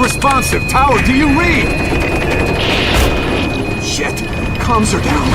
Unresponsive. Tower, do you read? Shit. Comms are down.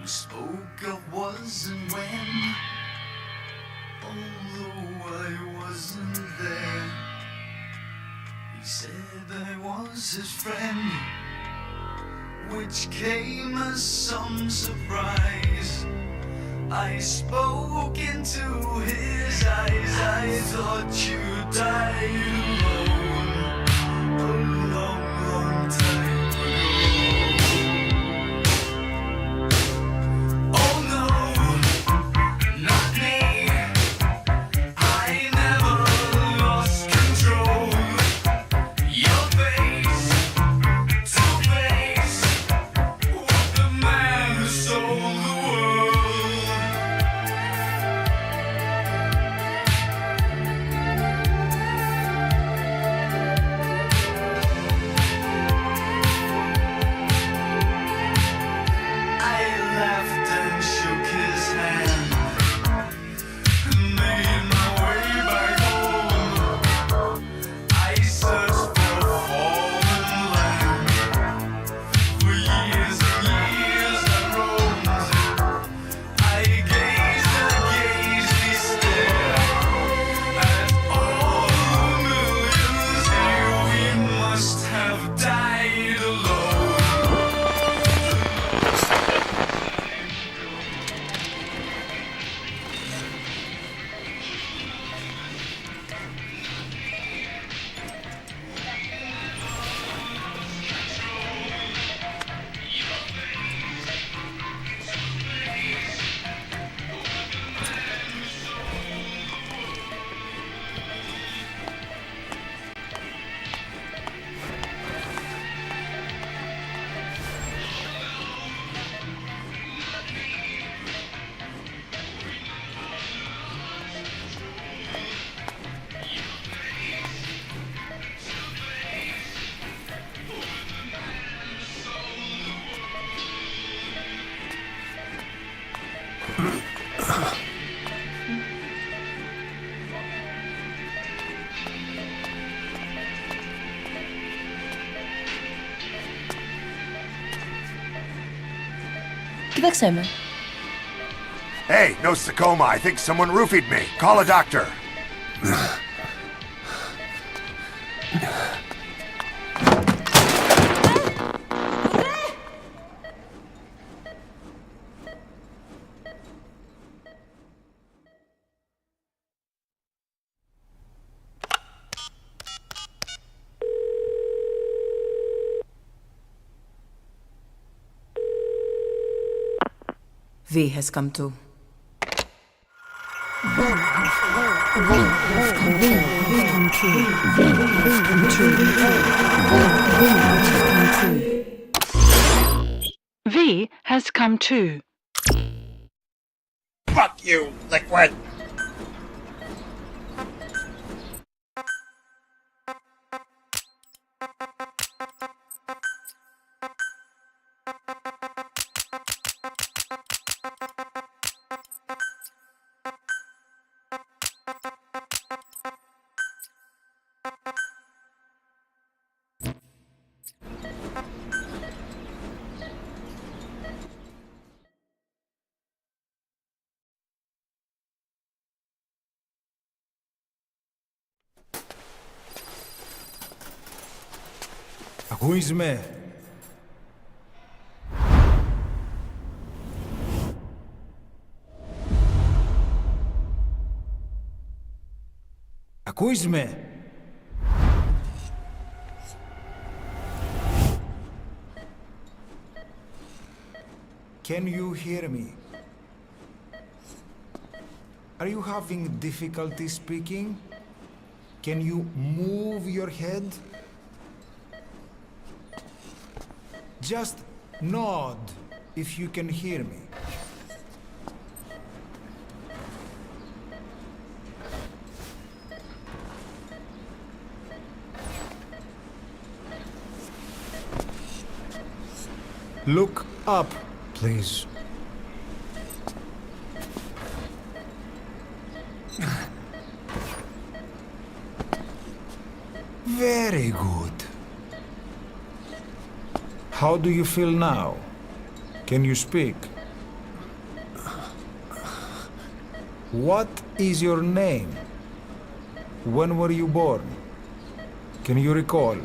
We spoke of was and when, although I wasn't there. He said I was his friend, which came as some surprise. I spoke into his eyes. I thought you died alone a long, long time ago. Oh no, not me. I never lost control. Your face to face with the man who sold the world. Kivek chcemy? Hey, no Sakoma. I think someone roofied me. Call a doctor. V has come to. V has come too. Fuck you, Liquid. Ακούεις με? Ακούεις με? Can you hear me? Are you having difficulty speaking? Can you move your head? Just nod if you can hear me. Look up, please. Very good. How do you feel now? Can you speak? What is your name? When were you born? Can you recall?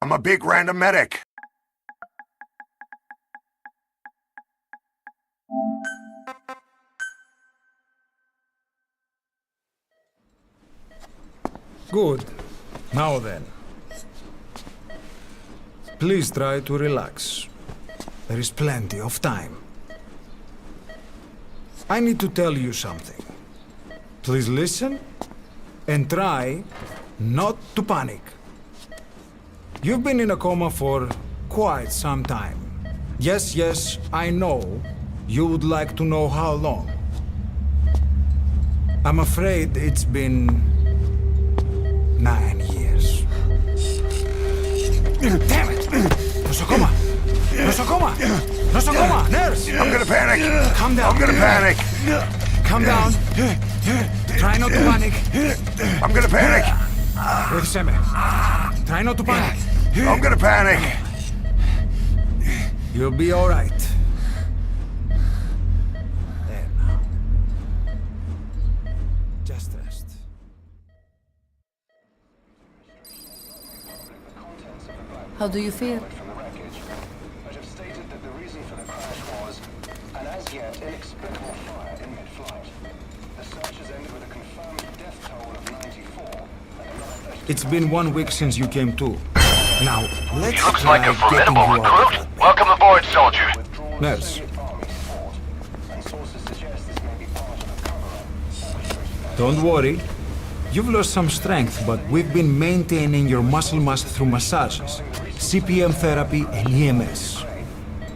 I'm a big random medic. Good. Now then. Please try to relax. There is plenty of time. I need to tell you something. Please listen and try not to panic. You've been in a coma for quite some time. Yes, I know. You would like to know how long. I'm afraid it's been 9 years. Damn it! Nosocoma! Nosocoma! Nosocoma! Nurse! I'm gonna panic. Calm down. I'm gonna panic. Calm down. Try not to panic. I'm gonna panic. Ρίξε με. Try not to panic. I'm gonna panic. You'll be all right. There now. Just rest. How do you feel? From the wreckage, but have stated that the reason for the crash was an as yet inexplicable fire in mid-flight. The search has ended with a confirmed death toll of 94 and another It's been 1 week since you came to. Now, let's Looks try like a getting formidable you out of recruit. that. Welcome aboard, soldiers. withdrawn Nurse. Soviet army support, and sources suggest this may be part of a cover-up. Don't worry. You've lost some strength, but we've been maintaining your muscle mass through massages, CPM therapy, and EMS.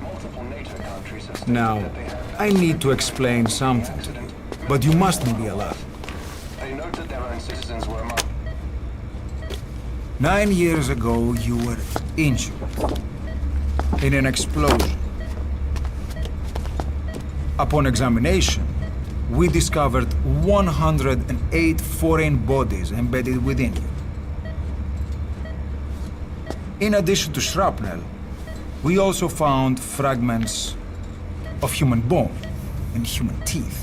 Multiple NATO countries have stated Now, that they have I need to explain something to you, but you mustn't be alarmed. They note that their own citizens were among 9 years ago, you were injured in an explosion. Upon examination, we discovered 108 foreign bodies embedded within you. In addition to shrapnel, we also found fragments of human bone and human teeth.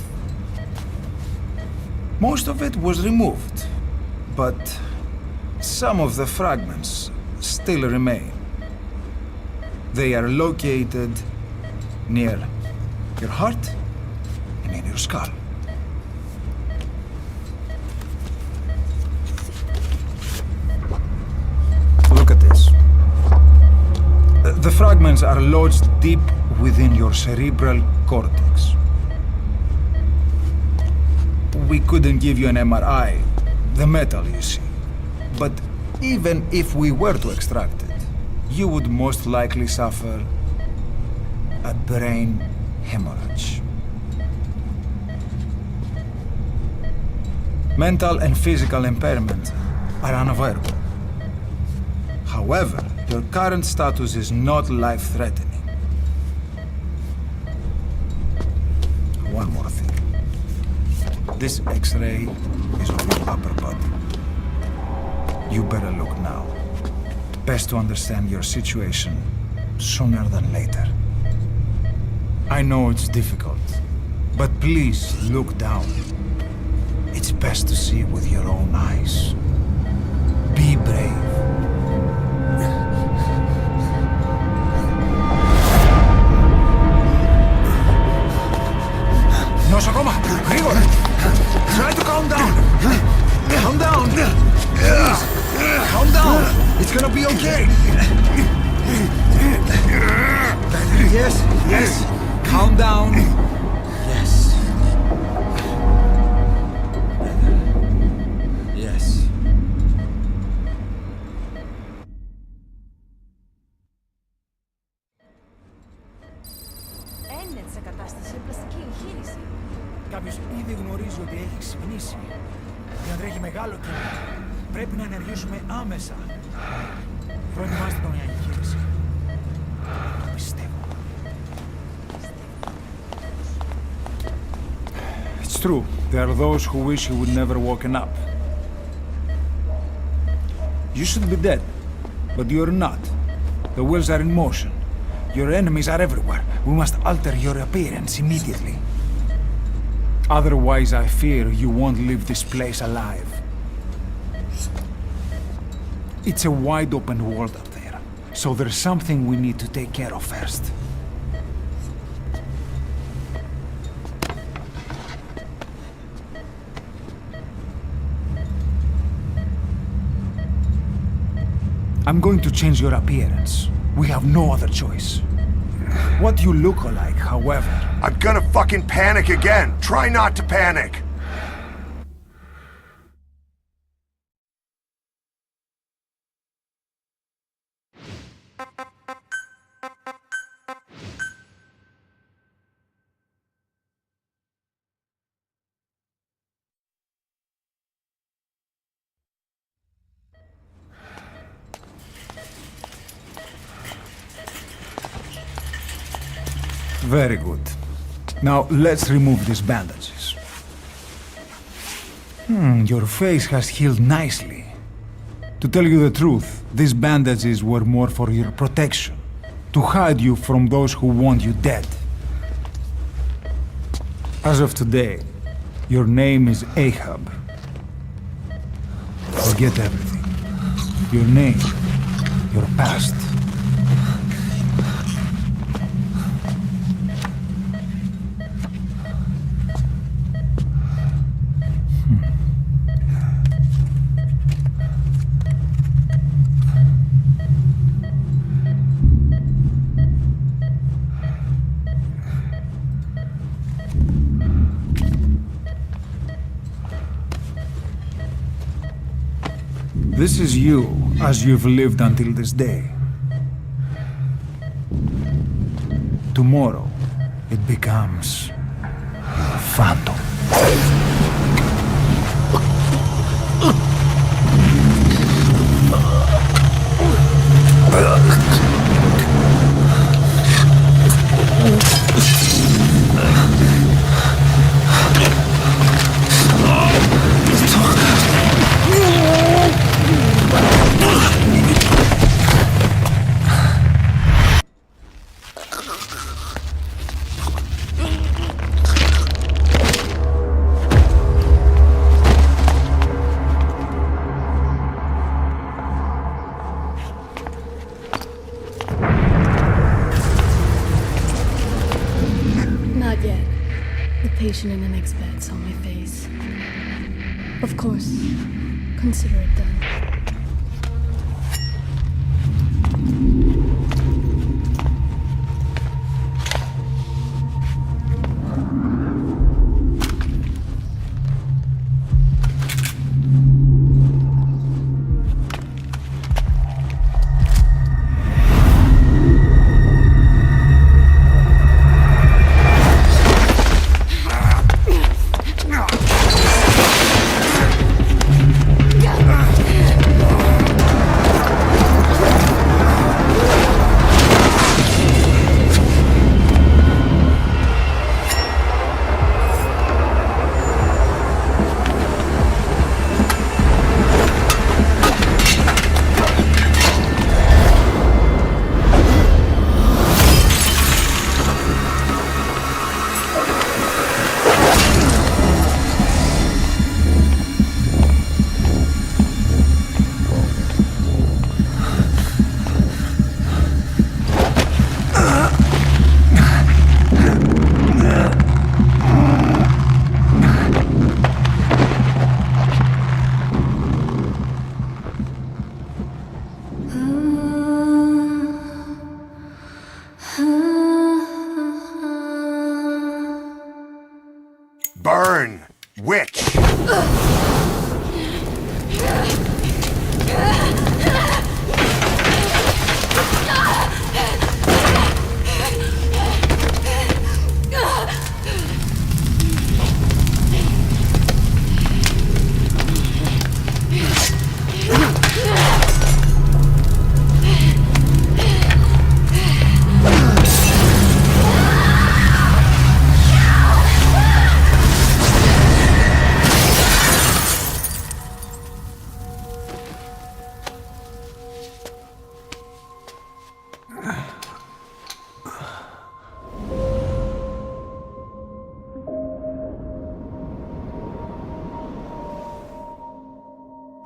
Most of it was removed, but some of the fragments still remain. They are located near your heart and in your skull. Look at this. The fragments are lodged deep within your cerebral cortex. We couldn't give you an MRI, the metal, you see. But even if we were to extract it, you would most likely suffer a brain hemorrhage. Mental and physical impairment are unavoidable. However, your current status is not life-threatening. One more thing. This X-ray is of your upper body. You better look now. Best to understand your situation sooner than later. I know it's difficult, but please look down. It's best to see with your own eyes. Be brave. Νοσοκόμα, γρήγορα! Try to calm down! Calm down! Please! Calm down! It's gonna be okay! Yes, yes! Calm down! Yes. Yes. Έννετ σε κατάσταση πλαστική εγχείρηση. Κάποιος ήδη γνωρίζει ότι έχει ξυπνήσει. Για να τρέχει μεγάλο κίνημα. Πρέπει να ενεργήσουμε άμεσα. Προετοιμάστε τον για εγχείρηση. Το πιστεύω. It's true. There are those who wish you would never woken up. You should be dead, but you're not. The wheels are in motion. Your enemies are everywhere. We must alter your appearance immediately. Otherwise, I fear you won't leave this place alive. It's a wide open world up there, so there's something we need to take care of first. I'm going to change your appearance. We have no other choice. What you look like, however... I'm gonna fucking panic again. Try not to panic. Very good. Now, let's remove these bandages. Your face has healed nicely. To tell you the truth, these bandages were more for your protection, to hide you from those who want you dead. As of today, your name is Ahab. Forget everything. Your name, your past. This is you, as you've lived until this day. Tomorrow, it becomes a phantom. In the next bed's on my face. Of course, consider it done.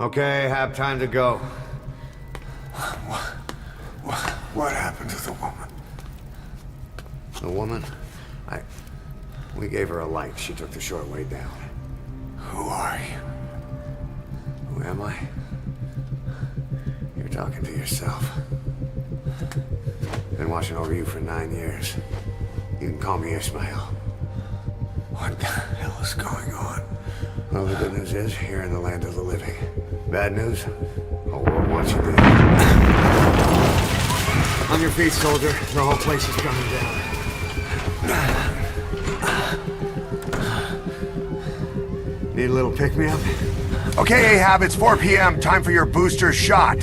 Okay, have time to go. What happened to the woman? The woman? We gave her a light. She took the short way down. Who are you? Who am I? You're talking to yourself. Been watching over you for 9 years. You can call me Ishmael. What the hell is going on? Well, the good news is, you're in the land of the living. Bad news? Whole world wants you dead. On your feet, soldier. The whole place is coming down. Need a little pick-me-up? Okay, Ahab, it's 4 p.m. Time for your booster shot.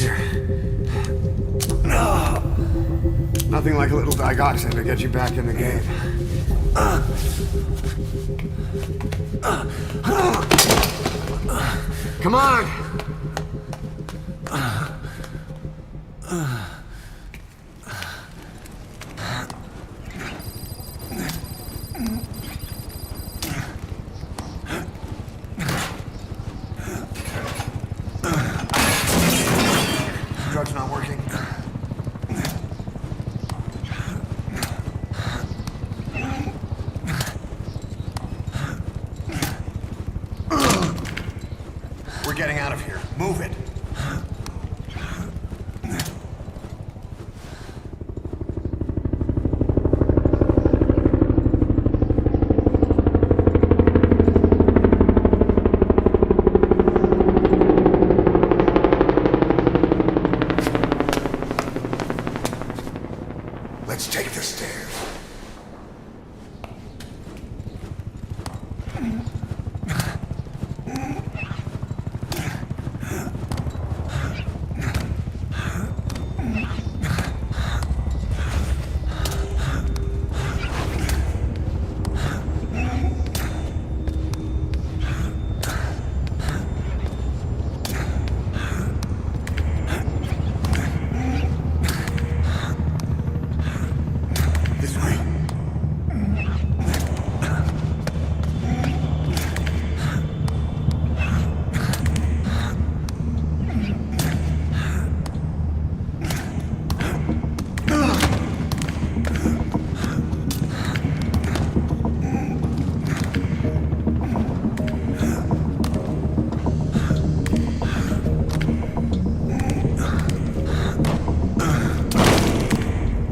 Nothing like a little digoxin to get you back in the game. Come on! Drug's not working. We're getting out of here. Move it. Let's take the stairs. This way.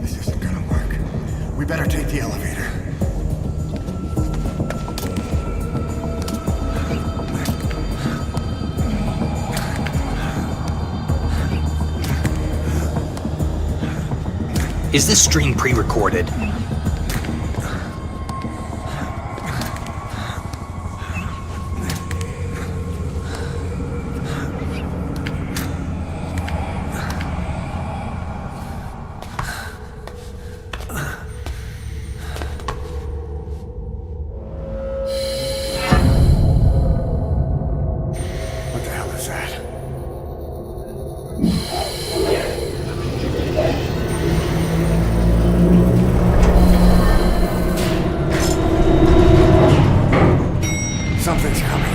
This isn't gonna work. We better take the elevator. Is this stream pre-recorded? What the hell is that? Something's coming.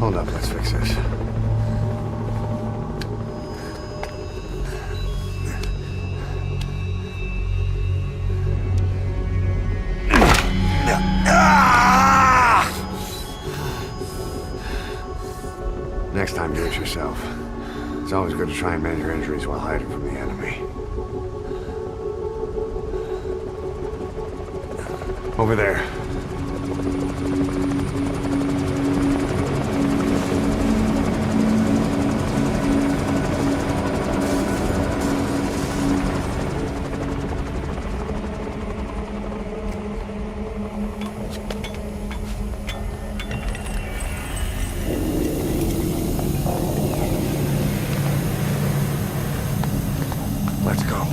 Hold up, let's fix this. Next time, do it yourself. It's always good to try and mend your injuries while hiding from the enemy. Over there. Let's go.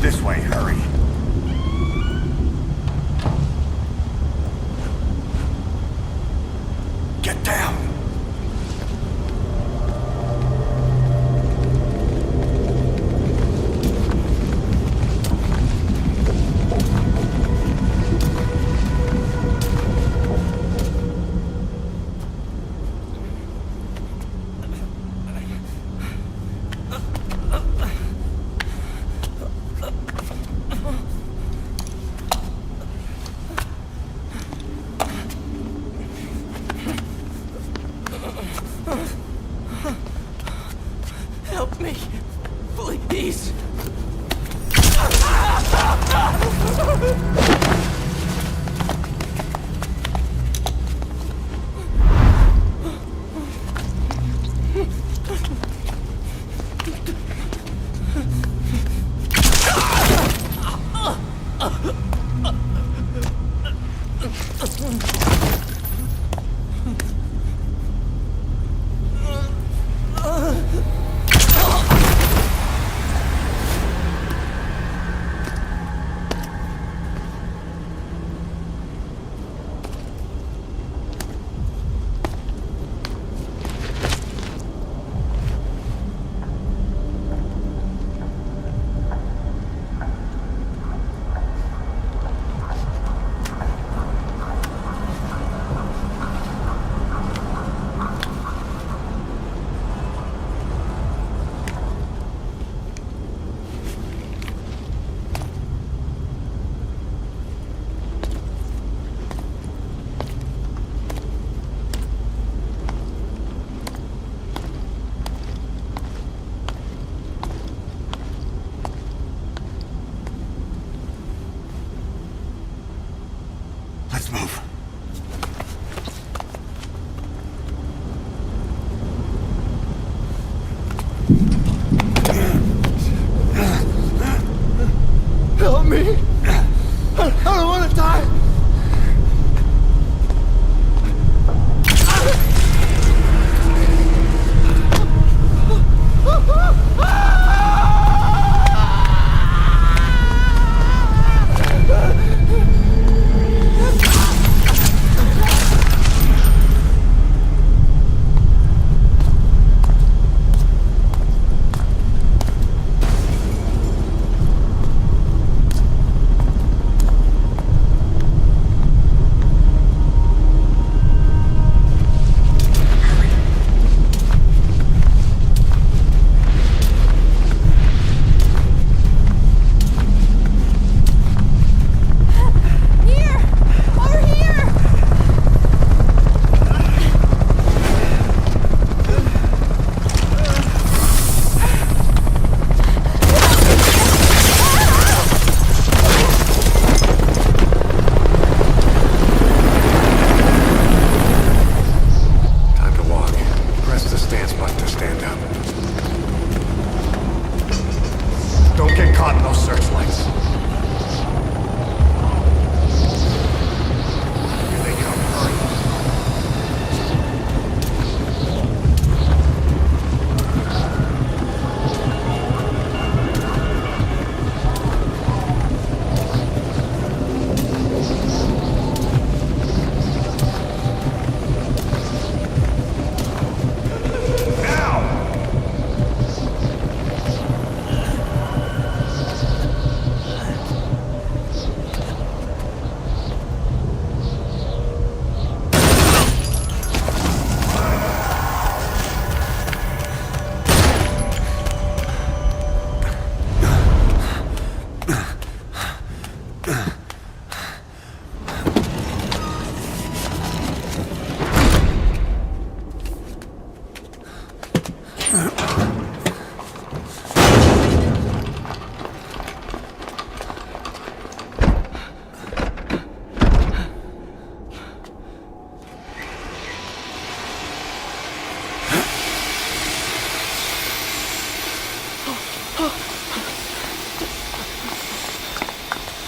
This way, hurry. Get down! Help me, please.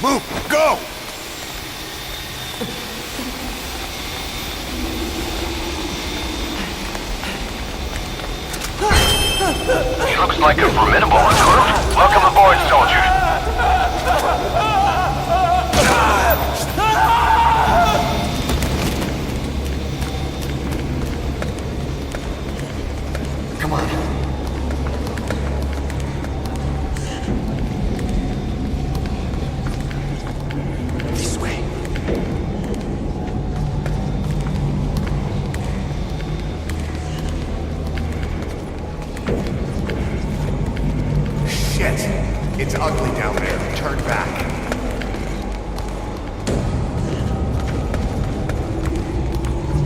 Move! Go! He looks like a formidable recruit. Welcome aboard, soldier. Come on. This way. Shit! It's ugly down there. Turn back.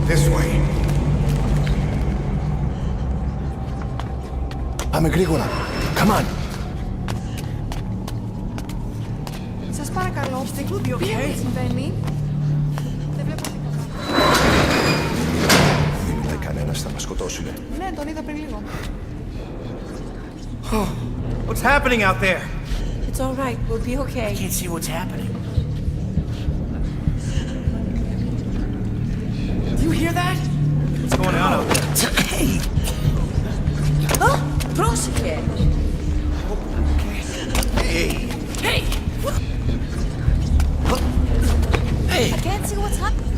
This way. Πάμε γρήγορα. Come on. Σας παρακαλώ, τι συμβαίνει. Δεν βλέπω τίποτα. Δεν μιλάει κανένας, θα μας σκοτώσουνε. Ναι, τον είδα πριν λίγο. What's happening out there? It's all right, we'll be okay. Can't see what's happening. Do you hear that? What's going on out there? Hey! Πρόσεχε! Hey! Hey! Hey! I can't see what's happening.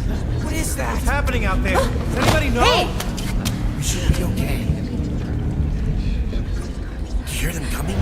What is that? What's happening out there? Does anybody know? Hey! You should be okay. Do you hear them coming?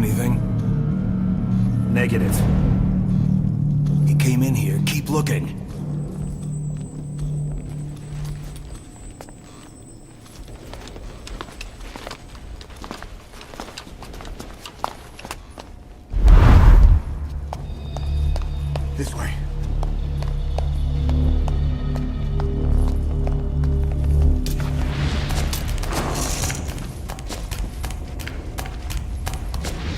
Anything? Negative. He came in here. Keep looking. This way.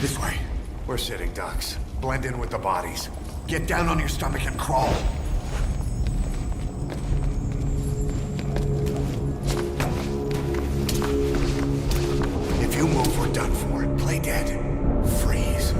This way. We're sitting ducks. Blend in with the bodies. Get down on your stomach and crawl. If you move, we're done for. Play dead. Freeze.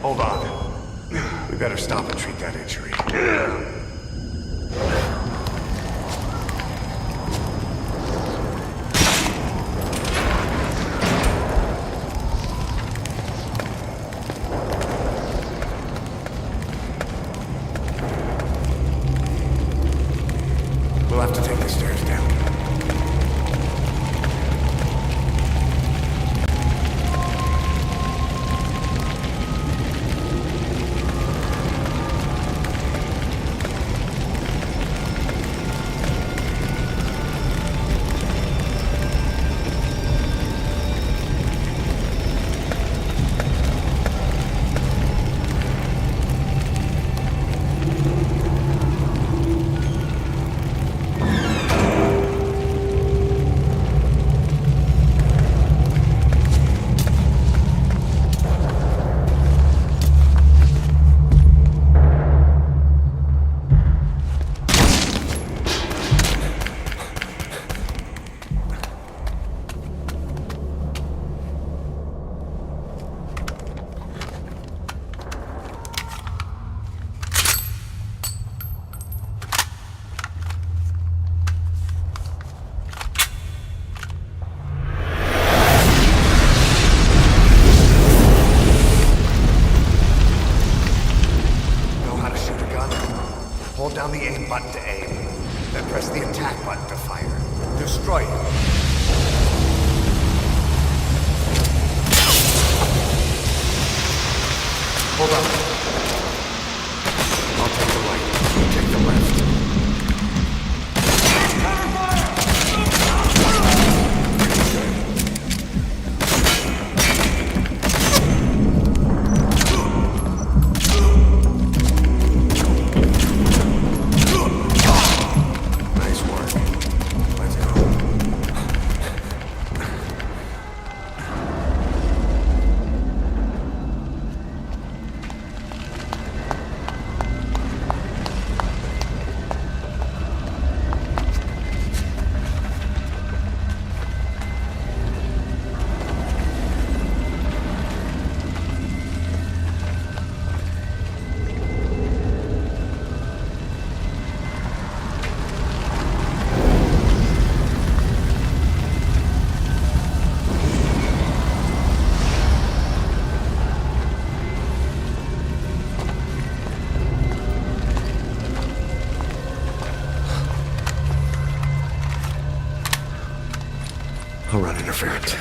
Hold on. We better stop and treat that injury. We'll have to take the stairs down. Hold down the aim button to aim, then press the attack button to fire. Destroy it. Hold on. I'll take the right. You take the left. Nice work. Let's go. I'll run interference.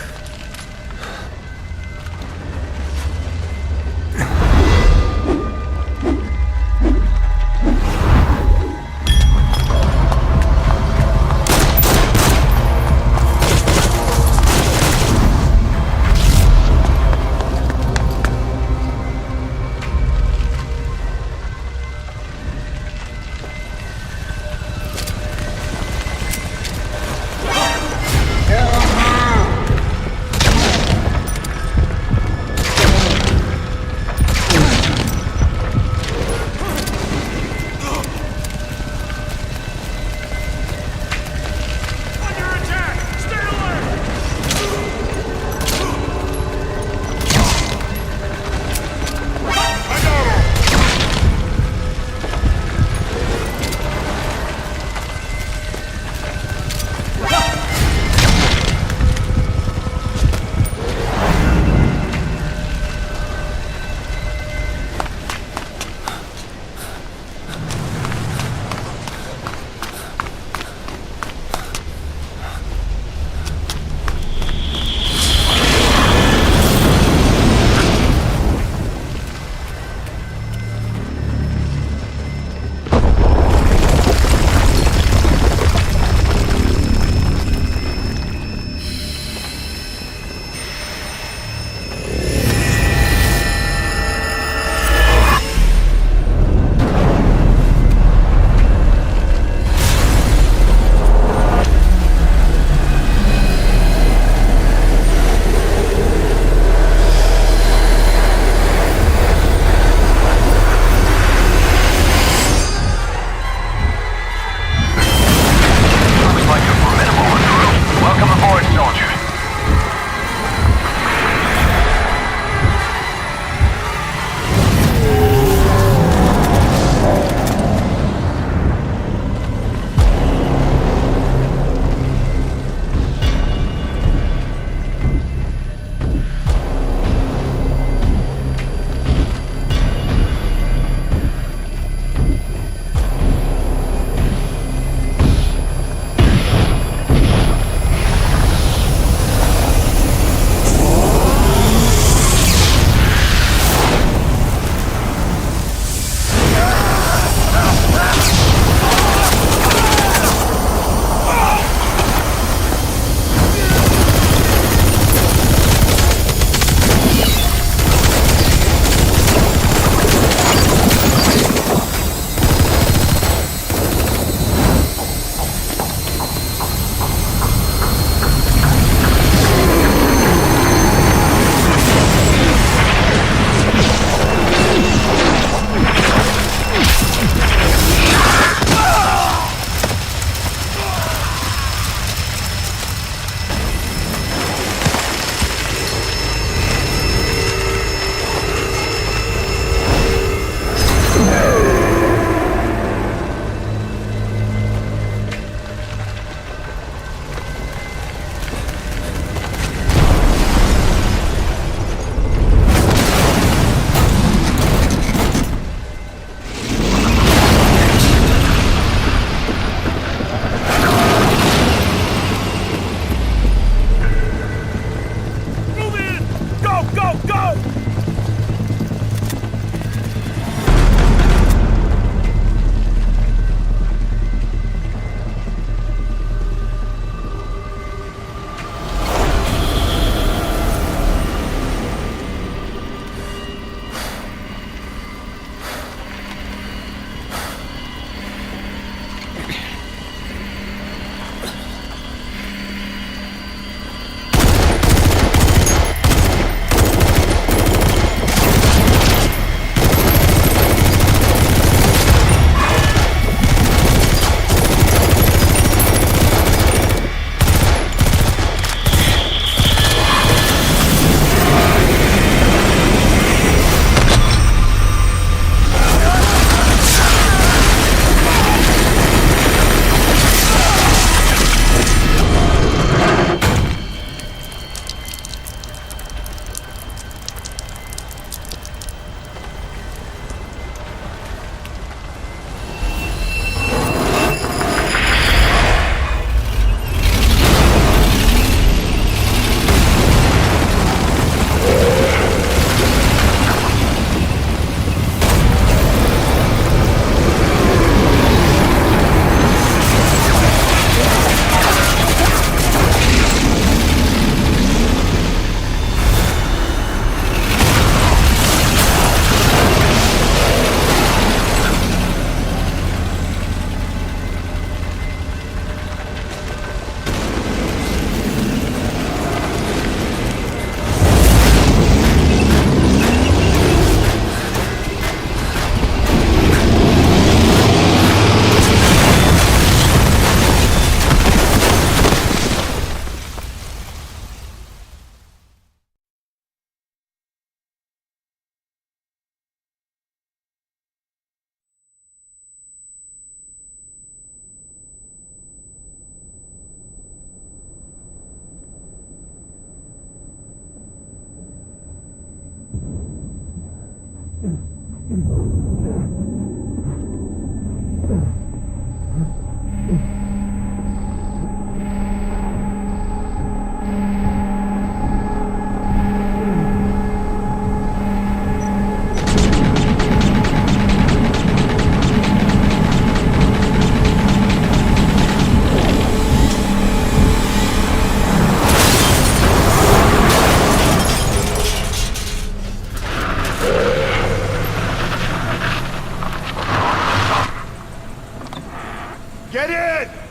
Get in!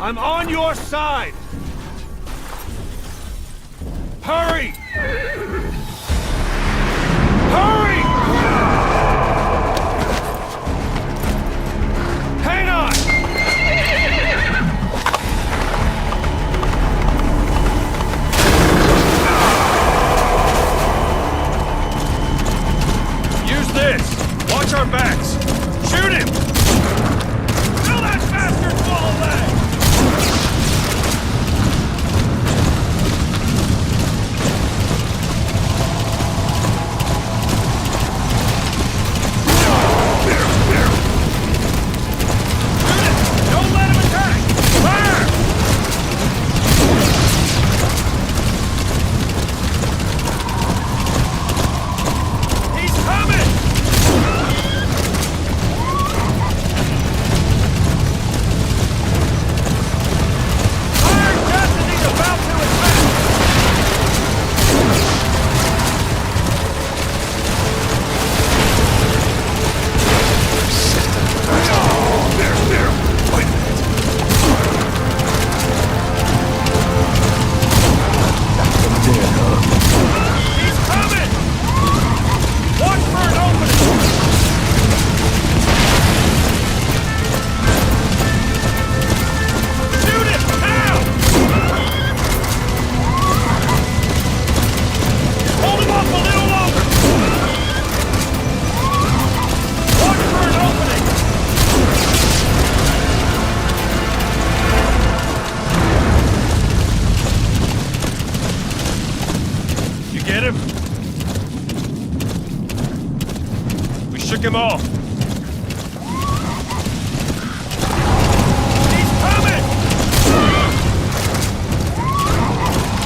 I'm on your side! Hurry! Hurry! Hang on! Use this! Watch our backs! Shoot him! Kill that bastard full of legs! get him? We shook him off. He's coming!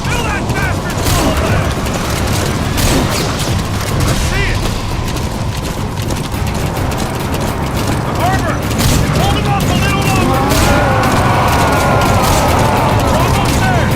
Kill that bastard full of that! I see it! The harbor! Hold him off a little longer! We're almost there!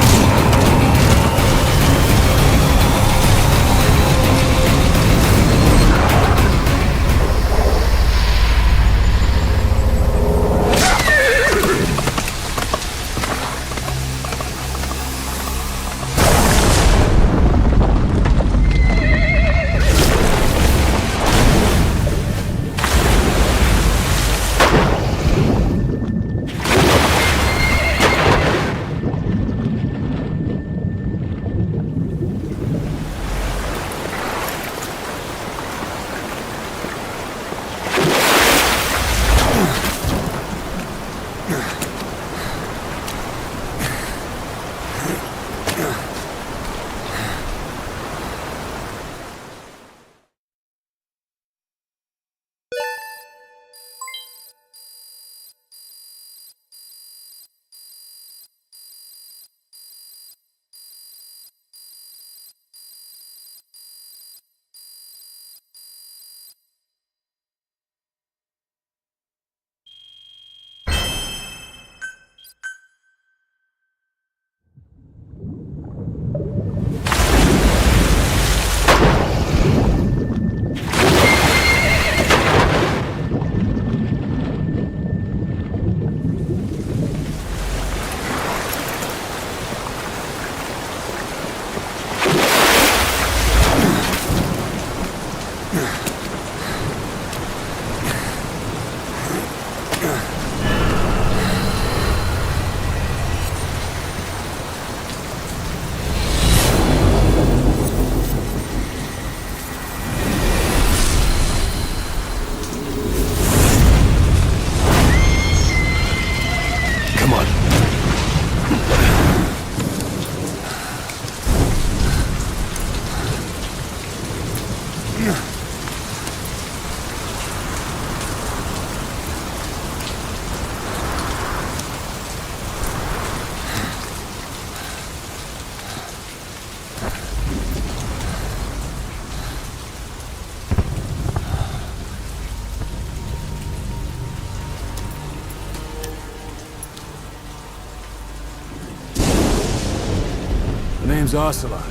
Name's Ocelot.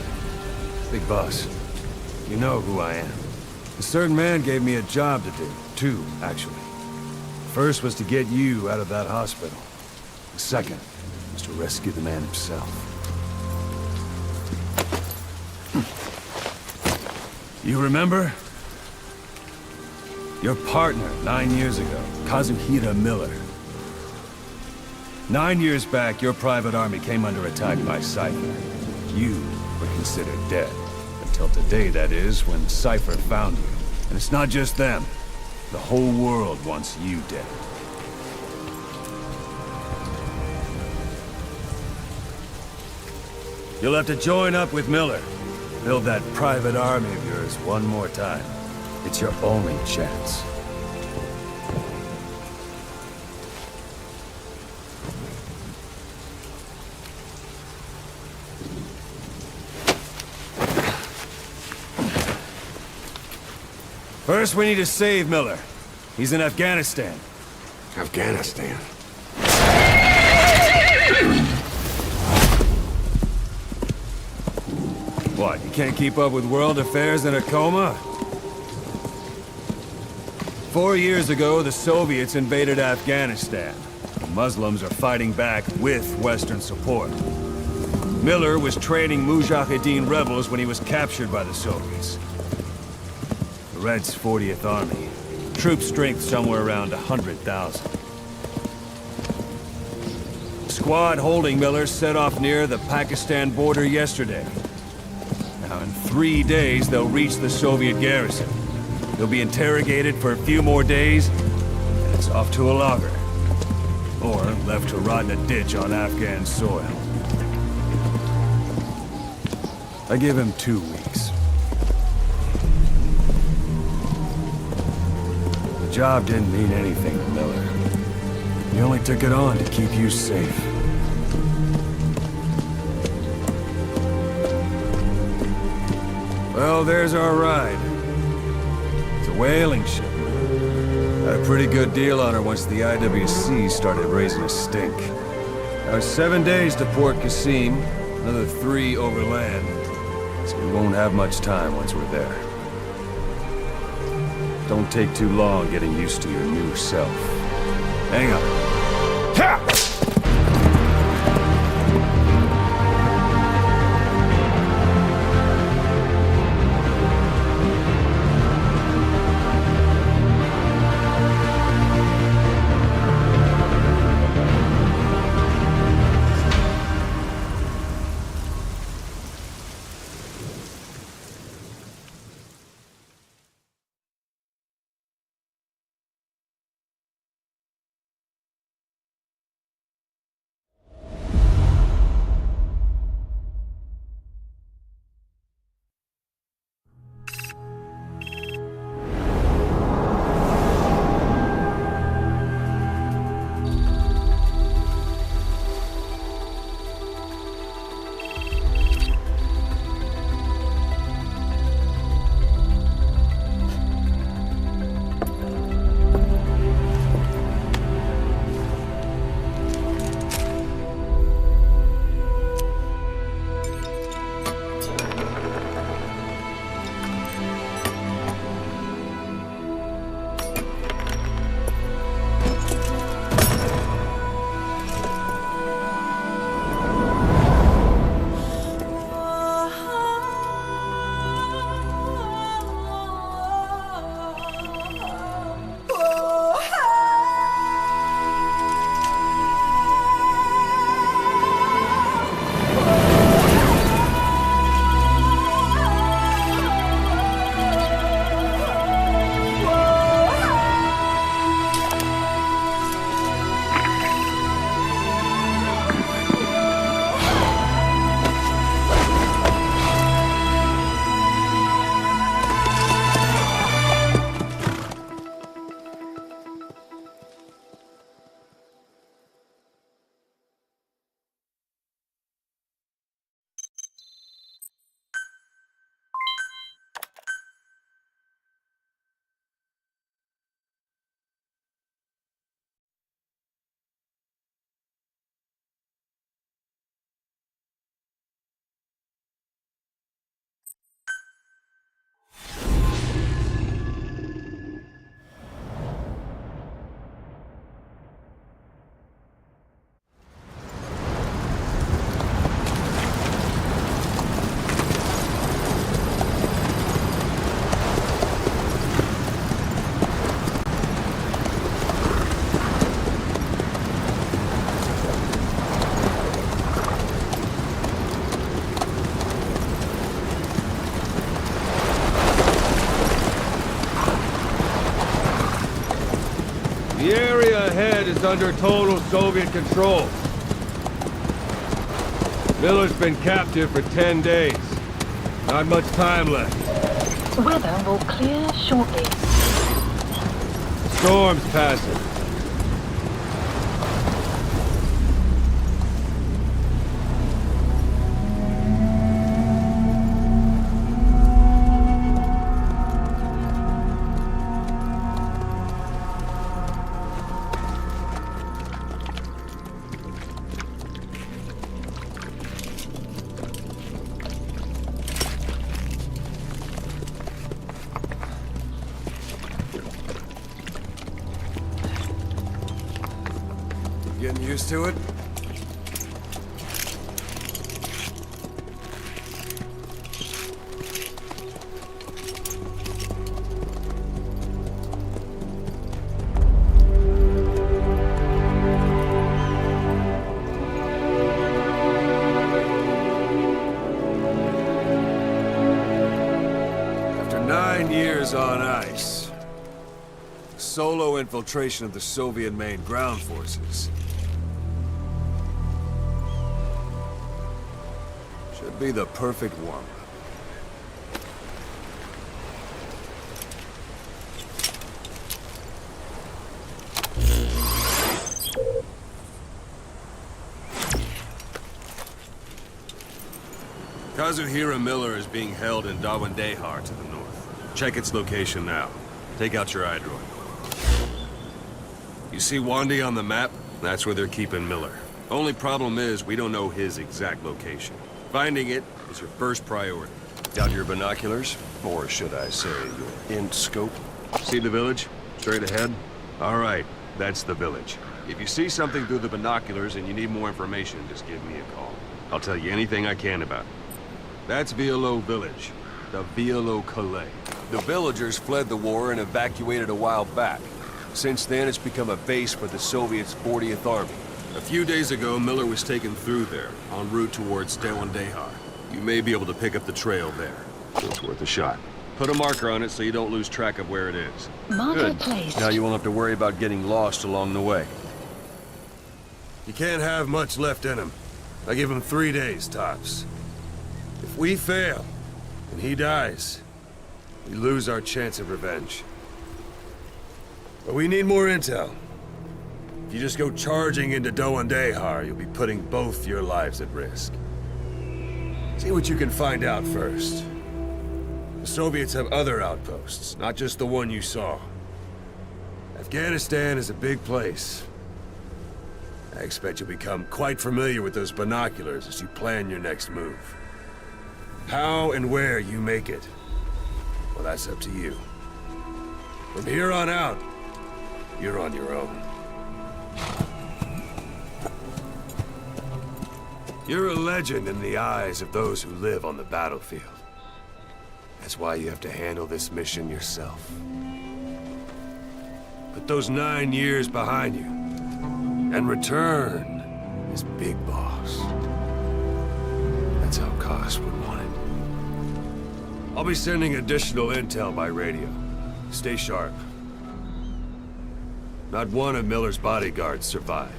Big boss. You know who I am. A certain man gave me a job to do. Two, actually. First was to get you out of that hospital. The second was to rescue the man himself. You remember? Your partner 9 years ago, Kazuhira Miller. 9 years back, your private army came under attack by Cypher. You were considered dead. Until today, that is, when Cypher found you. And it's not just them. The whole world wants you dead. You'll have to join up with Miller. Build that private army of yours one more time. It's your only chance. First, we need to save Miller. He's in Afghanistan. Afghanistan? What, you can't keep up with world affairs in a coma? 4 years ago, the Soviets invaded Afghanistan. The Muslims are fighting back with Western support. Miller was training Mujahideen rebels when he was captured by the Soviets. The Reds' 40th Army. Troop strength somewhere around 100,000. Squad holding Miller set off near the Pakistan border yesterday. Now in 3 days, they'll reach the Soviet garrison. They'll be interrogated for a few more days, and it's off to a lager. Or left to rot in a ditch on Afghan soil. I give him 2 weeks. The job didn't mean anything to Miller. He only took it on to keep you safe. Well, there's our ride. It's a whaling ship. Had a pretty good deal on her once the IWC started raising a stink. Now 7 days to Port Qasim, another 3 overland. So we won't have much time once we're there. Don't take too long getting used to your new self. Hang on. Ha! The area ahead is under total Soviet control. Miller's been captive for 10 days. Not much time left. Weather will clear shortly. Storm's passing. Getting used to it? After 9 years on ice, solo infiltration of the Soviet main ground forces should be the perfect warm-up. Kazuhira Miller is being held in Dawandehar to the north. Check its location now. Take out your iDroid. You see Wandi on the map? That's where they're keeping Miller. Only problem is, we don't know his exact location. Finding it is your first priority. Got your binoculars? Or should I say, your int scope? See the village? Straight ahead? All right, that's the village. If you see something through the binoculars and you need more information, just give me a call. I'll tell you anything I can about it. That's Violo Village. The Violo Calais. The villagers fled the war and evacuated a while back. Since then, it's become a base for the Soviets' 40th Army. A few days ago, Miller was taken through there, en route towards Dawandehar. You may be able to pick up the trail there. It's worth a shot. Put a marker on it so you don't lose track of where it is. Marker Good. placed. Now you won't have to worry about getting lost along the way. You can't have much left in him. I give him 3 days, tops. If we fail, and he dies, we lose our chance of revenge. But we need more intel. If you just go charging into Dawandehar, you'll be putting both your lives at risk. See what you can find out first. The Soviets have other outposts, not just the one you saw. Afghanistan is a big place. I expect you'll become quite familiar with those binoculars as you plan your next move. How and where you make it, well, that's up to you. From here on out, you're on your own. You're a legend in the eyes of those who live on the battlefield. That's why you have to handle this mission yourself. Put those 9 years behind you, and return as Big Boss. That's how Koss would want it. I'll be sending additional intel by radio. Stay sharp. Not one of Miller's bodyguards survived.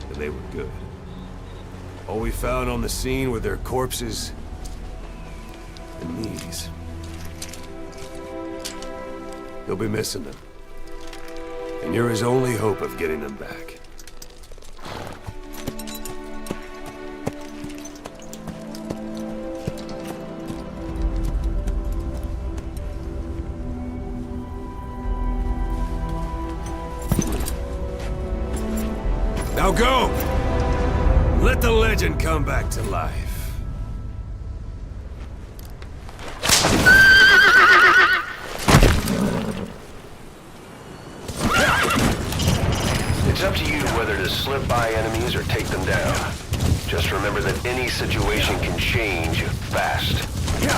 And they were good. All we found on the scene were their corpses and knees. You'll be missing them. And you're his only hope of getting them back. Now go! Let the legend come back to life. It's up to you whether to slip by enemies or take them down. Just remember that any situation can change fast.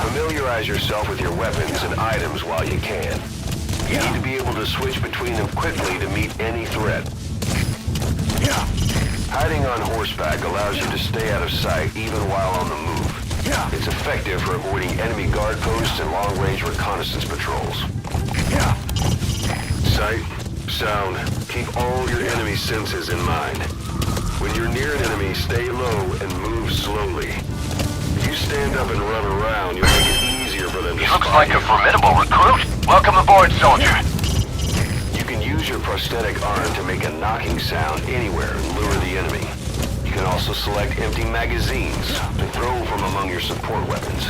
Familiarize yourself with your weapons and items while you can. You need to be able to switch between them quickly to meet any threat. Hiding on horseback allows you to stay out of sight even while on the move. It's effective for avoiding enemy guard posts and long-range reconnaissance patrols. Sight, sound, keep all your enemy senses in mind. When you're near an enemy, stay low and move slowly. If you stand up and run around, you'll make it easier for them to spot you. Looks like a formidable recruit. Welcome aboard, soldier. You can use your prosthetic arm to make a knocking sound anywhere and lure the enemy. You can also select empty magazines to throw from among your support weapons.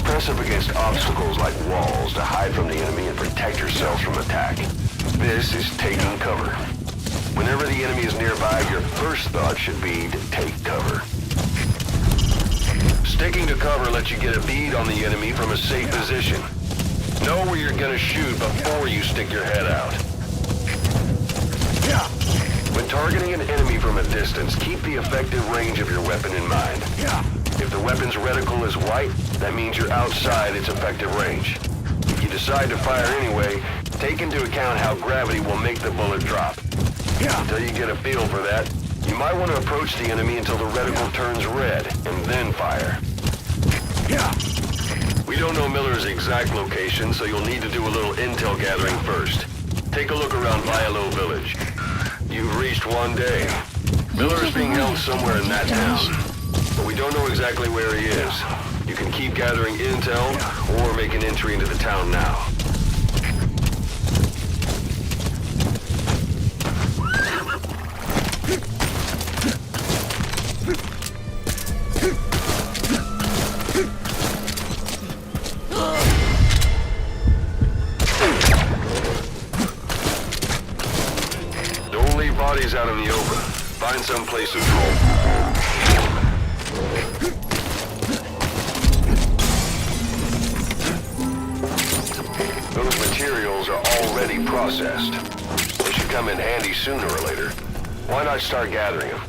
Press up against obstacles like walls to hide from the enemy and protect yourselves from attack. This is taking cover. Whenever the enemy is nearby, your first thought should be to take cover. Sticking to cover lets you get a bead on the enemy from a safe position. Know where you're gonna shoot before you stick your head out. When targeting an enemy from a distance, keep the effective range of your weapon in mind. If the weapon's reticle is white, that means you're outside its effective range. If you decide to fire anyway, take into account how gravity will make the bullet drop. Until you get a feel for that, you might want to approach the enemy until the reticle turns red, and then fire. We don't know Miller's exact location, so you'll need to do a little intel gathering first. Take a look around Violo Village. You've reached one day. Miller is being held somewhere in that town, but we don't know exactly where he is. You can keep gathering intel, or make an entry into the town now. being processed. They should come in handy sooner or later. Why not start gathering them?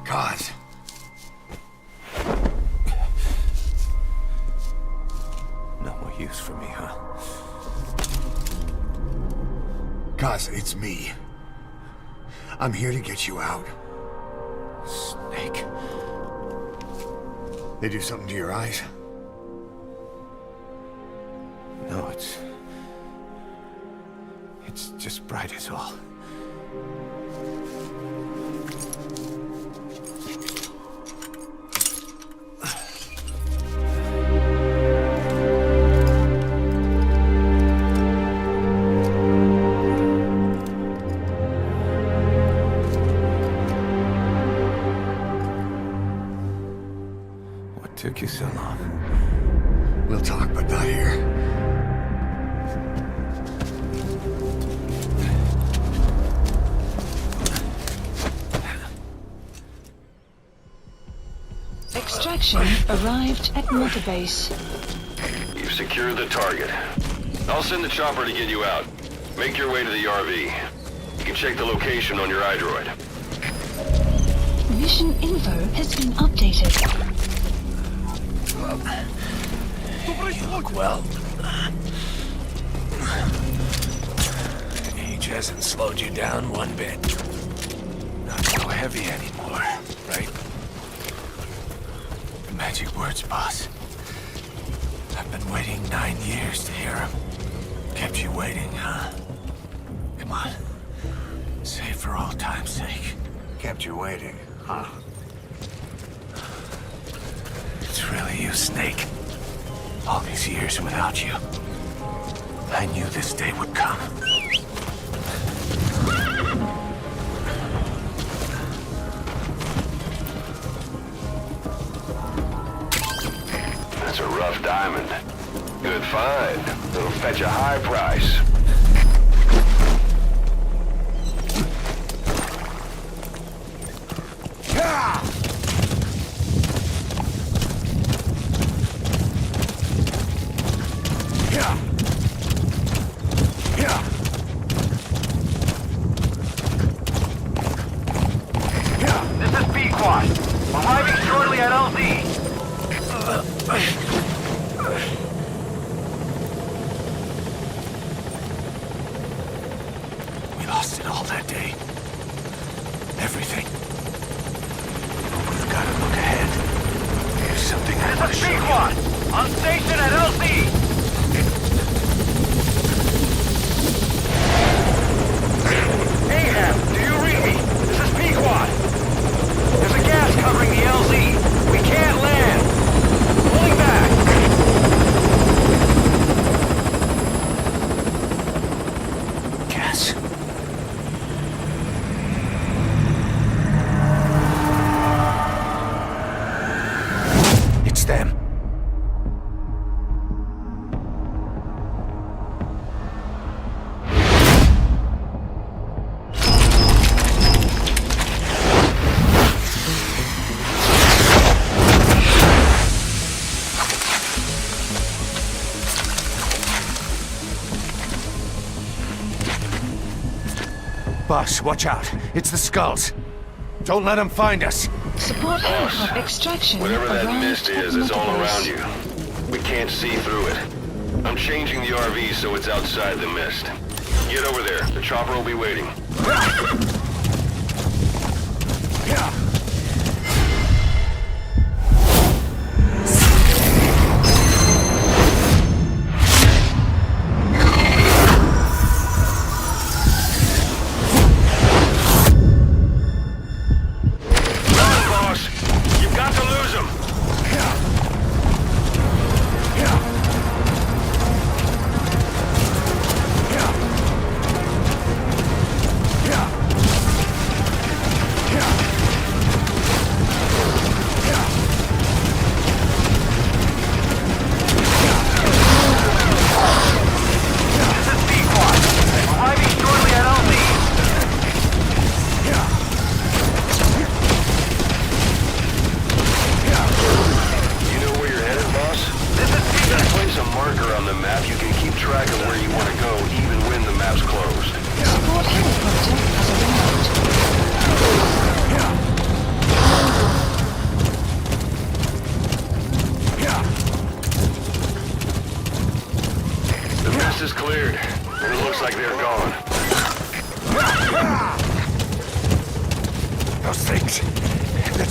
God. No more use for me, huh? Cuz, it's me. I'm here to get you out. Snake. They do something to your eyes? No, it's just bright as all. What took you so long? We'll talk, but not here. Extraction arrived at Mother Base. You've secured the target. I'll send the chopper to get you out. Make your way to the RV. You can check the location on your iDroid. Mission info has been updated. You look well. Age hasn't slowed you down one bit. Not so heavy anymore, right? The magic words, boss. I've been waiting 9 years to hear them. Kept you waiting, huh? Come on. Say it for all time's sake. Kept you waiting, huh? It's really you, Snake. All these years without you. I knew this day would come. That's a rough diamond. Good find. It'll fetch a high price. This is Pequod. Arriving shortly at LZ. We lost it all that day. Everything. But we've got to look ahead. There's something I want to show you. Pequod! On station at LZ! Ahab, do you read me? This is Pequod. There's a gas covering the LZ. We can't land. Pulling back. Gas. It's them. Boss, watch out. It's the Skulls. Don't let them find us. Support helicopter extraction Whatever that arrived mist at is, it's all Mother around Base. you. We can't see through it. I'm changing the RV so it's outside the mist. Get over there. The chopper will be waiting. Run, boss! You've got to lose him!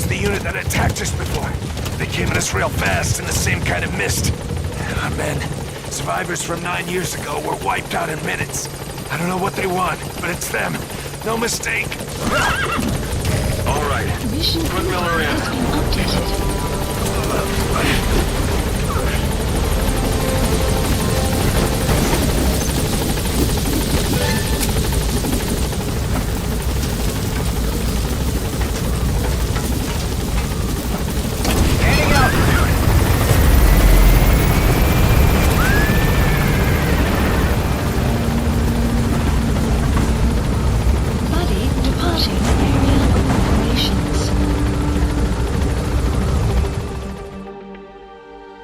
the unit that attacked us before. They came at us real fast in the same kind of mist. Our men, survivors from 9 years ago, were wiped out in minutes. I don't know what they want, but it's them. No mistake. All right. Mission Put Miller in. has been updated.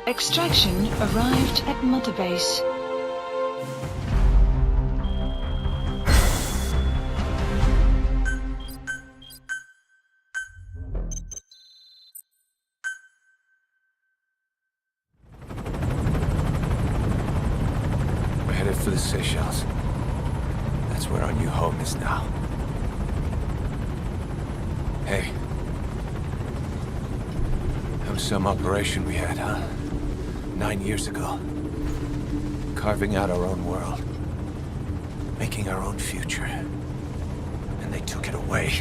Extraction arrived at Mother Base. We're headed for the Seychelles. That's where our new home is now. Hey. That was some operation we had, huh? 9 years ago. Carving out our own world. Making our own future. And they took it away.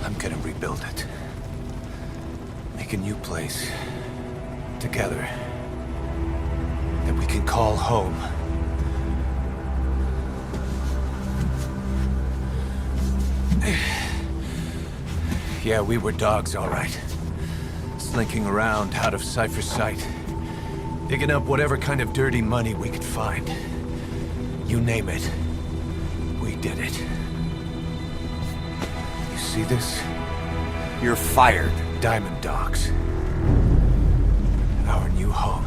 I'm gonna rebuild it. Make a new place. Together. That we can call home. Yeah, we were dogs, all right. Slinking around out of Cypher's sight. Digging up whatever kind of dirty money we could find. You name it. We did it. You see this? You're fired. Diamond Dogs. Our new home.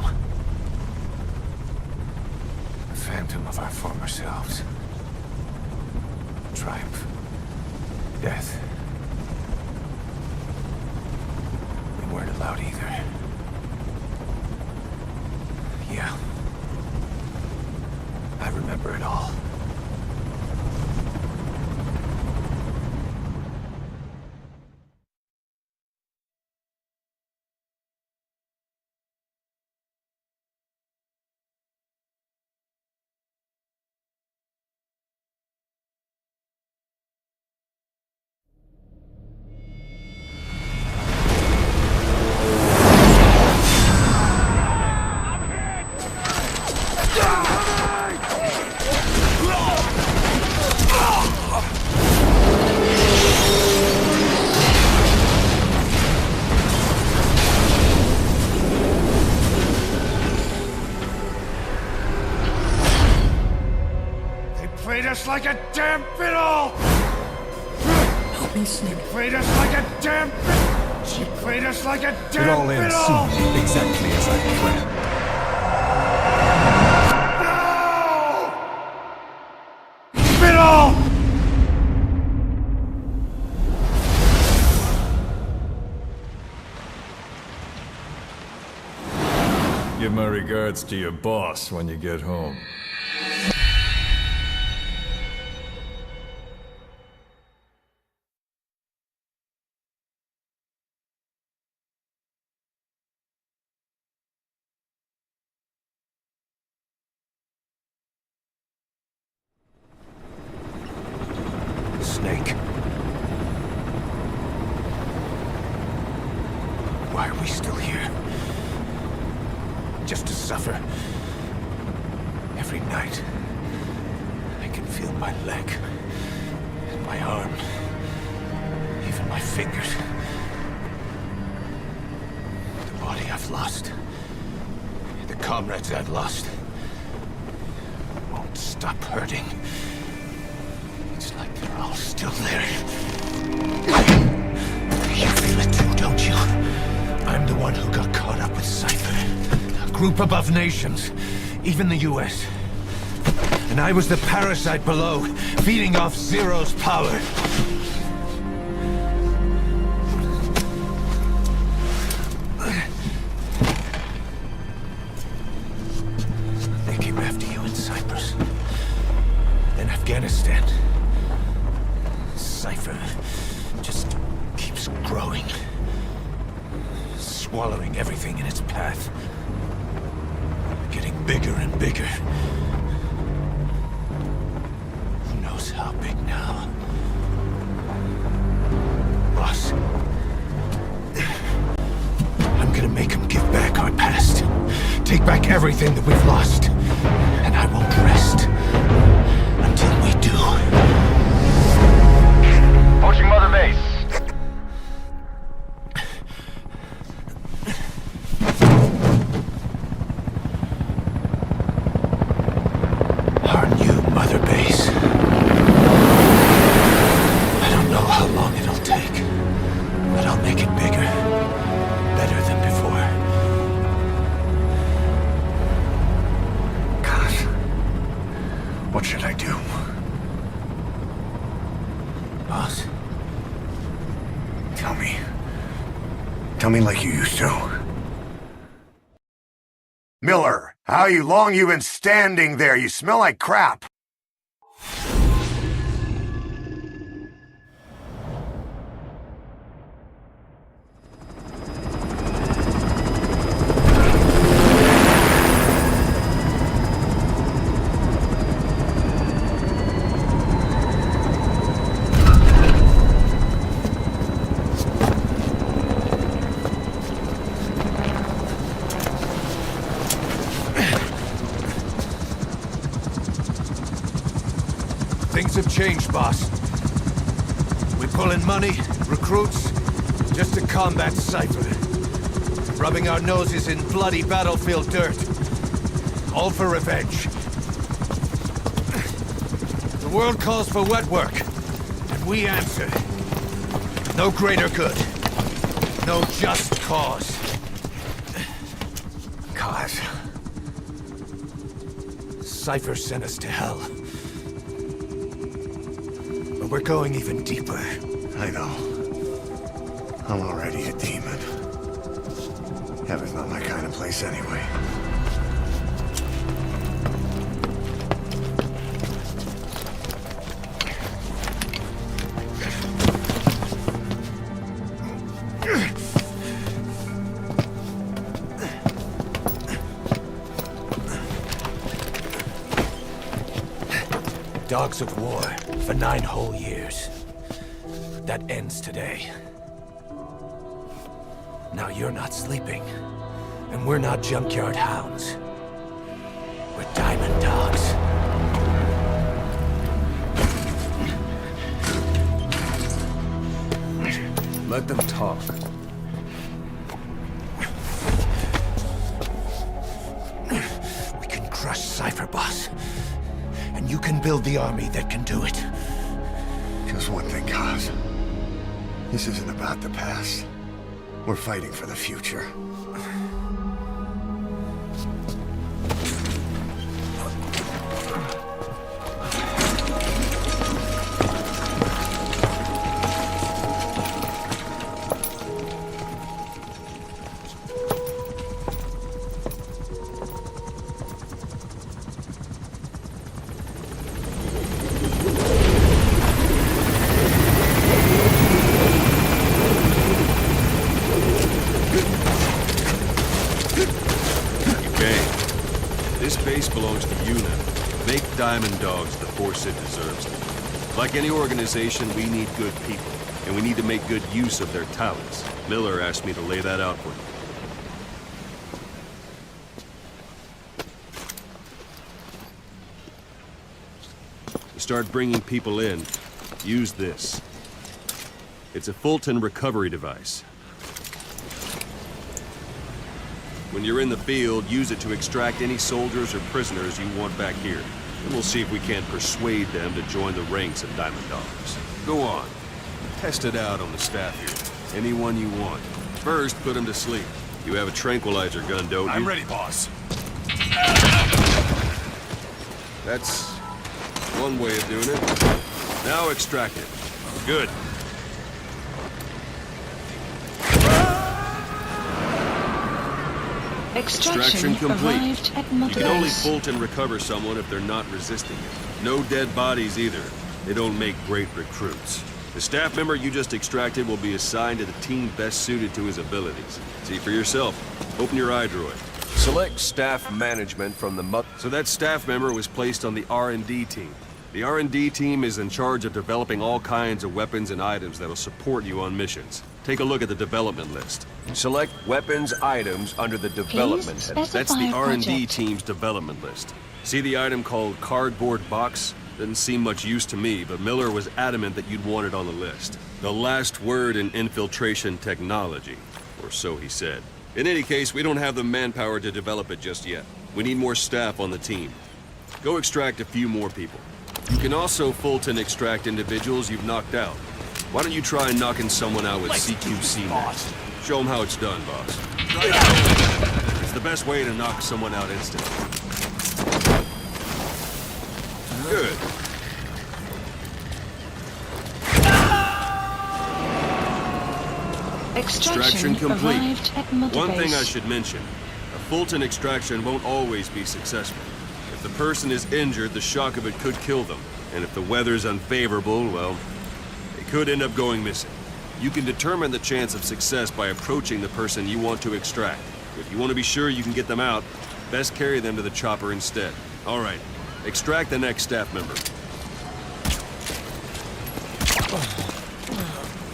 A phantom of our former selves. Triumph. Death. We weren't allowed either. Yeah. I remember it all. Like a damn fiddle! Help me, Snake. Played us like a damn fiddle! She played us like a damn It all ends fiddle! soon, exactly as I planned. No! Fiddle! Give my regards to your boss when you get home. Snake. Why are we still here? Just to suffer? Every night, I can feel my leg, and my arm, even my fingers. The body I've lost, the comrades I've lost, won't stop hurting. It's like they're all still there. You feel it too, don't you? I'm the one who got caught up with Cypher. A group above nations, even the US. And I was the parasite below, feeding off Zero's power. just growing. Swallowing everything in its path. Getting bigger and bigger. Who knows how big now? Boss. I'm gonna make them give back our past. Take back everything that we've lost. And I won't rest until we do. Approaching Mother Base. Our new Mother Base. I don't know how long it'll take, but I'll make it bigger. Better than before. Gosh. What should I do? Boss? Tell me. Tell me like you used to. Miller, how long you been standing there? You smell like crap. Things have changed, boss. We pull in money, recruits, just to combat Cypher. Rubbing our noses in bloody battlefield dirt. All for revenge. The world calls for wet work, and we answer. No greater good. No just cause. Cause? Cypher sent us to hell. But we're going even deeper. I know. I'm already a demon. Heaven's not my kind of place anyway. Dogs of war for 9 whole years. That ends today. Now you're not sleeping, and we're not junkyard hounds. We're diamond dogs. Let them talk. We can crush Cypher, boss. And you can build the army that can do it. Just one thing, Kaz. This isn't about the past. We're fighting for the future. Diamond Dogs the force it deserves. Like any organization, we need good people, and we need to make good use of their talents. Miller asked me to lay that out for you. To start bringing people in, use this. It's a Fulton recovery device. When you're in the field, use it to extract any soldiers or prisoners you want back here. And we'll see if we can't persuade them to join the ranks of Diamond Dogs. Go on. Test it out on the staff here. Anyone you want. First, put them to sleep. You have a tranquilizer gun, don't you? I'm ready, boss. That's one way of doing it. Now extract it. Good. Extraction complete. Arrived at You can only Base. bolt and recover someone if they're not resisting it. No dead bodies either. They don't make great recruits. The staff member you just extracted will be assigned to the team best suited to his abilities. See for yourself. Open your iDroid. Select staff management from the So that staff member was placed on the R&D team. The R&D team is in charge of developing all kinds of weapons and items that'll support you on missions. Take a look at the development list. Select weapons items under the development head. That's the R&D team's development list. See the item called cardboard box? Doesn't seem much use to me, but Miller was adamant that you'd want it on the list. The last word in infiltration technology, or so he said. In any case, we don't have the manpower to develop it just yet. We need more staff on the team. Go extract a few more people. You can also Fulton extract individuals you've knocked out. Why don't you try knocking someone out with CQC next? Show them how it's done, boss. It's the best way to knock someone out instantly. Good. Extraction complete. One thing I should mention. A Fulton extraction won't always be successful. If the person is injured, the shock of it could kill them. And if the weather's unfavorable, well, they could end up going missing. You can determine the chance of success by approaching the person you want to extract. If you want to be sure you can get them out, best carry them to the chopper instead. All right, extract the next staff member.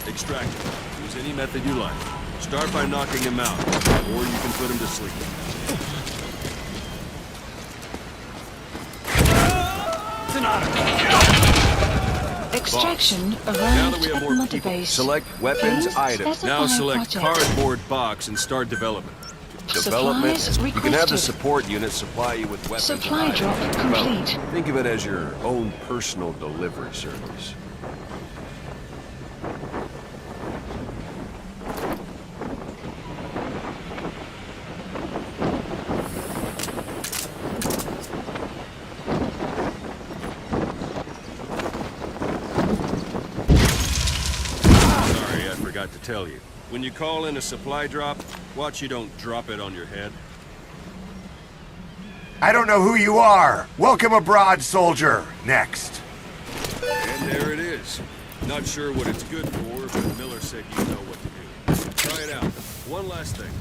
Extract him. Use any method you like. Start by knocking him out, or you can put him to sleep. Extraction Now arrived that we have at more Mother people, Base. select weapons Please items. Now specify select project. cardboard box and start development. Supplies You can have the requested. support unit supply you with weapons Supply and drop items. complete. Well, think of it as your own personal delivery service. Sorry, I forgot to tell you. When you call in a supply drop, watch you don't drop it on your head. I don't know who you are. Welcome abroad, soldier. Next. And there it is. Not sure what it's good for, but Miller said you know what to do. Try it out. One last thing.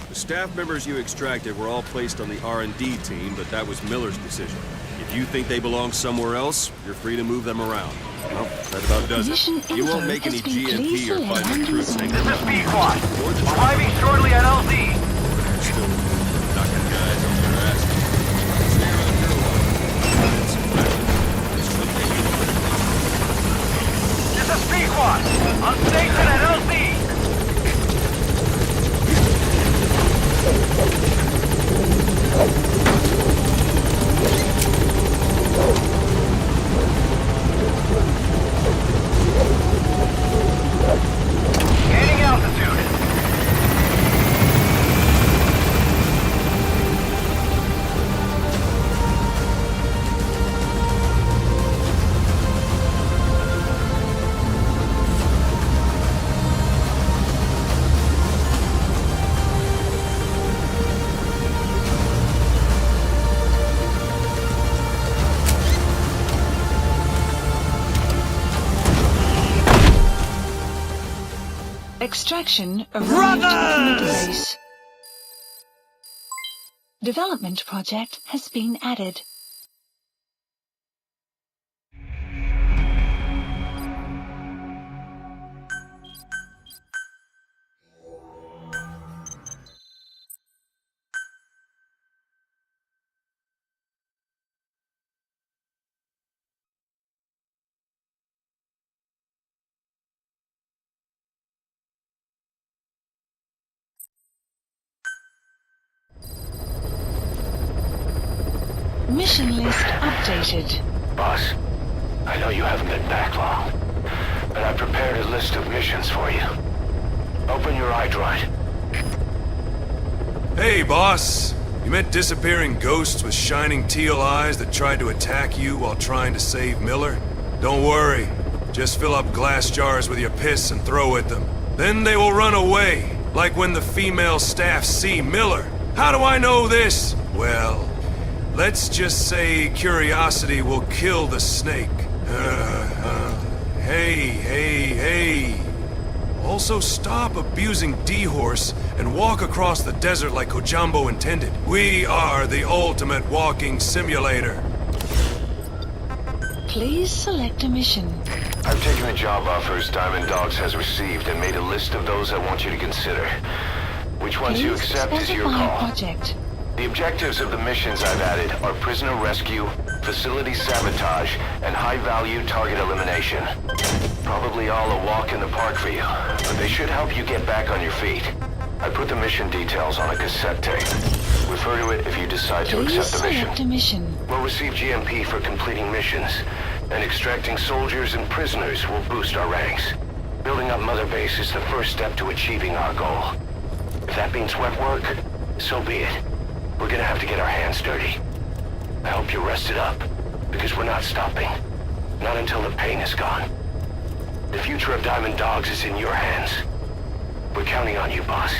The staff members you extracted were all placed on the R&D team, but that was Miller's decision. If you think they belong somewhere else, you're free to move them around. Well, that about does it. You won't make any GMP or find recruits hanging around. This is B-Quad. Arriving shortly at LZ. Still knocking guys off their asses. Stay around here a while. This is B-Quad. On station at LZ. Gaining altitude. Extraction arrived at Mother Base. Development project has been added. Mission list updated. Boss, I know you haven't been back long, but I prepared a list of missions for you. Open your iDroid. Hey, boss. You meant disappearing ghosts with shining teal eyes that tried to attack you while trying to save Miller? Don't worry. Just fill up glass jars with your piss and throw at them. Then they will run away, like when the female staff see Miller. How do I know this? Well, let's just say curiosity will kill the snake. Hey. Also stop abusing D-Horse and walk across the desert like Kojambo intended. We are the ultimate walking simulator. Please select a mission. I've taken the job offers Diamond Dogs has received and made a list of those I want you to consider. Which ones you accept is your call. Project. The objectives of the missions I've added are prisoner rescue, facility sabotage, and high-value target elimination. Probably all a walk in the park for you, but they should help you get back on your feet. I put the mission details on a cassette tape. Refer to it if you decide to accept the mission. Select a mission. We'll receive GMP for completing missions, and extracting soldiers and prisoners will boost our ranks. Building up Mother Base is the first step to achieving our goal. If that means wet work, so be it. We're gonna have to get our hands dirty. I hope you're rested up, because we're not stopping. Not until the pain is gone. The future of Diamond Dogs is in your hands. We're counting on you, boss.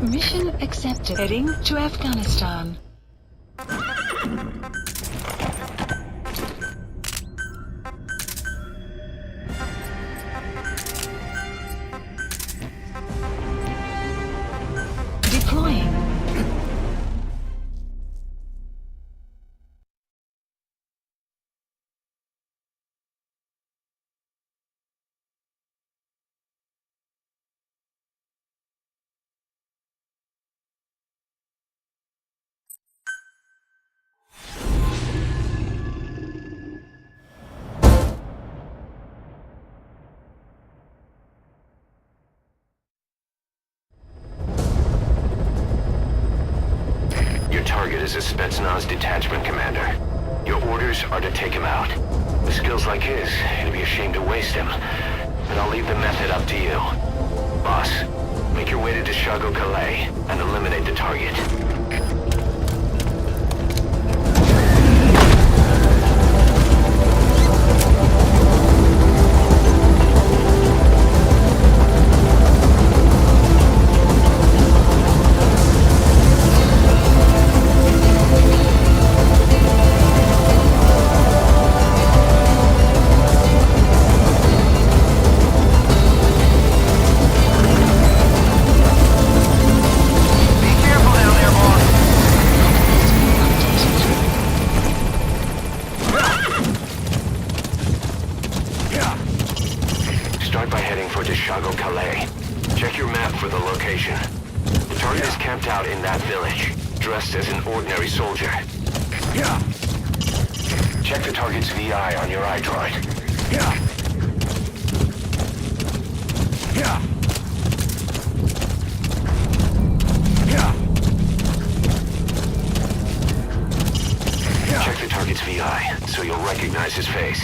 Mission accepted. Heading to Afghanistan. Deploying. Target is a Spetsnaz detachment commander. Your orders are to take him out. With skills like his, it'd be a shame to waste him. And I'll leave the method up to you. Boss, make your way to Dishago Calais and eliminate the target. Check the target's VI on your iDroid. Check the target's VI, so you'll recognize his face.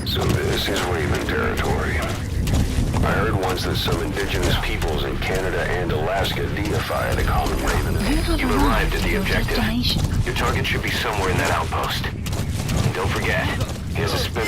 So this is Raven territory. I heard once that some indigenous peoples in Canada and Alaska deify the common raven. You've arrived at the objective. Your target should be somewhere in that outpost. And don't forget, he has a spin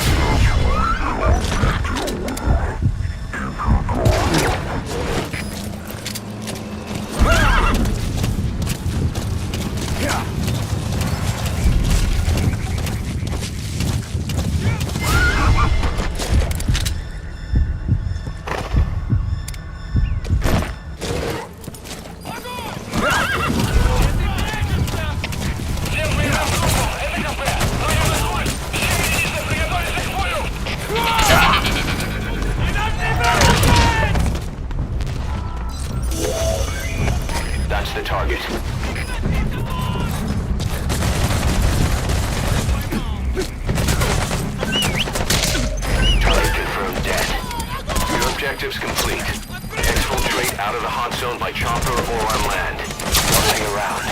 Objectives complete. Exfiltrate out of the hot zone by chopper or on land. Nothing around.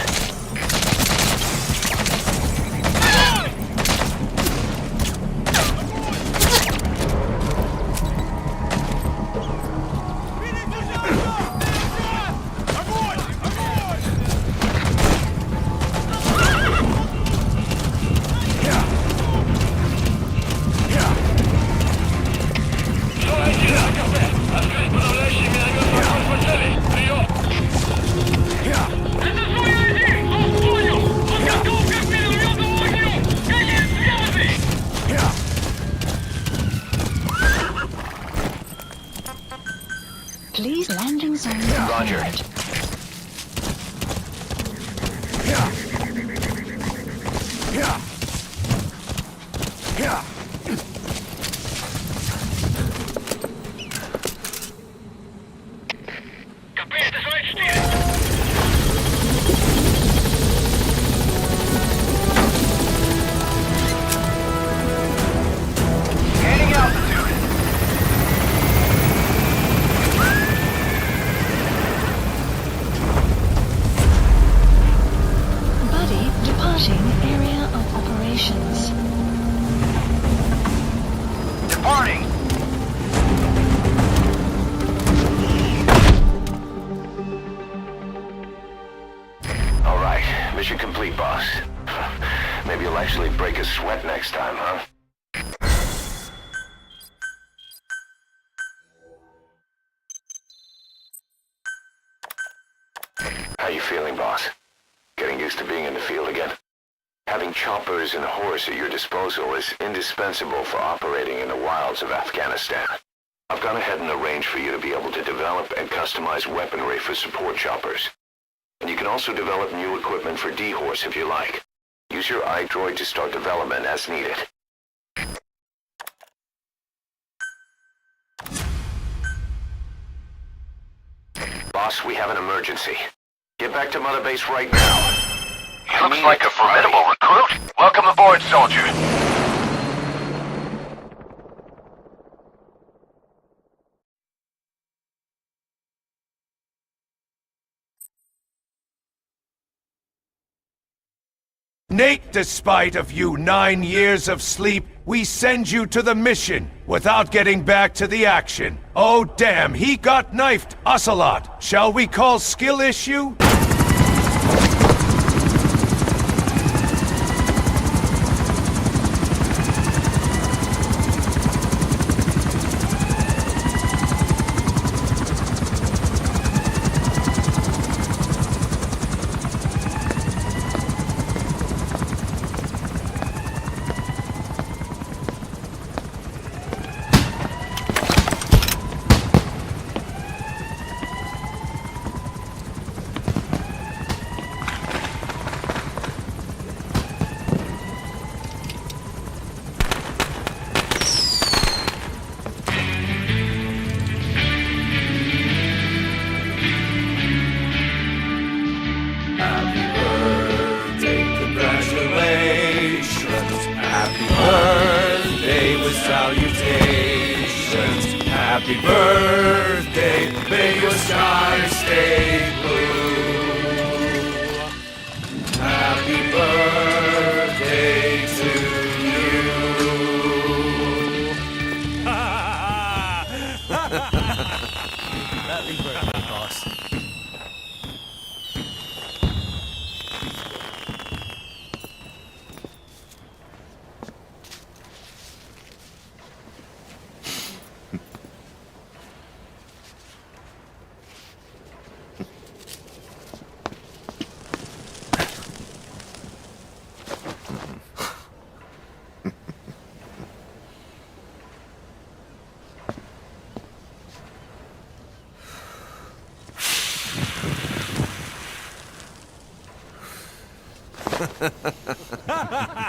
Yeah. landing zone Roger. confirmed. Gaining altitude. Buddy departing area of operations. Departing. All right, mission complete, boss. Maybe you'll actually break a sweat next time, huh? How you feeling, boss? Getting used to being in the field again? Having choppers and a horse at your disposal is indispensable for operating in the wilds of Afghanistan. I've gone ahead and arranged for you to be able to develop and customize weaponry for support choppers. And you can also develop new equipment for D-Horse if you like. Use your iDroid to start development as needed. Boss, we have an emergency. Get back to Mother Base right now. Looks like a formidable recruit. Welcome aboard, soldier. Nate, despite of you 9 years of sleep, we send you to the mission without getting back to the action. Oh damn, he got knifed, Ocelot. Shall we call skill issue? Happy birthday, may your sky stay blue. Happy birthday to you. Happy birthday, boss.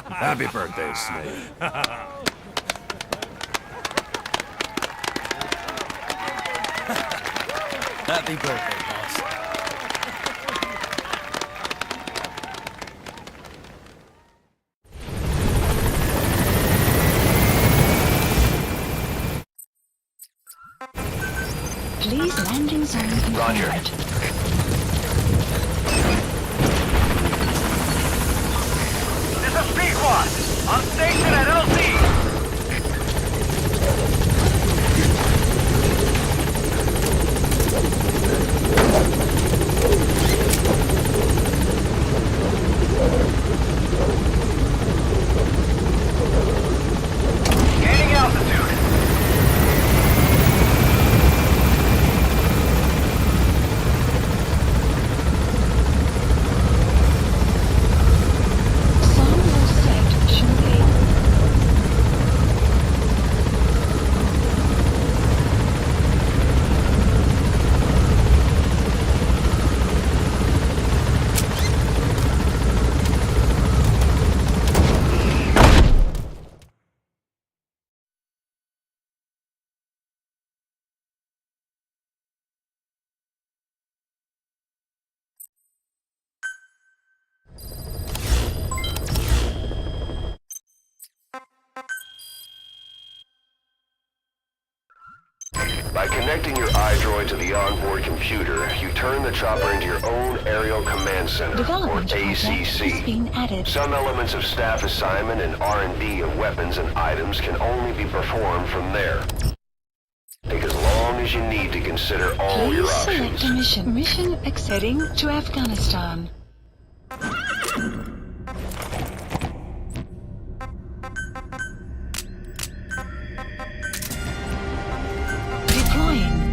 Happy birthday, Snake. Happy birthday, boss. Please landing zone confirmed. Roger. This is Pequod. On station at LZ. Gaining altitude. your iDroid to the onboard computer, you turn the chopper into your own aerial command center, or ACC. Some elements of staff assignment and R&D of weapons and items can only be performed from there. Take as long as you need to consider all your options. Select a mission. Mission heading to Afghanistan. Deploying.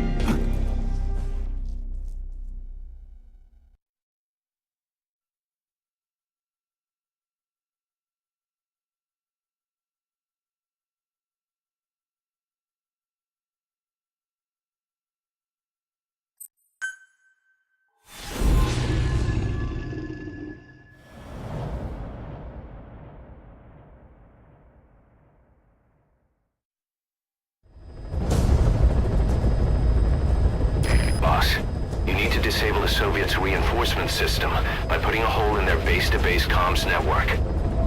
Disable the Soviets' reinforcement system by putting a hole in their base-to-base comms network.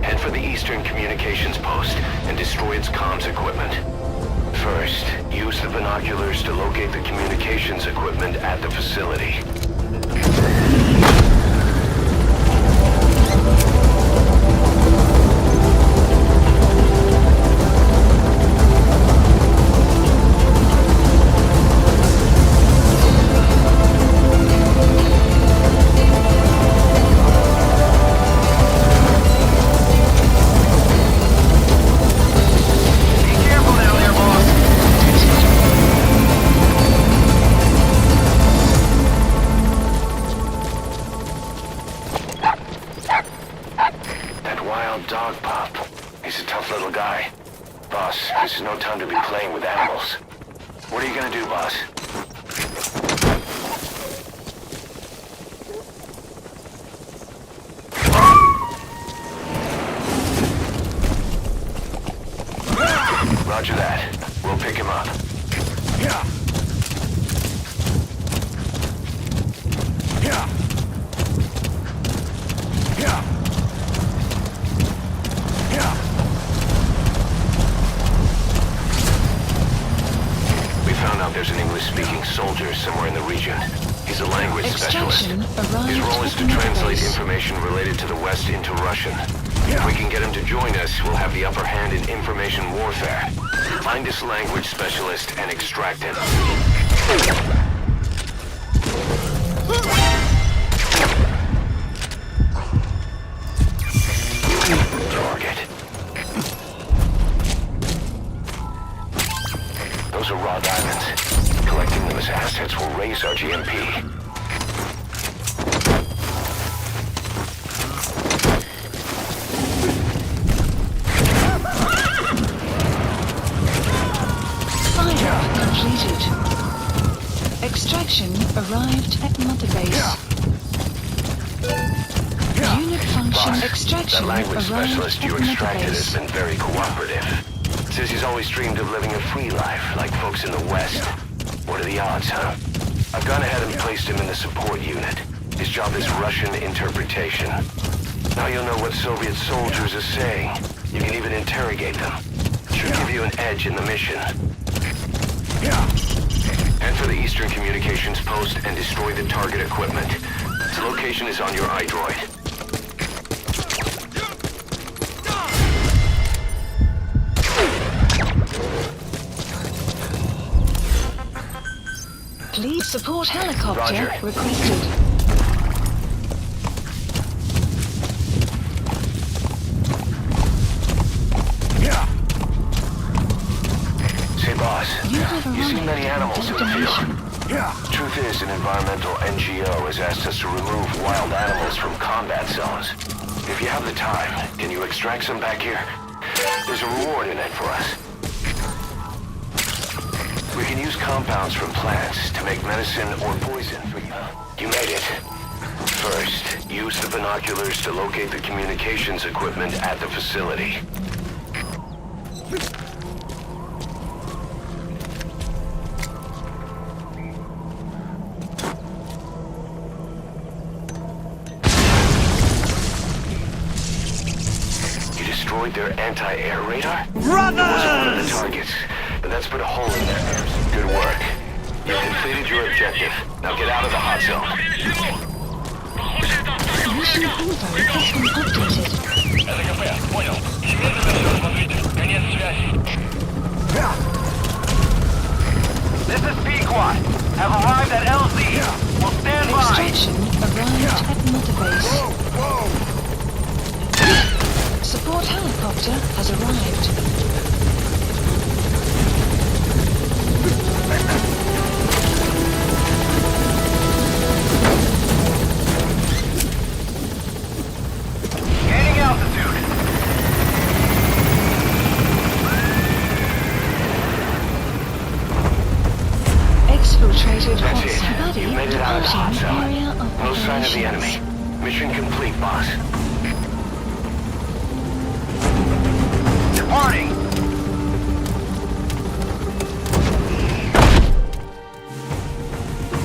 Head for the Eastern Communications Post and destroy its comms equipment. First, use the binoculars to locate the communications equipment at the facility. Roger that. We'll pick him up. Yeah. Yeah. Yeah. Yeah. We found out there's an English-speaking soldier somewhere in the region. He's a language specialist. His role is to translate information related to the West into Russian. If we can get him to join us, we'll have the upper hand in information warfare. Find this language specialist and extract him. Target. Those are raw diamonds. Collecting them as assets will raise our GMP. Extraction arrived at Mother Base. Unit function extraction that language specialist you arrived at extracted Mother has Base. been very cooperative. Says he's always dreamed of living a free life, like folks in the West. What are the odds, huh? I've gone ahead and placed him in the support unit. His job is Russian interpretation. Now you'll know what Soviet soldiers are saying. You can even interrogate them. Should give you an edge in the mission. Head for the Eastern Communications Post and destroy the target equipment. Its location is on your iDroid. Please support helicopter Roger. requested. Say, boss, you see many animals in the field. Yeah. Truth is, an environmental NGO has asked us to remove wild animals from combat zones. If you have the time, can you extract some back here? There's a reward in it for us. We can use compounds from plants to make medicine or poison for you. You made it. First, use the binoculars to locate the communications equipment at the facility. Destroyed their anti-air radar? Brothers! It wasn't one of the targets, but that's put a hole in their airs. Good work. You completed your objective. Now get out of the hot zone. Mission info has been updated. This is Pequot. Have arrived at LZ. We'll stand by. Extraction arrived at Mother Base. Support helicopter has arrived. Gaining altitude. Exfiltrated That's hot it. somebody You made it out of the hot departing zone. area of No sign of the operations. enemy. Mission complete, boss. Departing.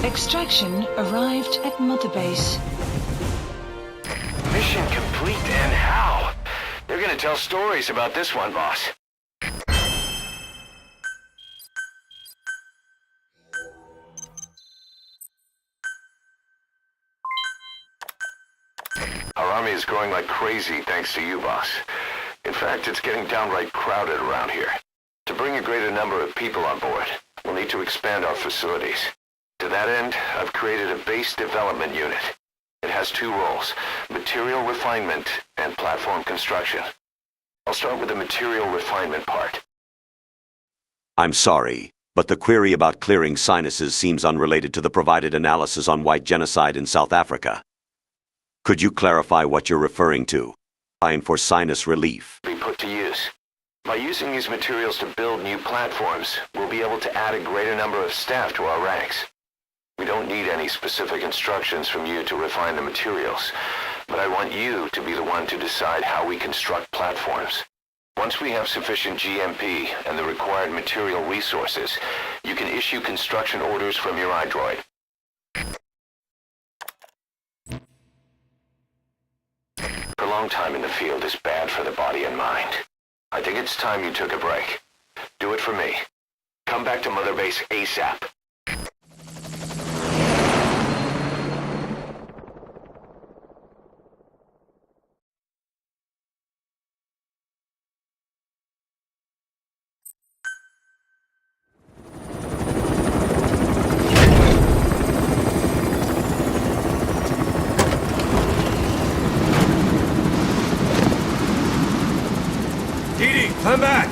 Extraction arrived at Mother Base. Mission complete, and how? They're gonna tell stories about this one, boss. Our army is growing like crazy thanks to you, boss. In fact, it's getting downright crowded around here. To bring a greater number of people on board, we'll need to expand our facilities. To that end, I've created a base development unit. It has two roles, material refinement and platform construction. I'll start with the material refinement part. I'm sorry, but the query about clearing sinuses seems unrelated to the provided analysis on white genocide in South Africa. Could you clarify what you're referring to? Fine for sinus relief. Be put to use. By using these materials to build new platforms, we'll be able to add a greater number of staff to our ranks. We don't need any specific instructions from you to refine the materials, but I want you to be the one to decide how we construct platforms. Once we have sufficient GMP and the required material resources, you can issue construction orders from your iDroid. Prolonged time in the field is bad for the body and mind. I think it's time you took a break. Do it for me. Come back to Mother Base ASAP. Come back!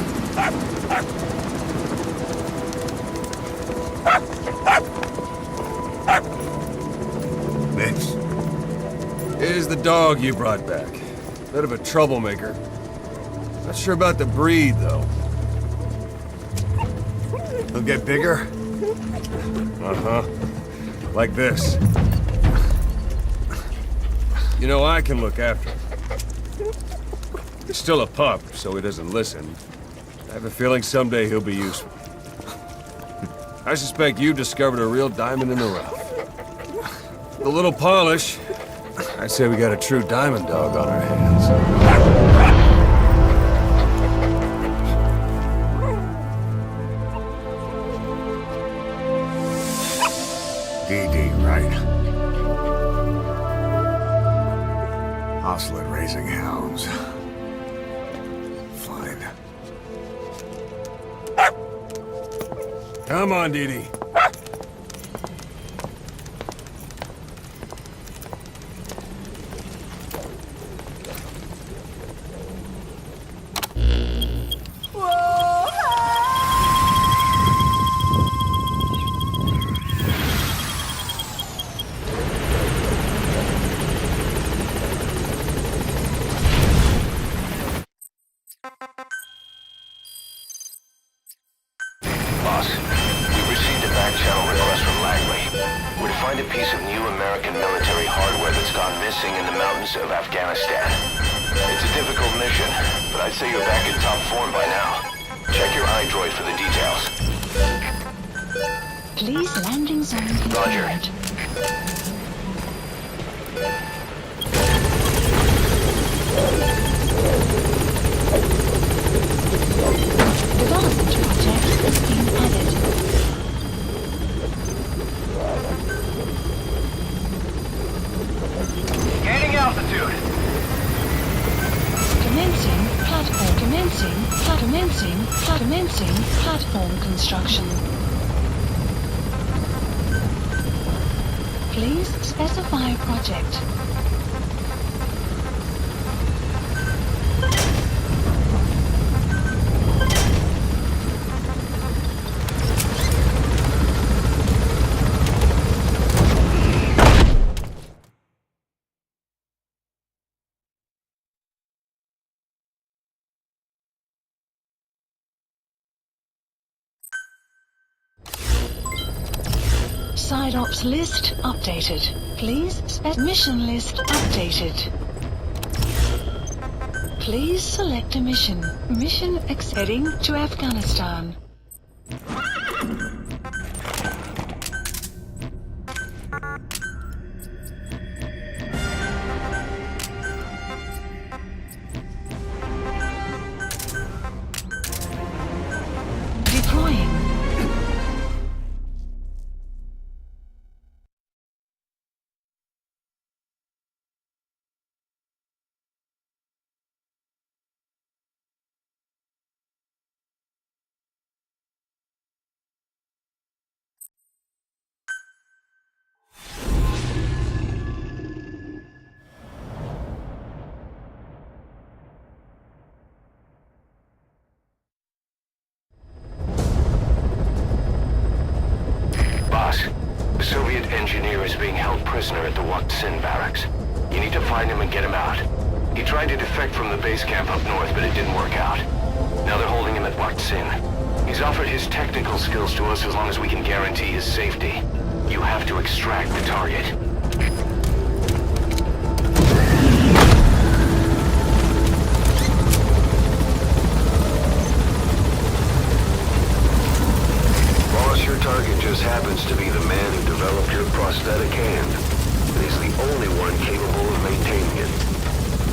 Vince. Here's the dog you brought back. Bit of a troublemaker. Not sure about the breed, though. He'll get bigger? Uh-huh. Like this. You know, I can look after him. He's still a pup, so he doesn't listen. I have a feeling someday he'll be useful. I suspect you discovered a real diamond in the rough. With a little polish, I'd say we got a true diamond dog on our hands. DD, right? Ocelot raising hounds. Fine. Come on, Dee. Boss, we received a back-channel request from Langley. We're to find a piece of new American military hardware that's gone missing in the mountains of Afghanistan. It's a difficult mission, but I'd say you're back in top form by now. Check your iDroid for the details. Please landing zone confirmed. Roger. Development project is being added. Commencing platform construction. Please specify project. Side ops list updated. Please mission list updated. Please select a mission. Mission heading to Afghanistan. Deploying. The Soviet engineer is being held prisoner at the Waksin barracks. You need to find him and get him out. He tried to defect from the base camp up north, but it didn't work out. Now they're holding him at Waksin. He's offered his technical skills to us as long as we can guarantee his safety. You have to extract the target. Your target just happens to be the man who developed your prosthetic hand. And he's the only one capable of maintaining it.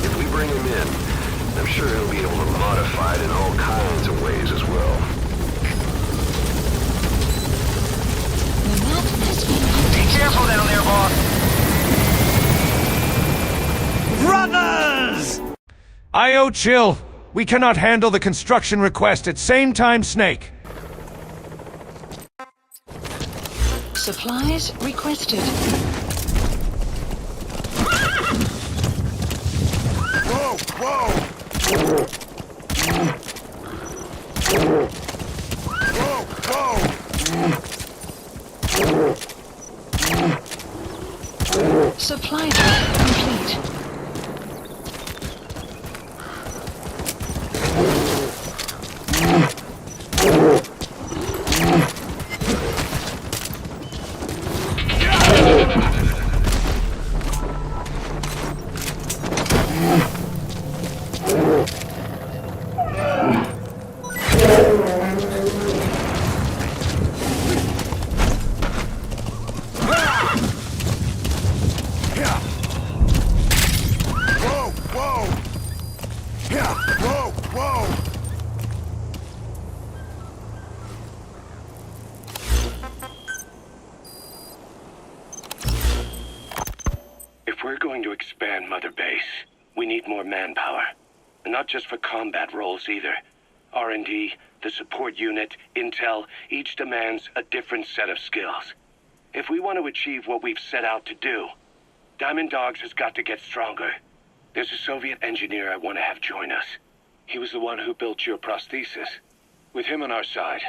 If we bring him in, I'm sure he'll be able to modify it in all kinds of ways as well. Be careful down there, boss! Brothers! I.O. Chill. We cannot handle the construction request at same time, Snake. Supplies requested. Whoa! Whoa! Whoa! Whoa! Supply drop complete. If we're going to expand Mother Base, we need more manpower. And not just for combat roles either. R&D, the support unit, intel, each demands a different set of skills. If we want to achieve what we've set out to do, Diamond Dogs has got to get stronger. There's a Soviet engineer I want to have join us. He was the one who built your prosthesis. With him on our side,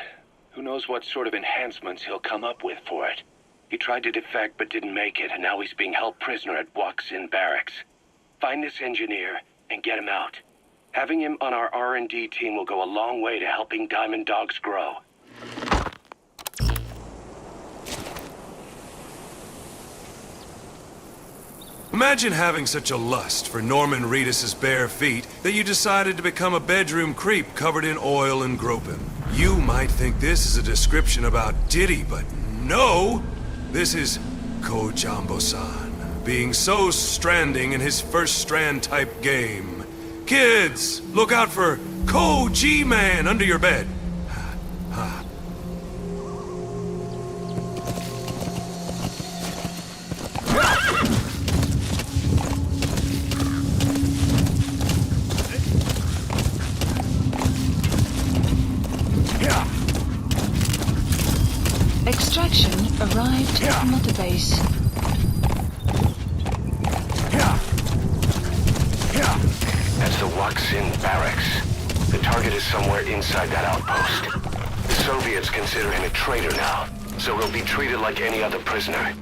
who knows what sort of enhancements he'll come up with for it. He tried to defect but didn't make it, and now he's being held prisoner at Waksin barracks. Find this engineer and get him out. Having him on our R&D team will go a long way to helping Diamond Dogs grow. Imagine having such a lust for Norman Reedus' bare feet that you decided to become a bedroom creep covered in oil and groping. You might think this is a description about Diddy, but no! This is Kojambo-san, being so stranding in his first strand-type game. Kids, look out for Ko-G-Man under your bed. Ha. Extraction arrived at Mother Base. That's the Waxin barracks. The target is somewhere inside that outpost. The Soviets consider him a traitor now, so he'll be treated like any other prisoner.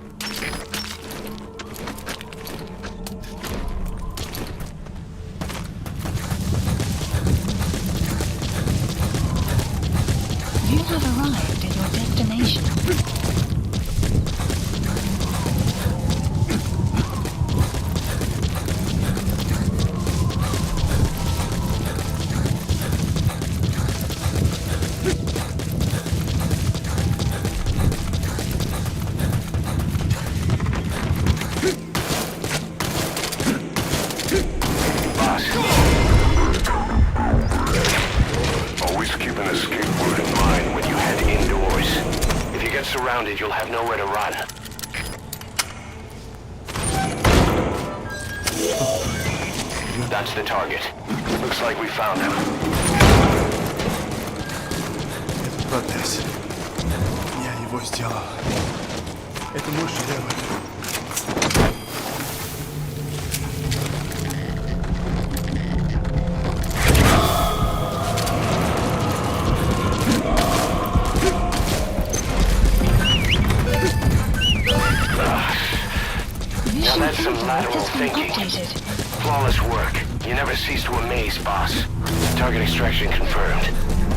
You have arrived at your destination. You'll have nowhere to run. That's the target. Looks like we found him. Этот протез. Я его сделал. Это можешь делать. Now that's some lateral thinking. Flawless work. You never cease to amaze, boss. Target extraction confirmed.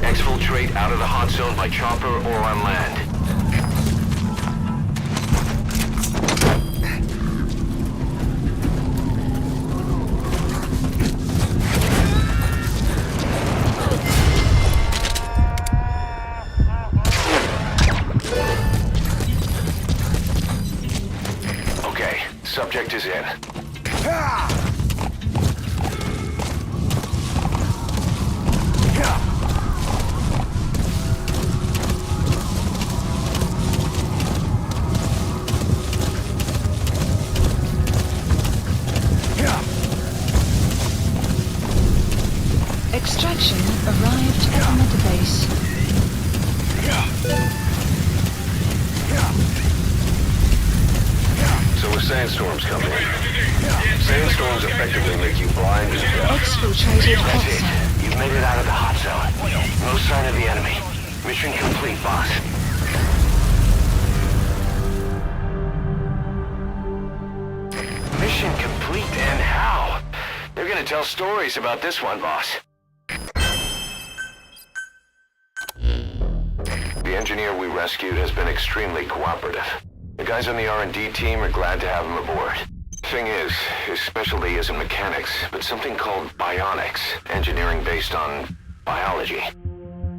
Exfiltrate out of the hot zone by chopper or on land. Subject is in. Extraction arrived at the Mother Base. So a sandstorm's coming. Sandstorms effectively make you blind as deaf. Exfiltrated hot That's it. You've made it out of the hot zone. No sign of the enemy. Mission complete, boss. Mission complete, and how? They're gonna tell stories about this one, boss. The engineer we rescued has been extremely cooperative. The guys on the R&D team are glad to have him aboard. Thing is, his specialty isn't mechanics, but something called bionics, engineering based on biology.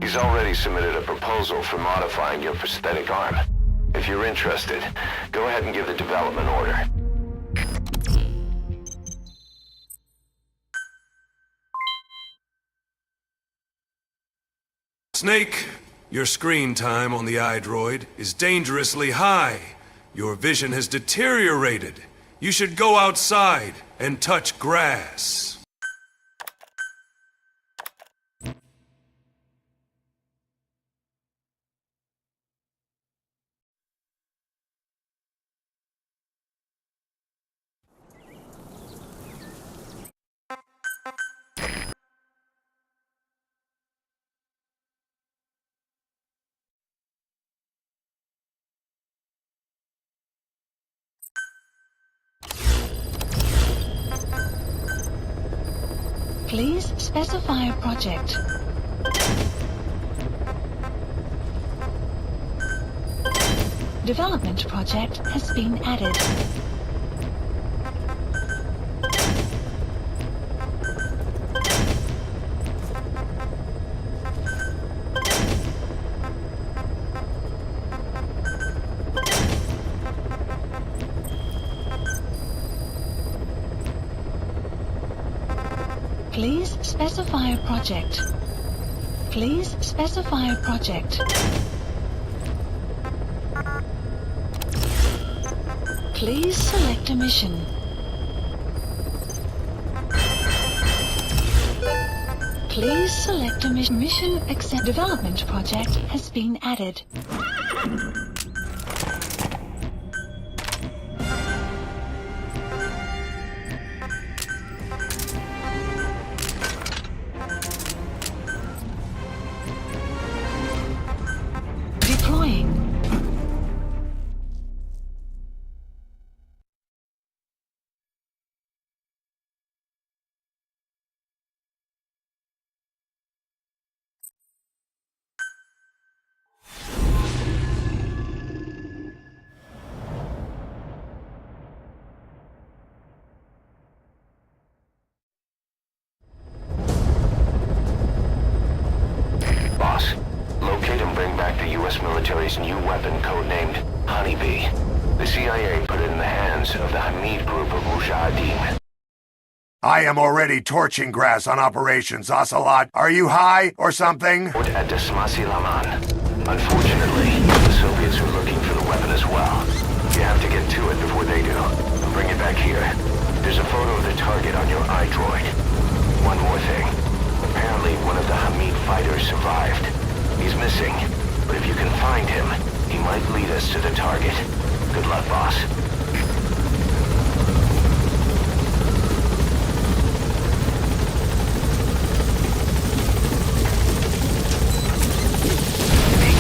He's already submitted a proposal for modifying your prosthetic arm. If you're interested, go ahead and give the development order. Snake, your screen time on the iDroid is dangerously high. Your vision has deteriorated. You should go outside and touch grass. Please specify a project. Development project has been added. Please specify a project. Please specify a project. Please select a mission. Please select a mission. Mission accept. Development project has been added. the U.S. military's new weapon codenamed Honeybee. The CIA put it in the hands of the Hamid group of Mujahideen. I am already torching grass on operations, Ocelot. Are you high or something? At Desmasi Laman. Unfortunately, the Soviets are looking for the weapon as well. You have to get to it before they do. And bring it back here. There's a photo of the target on your iDroid. One more thing. Apparently, one of the Hamid fighters survived. He's missing, but if you can find him, he might lead us to the target. Good luck, boss.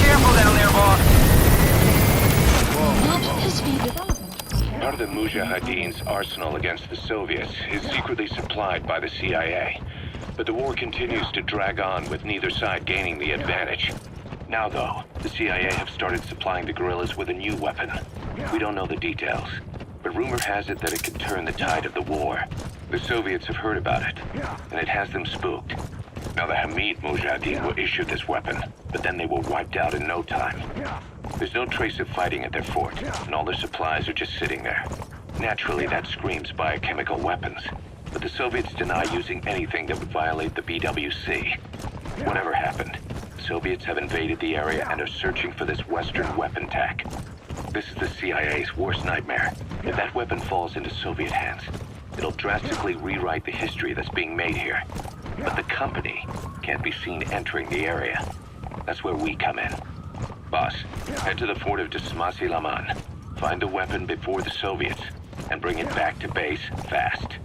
Careful down there, boss. Part of the Mujahideen's arsenal against the Soviets is secretly supplied by the CIA. But the war continues to drag on with neither side gaining the advantage. Now though, the CIA have started supplying the guerrillas with a new weapon. We don't know the details, but rumor has it that it could turn the tide of the war. The Soviets have heard about it, and it has them spooked. Now the Hamid Mujahideen will issue this weapon, but then they were wiped out in no time. There's no trace of fighting at their fort, and all their supplies are just sitting there. Naturally, that screams biochemical weapons, but the Soviets deny using anything that would violate the BWC. Whatever happened, the Soviets have invaded the area and are searching for this Western weapon tech. This is the CIA's worst nightmare. If that weapon falls into Soviet hands, it'll drastically rewrite the history that's being made here. But the company can't be seen entering the area. That's where we come in. Boss, head to the fort of Desmasi Laman. Find the weapon before the Soviets, and bring it back to base fast.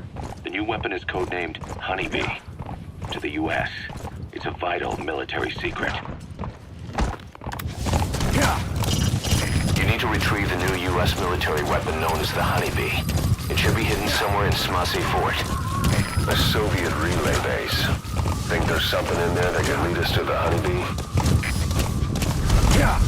The new weapon is codenamed Honeybee. To the U.S., it's a vital military secret. You need to retrieve the new U.S. military weapon known as the Honeybee. It should be hidden somewhere in Smasi Fort. A Soviet relay base. Think there's something in there that can lead us to the Honeybee? Yeah.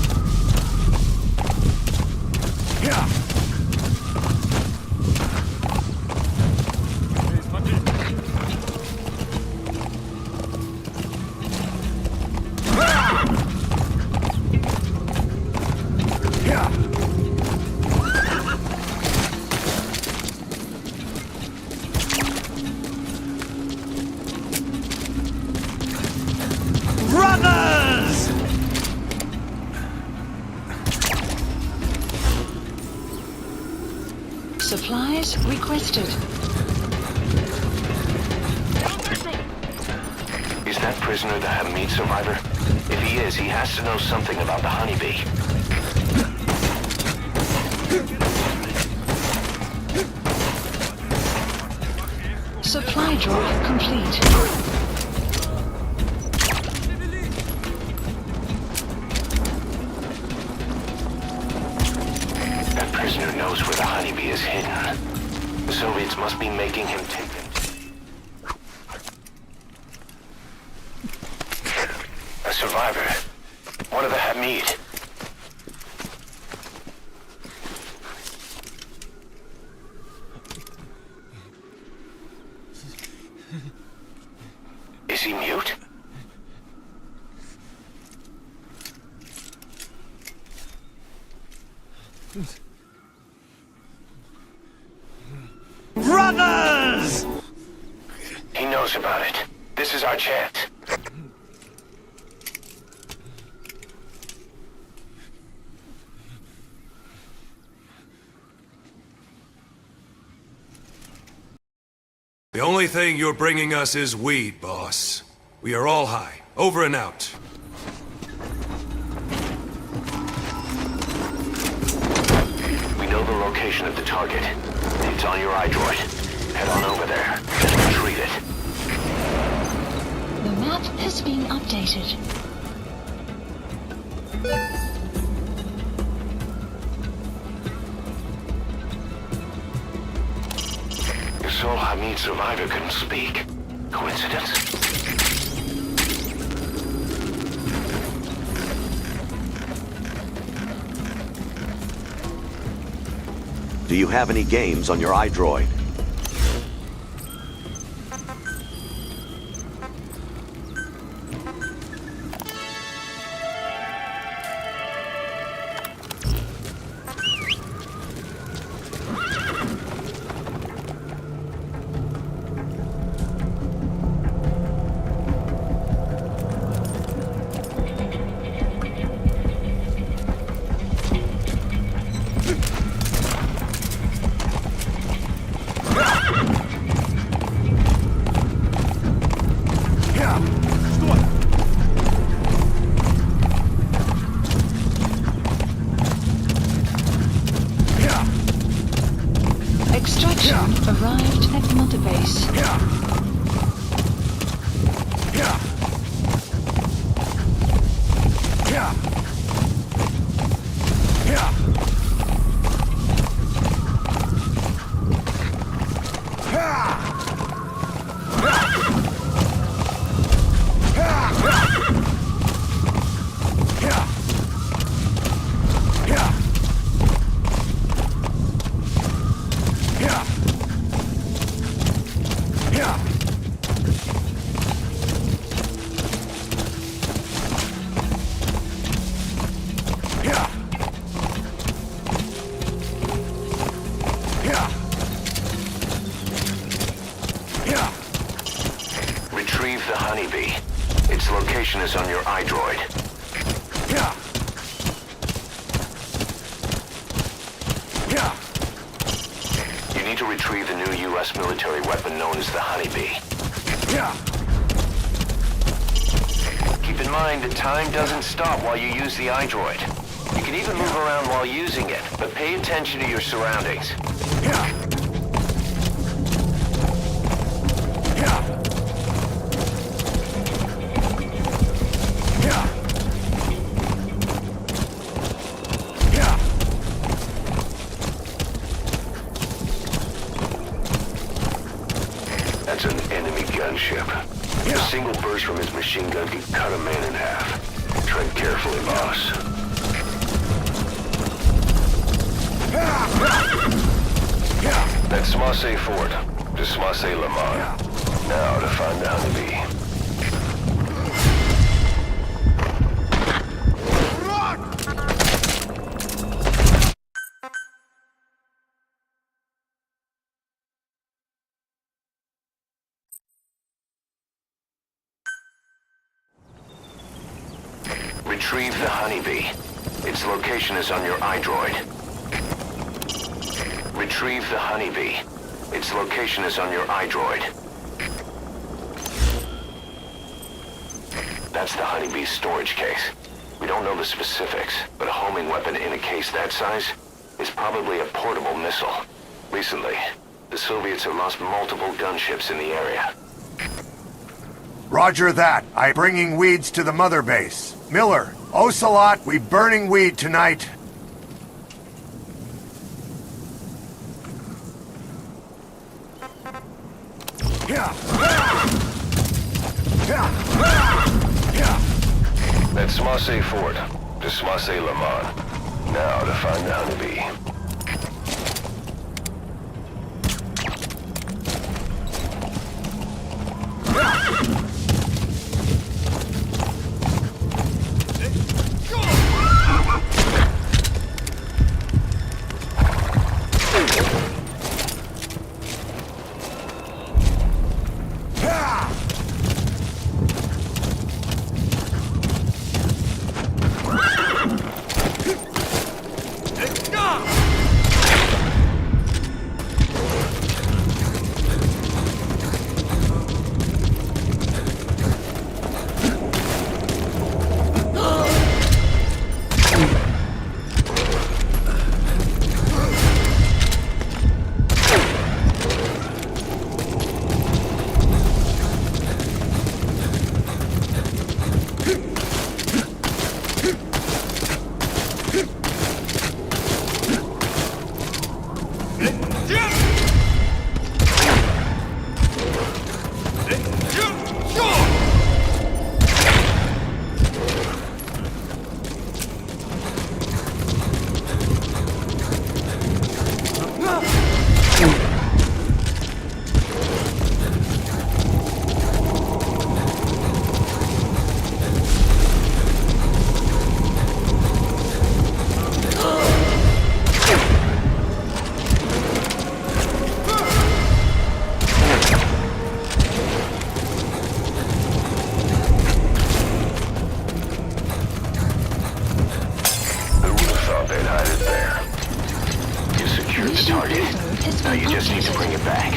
Runners! Supplies requested. Is that prisoner the Hamid survivor? If he is, he has to know something about the Honeybee. Supply drop complete. That prisoner knows where the Honeybee is hidden. The Soviets must be making him take it. A survivor. One of the Hamid. Is he mute? Runners! He knows about it. This is our chance. The only thing you're bringing us is weed, boss. We are all high. Over and out. We know the location of the target. It's on your iDroid. Head on over there and retrieve it. The map has been updated. The sole Hamid survivor couldn't speak. Coincidence? Do you have any games on your iDroid? U.S. military weapon known as the Honeybee. Keep in mind that time doesn't stop while you use the iDroid. You can even move around while using it, but pay attention to your surroundings. That's an enemy gunship. A single burst from his machine gun can cut a man in half. Tread carefully, boss. That's Marseille Fort. To Marseille Le Mans. Now to find the Honeybee. Retrieve the Honeybee. Its location is on your iDroid. Retrieve the Honeybee. Its location is on your iDroid. That's the Honeybee's storage case. We don't know the specifics, but a homing weapon in a case that size is probably a portable missile. Recently, the Soviets have lost multiple gunships in the area. Roger that. I'm bringing weeds to the mother base. Miller, Ocelot, we burning weed tonight. That's Marseille Fort. To Marseille Le Mans. Now to find the Honeybee. Now you just need to bring it back.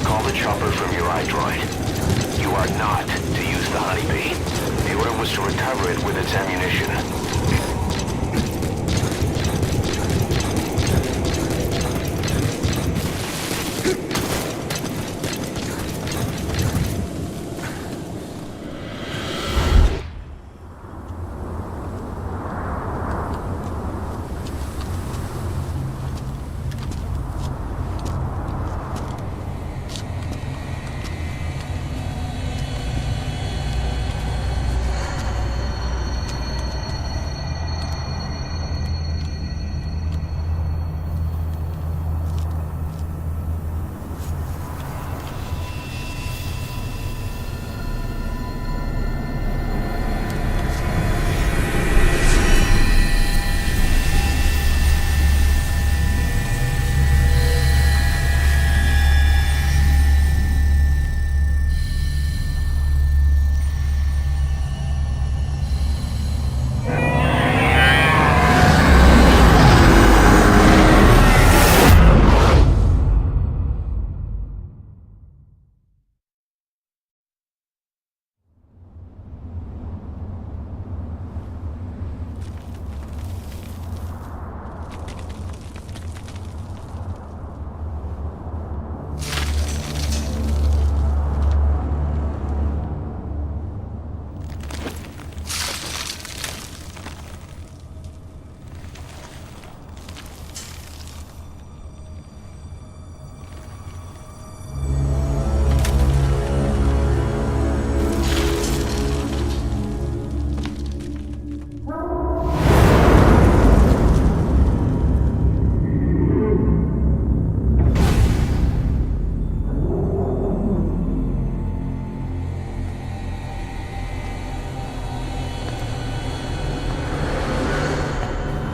Call the chopper from your iDroid. You are not to use the Honeybee. The order was to recover it with its ammunition.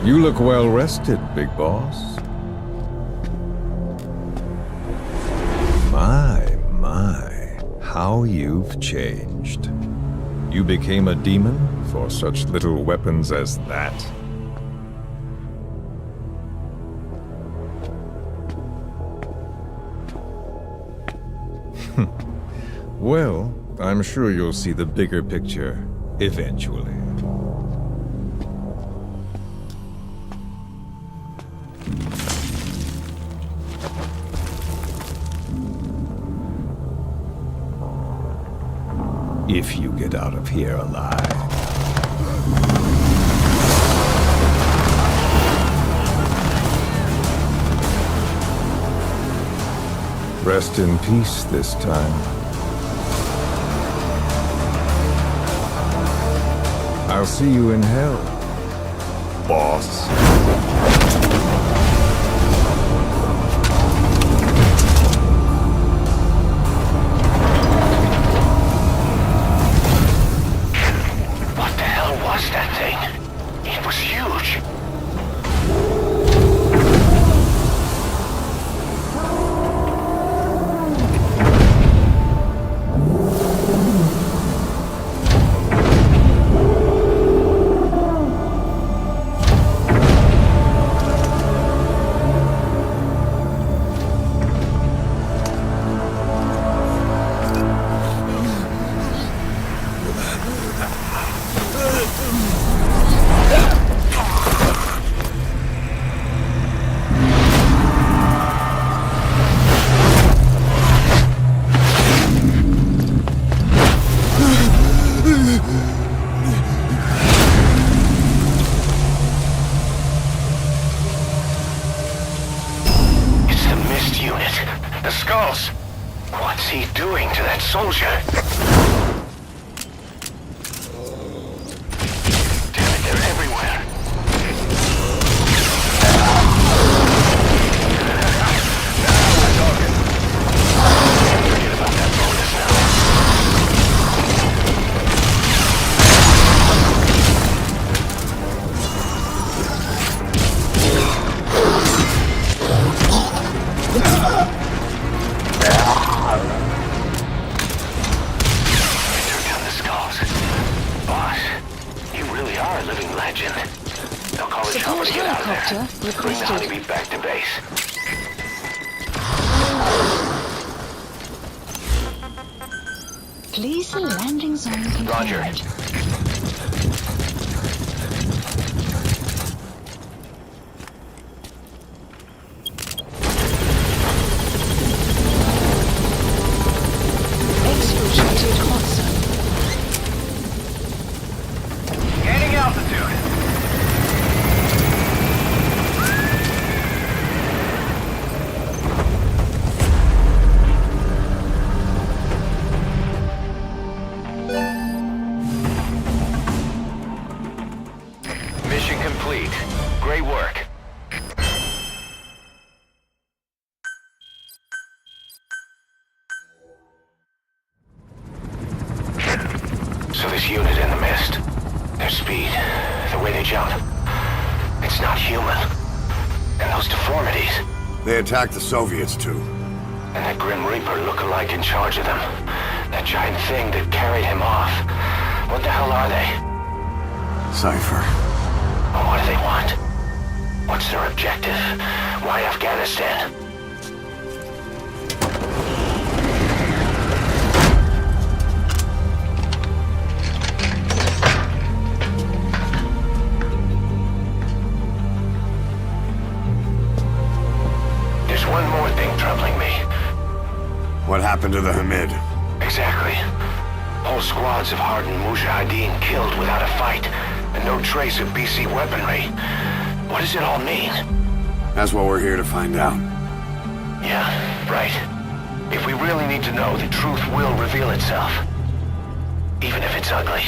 You look well rested, big boss. My, how you've changed. You became a demon for such little weapons as that? Well, I'm sure you'll see the bigger picture eventually. If you get out of here alive. Rest in peace this time. I'll see you in hell, boss. That thing. It was huge. Soldier. Bring the Honeybee back to base. Please, the landing zone confirmed. Roger. Exfiltrated hot zone. Gaining altitude. Complete. Great work. So this unit in the mist, their speed, the way they jump, it's not human. And those deformities. They attacked the Soviets too. And that Grim Reaper look-alike in charge of them. That giant thing that carried him off. What the hell are they? Cypher. What do they want? What's their objective? Why Afghanistan? There's one more thing troubling me. What happened to the Hamid? Exactly. Whole squads of hardened Mujahideen killed without a fight. And no trace of BC weaponry. What does it all mean? That's what we're here to find out. Yeah, right. If we really need to know, the truth will reveal itself. Even if it's ugly.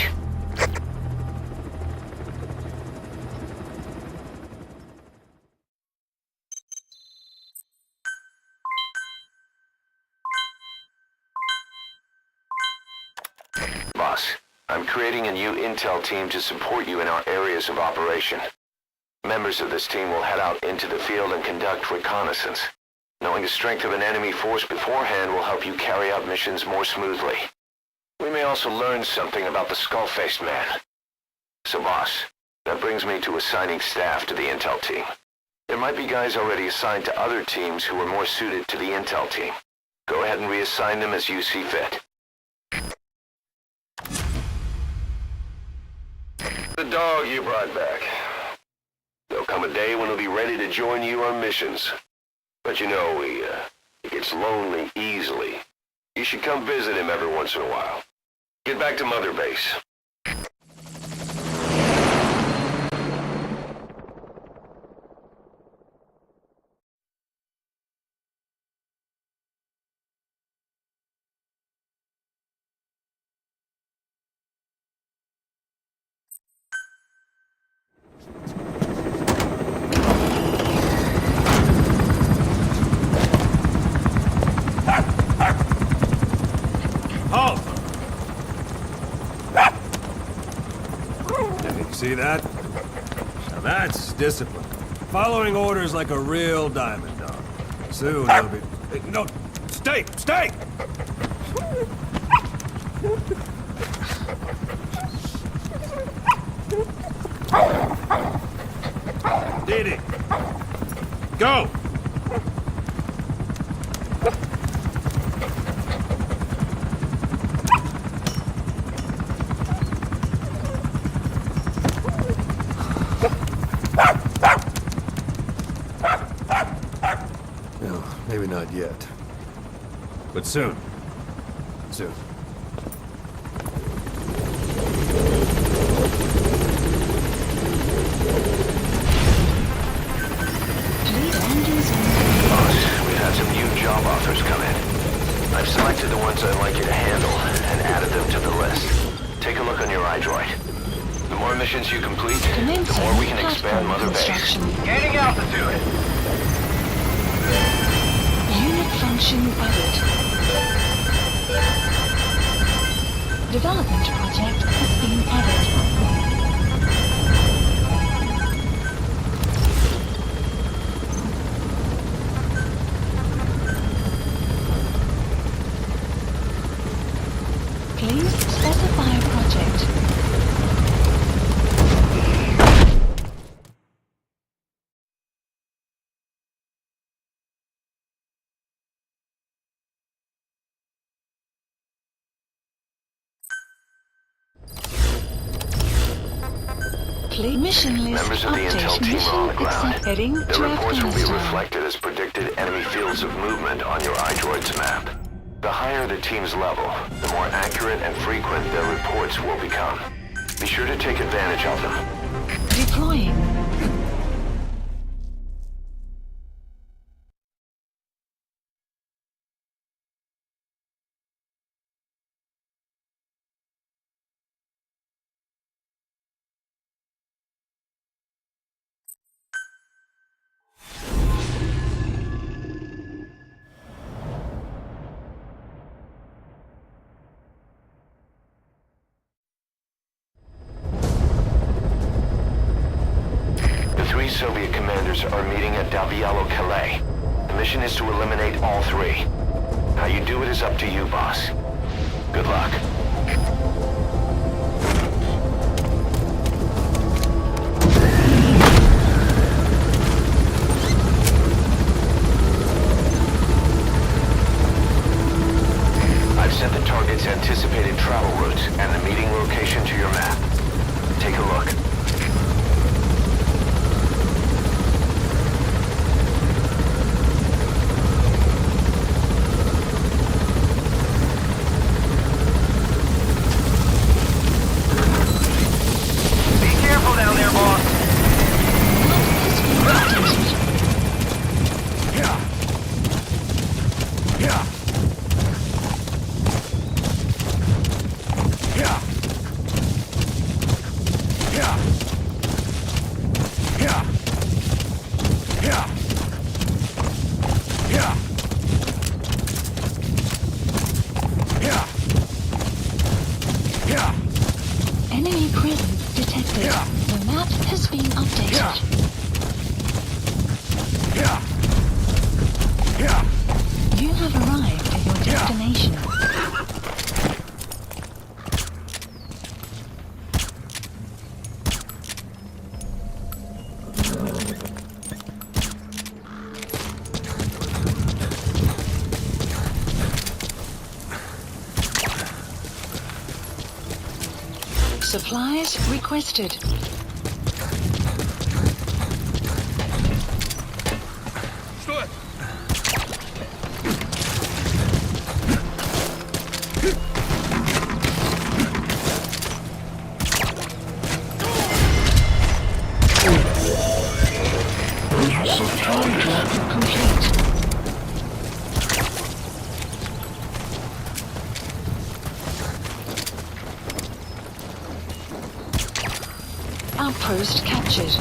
Boss, I'm creating a new intel team to support you in our areas of operation. Members of this team will head out into the field and conduct reconnaissance. Knowing the strength of an enemy force beforehand will help you carry out missions more smoothly. We may also learn something about the Skullface man. So boss, that brings me to assigning staff to the intel team. There might be guys already assigned to other teams who are more suited to the intel team. Go ahead and reassign them as you see fit. The dog you brought back. There'll come a day when he'll be ready to join you on missions. But you know, he gets lonely easily. You should come visit him every once in a while. Get back to Mother Base. Halt! See that? Now that's discipline. Following orders like a real diamond dog. Soon he'll be... Hey, no! Stay! Stay! Didi! Go! No, maybe not yet. But soon. Soon. Boss, we've had some new job offers come in. I've selected the ones I'd like you to handle and added them to the list. Take a look on your iDroid. The more missions you complete, the more we can expand Mother Base. Gaining altitude. Unit function added. Development project has been added. Please specify a project. Mission list Members of the intel team are on the ground. Heading Their to reports will be Afghanistan. reflected as predicted enemy fields of movement on your iDroid's map. The higher the team's level, the more accurate and frequent their reports will become. Be sure to take advantage of them. Deploying. Three Soviet commanders are meeting at Calais. The mission is to eliminate all three. How you do it is up to you, boss. Good luck. I've sent the target's anticipated travel routes and the meeting location to your map. Take a look. has been updated. You have arrived at your destination. Supplies requested. Outpost captured.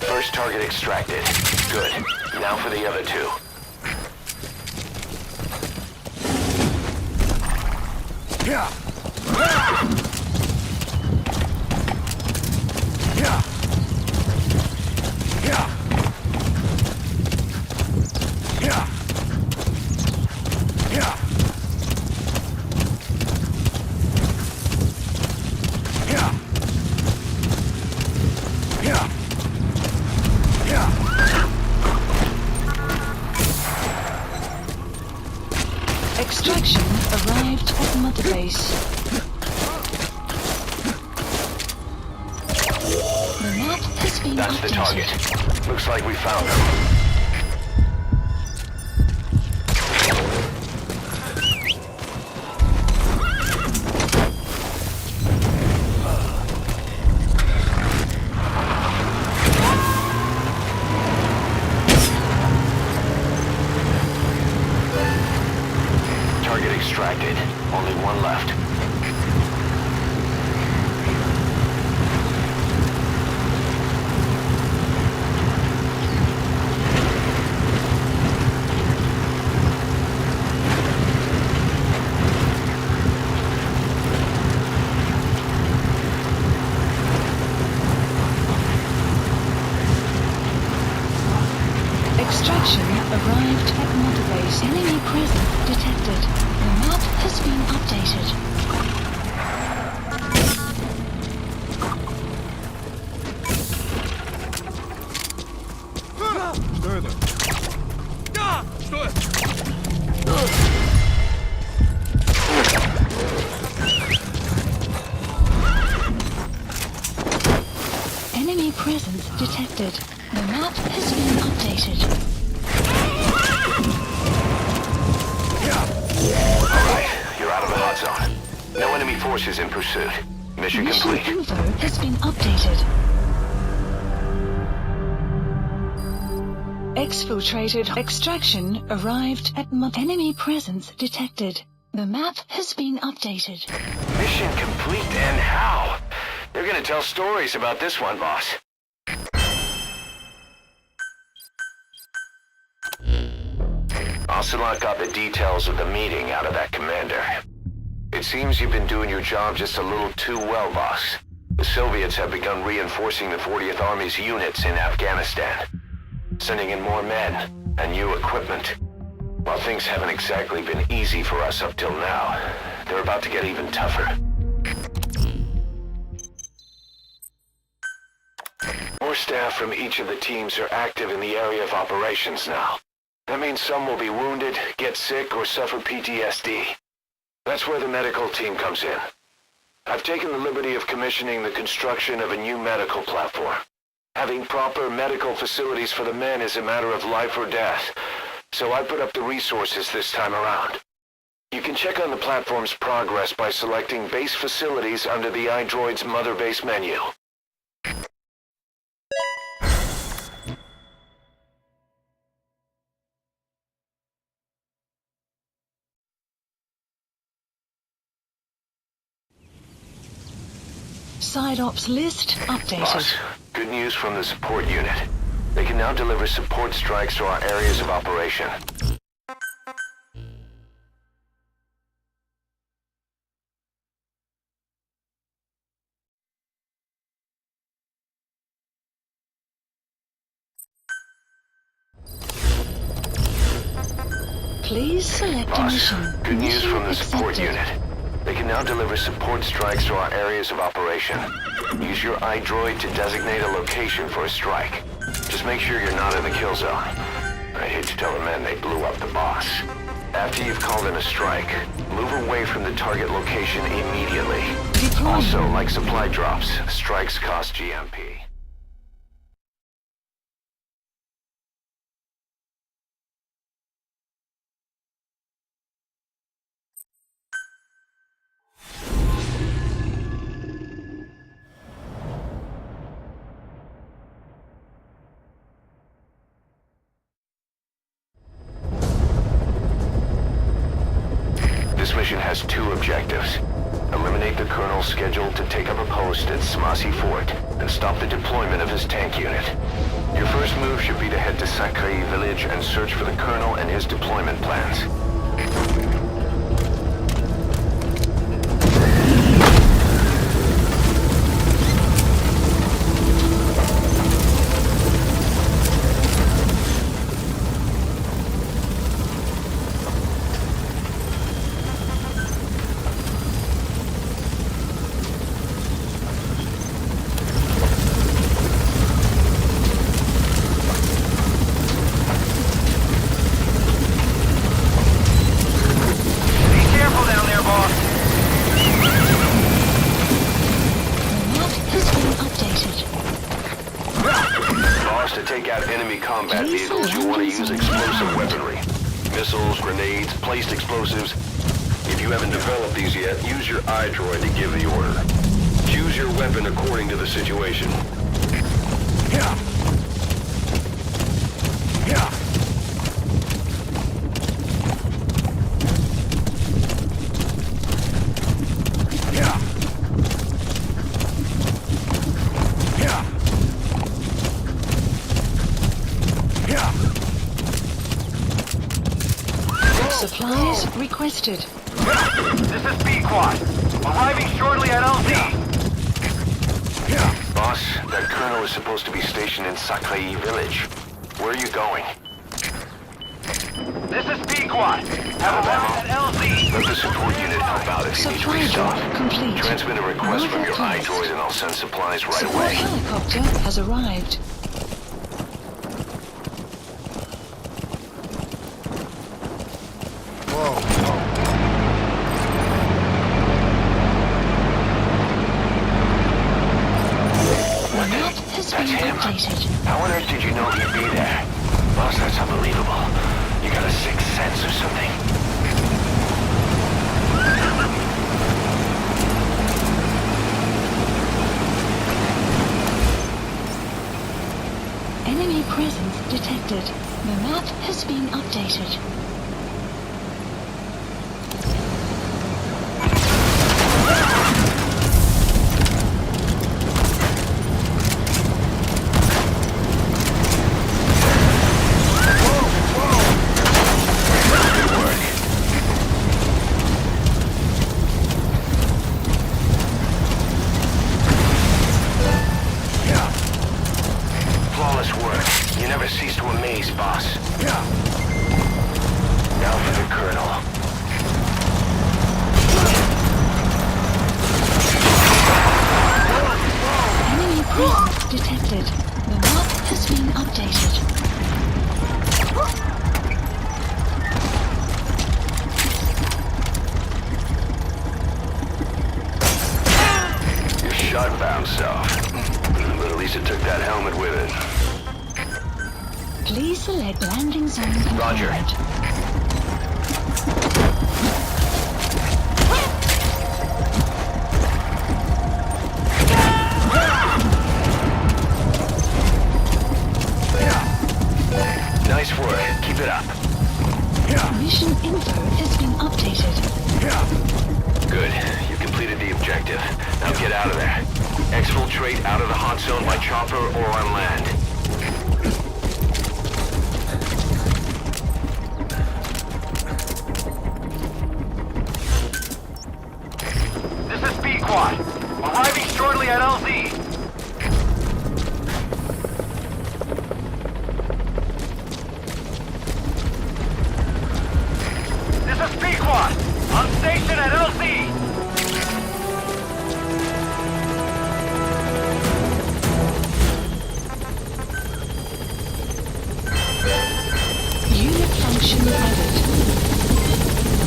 First target extracted. Good. Now for the other two. Yeah. Extraction arrived at Mother Base. The map has been That's updated. the target. Looks like we found them. Target extracted. Only one left. Extraction arrived at Mother Base. Enemy presence detected. The map has been updated. Enemy presence detected. The map has been updated. Alright, you're out of the hot zone. No enemy forces in pursuit. Mission complete. Info has been updated. Exfiltrated. Extraction arrived at enemy presence detected. The map has been updated. Mission complete, and how? They're gonna tell stories about this one, boss. Ocelot got the details of the meeting out of that commander. It seems you've been doing your job just a little too well, boss. The Soviets have begun reinforcing the 40th Army's units in Afghanistan, sending in more men and new equipment. While things haven't exactly been easy for us up till now, they're about to get even tougher. More staff from each of the teams are active in the area of operations now. That means some will be wounded, get sick, or suffer PTSD. That's where the medical team comes in. I've taken the liberty of commissioning the construction of a new medical platform. Having proper medical facilities for the men is a matter of life or death, so I put up the resources this time around. You can check on the platform's progress by selecting Base Facilities under the iDroid's Mother Base menu. Side ops list updated. Boss, good news from the support unit. They can now deliver support strikes to our areas of operation. Please select a mission. Good news from the support unit. They can now deliver support strikes to our areas of operation. Use your iDroid to designate a location for a strike. Just make sure you're not in the kill zone. I hate to tell the men they blew up the boss. After you've called in a strike, move away from the target location immediately. Also, like supply drops, strikes cost GMP. This mission has two objectives. Eliminate the Colonel scheduled to take up a post at Smasi Fort and stop the deployment of his tank unit. Your first move should be to head to Sakai village and search for the Colonel and his deployment plans. Combat vehicles, you want to use explosive weaponry. Missiles, grenades, placed explosives. If you haven't developed these yet, use your iDroid to give the order. Choose your weapon according to the situation. Supplies requested. This is B-Quad. Arriving shortly at LZ. Boss, that Colonel is supposed to be stationed in Sakai village. Where are you going? This is B-Quad. Have arrived at LZ. Let the support unit help out if you need to restock. Transmit a request from your iDroid and I'll send supplies right away. Helicopter has arrived. How on earth did you know he'd be there? Boss, that's unbelievable. You got a sixth sense or something? Enemy presence detected. The map has been updated. Detected. The map has been updated. Your shot bounced off, but at least it took that helmet with it. Please select landing zone confirmed. Roger. Nice work. Keep it up. Mission info has been updated. Good. You completed the objective. Now get out of there. exfiltrate out of the hot zone by chopper or on land. This is P-Quad. Arriving shortly at LZ. This is P-Quad. On station at LZ. Unit function added.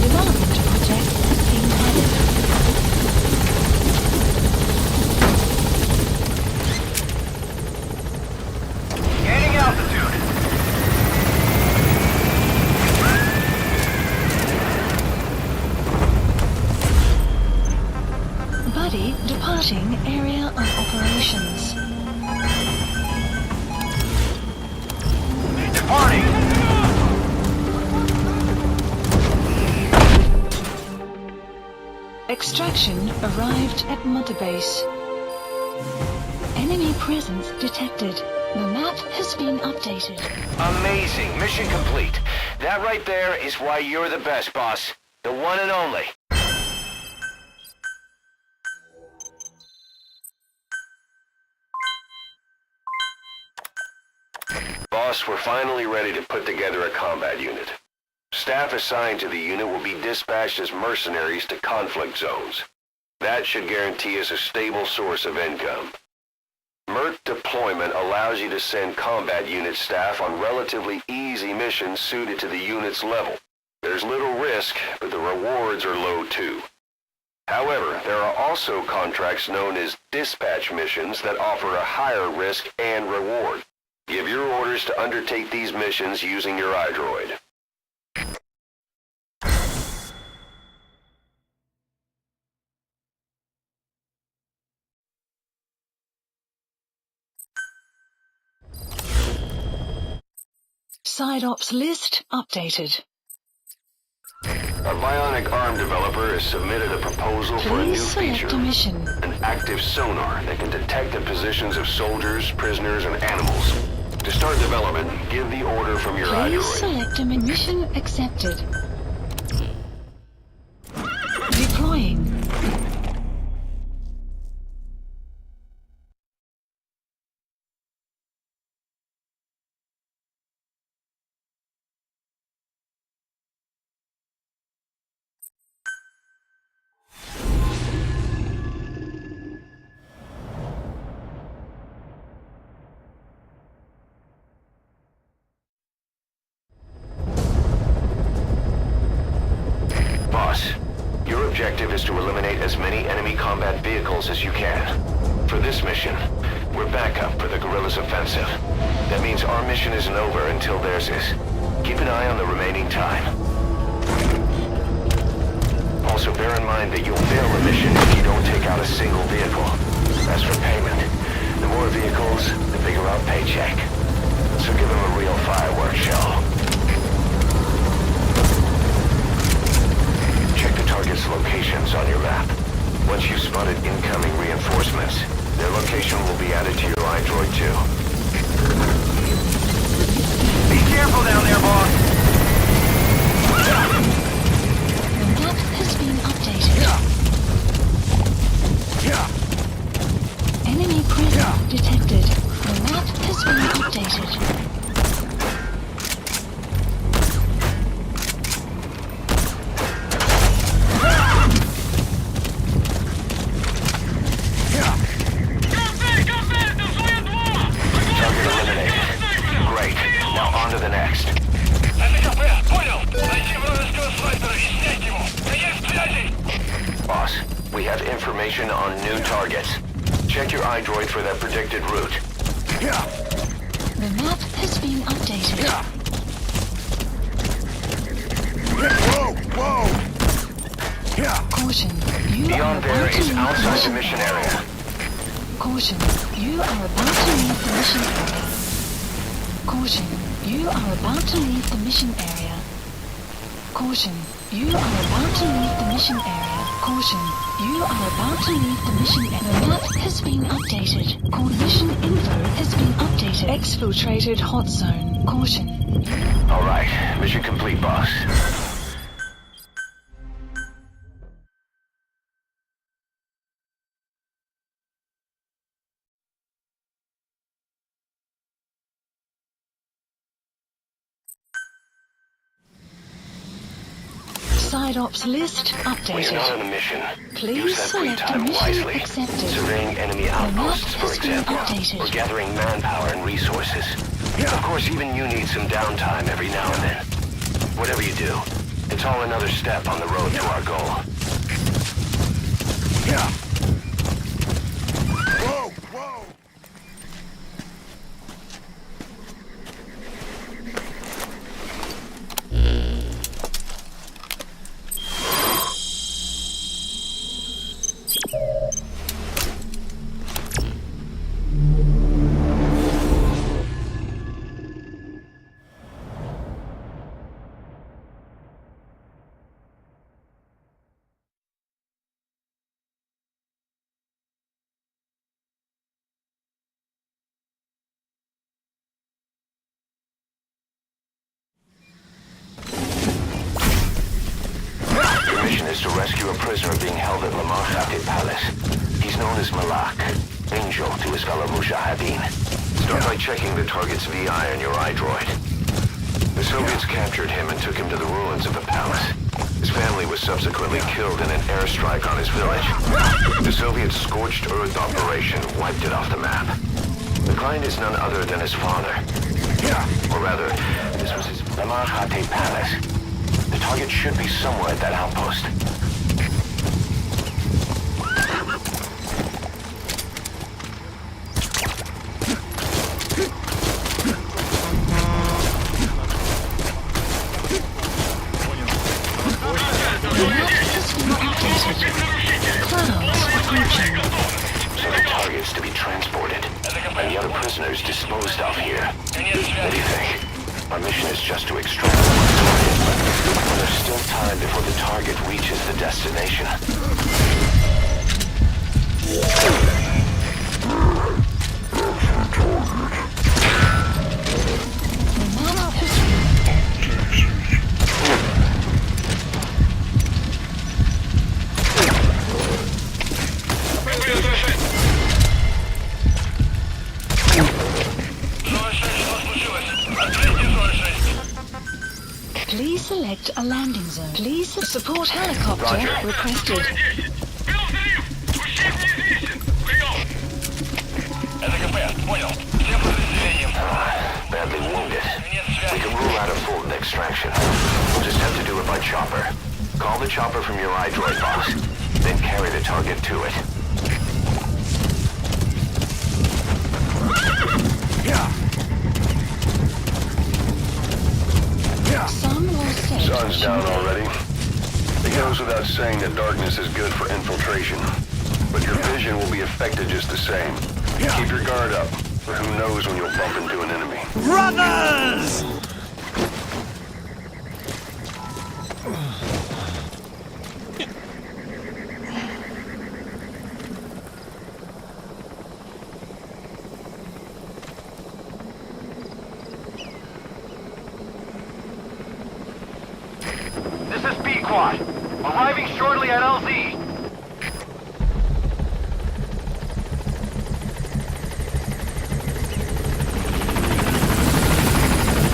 Development project has been added. Gaining altitude. Buddy departing area of operations. Departing. Extraction arrived at Mother Base. Enemy presence detected. The map has been updated. Amazing. Mission complete. That right there is why you're the best, boss. The one and only. Boss, we're finally ready to put together a combat unit. Staff assigned to the unit will be dispatched as mercenaries to conflict zones. That should guarantee us a stable source of income. MERT deployment allows you to send combat unit staff on relatively easy missions suited to the unit's level. There's little risk, but the rewards are low too. However, there are also contracts known as dispatch missions that offer a higher risk and reward. Give your orders to undertake these missions using your iDroid. Side ops list updated. A bionic arm developer has submitted a proposal for a new Please select feature. a mission. An active sonar that can detect the positions of soldiers, prisoners, and animals. To start development, give the order from your Please iDroid. select a mission accepted. Deploying. Boss, your objective is to eliminate as many enemy combat vehicles as you can. For this mission, we're backup for the guerrillas' offensive. That means our mission isn't over until theirs is. Keep an eye on the remaining time. Also bear in mind that you'll fail the mission if you don't take out a single vehicle. As for payment, the more vehicles, the bigger our paycheck. So give them a real fireworks show. Check the target's locations on your map. Once you've spotted incoming reinforcements, their location will be added to your iDroid too. Be careful down there, boss. The map has been updated. Enemy presence detected. The map has been updated. Boss, we have information on new targets. Check your iDroid for that predicted route. The map has been updated. Whoa! Caution, you Beyond are there about to is leave outside the the mission area. Caution, you are about to leave the mission area. Caution, you are about to leave the mission area. Caution, you are about to leave the mission area. Caution, you are about to leave the mission. The map has been updated. Mission info has been updated. Exfiltrated hot zone. Caution. Alright, mission complete, boss. Side ops list updated. We're not on a mission. Please Use that free select a time mission wisely. accepted. Surveying enemy outposts, for example. Or gathering manpower and resources. Of course, even you need some downtime every now and then. Whatever you do, it's all another step on the road to our goal. Whoa, whoa! Your mission is to rescue a prisoner being held at Lamar Palace. He's known as Malak, Angel to his fellow Mujahideen. Start by checking the target's VI on your iDroid. The Soviets captured him and took him to the ruins of the palace. His family was subsequently killed in an airstrike on his village. The Soviet scorched earth operation wiped it off the map. The client is none other than his father. Or rather, this was his Lamar Palace. The target should be somewhere at that outpost. So the target's to be transported, and the other prisoners disposed of here. What do you think? Our mission is just to extract them. There's still time before the target reaches the destination. Please select a landing zone. Please support helicopter Roger. requested. Badly wounded. We can rule out a full extraction. We'll just have to do it by chopper. Call the chopper from your iDroid box, then carry the target to it. Sun's down already. It goes without saying that darkness is good for infiltration. But your vision will be affected just the same. Keep your guard up, for who knows when you'll bump into an enemy. Brothers! This is B-Quad. Arriving shortly at LZ.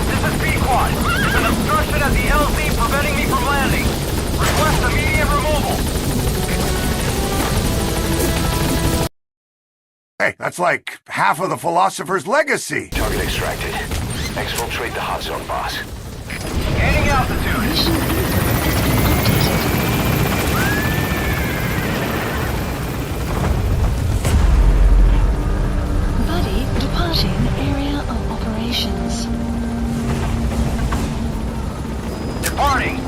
This is B-Quad. There's an obstruction at the LZ preventing me from landing. Request immediate removal. Hey, that's like half of the Philosopher's legacy. Target extracted. Exfiltrate the hot zone, boss. Gaining altitude. Buddy departing area of operations. Departing.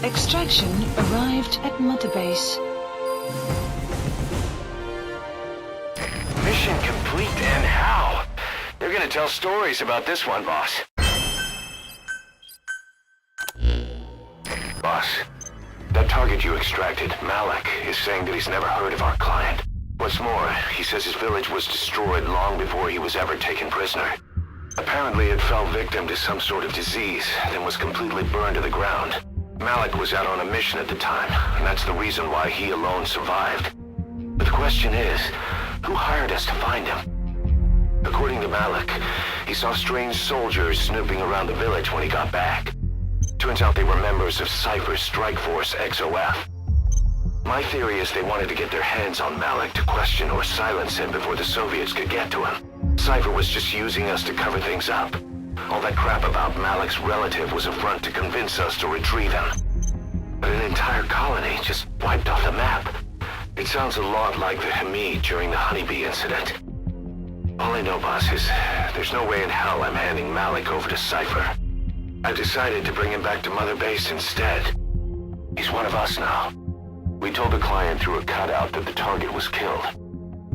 Extraction arrived at Mother Base. Mission complete, and how? They're gonna tell stories about this one, boss. Boss, that target you extracted, Malik, is saying that he's never heard of our client. What's more, he says his village was destroyed long before he was ever taken prisoner. Apparently it fell victim to some sort of disease, then was completely burned to the ground. Malik was out on a mission at the time, and that's the reason why he alone survived. But the question is, who hired us to find him? According to Malik, he saw strange soldiers snooping around the village when he got back. Turns out they were members of Cypher's Strike Force XOF. My theory is they wanted to get their hands on Malik to question or silence him before the Soviets could get to him. Cypher was just using us to cover things up. All that crap about Malik's relative was a front to convince us to retrieve him. But an entire colony just wiped off the map. It sounds a lot like the Hamid during the Honeybee incident. All I know, boss, is there's no way in hell I'm handing Malik over to Cypher. I decided to bring him back to Mother Base instead. He's one of us now. We told the client through a cutout that the target was killed.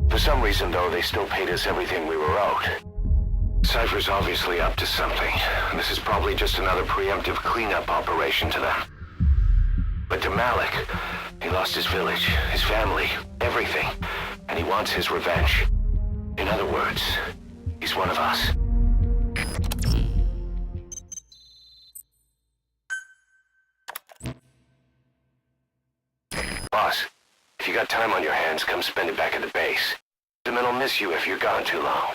For some reason, though, they still paid us everything we were owed. Cypher's obviously up to something. This is probably just another preemptive cleanup operation to them. But to Malik, he lost his village, his family, everything, and he wants his revenge. In other words, he's one of us. Boss, if you got time on your hands, come spend it back at the base. The men will miss you if you're gone too long.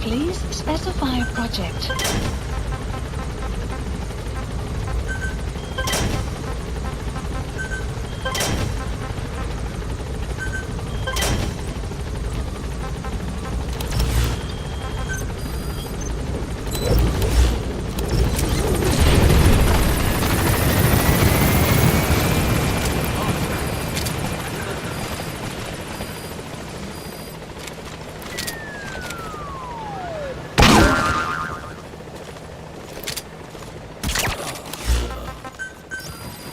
Please specify a project.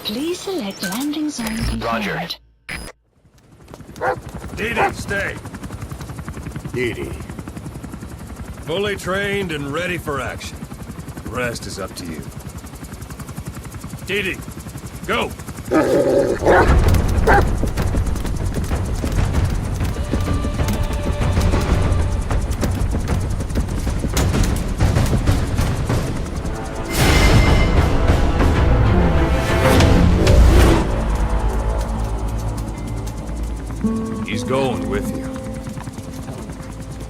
Please select landing zone confirmed. Roger. Didi, stay. Didi. Fully trained and ready for action. The rest is up to you. Didi, go! He's going with you.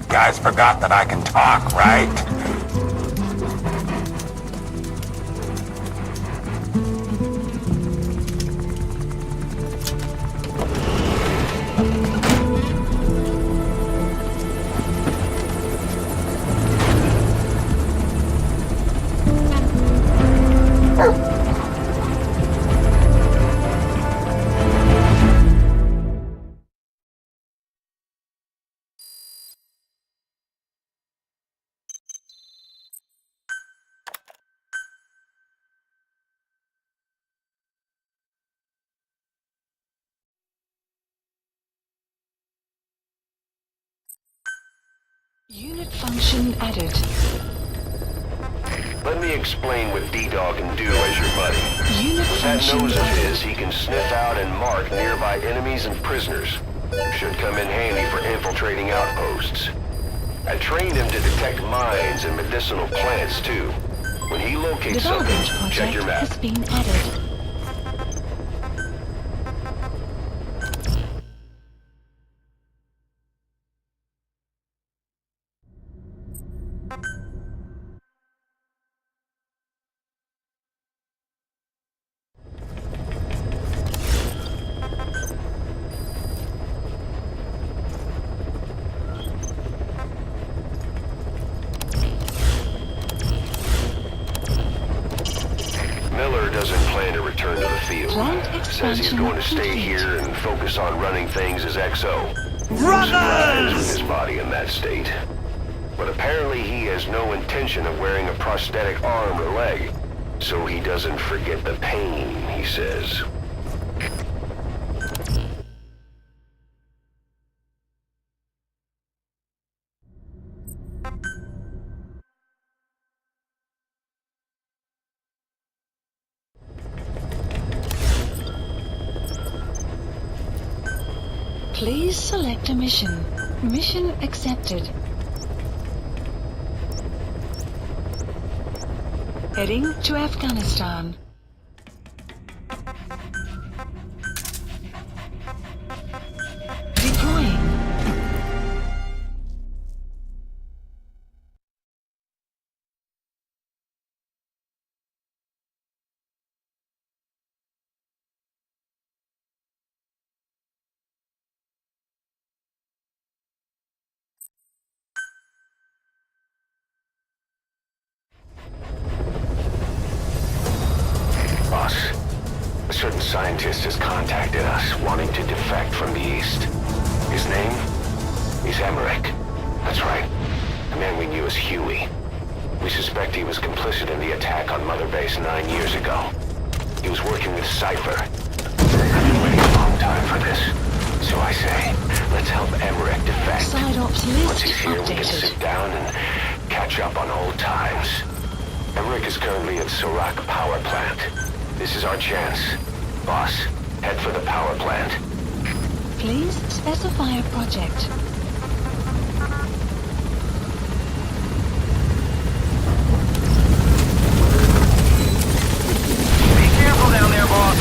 Guys forgot that I can talk, right? Unit function added. Let me explain what D-Dog can do as your buddy. Unit With that function nose of added. his, he can sniff out and mark nearby enemies and prisoners. Should come in handy for infiltrating outposts. I trained him to detect mines and medicinal plants, too. When he locates Development something, check your project map. has been added. says he's going to stay here and focus on running things as XO. Brothers! With his body in that state. But apparently he has no intention of wearing a prosthetic arm or leg, so he doesn't forget the pain, he says. Please select a mission. Mission accepted. Heading to Afghanistan. Deploying. Boss, a certain scientist has contacted us, wanting to defect from the East. His name? He's Emmerich. That's right. The man we knew as Huey. We suspect he was complicit in the attack on Mother Base 9 years ago. He was working with Cypher. I've been waiting a long time for this. So I say, let's help Emmerich defect. Side ops list Once he's here, we can updated. sit down and catch up on old times. Emmerich is currently at Sarak Power Plant. This is our chance. Boss, head for the power plant. Please specify a project. Be careful down there, boss.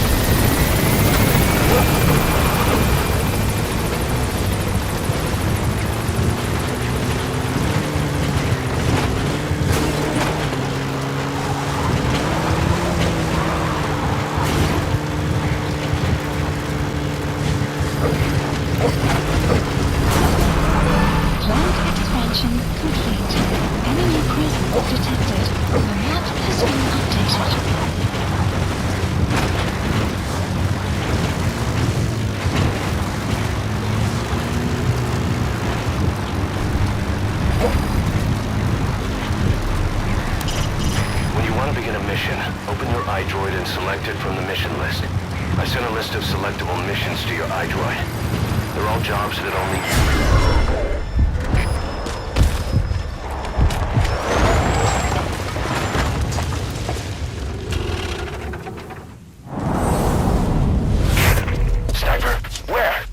Plant expansion complete. Enemy presence detected. The map has been updated. When you want to begin a mission, open your iDroid and select it from the mission list. I sent a list of selectable missions to your iDroid. They're all jobs that only you... Sniper, where?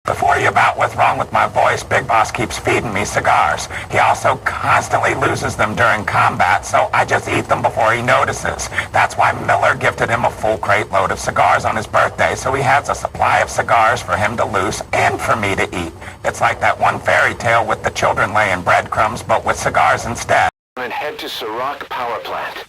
Before you about what's wrong with my voice, Big Boss keeps feeding me cigars. He also constantly loses them during combat, so I just eat them before he notices. That's why Miller gifted him a full crate load of cigars on his birthday, so he has a supply of cigars for him to loose and for me to eat. It's like that one fairy tale with the children laying breadcrumbs, but with cigars instead. And head to Sarak Power Plant.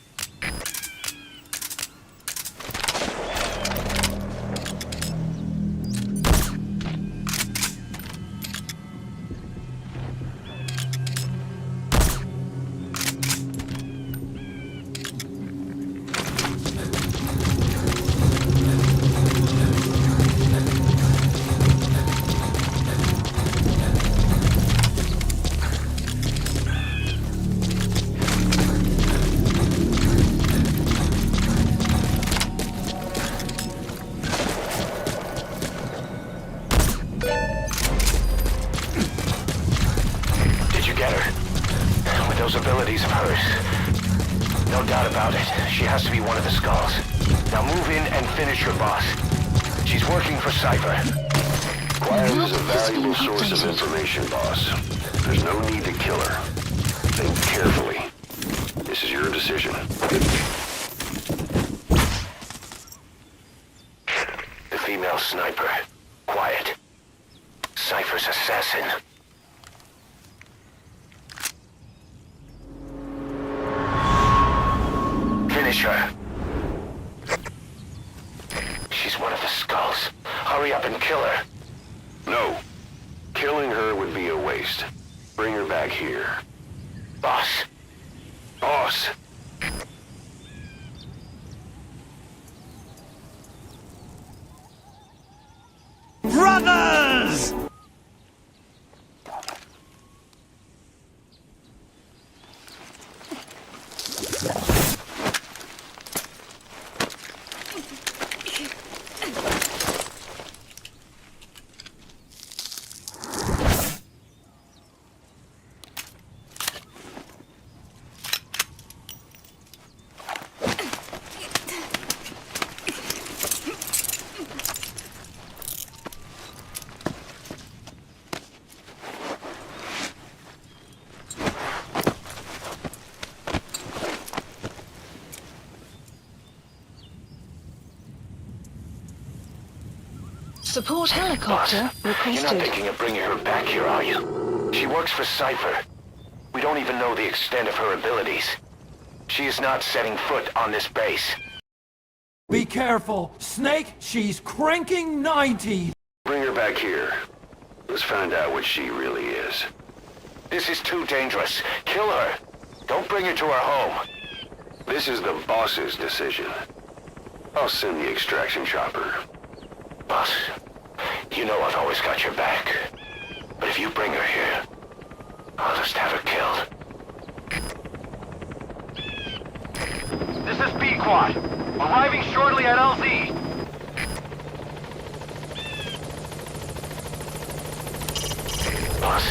Those abilities of hers. No doubt about it. She has to be one of the Skulls. Now move in and finish your boss. She's working for Cypher. Quiet is a valuable source of information, boss. There's no need to kill her. Think carefully. This is your decision. The female sniper. Quiet. Cypher's assassin. Finish her. She's one of the skulls. Hurry up and kill her. No. Killing her would be a waste. Bring her back here. Boss. Boss. Brothers! Support helicopter requested. You're not thinking of bringing her back here, are you? She works for Cypher. We don't even know the extent of her abilities. She is not setting foot on this base. Be careful. Snake, she's cranking 90. Bring her back here. Let's find out what she really is. This is too dangerous. Kill her. Don't bring her to our home. This is the boss's decision. I'll send the extraction chopper. Boss, you know I've always got your back. But if you bring her here, I'll just have her killed. This is B-Quad. Arriving shortly at LZ. Boss,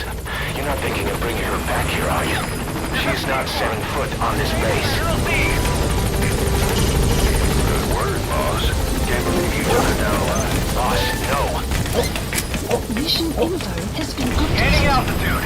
you're not thinking of bringing her back here, are you? She's not setting foot on this base. Good word, boss. Can't believe you took her down alive. Boss, no. Mission info has been updated. Gaining altitude.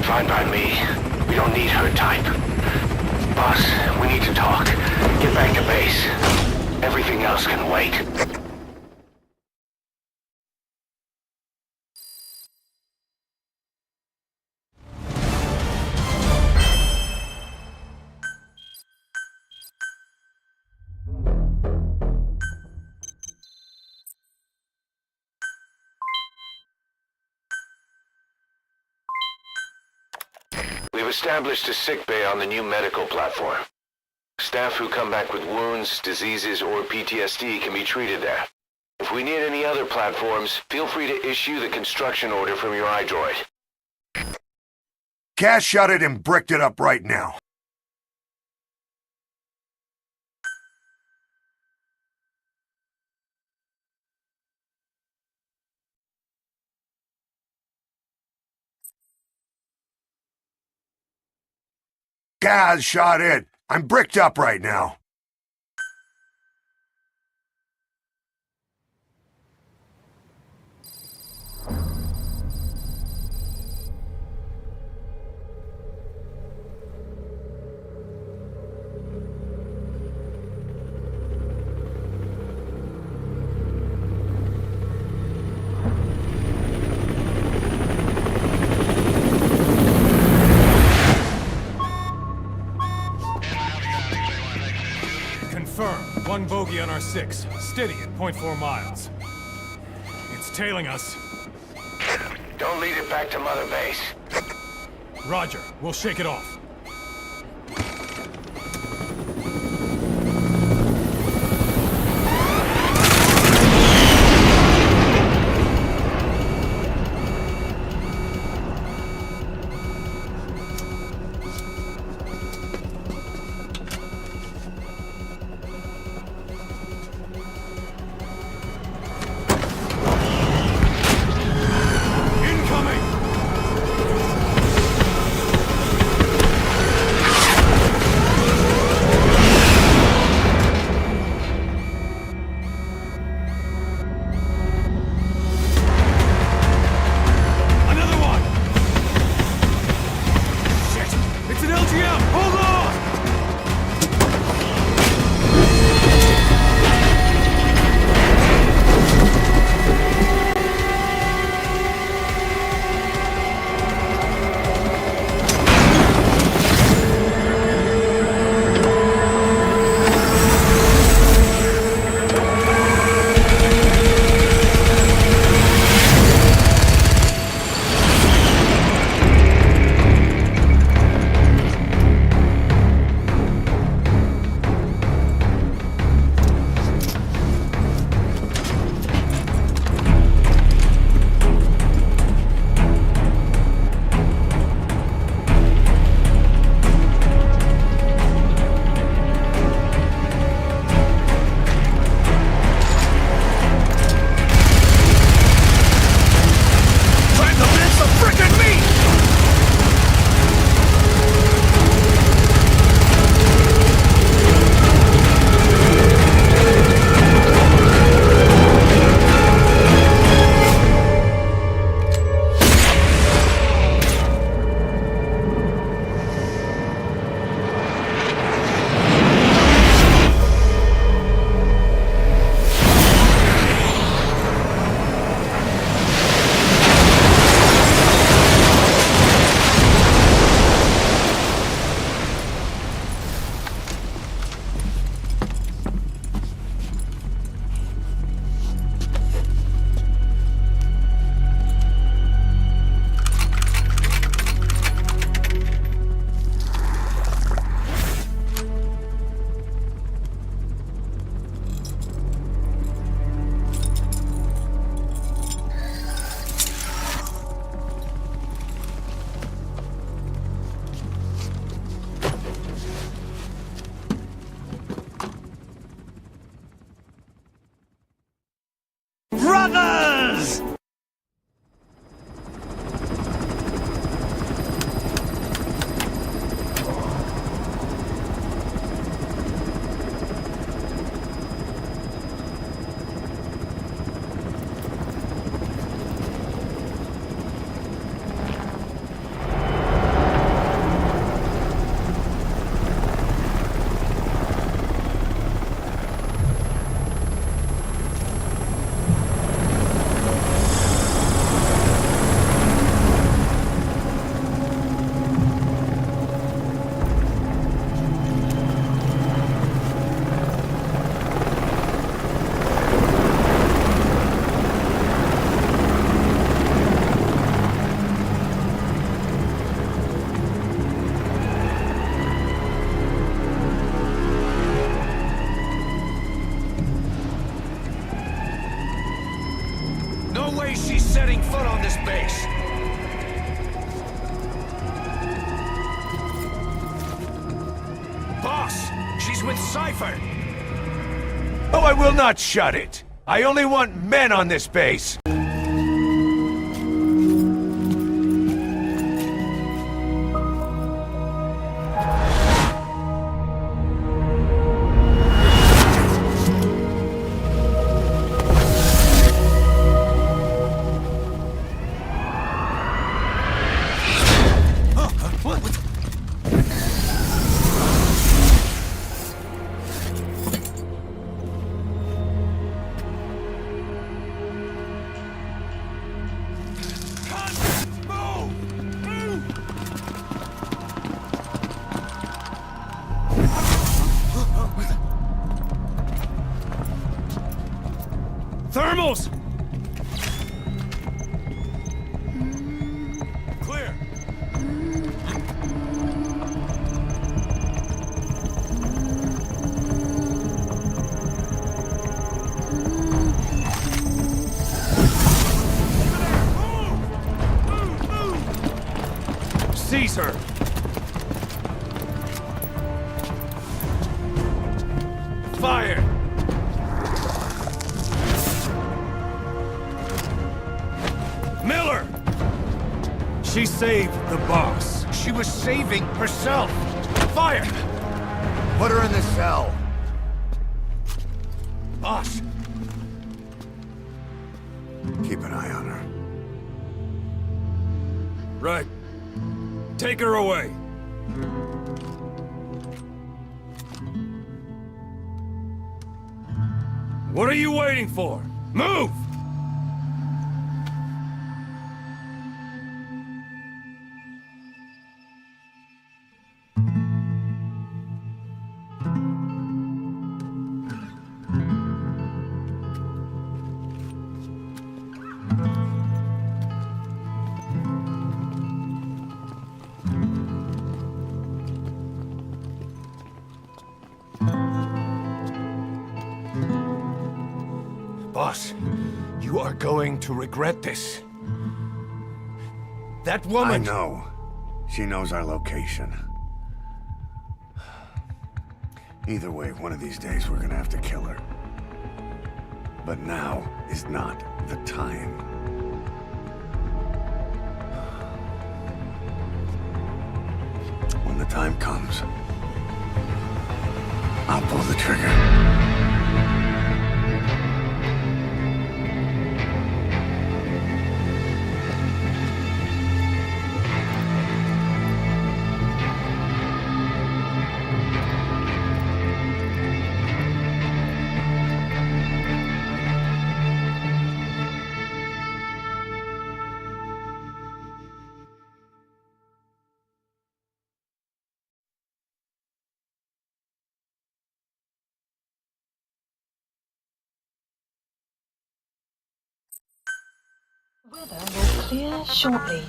Fine by me. We don't need her type. Boss, we need to talk. Get back to base. Everything else can wait. We've established a sickbay on the new medical platform. Staff who come back with wounds, diseases, or PTSD can be treated there. If we need any other platforms, feel free to issue the construction order from your iDroid. Cash shot it and bricked it up right now. Gaz shot in. I'm bricked up right now. One bogey on our 6, steady at 0.4 miles. It's tailing us. Don't lead it back to Mother Base. Roger, we'll shake it off. Brothers! No way she's setting foot on this base! Boss, she's with Cypher! Oh, I will not shut it! I only want men on this base! Thermals! Clear. Seize her! Fire! Miller! She saved the boss. She was saving herself. Fire! Put her in the cell. Boss. Keep an eye on her. Right. Take her away. What are you waiting for? Move! Boss, you are going to regret this. That woman... I know. She knows our location. Either way, one of these days we're gonna have to kill her. But now is not the time. When the time comes, I'll pull the trigger. Weather will clear shortly.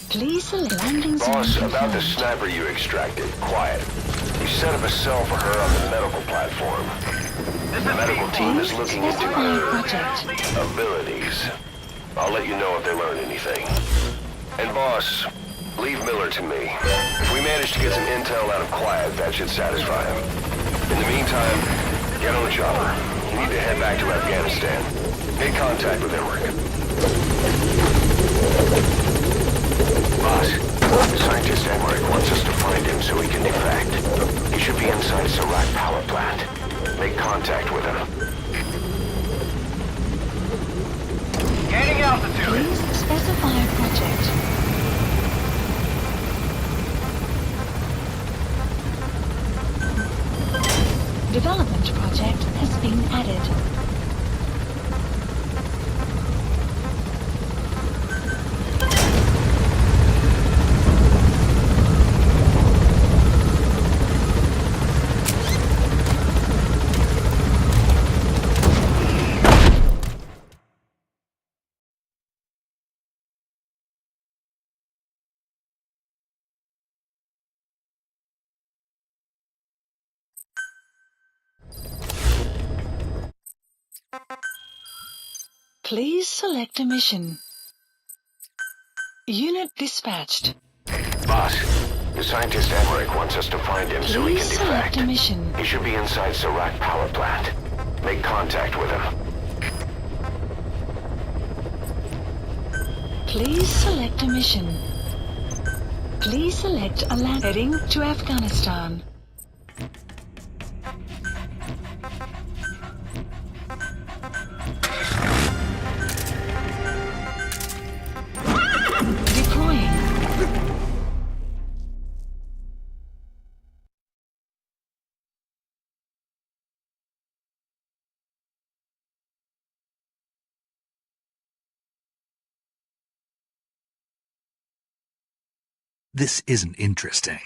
Please select landing zone. Boss, about the sniper you extracted, Quiet. We set up a cell for her on the medical platform. The medical team is looking into her abilities. I'll let you know if they learn anything. And boss, leave Miller to me. If we manage to get some intel out of Quiet, that should satisfy him. In the meantime, get on the chopper. You need to head back to Afghanistan. Make contact with Emmerich. Boss, scientist Emmerich wants us to find him so he can defect. He should be inside Sarat power plant. Make contact with him. Gaining altitude. Please specify a project. Development project has been added. Please select a mission. Unit dispatched. Boss, the scientist Emmerich wants us to find him so he can defect. A mission. He should be inside Sarat power plant. Make contact with him. Please select a mission. Please select a land heading to Afghanistan. This isn't interesting.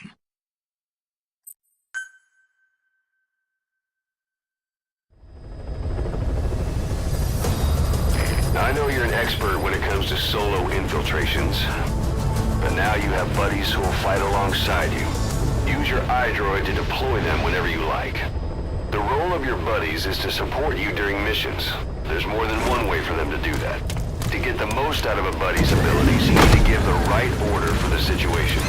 expert when it comes to solo infiltrations. But now you have buddies who will fight alongside you. Use your iDroid to deploy them whenever you like. The role of your buddies is to support you during missions. There's more than one way for them to do that. To get the most out of a buddy's abilities, you need to give the right order for the situation.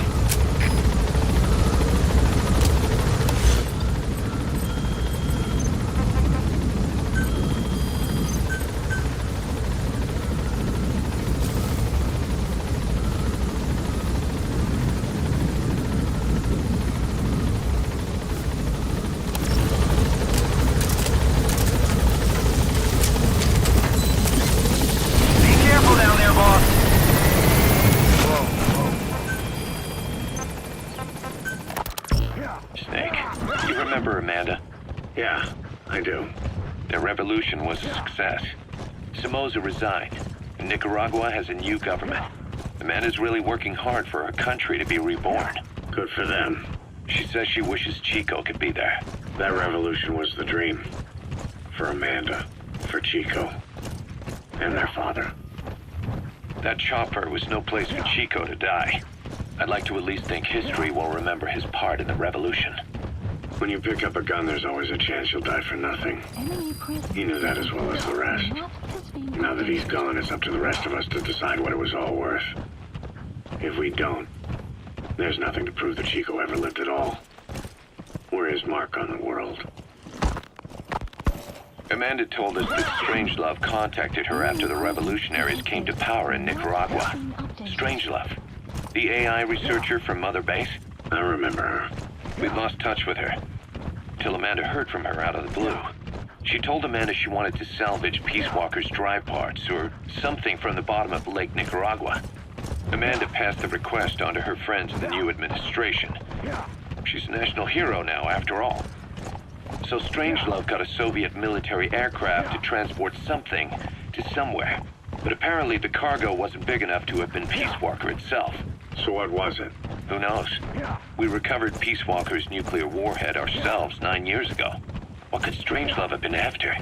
Yeah, I do. Their revolution was a success. Somoza resigned, and Nicaragua has a new government. Amanda's really working hard for her country to be reborn. Good for them. She says she wishes Chico could be there. That revolution was the dream. For Amanda, for Chico, and their father. That chopper was no place for Chico to die. I'd like to at least think history will remember his part in the revolution. When you pick up a gun, there's always a chance you'll die for nothing. He knew that as well as the rest. Now that he's gone, it's up to the rest of us to decide what it was all worth. If we don't, there's nothing to prove that Chico ever lived at all. We're his mark on the world. Amanda told us that Strangelove contacted her after the revolutionaries came to power in Nicaragua. Strangelove, the AI researcher from Mother Base? I remember her. We lost touch with her, till Amanda heard from her out of the blue. She told Amanda she wanted to salvage Peace Walker's drive parts, or something from the bottom of Lake Nicaragua. Amanda passed the request on to her friends in the new administration. She's a national hero now, after all. So Strangelove got a Soviet military aircraft to transport something to somewhere. But apparently the cargo wasn't big enough to have been Peace Walker itself. So what was it? Who knows? We recovered Peace Walker's nuclear warhead ourselves 9 years ago. What could Strangelove have been after?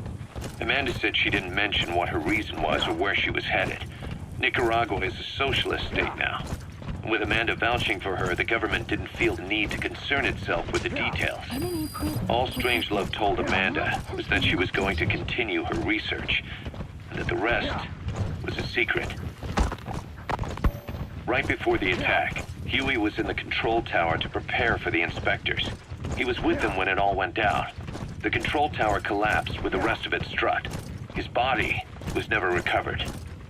Amanda said she didn't mention what her reason was or where she was headed. Nicaragua is a socialist state now. With Amanda vouching for her, the government didn't feel the need to concern itself with the details. All Strangelove told Amanda was that she was going to continue her research, and that the rest was a secret. Right before the attack, Huey was in the control tower to prepare for the inspectors. He was with them when it all went down. The control tower collapsed with the rest of it struck. His body was never recovered.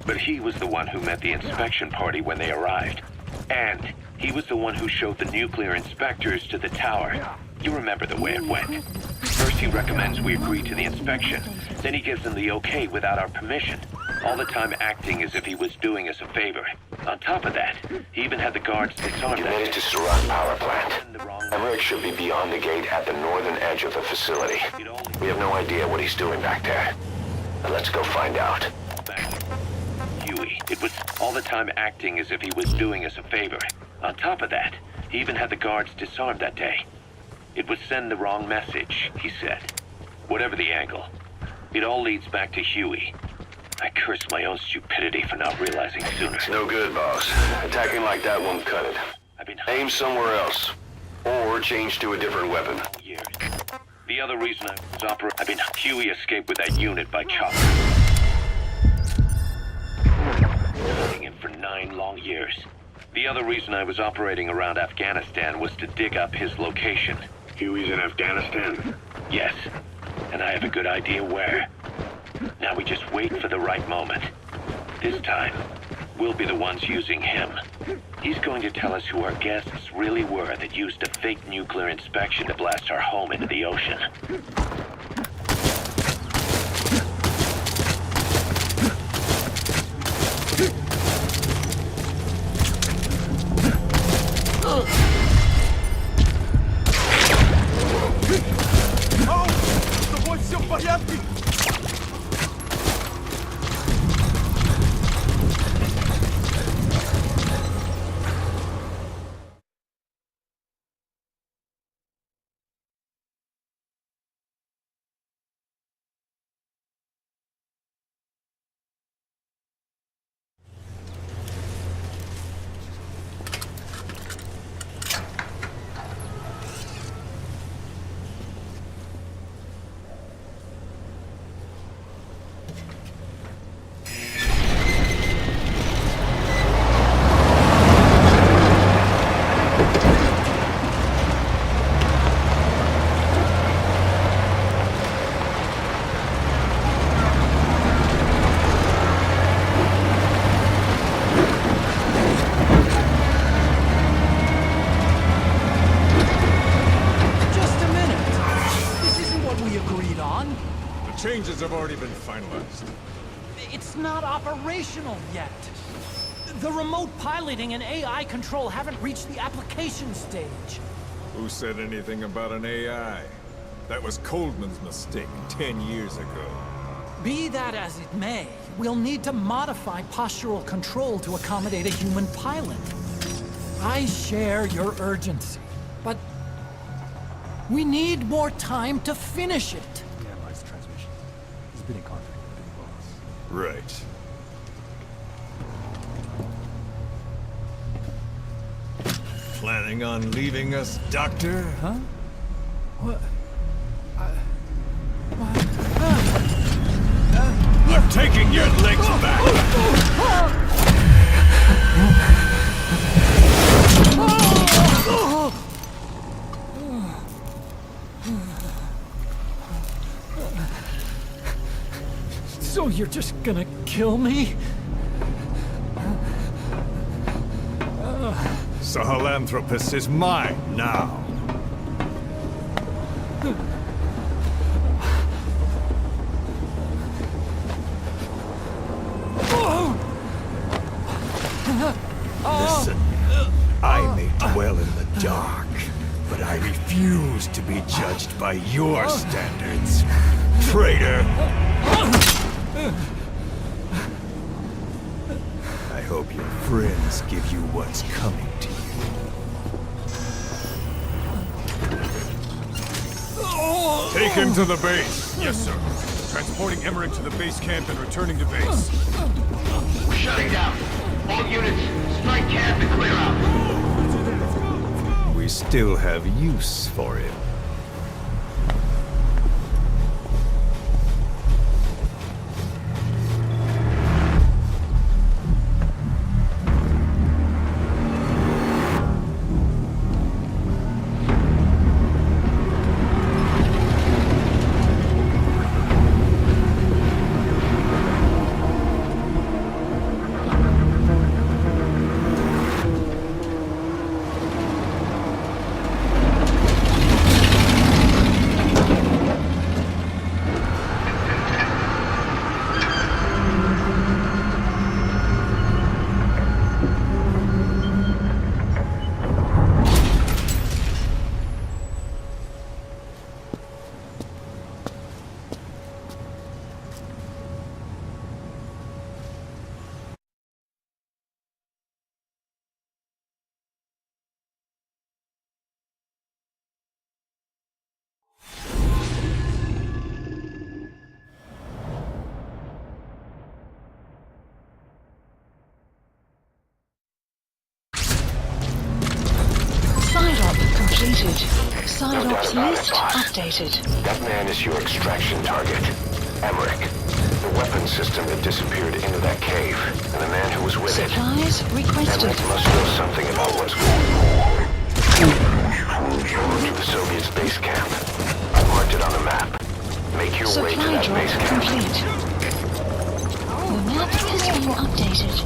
But he was the one who met the inspection party when they arrived. And he was the one who showed the nuclear inspectors to the tower. You remember the way it went. First he recommends we agree to the inspection. Then he gives them the okay without our permission. All the time acting as if he was doing us a favor. On top of that, he even had the guards disarmed. You made it to Surat power plant. Emmerich should be beyond the gate at the northern edge of the facility. We have no idea what he's doing back there. But let's go find out. Huey, it was all the time acting as if he was doing us a favor. On top of that, he even had the guards disarmed that day. It would send the wrong message, he said. Whatever the angle, it all leads back to Huey. I curse my own stupidity for not realizing sooner. It's no good, boss. Attacking like that won't cut it. Aim somewhere else. Or change to a different weapon. The other reason I was operating... Huey escaped with that unit by chopper. Holding him for 9 long years. The other reason I was operating around Afghanistan was to dig up his location. Huey's in Afghanistan? Yes. And I have a good idea where. Now we just wait for the right moment. This time, we'll be the ones using him. He's going to tell us who our guests really were that used a fake nuclear inspection to blast our home into the ocean. agreed on. The changes have already been finalized. It's not operational yet. The remote piloting and AI control haven't reached the application stage. Who said anything about an AI? That was Coldman's mistake 10 years ago. Be that as it may, we'll need to modify postural control to accommodate a human pilot. I share your urgency, but we need more time to finish it. We analyzed the transmission. He's been in contact with the big boss. Right. Planning on leaving us, Doctor? Huh? What? I'm taking your legs back! So you're just gonna kill me? Sahelanthropus is mine now. Listen, I may dwell in the dark, but I refuse to be judged by your standards, traitor! I hope your friends give you what's coming to you. Take him to the base. Yes, sir. Transporting Emmerich to the base camp and returning to base. We're shutting down. All units, strike camp and clear out. We still have use for him. Completed. Side ops list updated. That man is your extraction target. Emmerich. The weapon system that disappeared into that cave, and the man who was with Supplies it. requested. Emmerich must know something about what's going on. To the Soviets' base camp. I marked it on the map. Make your way to Supply that drop base camp. complete. The map has been updated.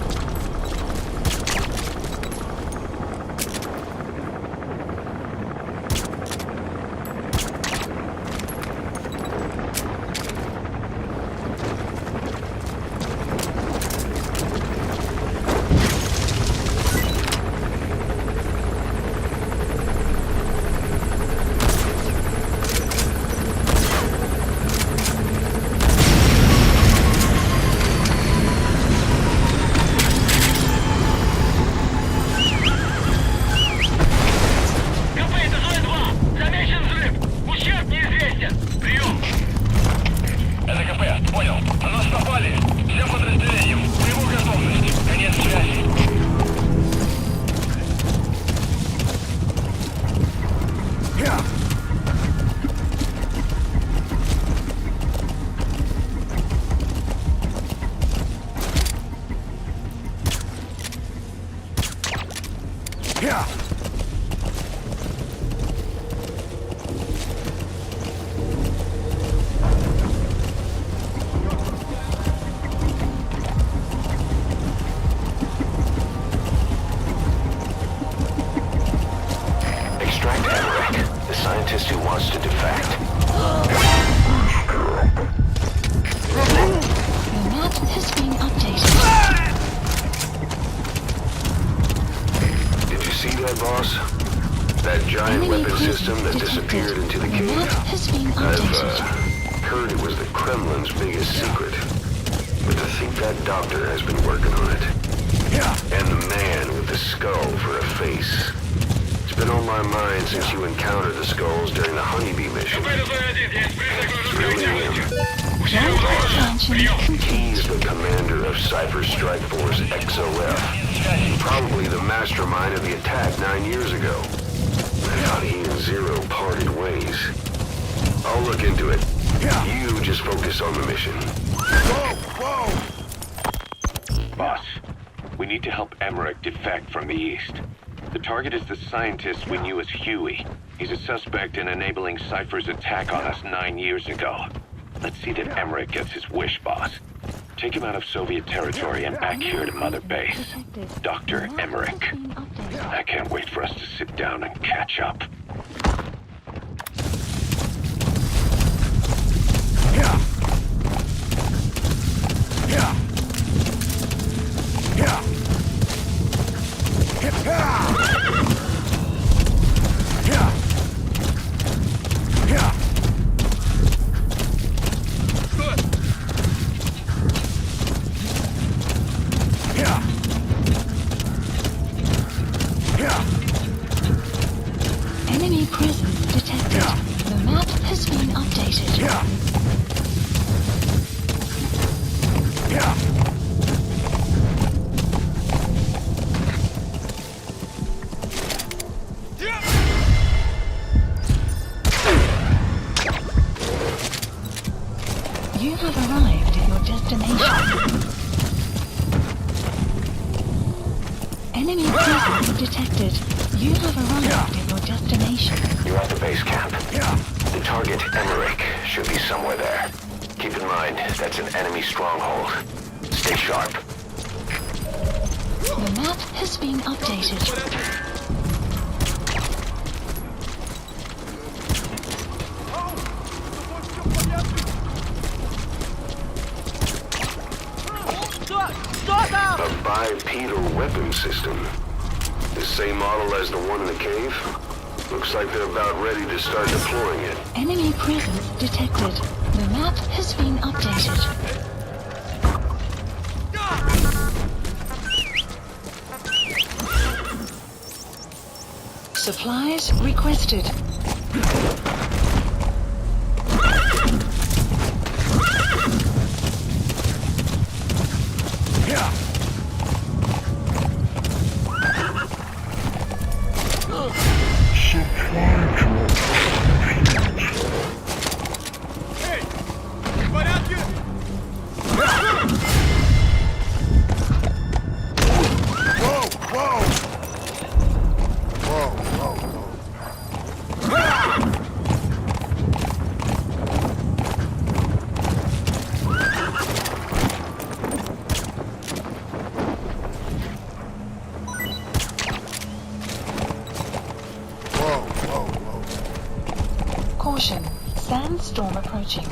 Kremlin's biggest secret. But to think that doctor has been working on it. And the man with the skull for a face. It's been on my mind since you encountered the skulls during the Honeybee mission. It's really him. He's the commander of Cypher Strike Force XOF. Probably the mastermind of the attack 9 years ago. I thought he and Zero parted ways. I'll look into it. You just focus on the mission. Whoa! Boss, we need to help Emmerich defect from the east. The target is the scientist we knew as Huey. He's a suspect in enabling Cypher's attack on us 9 years ago. Let's see that Emmerich gets his wish, boss. Take him out of Soviet territory and back here to Mother Base. Dr. Emmerich. I can't wait for us to sit down and catch up. Enemy presence detected. The map has been updated. You have arrived at your destination. Enemy presence detected. You have arrived at your destination. You're at the base camp. The target, Emmerich, should be somewhere there. Keep in mind, that's an enemy stronghold. Stay sharp. The map has been updated. A bipedal weapon system. The same model as the one in the cave? Looks like they're about ready to start deploying it. Enemy presence detected. The map has been updated. Supplies requested. Caution, sandstorm approaching.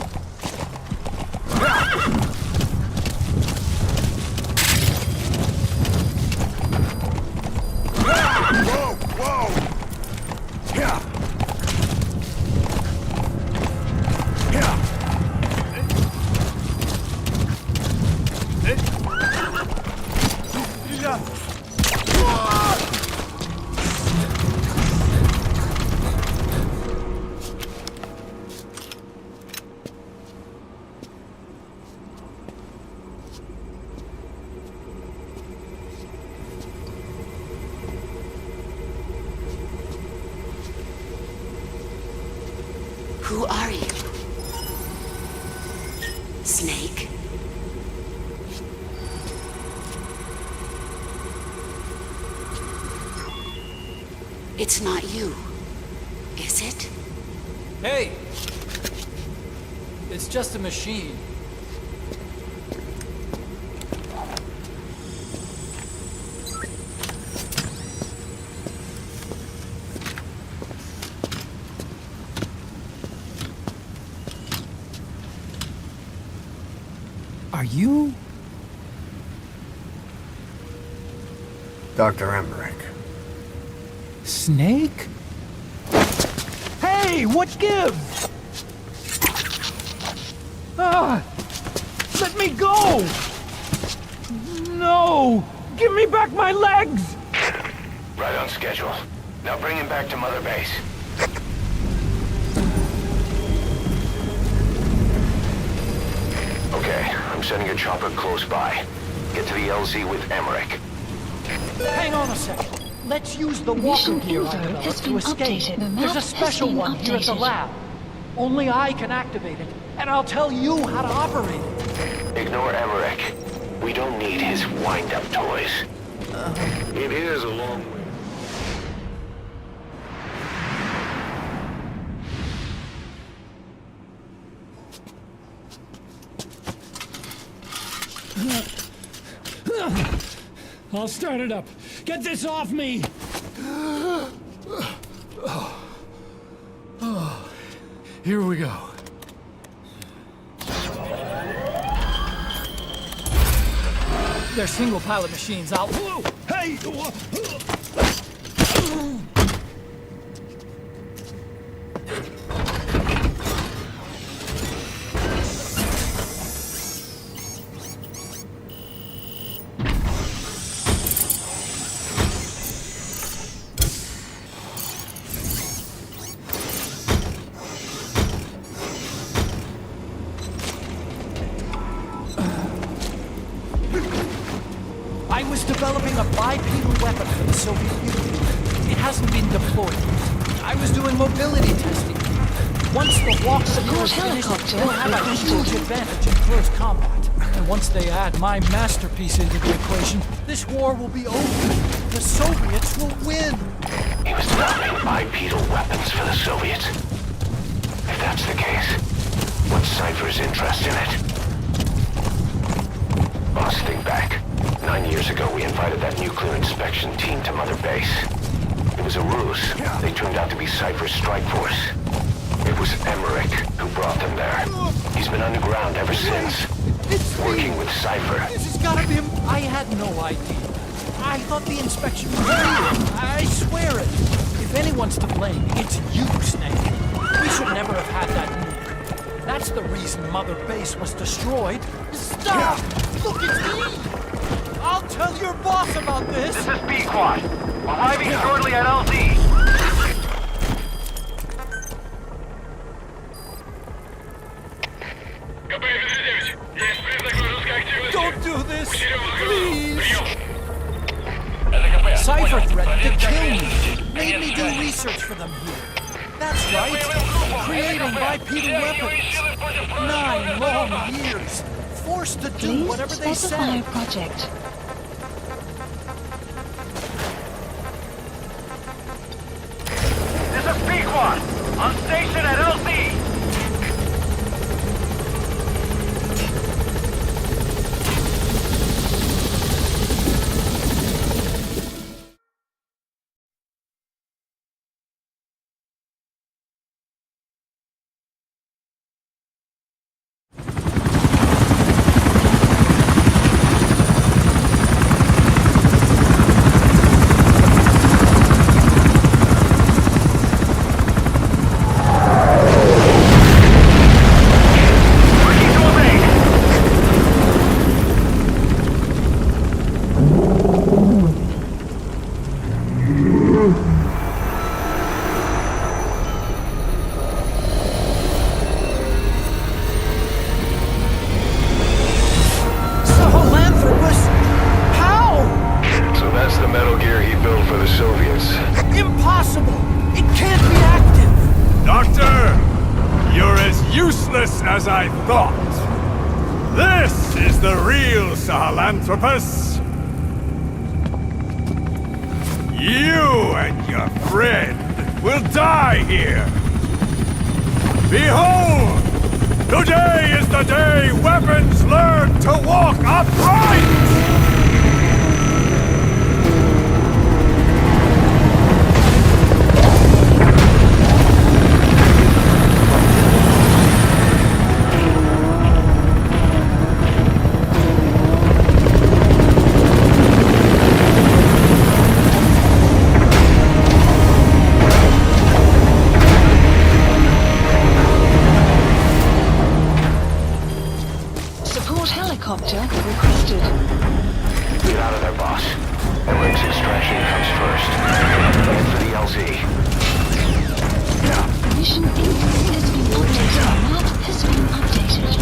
Who are you? Snake? It's not you, is it? Hey! It's just a machine. Are you? Dr. Emmerich. Snake? Hey, what gives? Ah! Let me go! No! Give me back my legs! Right on schedule. Now bring him back to Mother Base. Okay, I'm sending a chopper close by. Get to the LZ with Emmerich. Hang on a second. Let's use the walker gear I developed to escape. There's a special one here at the lab. Only I can activate it, and I'll tell you how to operate it. Ignore Emmerich. We don't need his wind-up toys. It is a long way. I'll start it up. Get this off me! Here we go. They're single-pilot machines. I'll... Hey! I was developing a bipedal weapon for the Soviet Union. It hasn't been deployed. I was doing mobility testing. Once the walker is finished, they'll have a huge advantage in close combat. And once they add my masterpiece into the equation, this war will be over. The Soviets will win. He was developing bipedal weapons for the Soviets. If that's the case, what's Cypher's interest in it? Boss, think back. 9 years ago, we invited that nuclear inspection team to Mother Base. It was a ruse. They turned out to be Cypher's strike force. It was Emmerich who brought them there. He's been underground ever since, working with Cypher. This has gotta be I had no idea. I thought the inspection was real. I swear it. If anyone's to blame, it's you, Snake. We should never have had that nuke. That's the reason Mother Base was destroyed. Stop! Look, it's me! I'll tell your boss about this! This is B-Quad. Arriving shortly at LZ. Don't do this! Please! Cypher threatened to kill me! Made me do research for them here. That's right! Creating bipedal weapons! 9 long years! Forced to do whatever they said! Project. This is B-Quad. On station at LZ. As I thought. This is the real Sahelanthropus. You and your friend will die here. Behold! Today is the day weapons learn to walk upright! helicopter requested. Get out of there, boss. Emmerich's extraction comes first. Head for the LZ. Mission info has been updated. Map has been updated.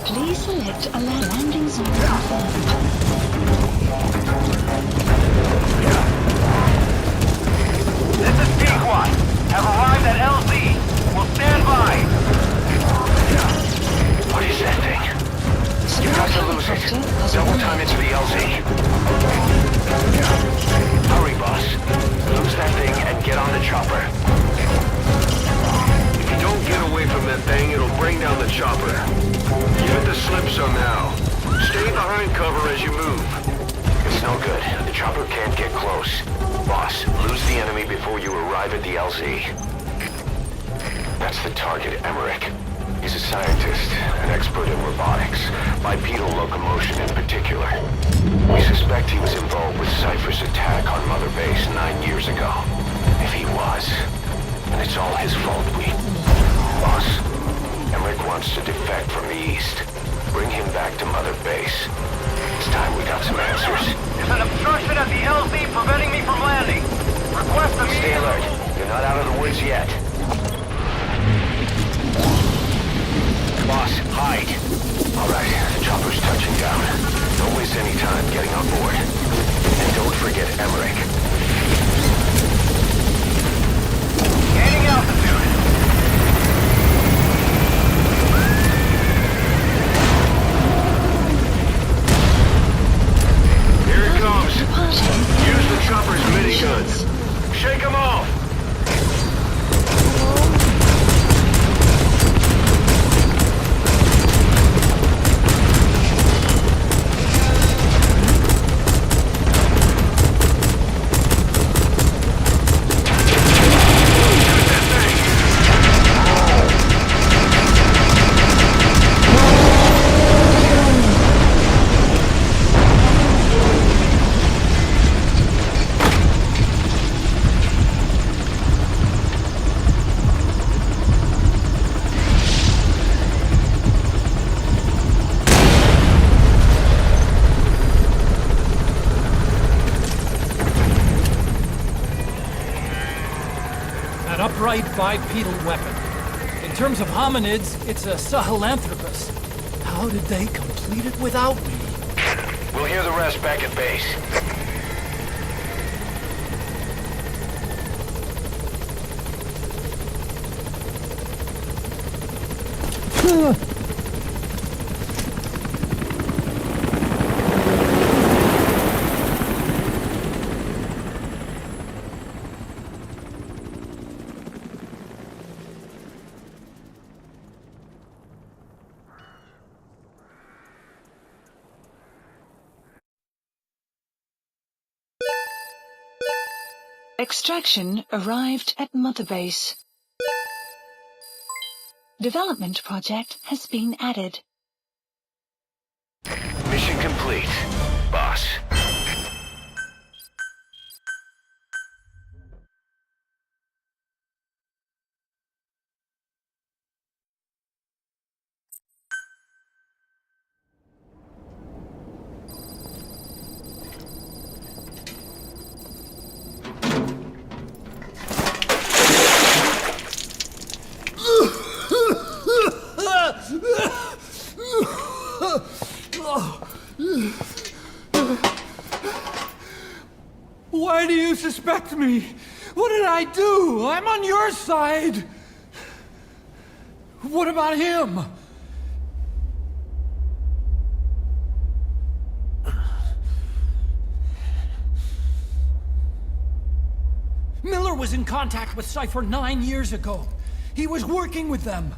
Please select allow landing zone confirmed. This is P-Quad. Have arrived at LZ. We'll stand by. What is that thing? You got to lose it. Double time into the LZ. Hurry, boss. Lose that thing and get on the chopper. If you don't get away from that thing, it'll bring down the chopper. Give it the slip somehow. Stay behind cover as you move. It's no good. The chopper can't get close. Boss, lose the enemy before you arrive at the LZ. That's the target, Emmerich. He's a scientist, an expert in robotics, bipedal locomotion in particular. We suspect he was involved with Cypher's attack on Mother Base 9 years ago. If he was, then it's all his fault. Boss, Emmerich wants to defect from the east. Bring him back to Mother Base. It's time we got some answers. There's an obstruction at the LZ preventing me from landing. Request immediate... Stay alert. You're not out of the woods yet. Boss, hide. All right, the chopper's touching down. Don't waste any time getting on board. And don't forget Emmerich. Gaining altitude. Here it comes. Use the chopper's miniguns. Shake them off. Upright bipedal weapon. In terms of hominids, it's a Sahelanthropus. How did they complete it without me? We'll hear the rest back at base. Extraction arrived at Mother Base. Development project has been added. Mission complete, boss. Why do you suspect me? What did I do? I'm on your side. What about him? Miller was in contact with Cypher 9 years ago. He was working with them.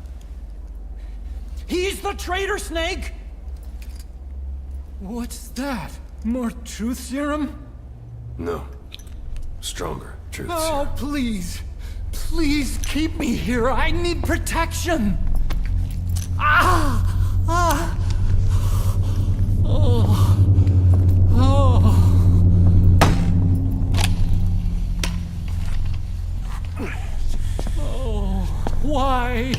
He's the traitor, Snake! What's that? More truth serum? No. Stronger truth Oh, serum. please. Please keep me here. I need protection. Ah! Ah! Oh. Oh. Why?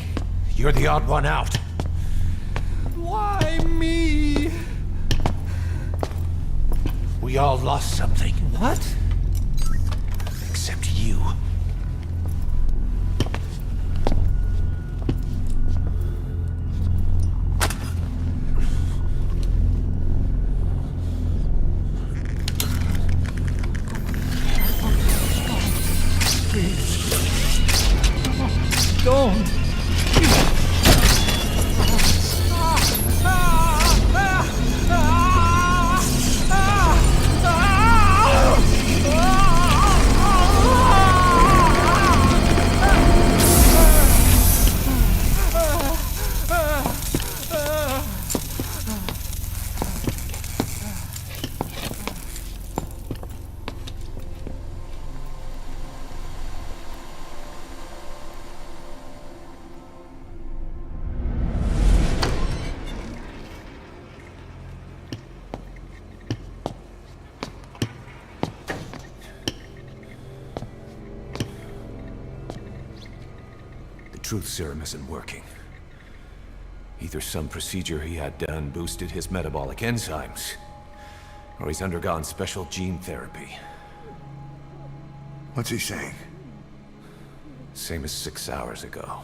You're the odd one out. Why me? We all lost something. What? Except you. Don't! Truth serum isn't working. Either some procedure he had done boosted his metabolic enzymes, or he's undergone special gene therapy. What's he saying? Same as 6 hours ago.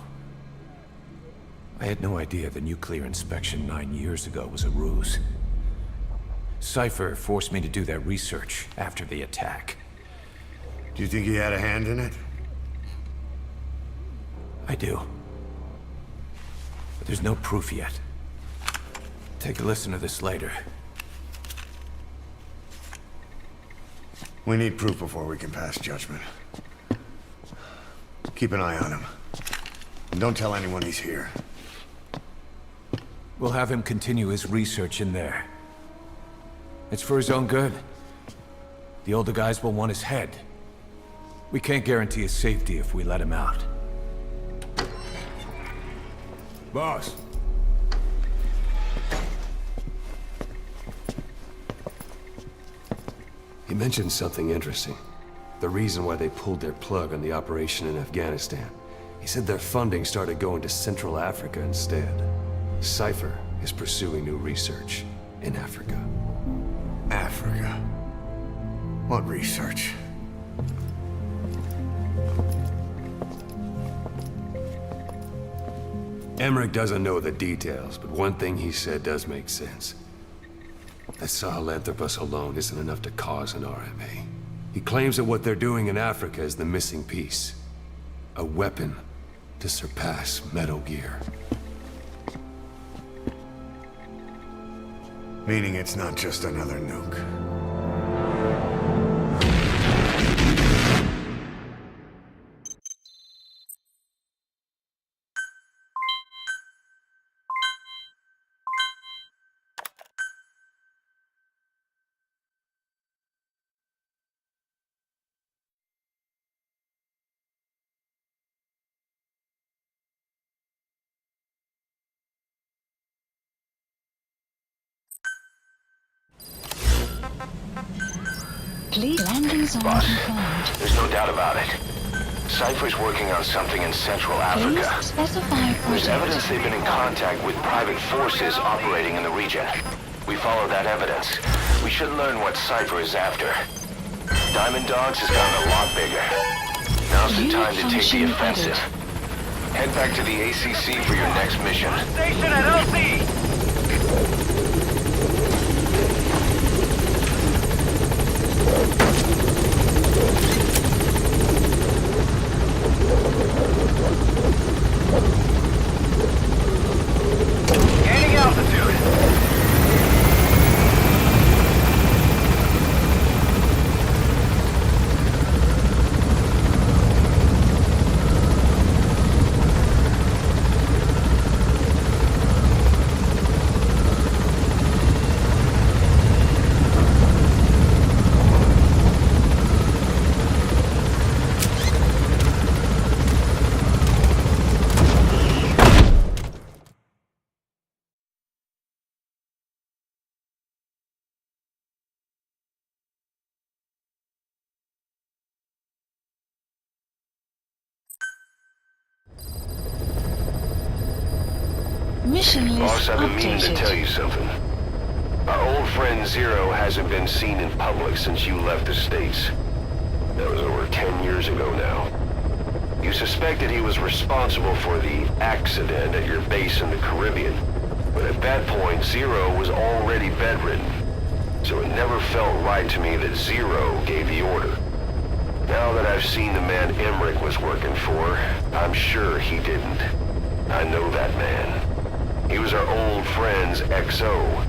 I had no idea the nuclear inspection 9 years ago was a ruse. Cypher forced me to do that research after the attack. Do you think he had a hand in it? I do. But there's no proof yet. Take a listen to this later. We need proof before we can pass judgment. Keep an eye on him. And don't tell anyone he's here. We'll have him continue his research in there. It's for his own good. The older guys will want his head. We can't guarantee his safety if we let him out. Boss. He mentioned something interesting. The reason why they pulled their plug on the operation in Afghanistan. He said their funding started going to Central Africa instead. Cypher is pursuing new research in Africa. Africa? What research? Emmerich doesn't know the details, but one thing he said does make sense. That Sahelanthropus alone isn't enough to cause an RMA. He claims that what they're doing in Africa is the missing piece. A weapon to surpass Metal Gear. Meaning it's not just another nuke. Please, landing zone confirmed. There's no doubt about it. Cypher's working on something in Central Africa. Please specify There's project. evidence they've been in contact with private forces operating in the region. We follow that evidence. We should learn what Cypher is after. Diamond Dogs has gotten a lot bigger. Now's the time to take the offensive. Head back to the ACC for your next mission. Station at LC! Gaining altitude. Mission list Boss, I've been meaning to tell updated. you something. Our old friend Zero hasn't been seen in public since you left the States. That was over 10 years ago now. You suspected he was responsible for the accident at your base in the Caribbean. But at that point, Zero was already bedridden. So it never felt right to me that Zero gave the order. Now that I've seen the man Emmerich was working for, I'm sure he didn't. I know that man. He was our old friend's XO.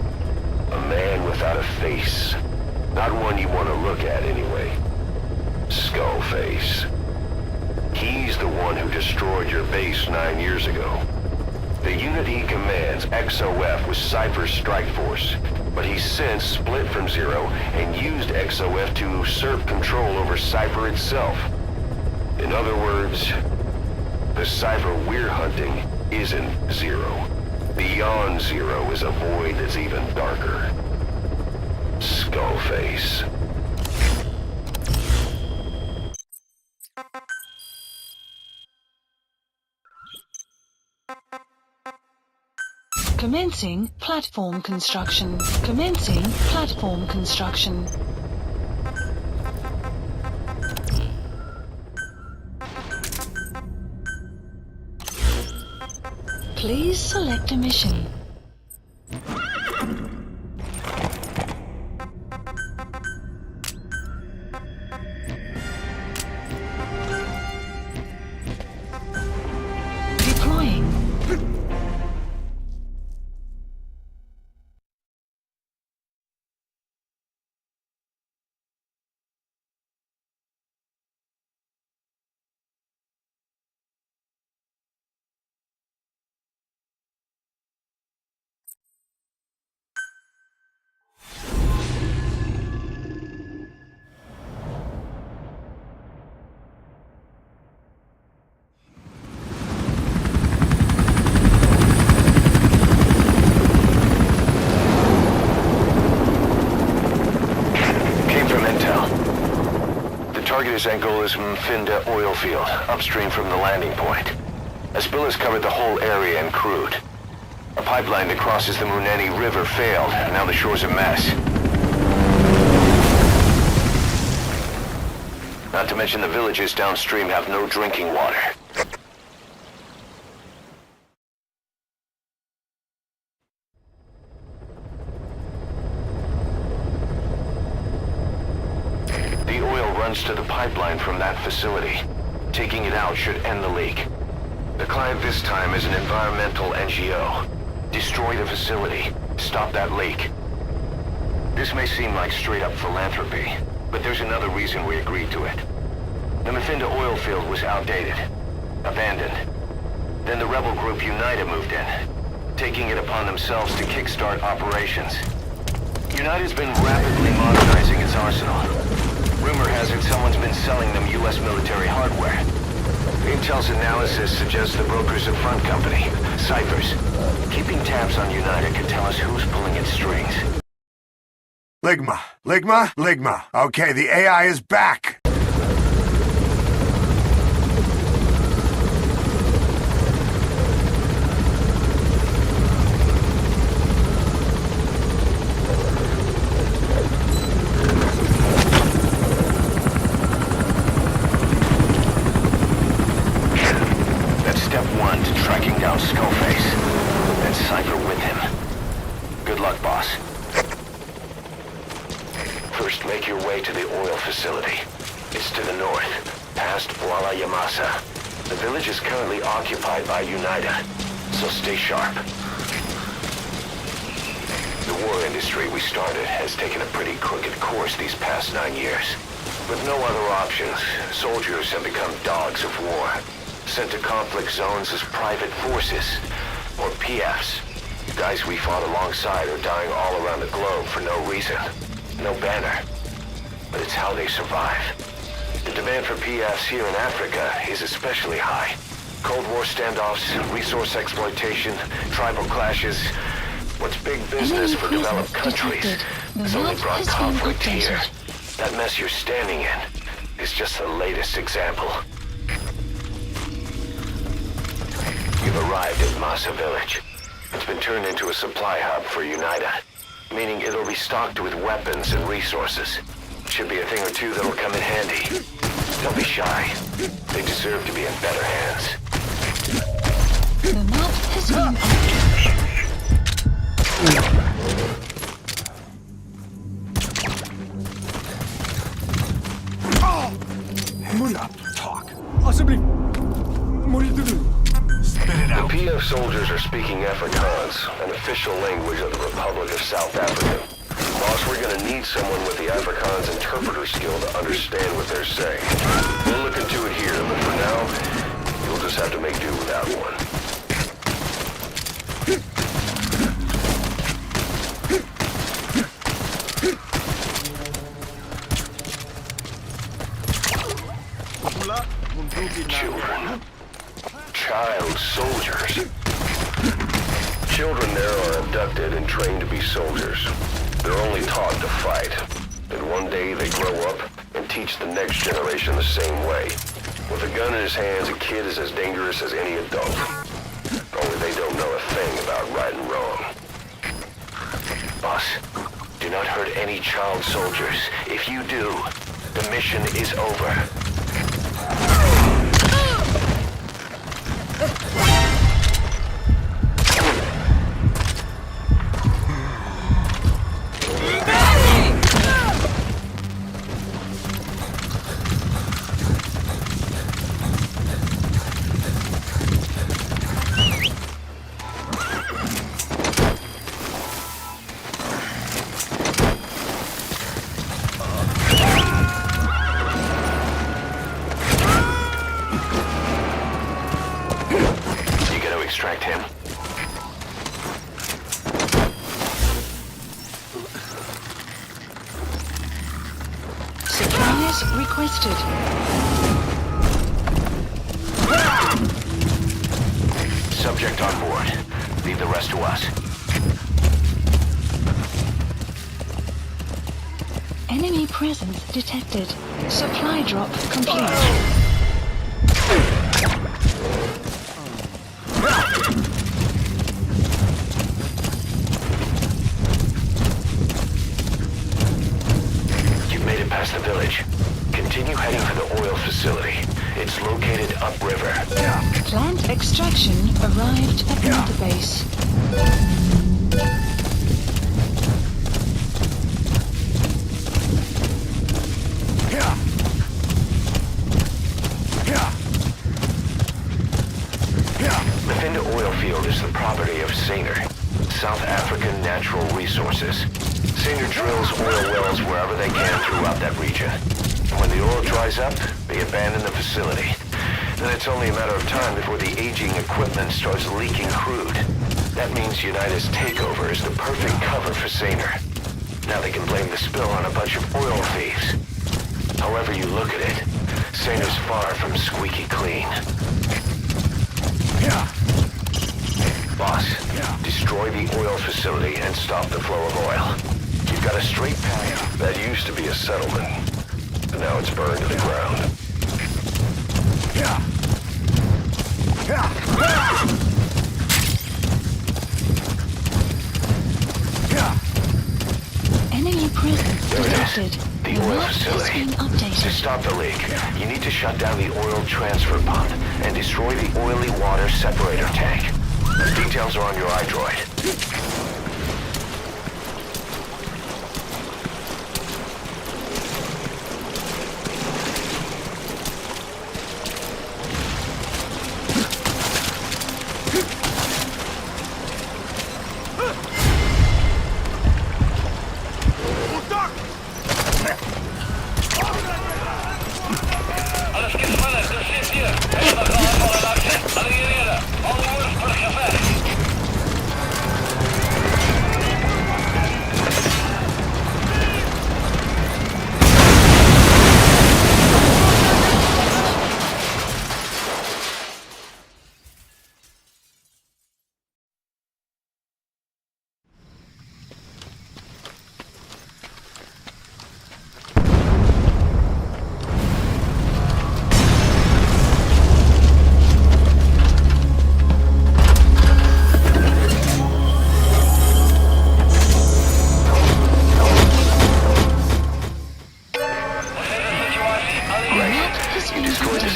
A man without a face. Not one you want to look at anyway. Skullface. He's the one who destroyed your base 9 years ago. The unit he commands, XOF, was Cypher's strike force, but he's since split from Zero and used XOF to usurp control over Cypher itself. In other words, the Cypher we're hunting isn't Zero. Beyond Zero is a void that's even darker. Skullface. Commencing platform construction. Commencing platform construction. Please select a mission. Deploying. Target is Angola's Mfinda oil field, upstream from the landing point. A spill has covered the whole area and crude. A pipeline that crosses the Muneni River failed, and now the shore's a mess. Not to mention the villages downstream have no drinking water. To the pipeline from that facility. Taking it out should end the leak. The client this time is an environmental NGO. Destroy the facility. Stop that leak. This may seem like straight-up philanthropy, but there's another reason we agreed to it. The Mfinda oil field was outdated. Abandoned. Then the rebel group United moved in, taking it upon themselves to kickstart operations. United's been rapidly modernizing its arsenal. Rumor has it someone's been selling them U.S. military hardware. Intel's analysis suggests the broker's a front company, Cyphers. Keeping tabs on United could tell us who's pulling its strings. Ligma. Okay, the AI is back. Skullface, and Cypher with him. Good luck, boss. First, make your way to the oil facility. It's to the north, past Wala Yamasa. The village is currently occupied by United, so stay sharp. The war industry we started has taken a pretty crooked course these past 9 years. With no other options, soldiers have become dogs of war. Sent to conflict zones as private forces, or PFs. Guys we fought alongside are dying all around the globe for no reason. No banner. But it's how they survive. The demand for PFs here in Africa is especially high. Cold War standoffs, resource exploitation, tribal clashes. What's big business for developed countries has only brought conflict here. That mess you're standing in is just the latest example. You've arrived at Masa Village. It's been turned into a supply hub for UNITA, meaning it'll be stocked with weapons and resources. Should be a thing or two that'll come in handy. Don't be shy. They deserve to be in better hands. The map has been Mullah, talk. Possibly. Spit it out. The PF soldiers are speaking Afrikaans, an official language of the Republic of South Africa. Boss, we're gonna need someone with the Afrikaans interpreter skill to understand what they're saying. We'll look into it here, but for now, you'll just have to make do without one. Children. Child soldiers. Children there are abducted and trained to be soldiers. They're only taught to fight. And one day they grow up and teach the next generation the same way. With a gun in his hands, a kid is as dangerous as any adult. Only they don't know a thing about right and wrong. Boss, do not hurt any child soldiers. If you do, the mission is over. Extract him. Supplies requested. Subject on board. Leave the rest to us. Enemy presence detected. Supply drop complete. You've made it past the village. Continue heading for the oil facility. It's located upriver. Plant extraction arrived at Mamba base. The Finda oil field is the property of Saner, South African Natural Resources. Saner drills oil wells wherever they can throughout that region. And when the oil dries up, they abandon the facility. Then it's only a matter of time before the aging equipment starts leaking crude. That means UNITA's takeover is the perfect cover for Saner. Now they can blame the spill on a bunch of oil thieves. However you look at it, Saner's far from squeaky clean. Boss, destroy the oil facility and stop the flow of oil. You've got a straight path that used to be a settlement, but now it's burned to the ground. Enemy presence detected. The oil facility. To stop the leak, you need to shut down the oil transfer pump and destroy the oily water separator tank. The details are on your iDroid.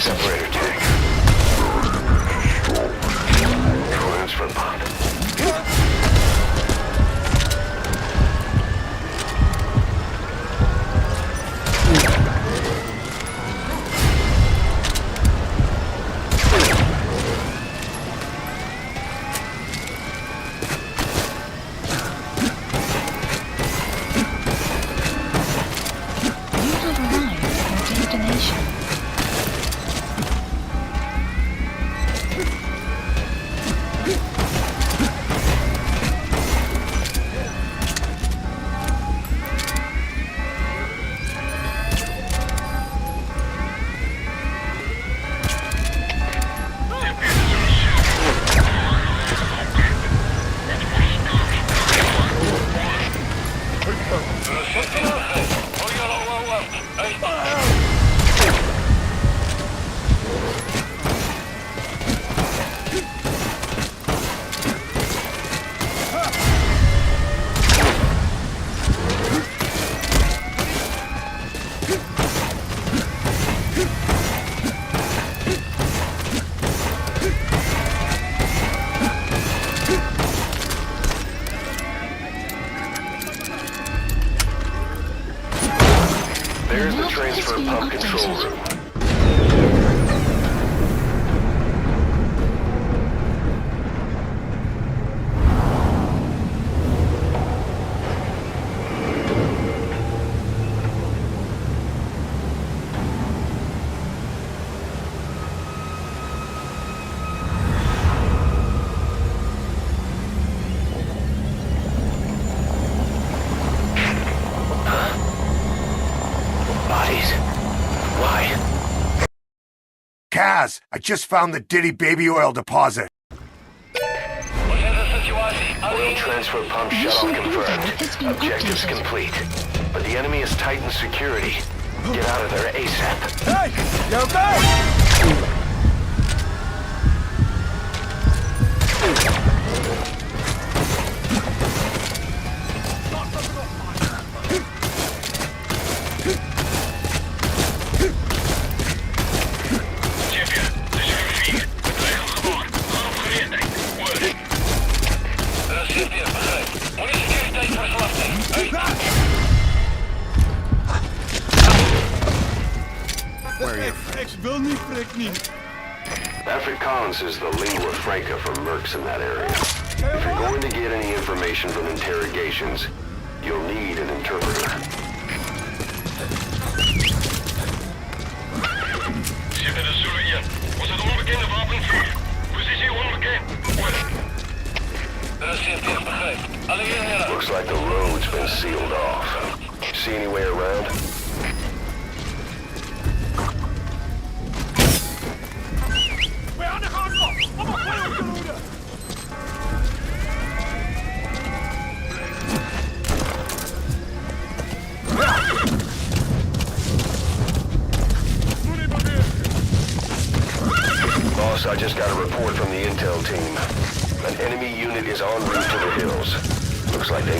separator tank. Transfer pump. There's the transfer pump control room. Kaz, I just found the Diddy baby oil deposit. Oil transfer pump shut-off confirmed. Objectives complete. But the enemy has tightened security. Get out of there ASAP. Hey! You okay? Alfred Collins is the lingua franca for mercs in that area. If you're going to get any information from interrogations, you'll need an interpreter. Looks like the road's been sealed off. See any way around? Boss, I just got a report from the intel team. An enemy unit is en route to the hills. Looks like they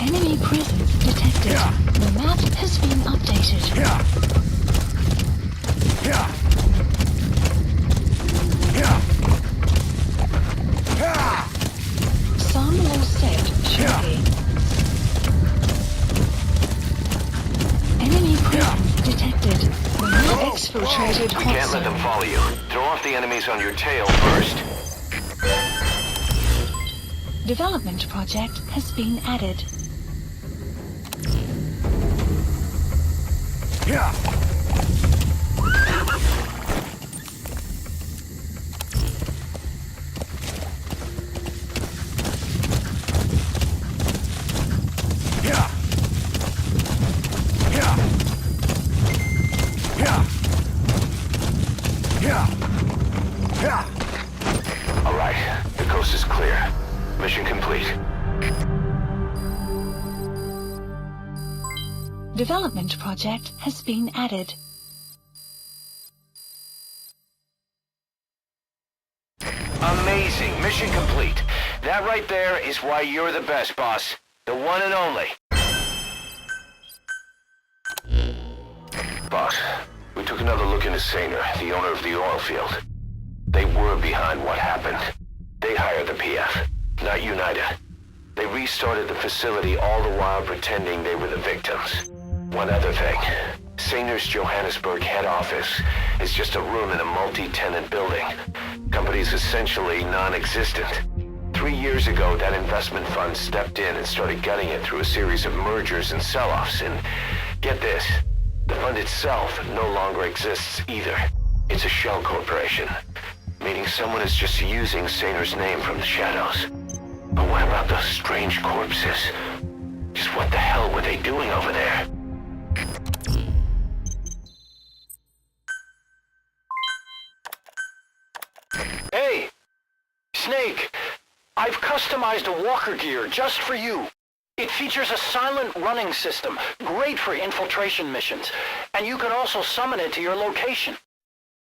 Enemy presence detected. The map has been updated. Some all set shortly. Enemy presence detected. The map exfiltrated hot You can't let them follow you. Throw off the enemies on your tail first. Development project has been added. All right, the coast is clear. Mission complete. development project has been added. Amazing. Mission complete. That right there is why you're the best, boss. The one and only. Boss, we took another look into Saner, the owner of the oil field. They were behind what happened. They hired the PF, not United. They restarted the facility all the while pretending they were the victims. One other thing. Saner's Johannesburg head office is just a room in a multi-tenant building. Company's essentially non-existent. 3 years ago, that investment fund stepped in and started gutting it through a series of mergers and sell-offs. And get this, the fund itself no longer exists either. It's a shell corporation, meaning someone is just using Saner's name from the shadows. But what about those strange corpses? Just what the hell were they doing over there? Hey! Snake! I've customized a walker gear just for you. It features a silent running system, great for infiltration missions, and you can also summon it to your location.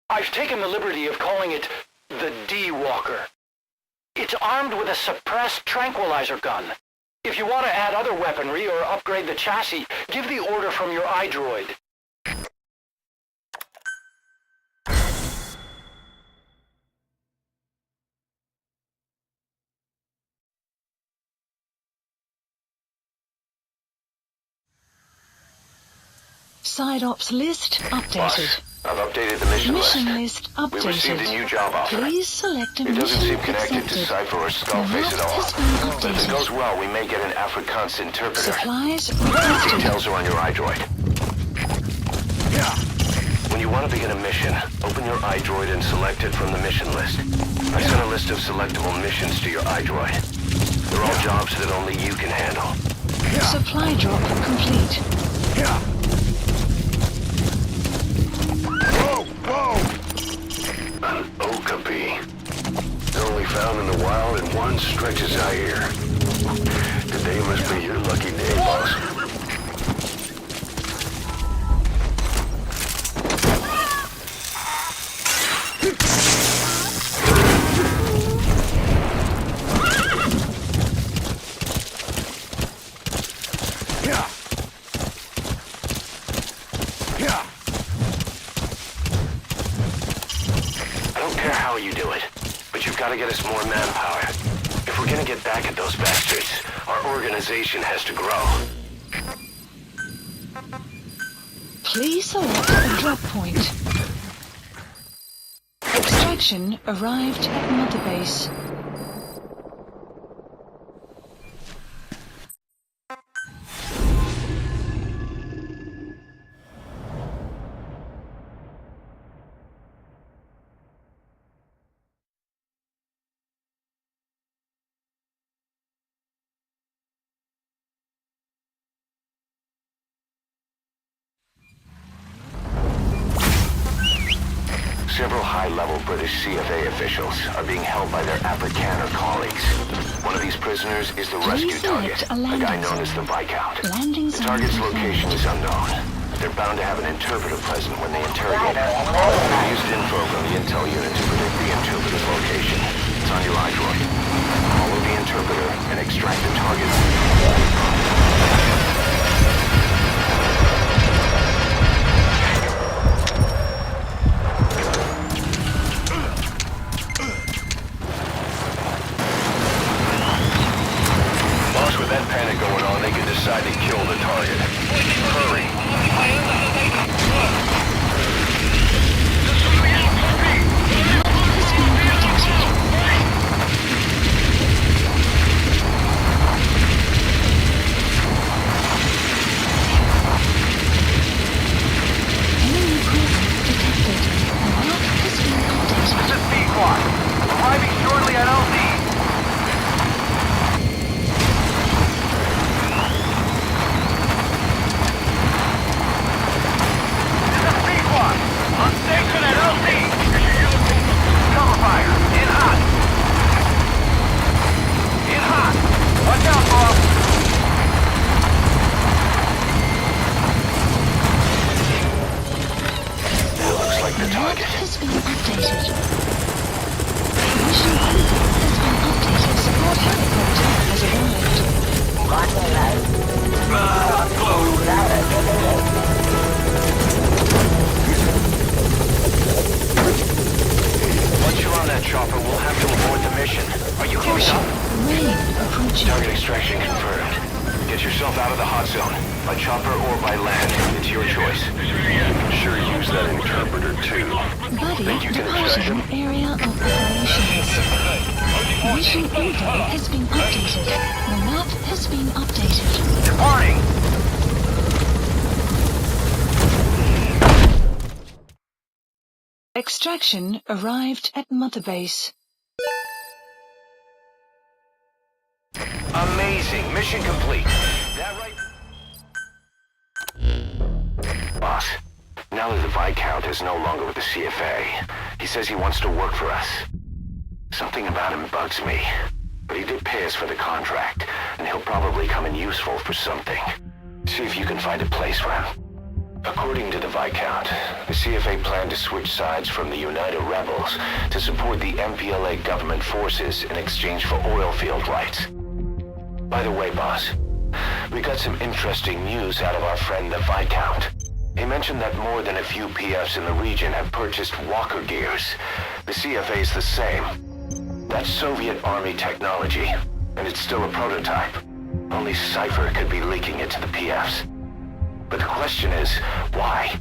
I've taken the liberty of calling it the D-Walker. It's armed with a suppressed tranquilizer gun. If you want to add other weaponry or upgrade the chassis, give the order from your iDroid. Side ops list updated. Boss, I've updated the mission list updated. We received a new job offer. Please select a It doesn't seem mission connected accepted. to Cypher or Skullface at all. But if it goes well, we may get an Afrikaans interpreter. Supplies requested. Details are on your iDroid. When you want to begin a mission, open your iDroid and select it from the mission list. I sent a list of selectable missions to your iDroid. They're all jobs that only you can handle. Supply drop complete. An okapi. They're only found in the wild and one stretches Zaire. Today must be your lucky day, boss. Gotta get us more manpower. If we're gonna get back at those bastards, our organization has to grow. Please select a drop point. Extraction arrived at Mother Base. Several high-level British CFA officials are being held by their Afrikaner colleagues. One of these prisoners is the rescue target, a guy known as the Viscount. The target's location is unknown, but they're bound to have an interpreter present when they interrogate him. We used info from the intel unit to predict the interpreter's location. It's on your iDroid. Follow the interpreter and extract the target. With that panic going on, they could decide to kill the target. Hurry. This is B-Quad. Arriving shortly at LZ. yourself out of the hot zone. By chopper or by land. It's your choice. Sure use that interpreter too. Think you can extract him? Area of operations. Mission info has been updated. The map has been updated. Departing! Extraction arrived at Mother Base. Amazing. Mission complete. That right? Boss, now that the Viscount is no longer with the CFA, he says he wants to work for us. Something about him bugs me. But he did pay us for the contract, and he'll probably come in useful for something. See if you can find a place for him. According to the Viscount, the CFA planned to switch sides from the United Rebels to support the MPLA government forces in exchange for oil field rights. By the way, boss, we got some interesting news out of our friend the Viscount. He mentioned that more than a few PFs in the region have purchased walker gears. The CFA's the same. That's Soviet Army technology, and it's still a prototype. Only Cypher could be leaking it to the PFs. But the question is, why?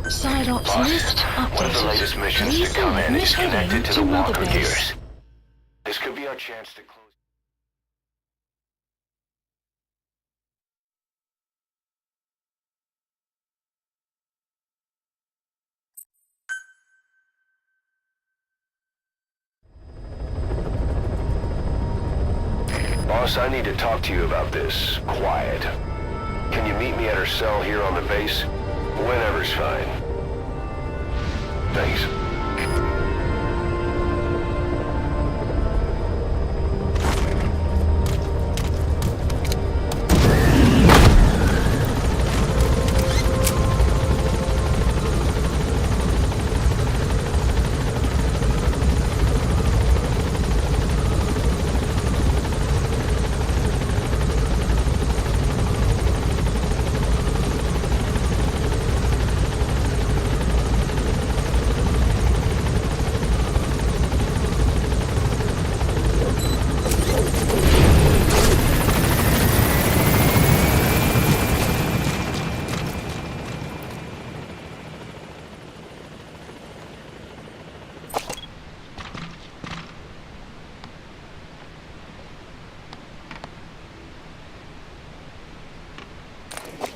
Side ops list updated. One of the latest missions to come in is connected to the walker gears. This could be our chance to close. Boss, I need to talk to you about this. Quiet. Can you meet me at her cell here on the base? Whenever's fine. Thanks.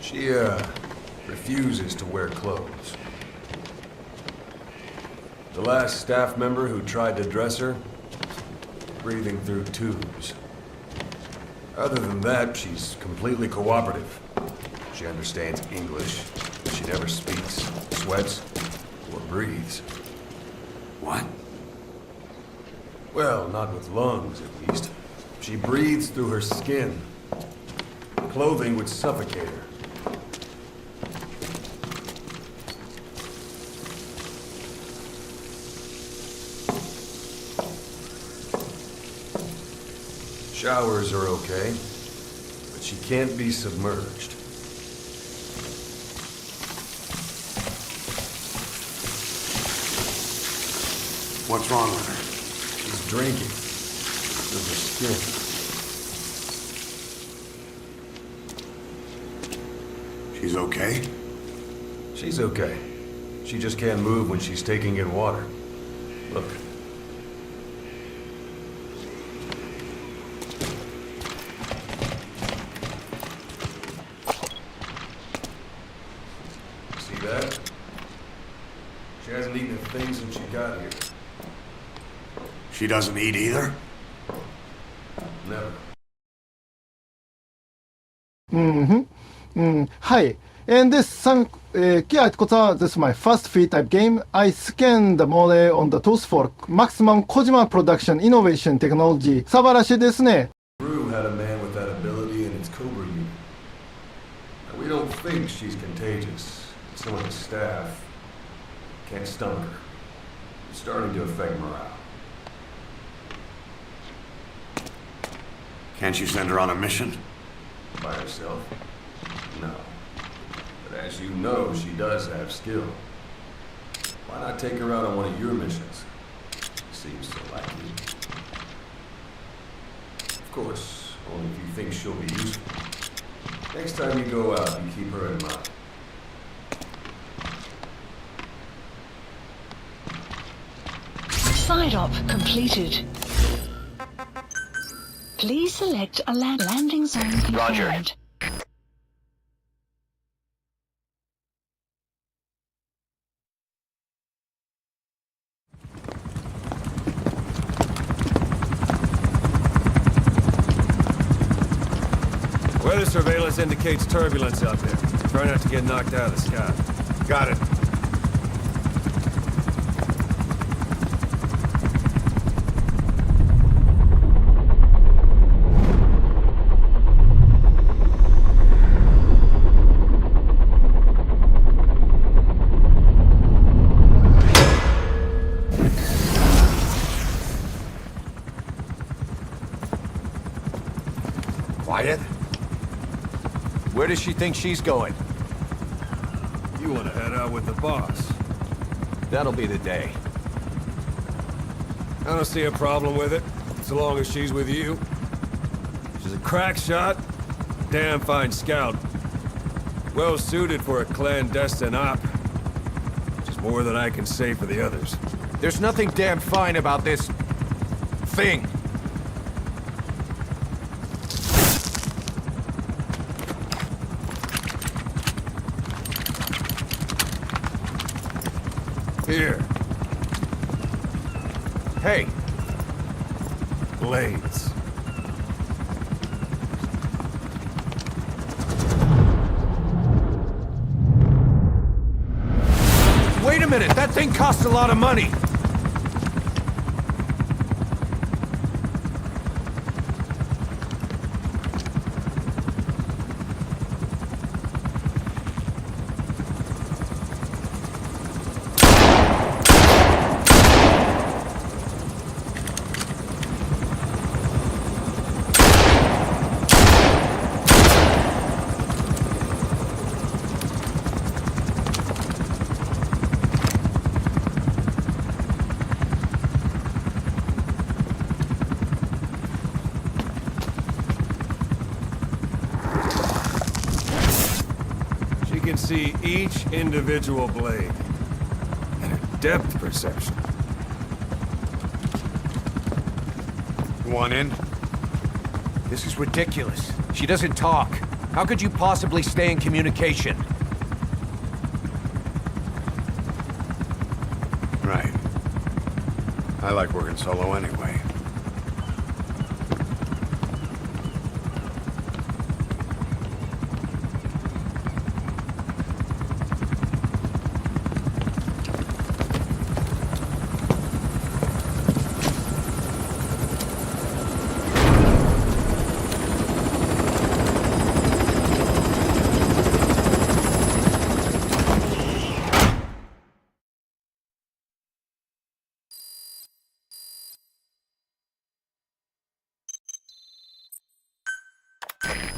She, refuses to wear clothes. The last staff member who tried to dress her, breathing through tubes. Other than that, she's completely cooperative. She understands English, but she never speaks, sweats, or breathes. What? Well, not with lungs, at least. She breathes through her skin. Clothing would suffocate her. Showers are okay, but she can't be submerged. What's wrong with her? She's drinking. Through her skin. She's okay? She's okay. She just can't move when she's taking in water. Look. That? She hasn't eaten a thing since she got here. She doesn't eat either? Never. Hi. And this this is my first free type game. I scanned the model on the tools for maximum Kojima production innovation technology. 素晴らしいですね。 Drew had a man with that ability in its Cobra unit. Now, we don't think she's contagious. Some of the staff can't stomach her. It's starting to affect morale. Can't you send her on a mission? By herself? No. But as you know, she does have skill. Why not take her out on one of your missions? Seems to like you. Of course, only if you think she'll be useful. Next time you go out, you keep her in mind. Side op completed. Please select a landing zone confirmed. Roger. Weather surveillance indicates turbulence out there. Try not to get knocked out of the sky. Got it. Quiet? Where does she think she's going? You want to head out with the boss? That'll be the day. I don't see a problem with it, so long as she's with you. She's a crack shot, damn fine scout. Well suited for a clandestine op. Which is more than I can say for the others. There's nothing damn fine about this... thing. Here. Hey. Blades. Wait a minute, that thing costs a lot of money. See each individual blade and her depth perception. Want in? This is ridiculous. She doesn't talk. How could you possibly stay in communication? Right. I like working solo anyway.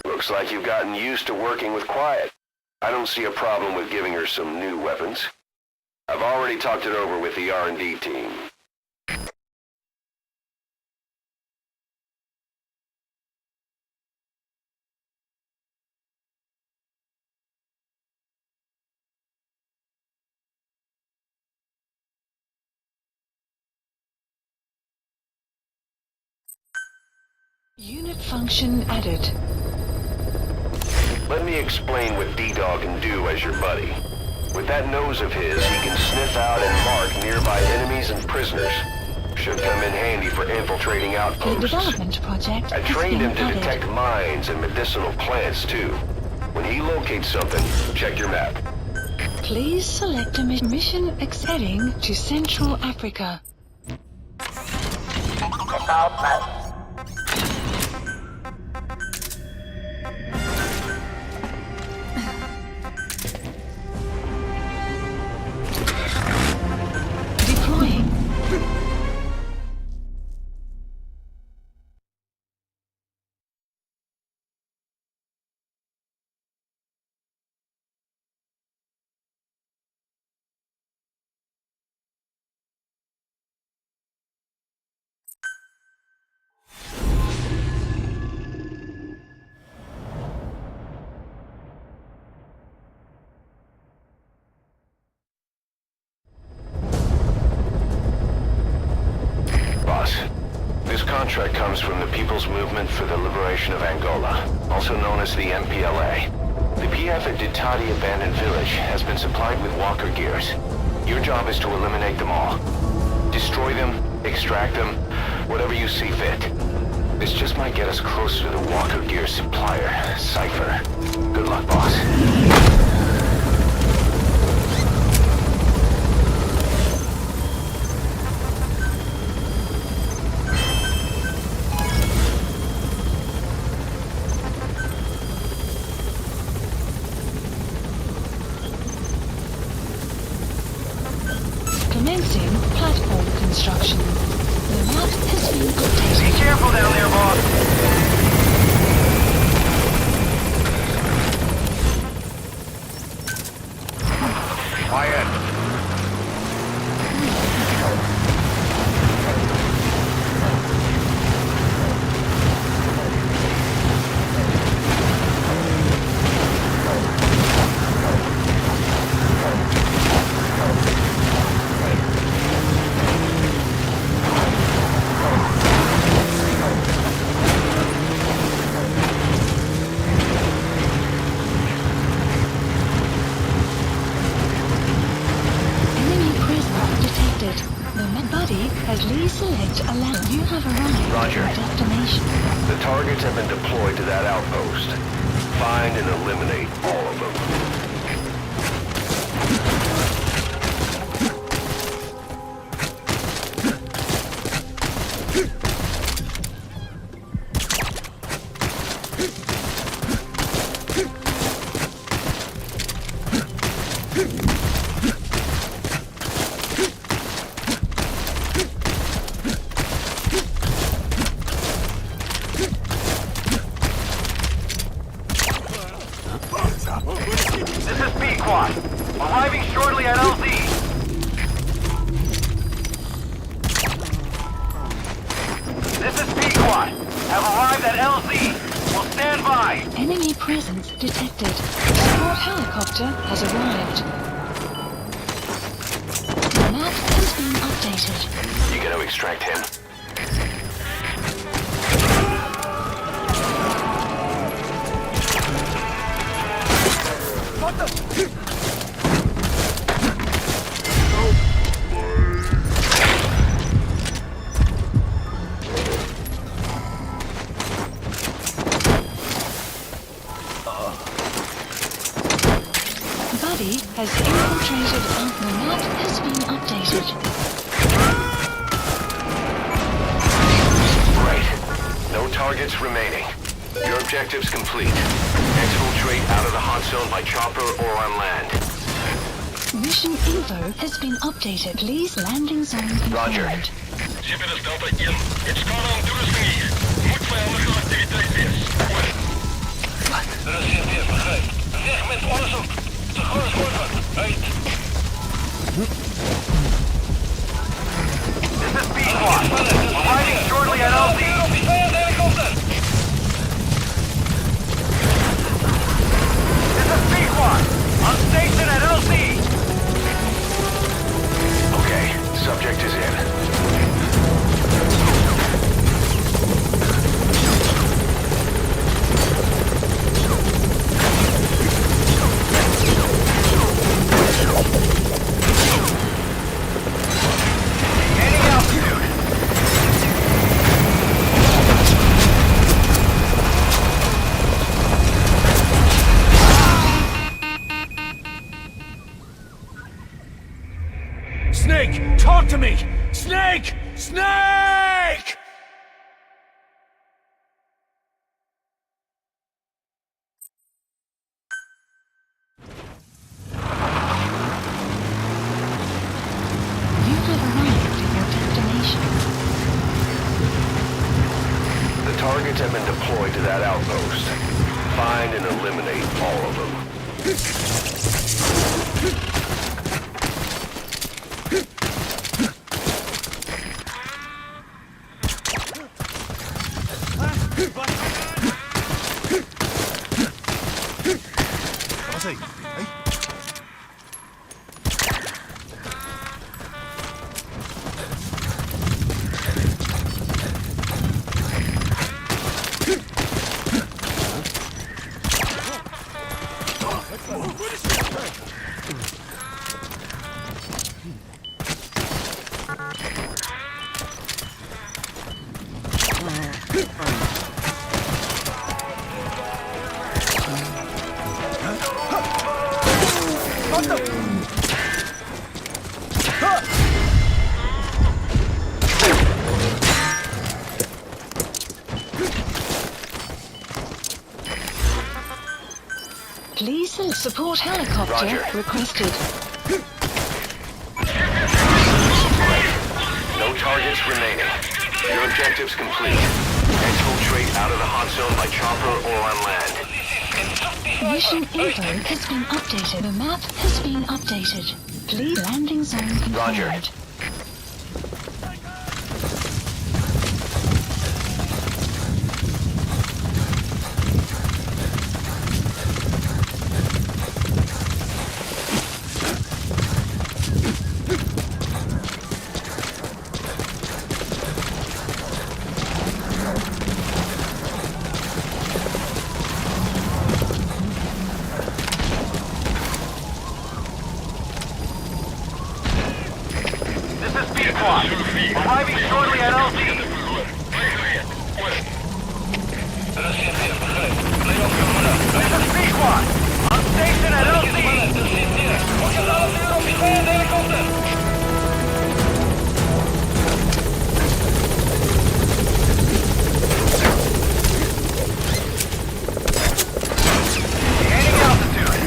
Looks like you've gotten used to working with Quiet. I don't see a problem with giving her some new weapons. I've already talked it over with the R&D team. Unit function added. Let me explain what D-Dog can do as your buddy. With that nose of his, he can sniff out and mark nearby enemies and prisoners. Should come in handy for infiltrating The outposts. development project I has trained been him to added. detect mines and medicinal plants, too. When he locates something, check your map. Please select a mission heading to Central Africa. About that. comes from the People's Movement for the Liberation of Angola, also known as the MPLA. The PF at Ditati Abandoned Village has been supplied with walker gears. Your job is to eliminate them all. Destroy them, extract them, whatever you see fit. This just might get us closer to the walker gear supplier, Cypher. Good luck, boss. Commencing platform construction. The map has been updated. Be careful down there, boss. Quiet. Select a land. You have arrived Roger. at your destination. The targets have been deployed to that outpost. Find and eliminate all of them. Arriving shortly at LZ. This is Pequot. Have arrived at LZ. Will stand by. Enemy presence detected. Support helicopter has arrived. The map has been updated. You gonna extract him? What the? Buddy has infiltrated and the map has been updated. Right. No targets remaining. Your objective's complete. Exfiltrate out of the hot zone by chopper or on land. Mission info has been updated. Please landing zone confirmed. Roger. This is Pequot. Arriving shortly at LZ. This is Pequot. On station at LZ. Okay, subject is in. Snake! Talk to me! Snake! Snake! You have arrived at your destination. The targets have been deployed to that outpost. Find and eliminate all of them. What the? Please support helicopter Roger. requested. No targets remaining. Your objective's complete. Exfiltrate out of the hot zone by chopper or on land. Mission info has been updated. The map has been updated. Please landing zone confirmed. Roger. Arriving shortly at LZ. This is B-Quad. On station at LZ. Gaining altitude.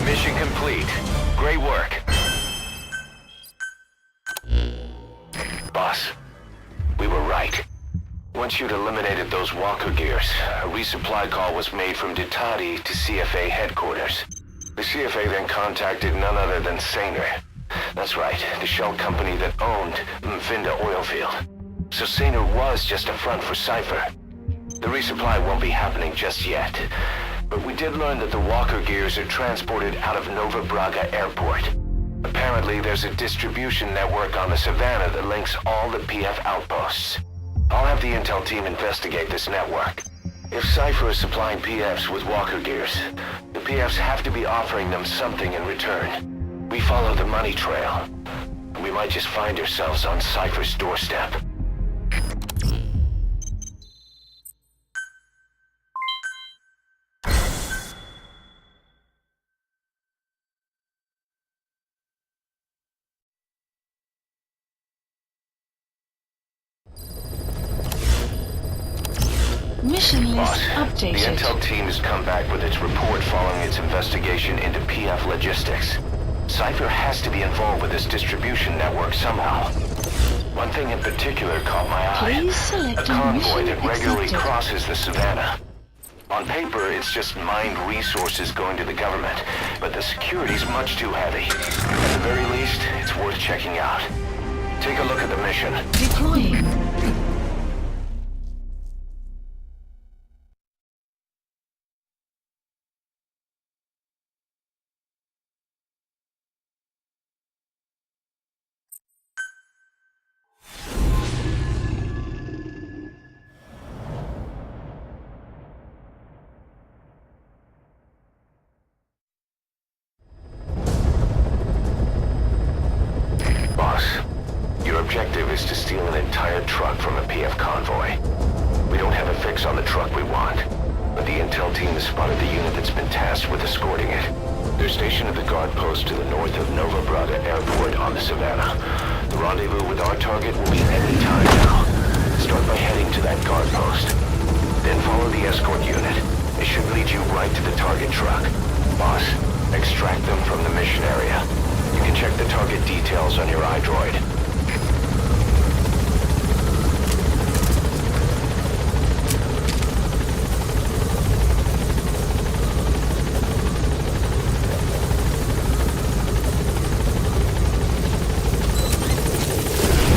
Mission complete. Great work. Boss, we were right. Once you'd eliminated those walker gears, a resupply call was made from Ditati to CFA headquarters. The CFA then contacted none other than Saner. That's right, the shell company that owned Mvinda Oilfield. So Saner was just a front for Cypher. The resupply won't be happening just yet. But we did learn that the walker gears are transported out of Nova Braga Airport. Apparently, there's a distribution network on the Savannah that links all the PF outposts. I'll have the intel team investigate this network. If Cypher is supplying PFs with walker gears, the PFs have to be offering them something in return. We follow the money trail. We might just find ourselves on Cypher's doorstep. Mission list Boss, updated. the intel team has come back with its report following its investigation into PF logistics. Cypher has to be involved with this distribution network somehow. One thing in particular caught my eye. Please select A a convoy mission that regularly accepted. crosses the Savannah. On paper, it's just mined resources going to the government, but the security's much too heavy. At the very least, it's worth checking out. Take a look at the mission. Deploying. Boss, your objective is to steal an entire truck from a PF convoy. We don't have a fix on the truck we want, but the intel team has spotted the unit that's been tasked with escorting it. They're stationed at the guard post to the north of Nova Braga Airport on the Savannah. The rendezvous with our target will be any time now. Start by heading to that guard post. Then follow the escort unit. It should lead you right to the target truck. Boss, extract them from the mission area. You can check the target details on your iDroid.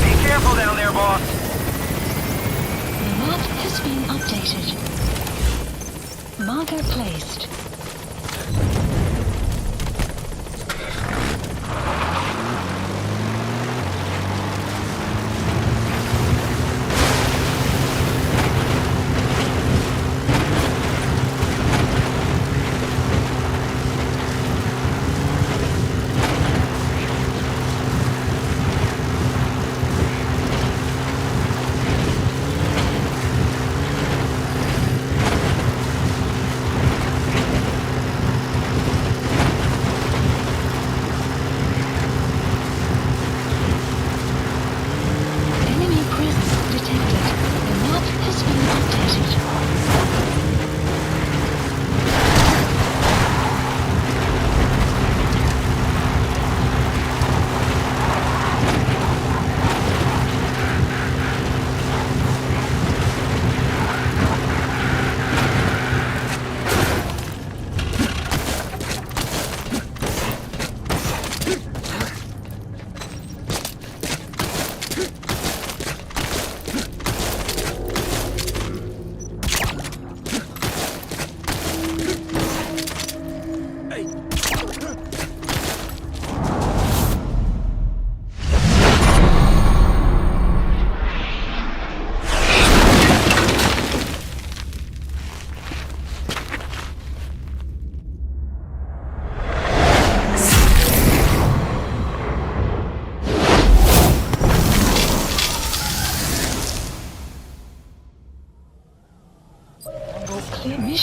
Be careful down there, boss. The map has been updated. Marker placed.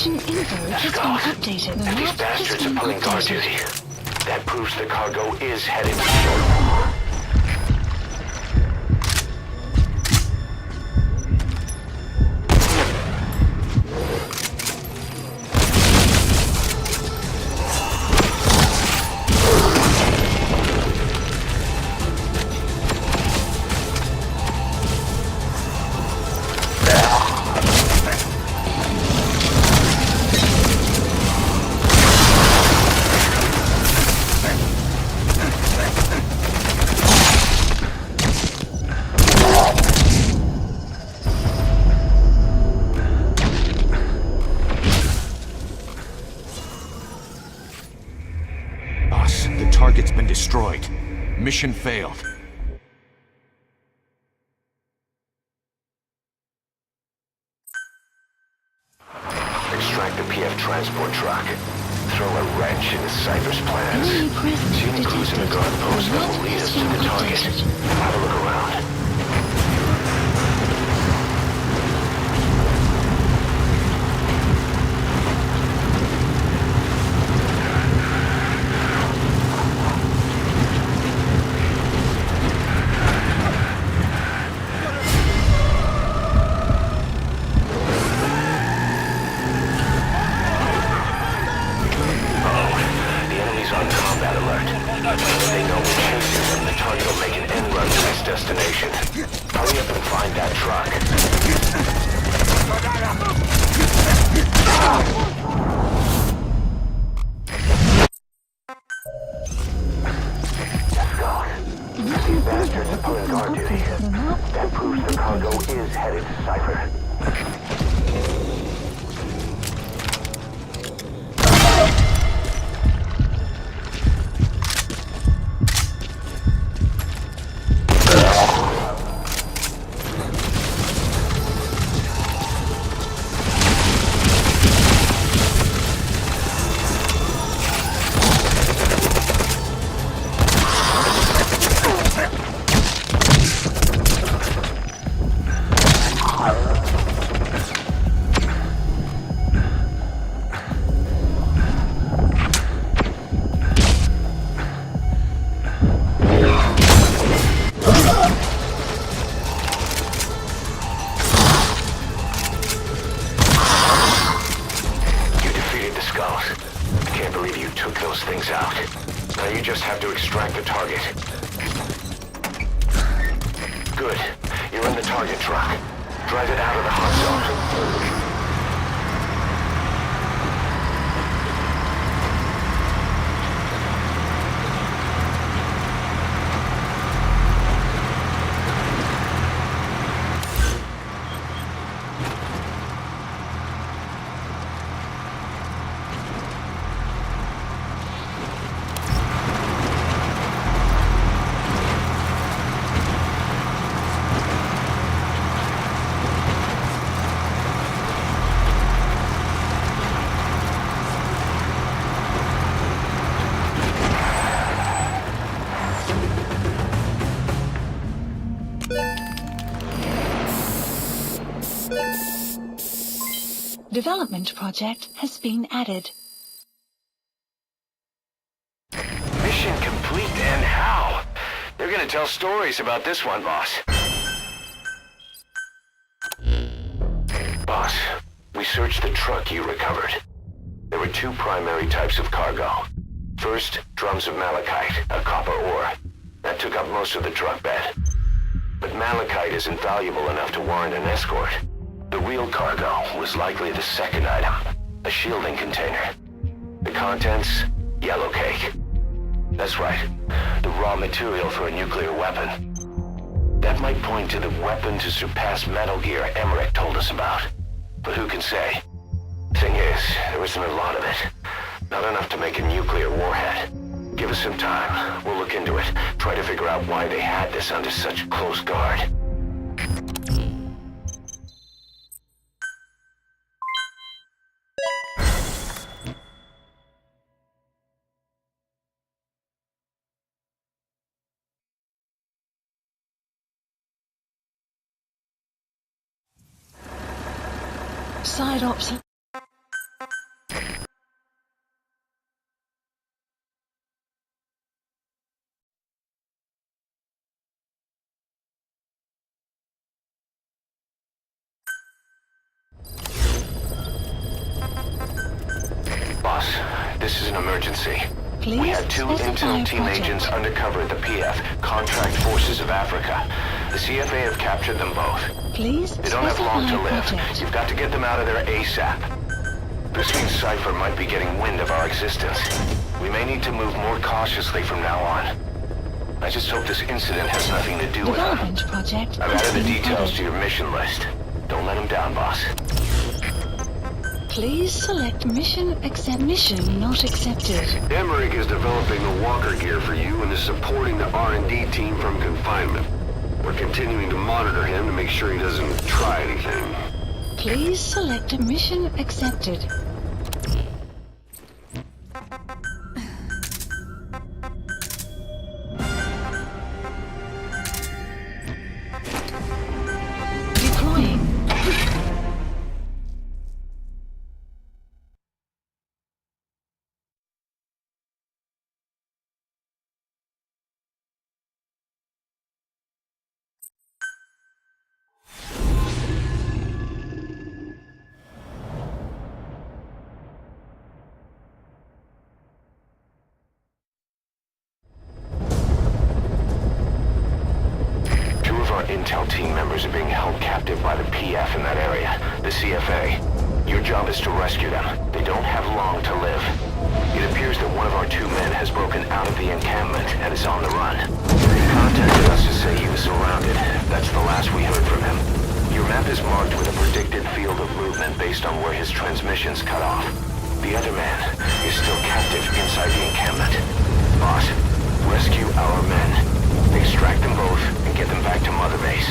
Mission info has been updated. The These map has bastards been are pulling guard duty. updated. That proves the cargo is headed to shore. Target's been destroyed. Mission failed. Extract the PF transport truck. Throw a wrench into Cypher's plans. See any clues in the guard post that will lead us to the target. Have a look around. They know we're chasing them. The target will make an end run to its destination. Hurry up and find that truck. These bastards are pulling guard duty. That proves the cargo is headed to Cypher. Good. You're in the target truck. Drive it out of the hot zone. Development project has been added. Mission complete, and how? They're gonna tell stories about this one, boss. Boss, we searched the truck you recovered. There were two primary types of cargo. First, drums of malachite, a copper ore. That took up most of the truck bed. But malachite isn't valuable enough to warrant an escort. The real cargo was likely the second item, a shielding container. The contents, yellow cake. That's right, the raw material for a nuclear weapon. That might point to the weapon to surpass Metal Gear Emmerich told us about. But who can say? Thing is, there isn't a lot of it. Not enough to make a nuclear warhead. Give us some time. We'll look into it. Try to figure out why they had this under such close guard. Side ops. We had 2 intel team agents undercover at the PF, Contract Forces of Africa. The CFA have captured them both. Please They don't have long to live. You've got to get them out of there ASAP. This means Cypher might be getting wind of our existence. We may need to move more cautiously from now on. I just hope this incident has nothing to do with them. Project I've added the details to your mission list. Don't let them down, boss. Please select mission not accepted. Emmerich is developing the walker gear for you and is supporting the R&D team from confinement. We're continuing to monitor him to make sure he doesn't try anything. Please select mission accepted. Deploying. Intel team members are being held captive by the PF in that area, the CFA. Your job is to rescue them. They don't have long to live. It appears that one of our 2 men has broken out of the encampment and is on the run. He contacted us to say he was surrounded. That's the last we heard from him. Your map is marked with a predicted field of movement based on where his transmissions cut off. The other man is still captive inside the encampment. Boss, rescue our men. Extract them both and get them back to Mother Base.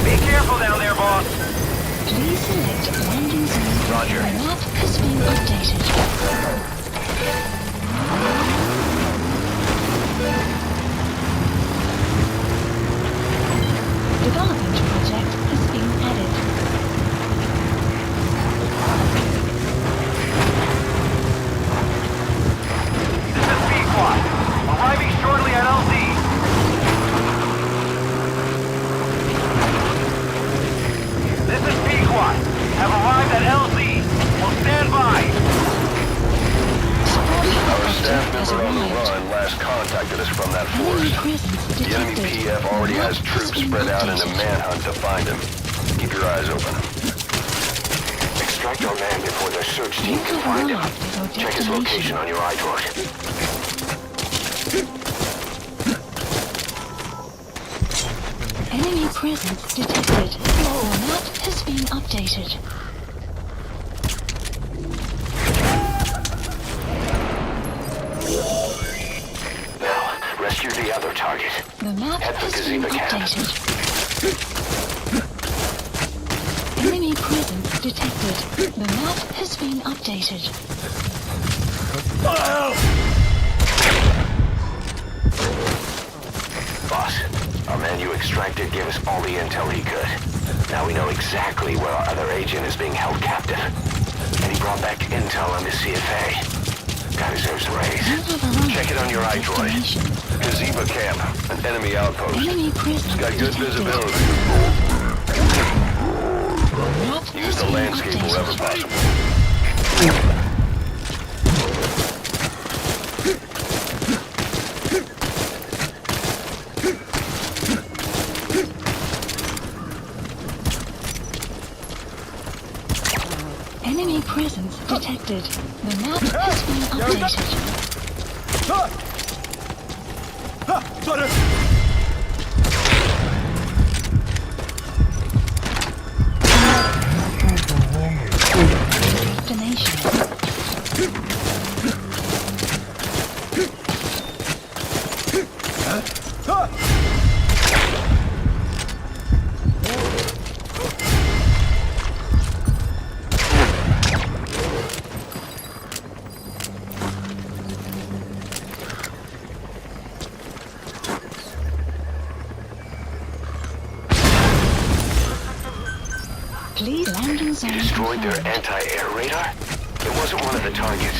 Be careful down there, boss. Please select landing zone. Roger. The map has been updated. Development project has been added. This is Pequot. Arriving shortly at LZ. This is Pequot. Have arrived at LZ. Will stand by. Our staff member on the run last contacted us from that forest. The enemy PF already has troops spread out in a manhunt to find him. Keep your eyes open. Extract our man before their search team can find him. Check his location on your iDroid. Enemy presence detected. The map has been updated. Rescue the other target. The map Head for has been Gazeba camp. updated. Enemy presence detected. The map has been updated. Boss, our man you extracted gave us all the intel he could. Now we know exactly where our other agent is being held captive. And he brought back intel on the CFA. Guy deserves a raise. Check it on your iDroid. Gazeba camp, an enemy outpost. It's got good visibility. Use the landscape wherever possible. Enemy presence detected. The map has been updated. Destination. Please landing zone. You destroyed their anti-air radar? It wasn't one of the targets.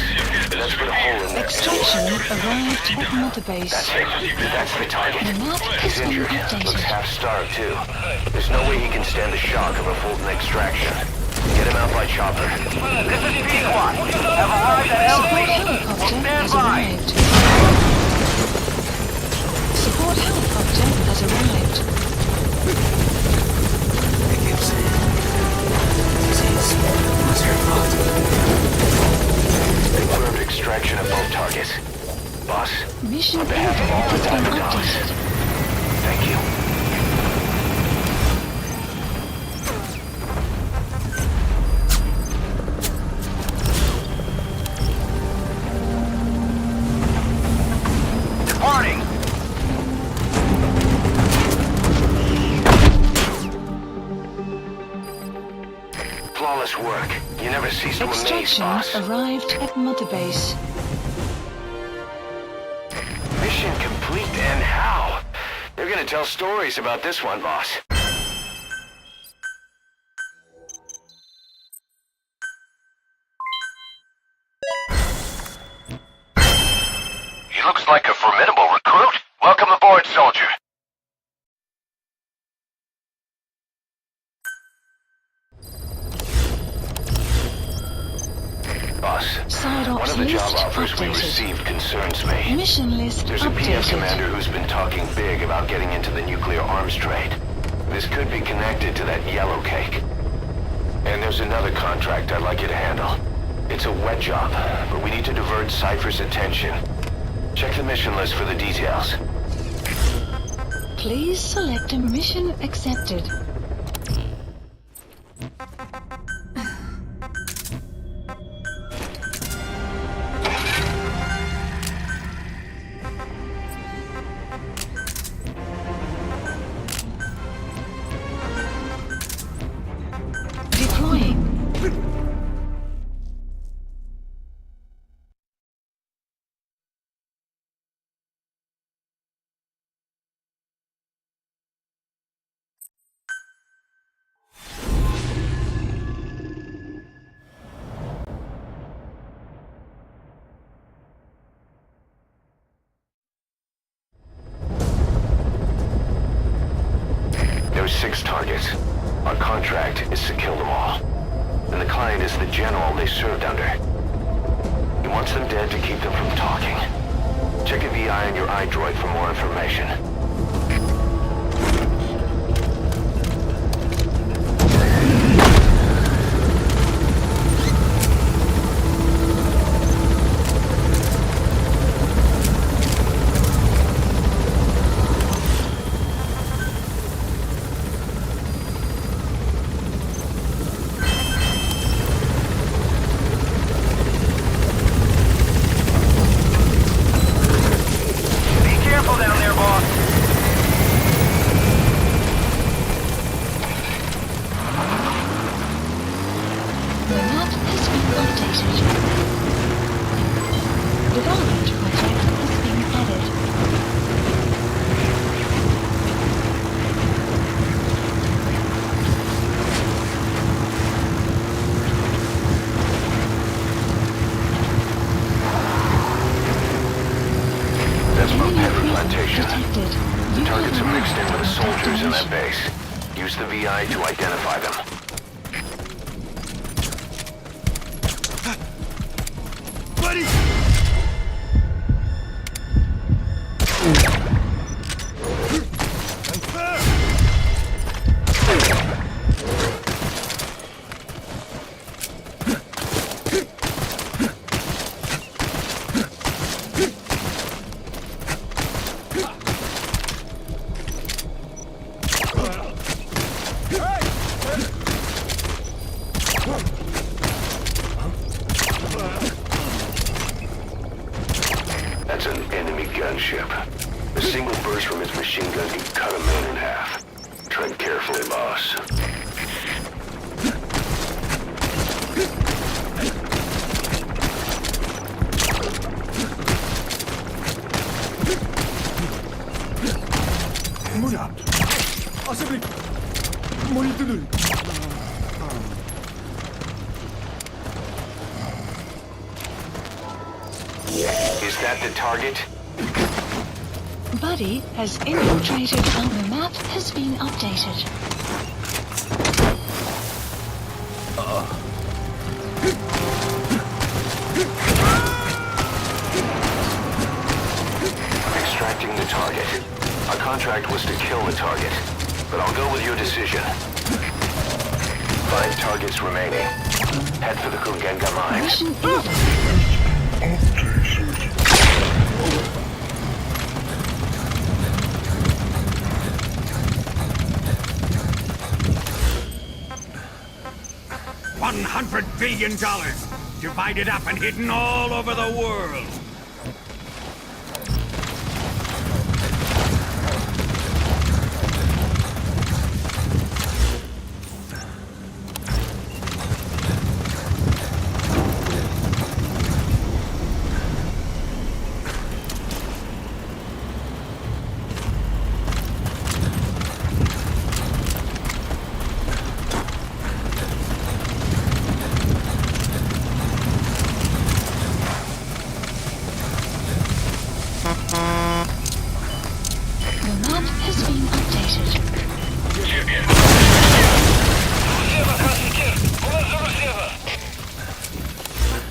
Let's put a hole in there. Extraction arrived at Mother Base. That's it. That's the target. The map He's has been injured. updated. Looks half-starved, too. There's no way he can stand the shock of a Fulton extraction. Get him out by chopper. This is P1. Have arrived at LZ. Support helicopter Stand has by. arrived. Support helicopter has arrived. Confirmed extraction of both targets. Boss, Mission on info behalf of all has been Epidemic dogs, updated. thank you. Departing. Flawless work. You never cease to amaze, Extraction boss. arrived at Mother Base. Mission complete, and how? They're gonna tell stories about this one, boss. He looks like a formidable recruit. Welcome aboard, soldier. Boss, Side one ops of the job list offers we updated. received concerns me. Mission list There's a PM updated. commander who's been talking big about getting into the nuclear arms trade. This could be connected to that yellow cake. And there's another contract I'd like you to handle. It's a wet job, but we need to divert Cypher's attention. Check the mission list for the details. Please select a mission accepted. Deploying. There's 6 targets. Our contract is to kill them all. And the client is the general they served under. He wants them dead to keep them from talking. Check a VI on your iDroid for more information. Be careful down there, boss. The map has been updated. Development project has been added. That's from Pepper Plantation. Detected. The targets are mixed in with the Destination. soldiers in that base. Use the VI to identify them. Buddy! That's an enemy gunship. A single burst from its machine gun can cut a man in half. Tread carefully, boss. 뭐야? 아세비 모니터들. Is that the target? Buddy has infiltrated and the map has been updated. Extracting the target. Our contract was to kill the target, but I'll go with your decision. 5 targets remaining. Head for the Kungenga mine. Mission $100 billion divided up and hidden all over the world.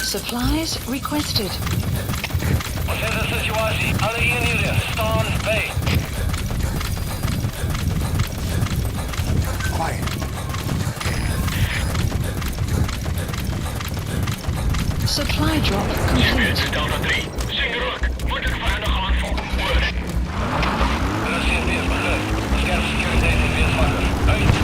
Supplies requested. Оценка ситуации. Alle Units, stand by. Quiet. Supply drop complete. Delta 3. Singerook. Moet ik verder gaan voor. Word. Russia is begrip. Scan security is wakker. Uit.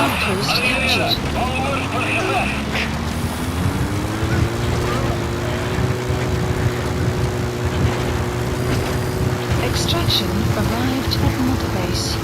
Outpost captured. Extraction arrived at Mother Base.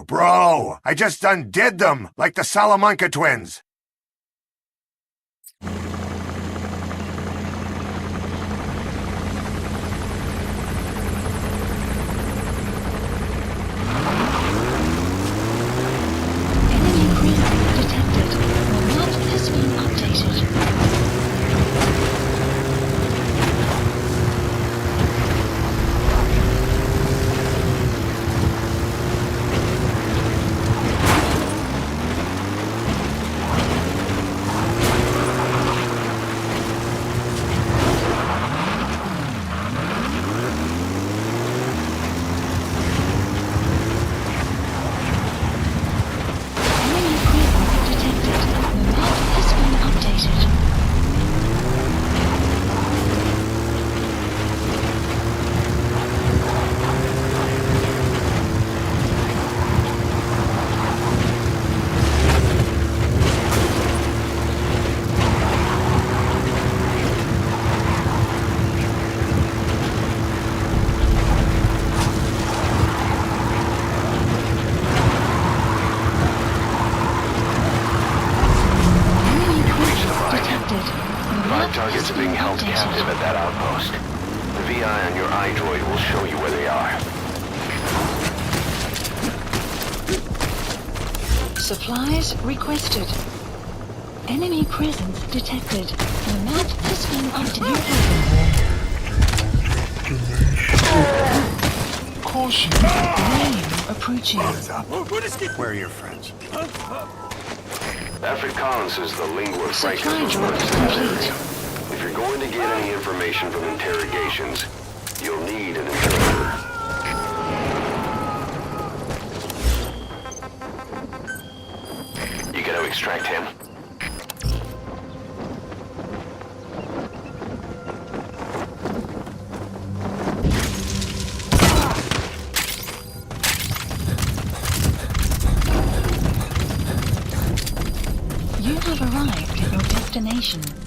Bro, I just undid them, like the Salamanca twins. Enemy presence detected. The map has been updated. Targets are being held captive at that outpost. The VI on your iDroid will show you where they are. Supplies requested. Enemy presence detected. The map has been updated. Caution. Rain approaching. Where are your friends? Alfred Collins is the lingua franca Supply of drop mercenaries. complete. If you're going to get any information from interrogations, you'll need an interpreter. You gotta extract him. destination.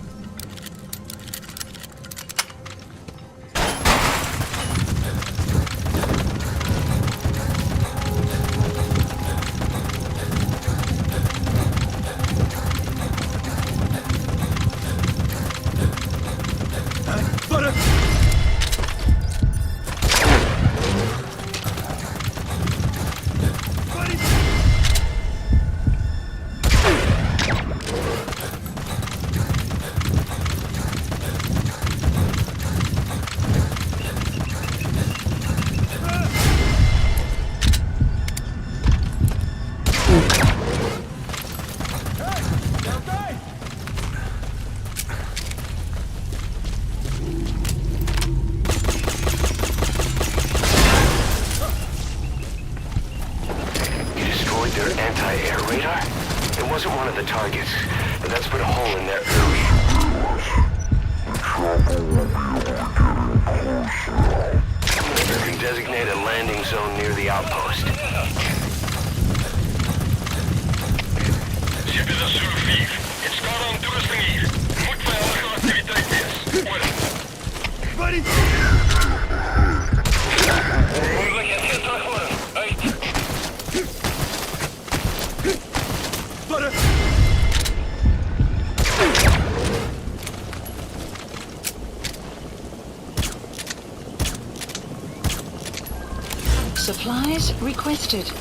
Supplies requested.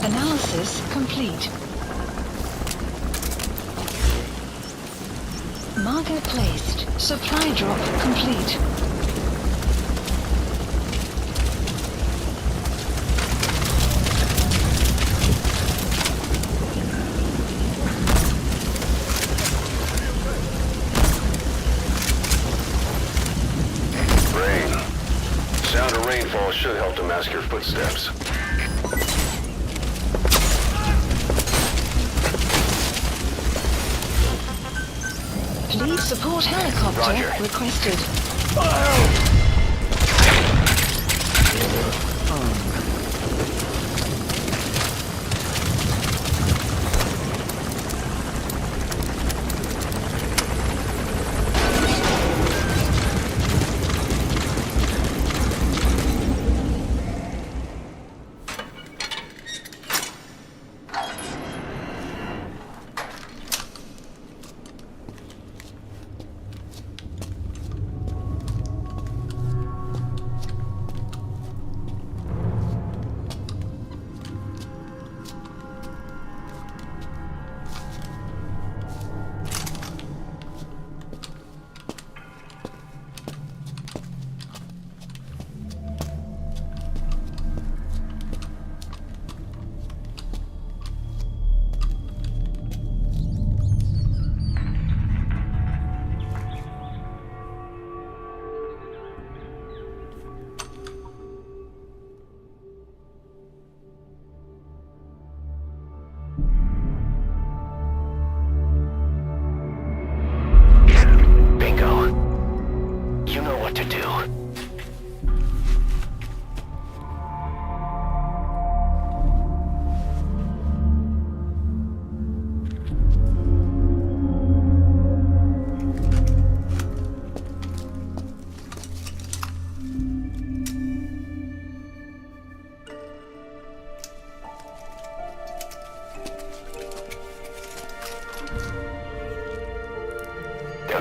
Analysis complete. Marker placed. Supply drop complete. Should help to mask your footsteps. Please support helicopter Roger. requested.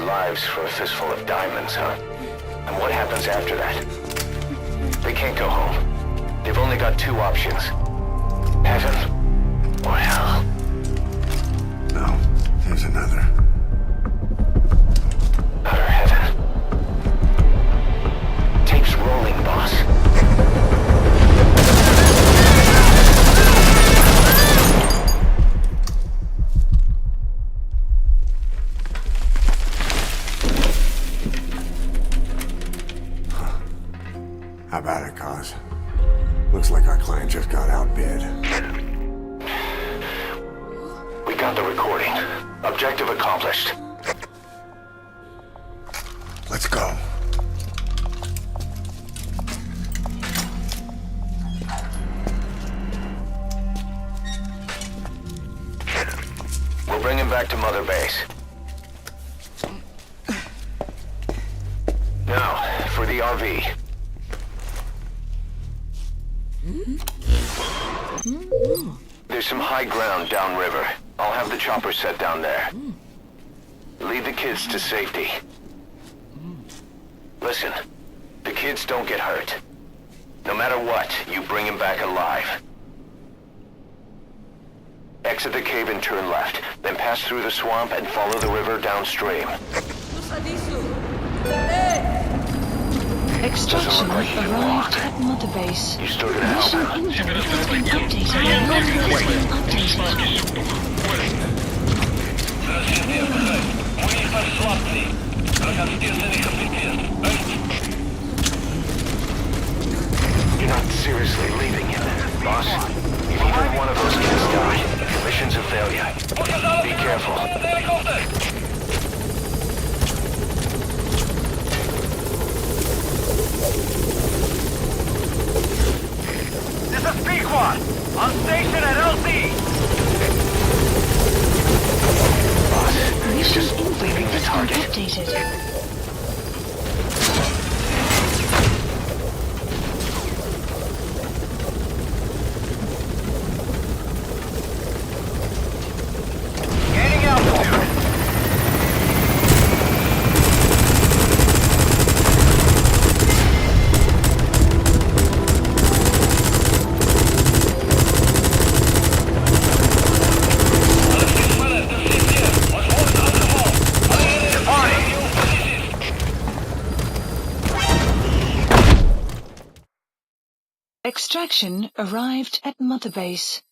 Lives for a fistful of diamonds, huh? And what happens after that? They can't go home. They've only got two options. Heaven or hell. No, there's another. Utter heaven. Tape's rolling, boss. How about it, Cause? Looks like our client just got outbid. We got the recording. Objective accomplished. Let's go. We'll bring him back to Mother Base. Now, for the RV. There's some high ground downriver. I'll have the chopper set down there. Lead the kids to safety. Listen, the kids don't get hurt. No matter what, you bring him back alive. Exit the cave and turn left, then pass through the swamp and follow the river downstream. Extraction arrived at Mother Base. You still gonna help him? Mission info has been updated. You're not seriously leaving him, boss? If even one of those kids die, the mission's a failure. Be careful. This is Pequod, on station at LZ. Boss, he's just leaving the target. Updated. Gaining altitude. Extraction arrived at Mother Base.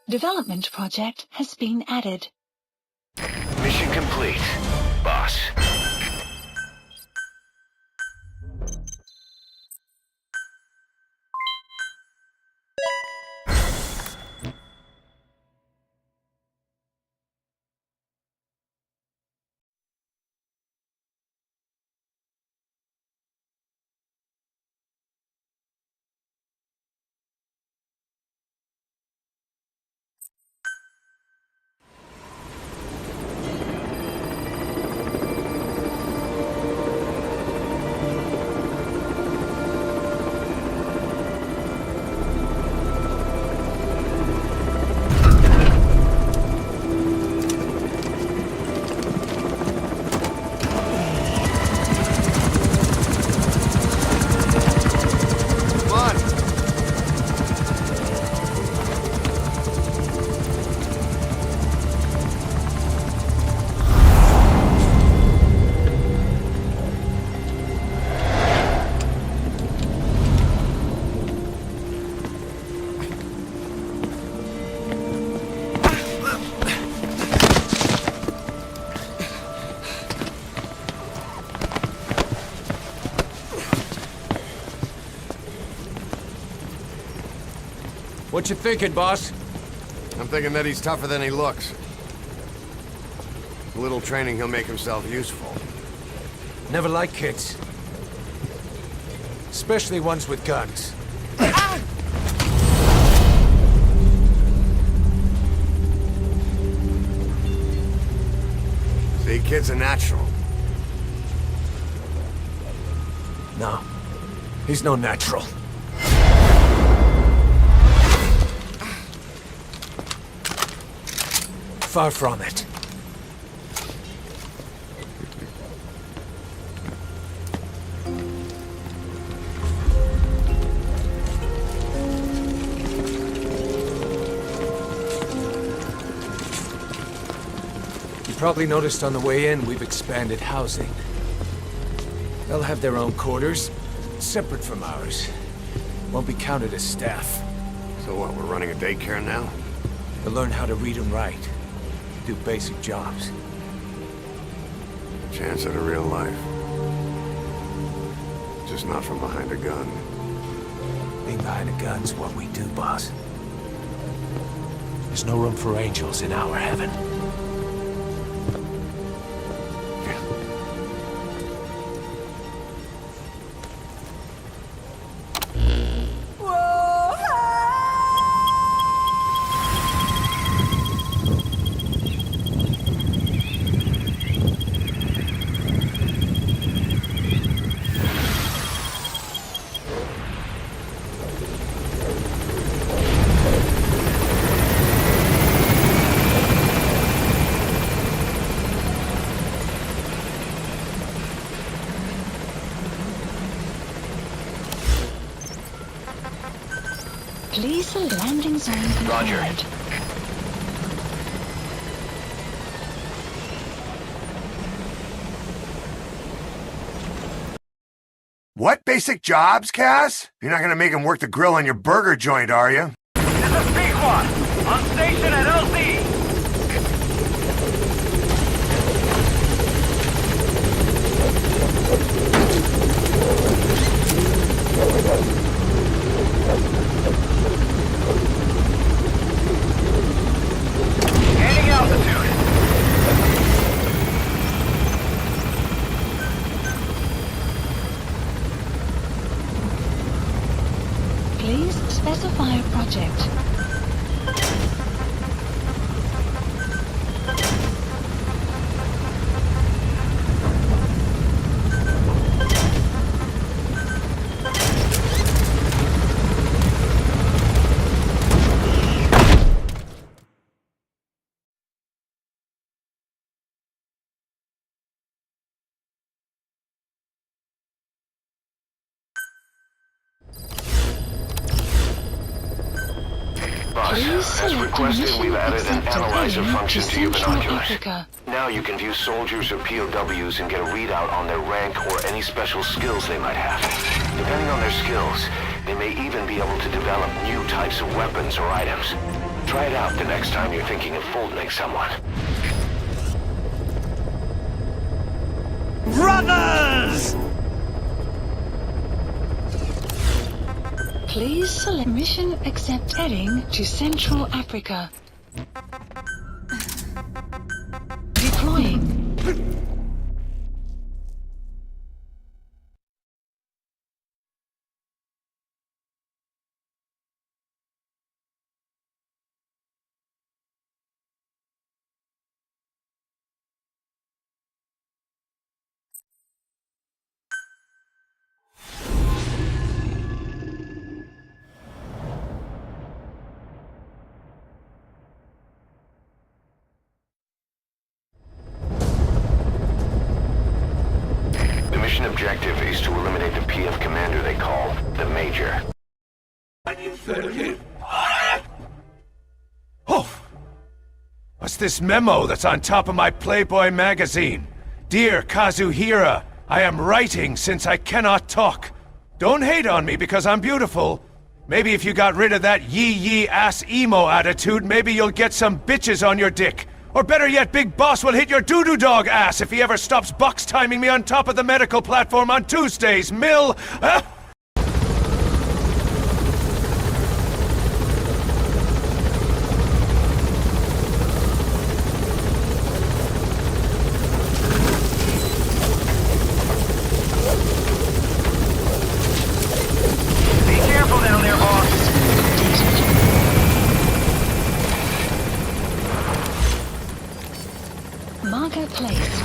Development project has been added. Mission complete, boss. What you thinking, boss? I'm thinking that he's tougher than he looks. A little training, he'll make himself useful. Never like kids. Especially ones with guns. See, kid's a natural. No. He's no natural. Far from it. You probably noticed on the way in, we've expanded housing. They'll have their own quarters, separate from ours. Won't be counted as staff. So what, we're running a daycare now? They'll learn how to read and write. Do basic jobs. Chance at a real life. Just not from behind a gun. Being behind a gun's what we do, boss. There's no room for angels in our heaven. Please select landing zone confirmed. Roger. What basic jobs, Cass? You're not gonna make him work the grill on your burger joint, are you? This is Pequot, on station at LZ. Gaining altitude. Please specify a project. As requested, we've added an analyzer function to your binoculars. Africa. Now you can view soldiers or POWs and get a readout on their rank or any special skills they might have. Depending on their skills, they may even be able to develop new types of weapons or items. Try it out the next time you're thinking of fultoning someone. Brothers! Please select mission accept heading to Central Africa. Deploying. Mission objective is to eliminate the PF commander they call the Major. Oh! What's this memo that's on top of my Playboy magazine? Dear Kazuhira, I am writing since I cannot talk. Don't hate on me because I'm beautiful. Maybe if you got rid of that yee ass emo attitude, maybe you'll get some bitches on your dick. Or better yet, Big Boss will hit your doo-doo dog ass if he ever stops box timing me on top of the medical platform on Tuesdays, Mill! Be careful down there, boss. Marker placed.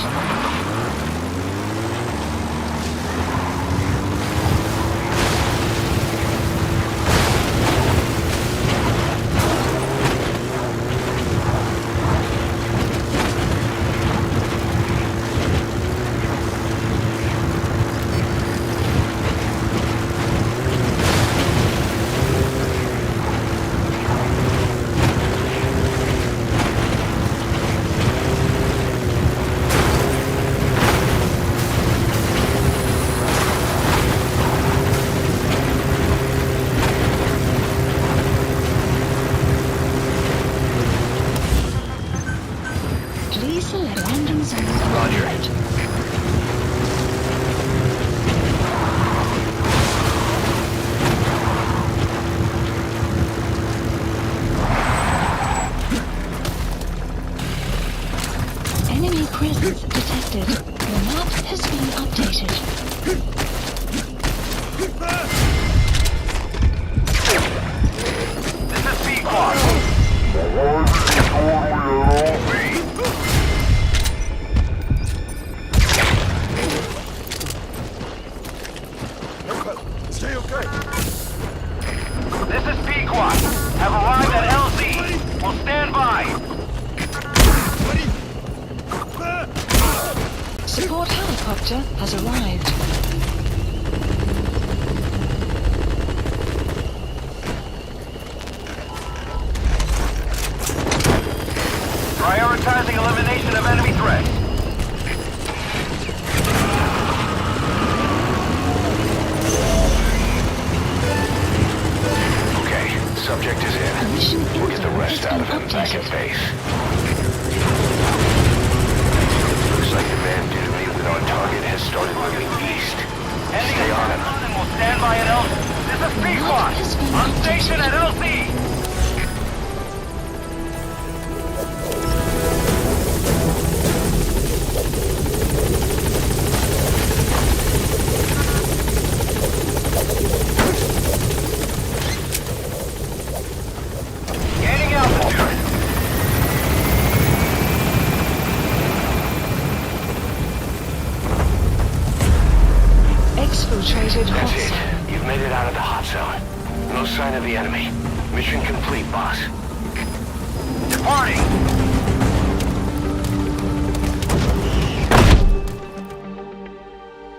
Please select landing zone. Roger. Enemy presence detected. Your map has been updated. This is Pequot. Stay okay. This is Pequot. Have arrived at LZ. Will stand by. Support helicopter has arrived. Prioritizing elimination of enemy threats. Okay, subject is in. We'll get the rest out of him back at base. Looks like the man due to me with our target has started moving east. Stay on him. And we'll stand by at LZ. This is P-Squad. On station at LZ. Gaining altitude. Exfiltrated hot That's zone. it. You've made it out of the hot zone. No sign of the enemy. Mission complete, boss. Departing.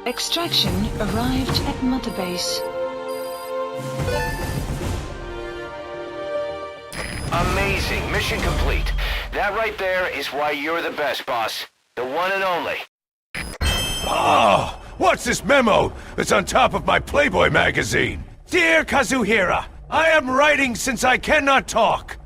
Extraction arrived at Mother Base. Amazing. Mission complete. That right there is why you're the best, boss. The one and only. Oh, what's this memo that's on top of my Playboy magazine? Dear Kazuhira, I am writing since I cannot talk.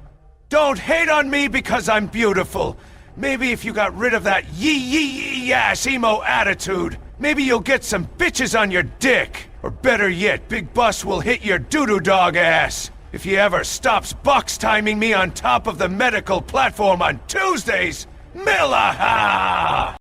Don't hate on me because I'm beautiful. Maybe if you got rid of that yee-yee-yee-ass emo attitude, maybe you'll get some bitches on your dick. Or better yet, Big Bus will hit your doo-doo dog ass. If he ever stops box timing me on top of the medical platform on Tuesdays, Milaha!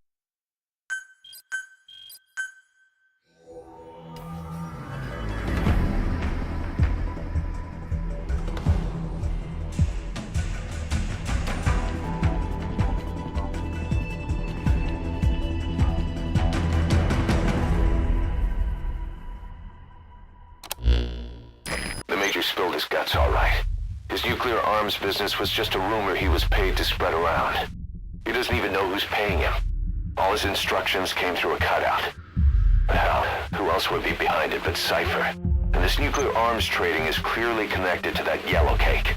The Major spilled his guts all right. His nuclear arms business was just a rumor he was paid to spread around. He doesn't even know who's paying him. All his instructions came through a cutout. Hell, who else would be behind it but Cypher? And this nuclear arms trading is clearly connected to that yellow cake.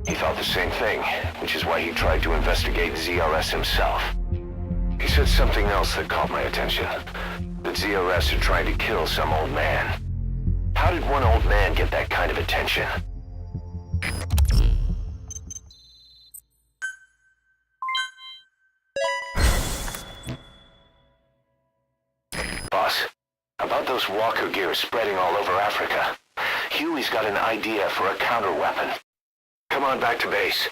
He thought the same thing, which is why he tried to investigate ZRS himself. He said something else that caught my attention. That ZRS had tried to kill some old man. How did one old man get that kind of attention? Boss, about those walker gears spreading all over Africa, Huey's got an idea for a counter-weapon. Come on back to base.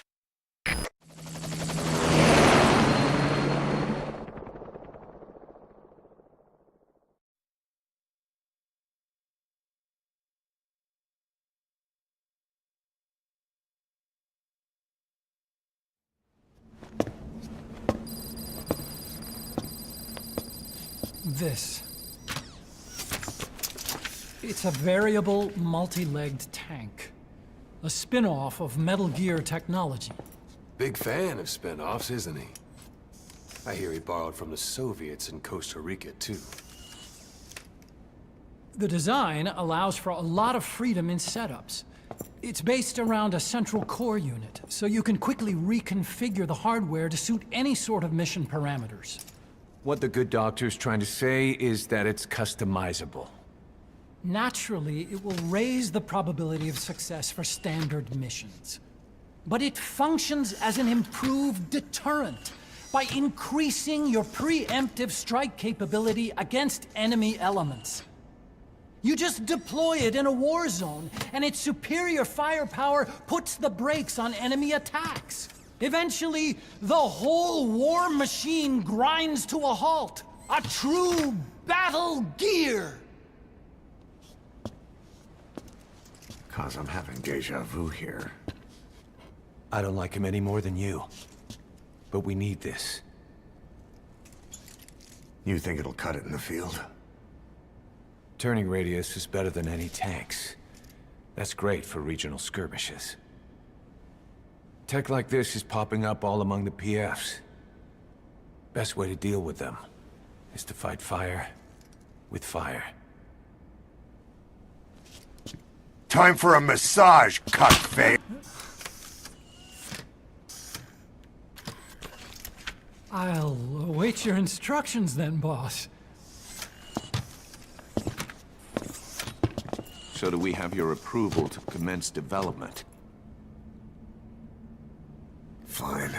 This. It's a variable, multi-legged tank. A spin-off of Metal Gear technology. Big fan of spin-offs, isn't he? I hear he borrowed from the Soviets in Costa Rica, too. The design allows for a lot of freedom in setups. It's based around a central core unit, so you can quickly reconfigure the hardware to suit any sort of mission parameters. What the good doctor's trying to say is that it's customizable. Naturally, it will raise the probability of success for standard missions. But it functions as an improved deterrent by increasing your preemptive strike capability against enemy elements. You just deploy it in a war zone, and its superior firepower puts the brakes on enemy attacks. Eventually, the whole war machine grinds to a halt. A true battle gear! Cause I'm having deja vu here. I don't like him any more than you. But we need this. You think it'll cut it in the field? Turning radius is better than any tanks. That's great for regional skirmishes. Tech like this is popping up all among the PFs. Best way to deal with them is to fight fire with fire. Time for a massage, cuckface! I'll await your instructions then, boss. So do we have your approval to commence development? Fine.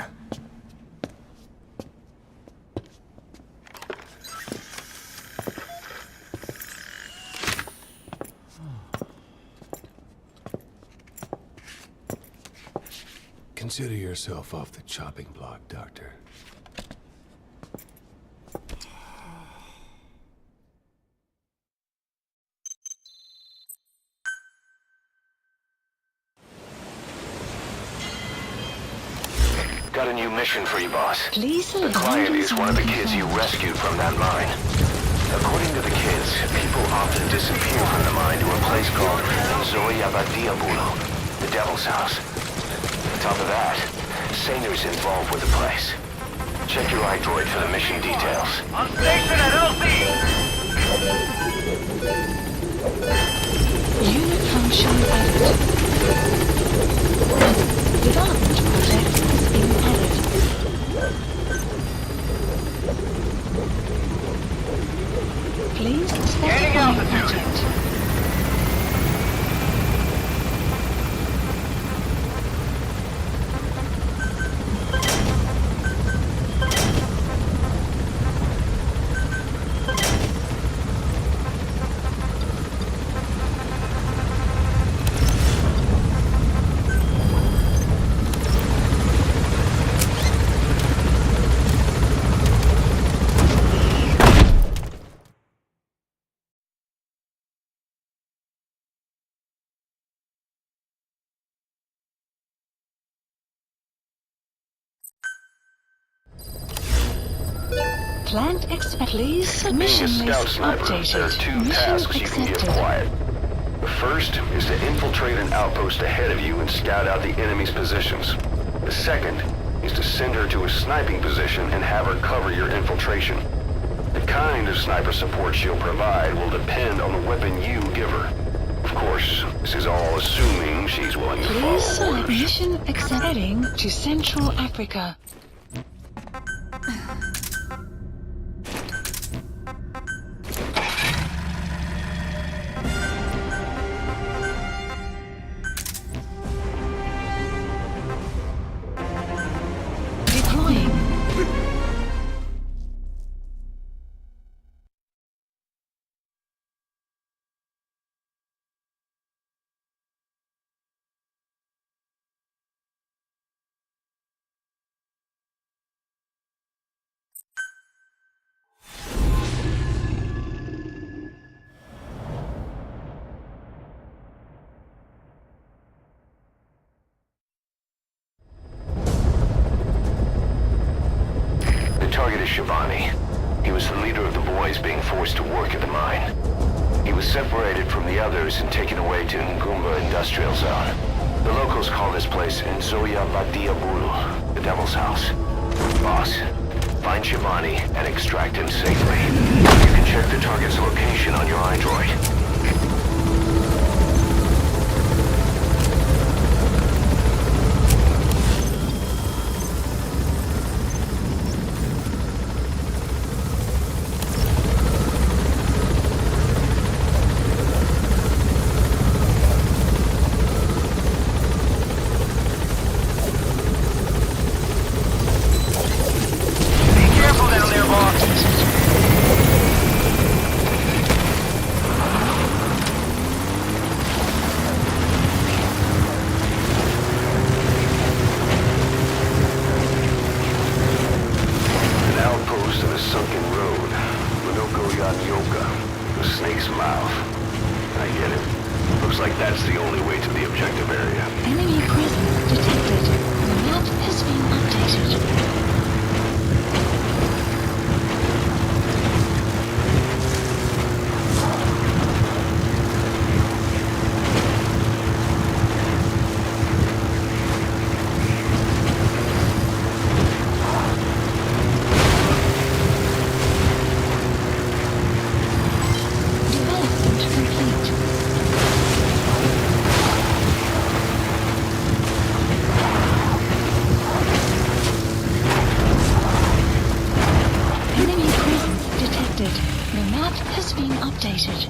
Consider yourself off the chopping block, Doctor. Got a new mission for you, boss. Please The client is one of the kids you rescued from that mine. According to the kids, people often disappear from the mine to a place called the Devil's House. On top of that, Sanger's involved with the place. Check your iDroid for the mission details. On station at LC! Unit function added. Development project has been added. Please specify project. Plant please Being a mission scout list sniper, there are updated. two Mission tasks you can give accepted. Quiet. The first is to infiltrate an outpost ahead of you and scout out the enemy's positions. The second is to send her to a sniping position and have her cover your infiltration. The kind of sniper support she'll provide will depend on the weapon you give her. Of course, this is all assuming she's willing to Please follow select orders. mission accept. Heading to Central Africa. Deploying. The target is Shivani. He was the leader of the boys being forced to work at the mine. He was separated from the others and taken away to Ngumba Industrial Zone. The locals call this place Nzoya Badia Bulu, the Devil's House. Boss, find Shivani and extract him safely. You can check the target's location on your iDroid. Careful down there, boss! has been updated.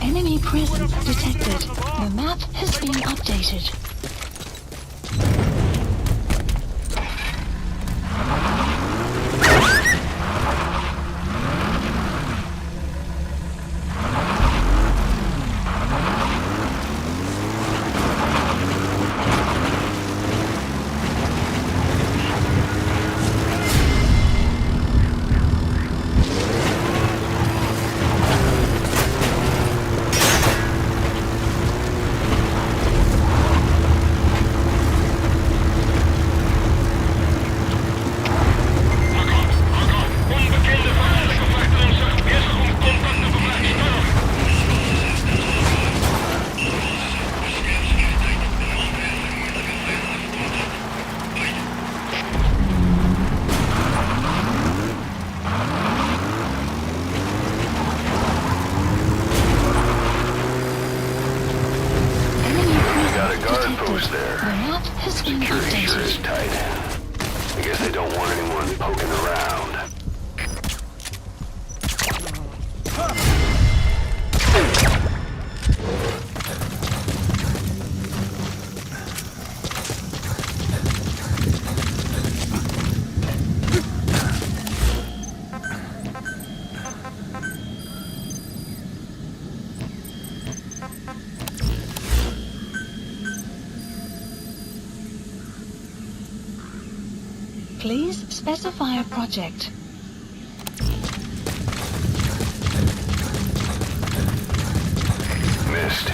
Enemy presence detected. The map has been updated. Please specify a project. Mist.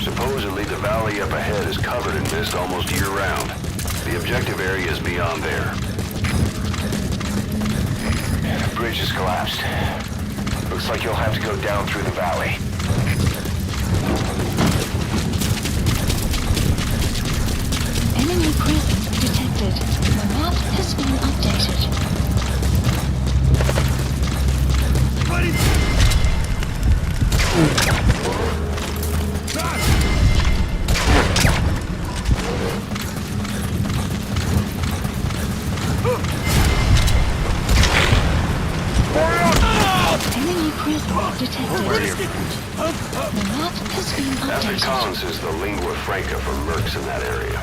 Supposedly the valley up ahead is covered in mist almost year-round. The objective area is beyond there. The bridge has collapsed. Looks like you'll have to go down through the valley. Enemy presence detected. The map has been updated. Enemy presence detected. The map has been updated. Afrikaans is the lingua franca for mercs in that area.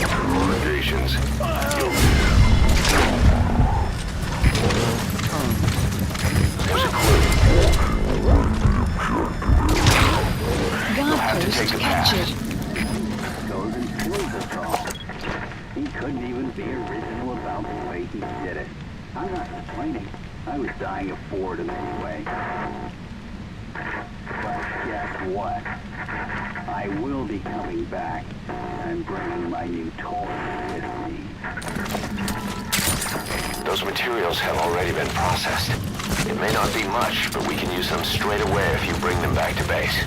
Recommendations. There's a clue. You'll have to take the path. He couldn't even be original about the way he did it. I'm not complaining. I was dying of boredom anyway. But guess what? I will be coming back. I'm bringing my new toys with me. Those materials have already been processed. It may not be much, but we can use them straight away if you bring them back to base.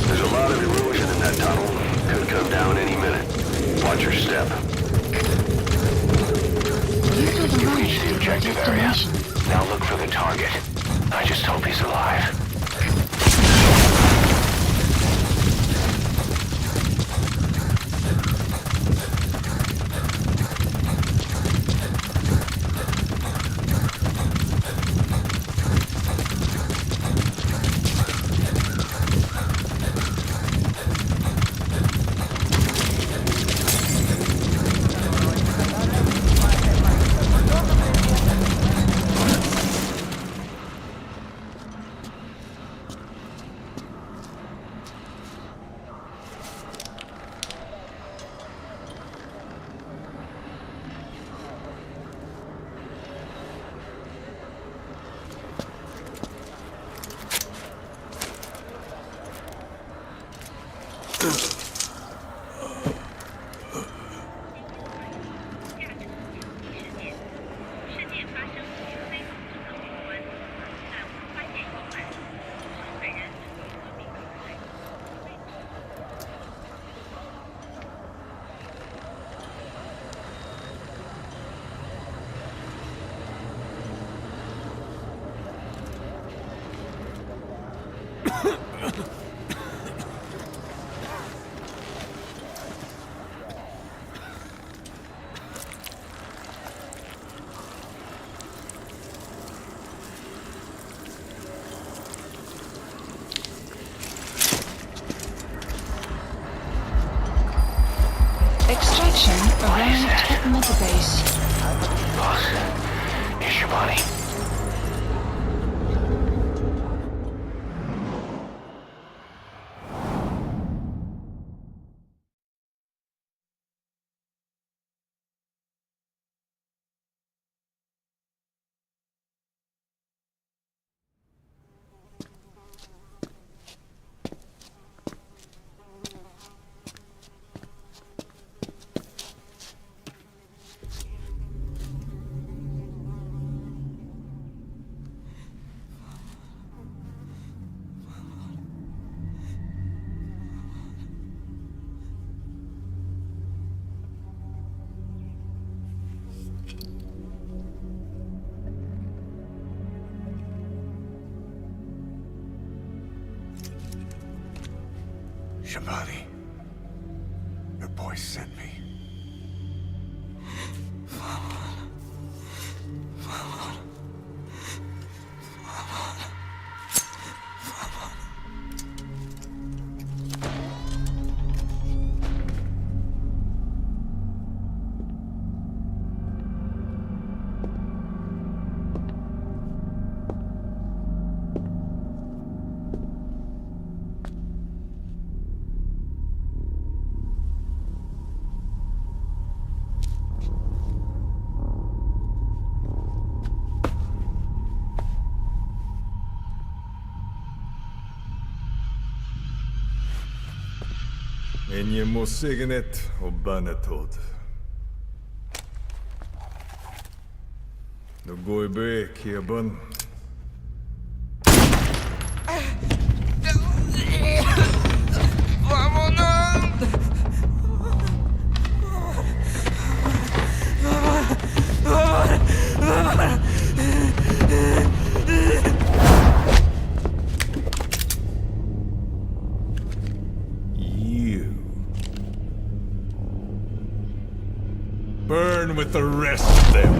There's a lot of erosion in that tunnel. Could come down any minute. Watch your step. You reached the objective area. Now look for the target. I just hope he's alive. Extraction arrived at Mother Base. Boss, here's your body. Shabani, your boy sent me. En je moet zeggen het op bijna dood. Nu ga je weg, hierban. Burn with the rest of them.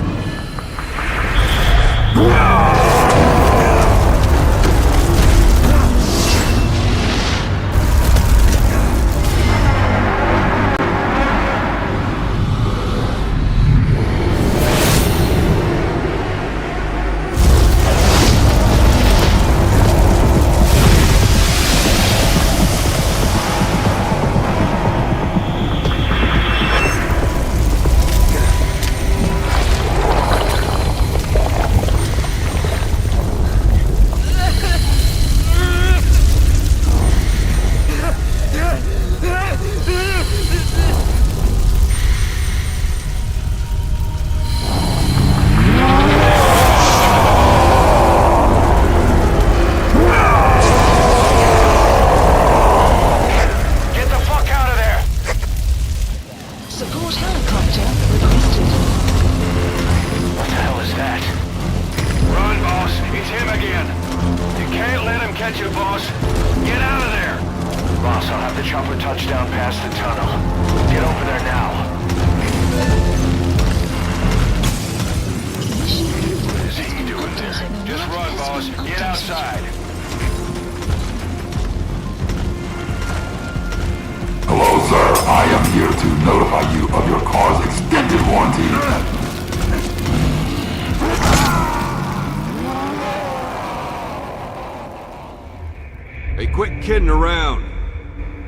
Hey, quit kidding around.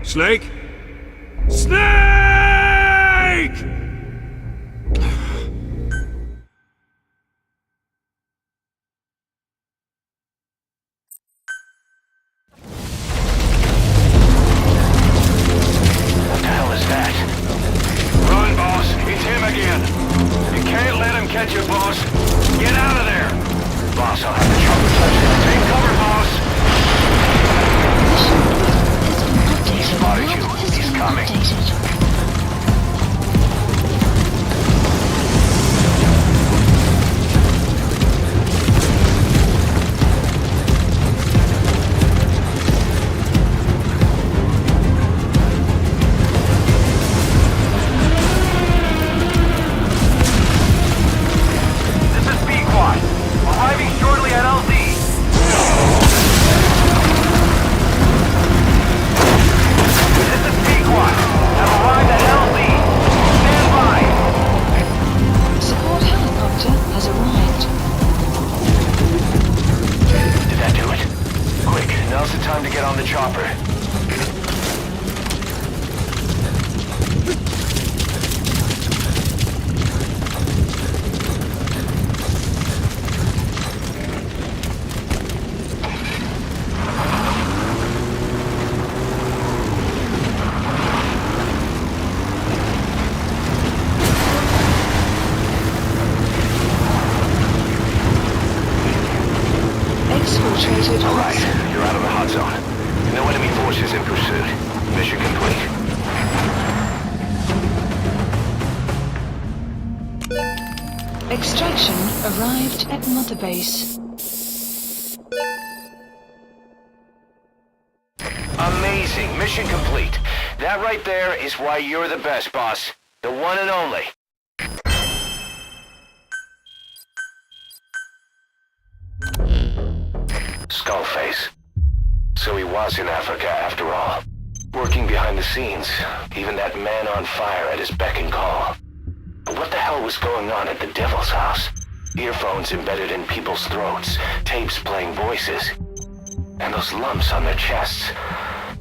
Snake? Snake! What the hell is that? Run, boss. It's him again. You can't let him catch you, boss. Get out of there. Boss, I'll have the chopper touch. Take cover, boss. He spotted you. He's coming. Have arrived Extraction arrived at Mother Base. Amazing. Mission complete. That right there is why you're the best, boss. The one and only. Skullface. So he was in Africa after all. Working behind the scenes. Even that man on fire at his beck and call. But what the hell was going on at the Devil's house? Earphones embedded in people's throats. Tapes playing voices. And those lumps on their chests.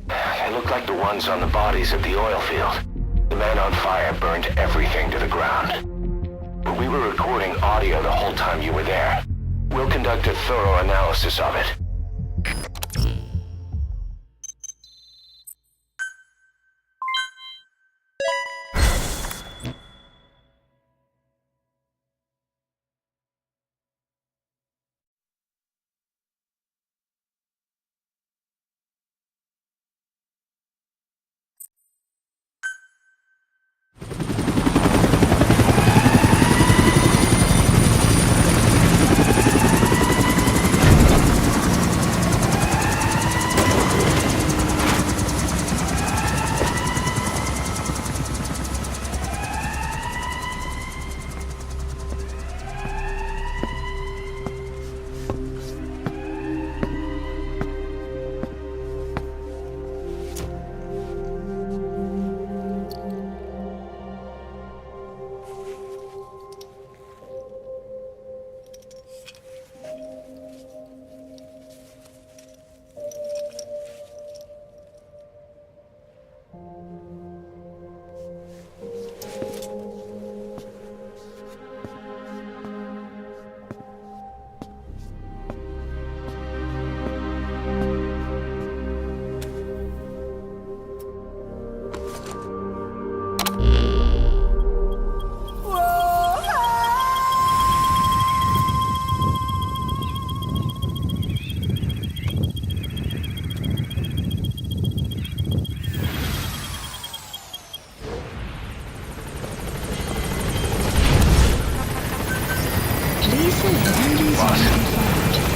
They look like the ones on the bodies at the oil field. The man on fire burned everything to the ground. But we were recording audio the whole time you were there. We'll conduct a thorough analysis of it.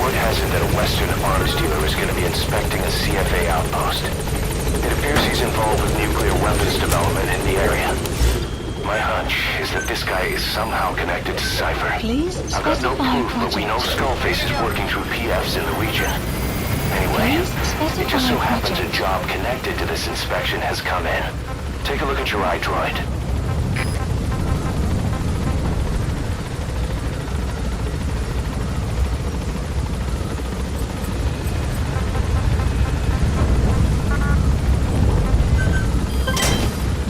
Word has it that a Western arms dealer is going to be inspecting a CFA outpost. It appears he's involved with nuclear weapons development in the area. My hunch is that this guy is somehow connected to Cypher. I've got no proof, but we know Skullface is working through PFs in the region. Anyway, it just so happens a job connected to this inspection has come in. Take a look at your iDroid.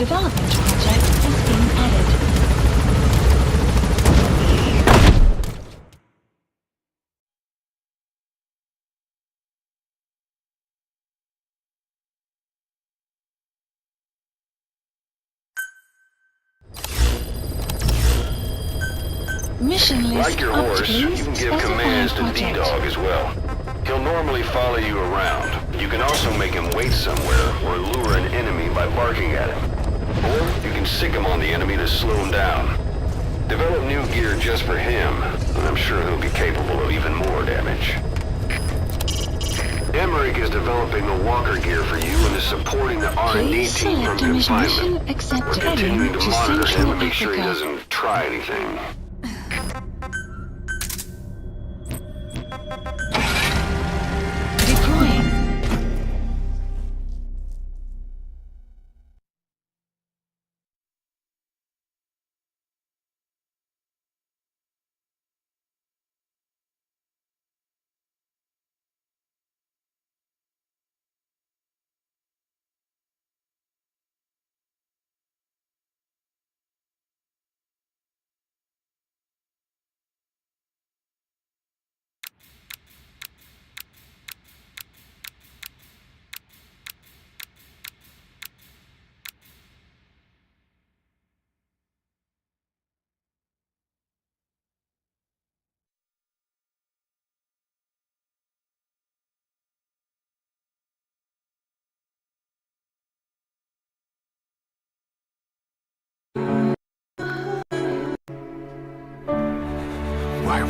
Development project has been added. Mission list Like your horse, you can give commands to D-Dog as well. He'll normally follow you around. You can also make him wait somewhere or lure an enemy by barking at him. Or you can sick him on the enemy to slow him down. Develop new gear just for him, and I'm sure he'll be capable of even more damage. Emmerich is developing the walker gear for you and is supporting the R&D team from confinement. We're continuing to monitor him and make sure he doesn't try anything.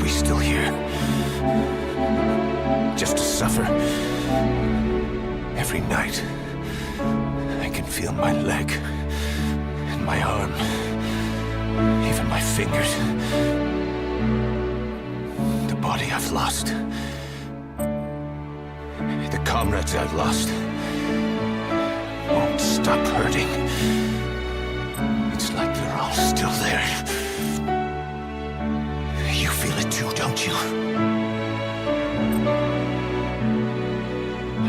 we still here? Just to suffer? Every night, I can feel my leg, and my arm, even my fingers. The body I've lost. The comrades I've lost. Won't stop hurting. It's like they're all still there. You feel it too, don't you?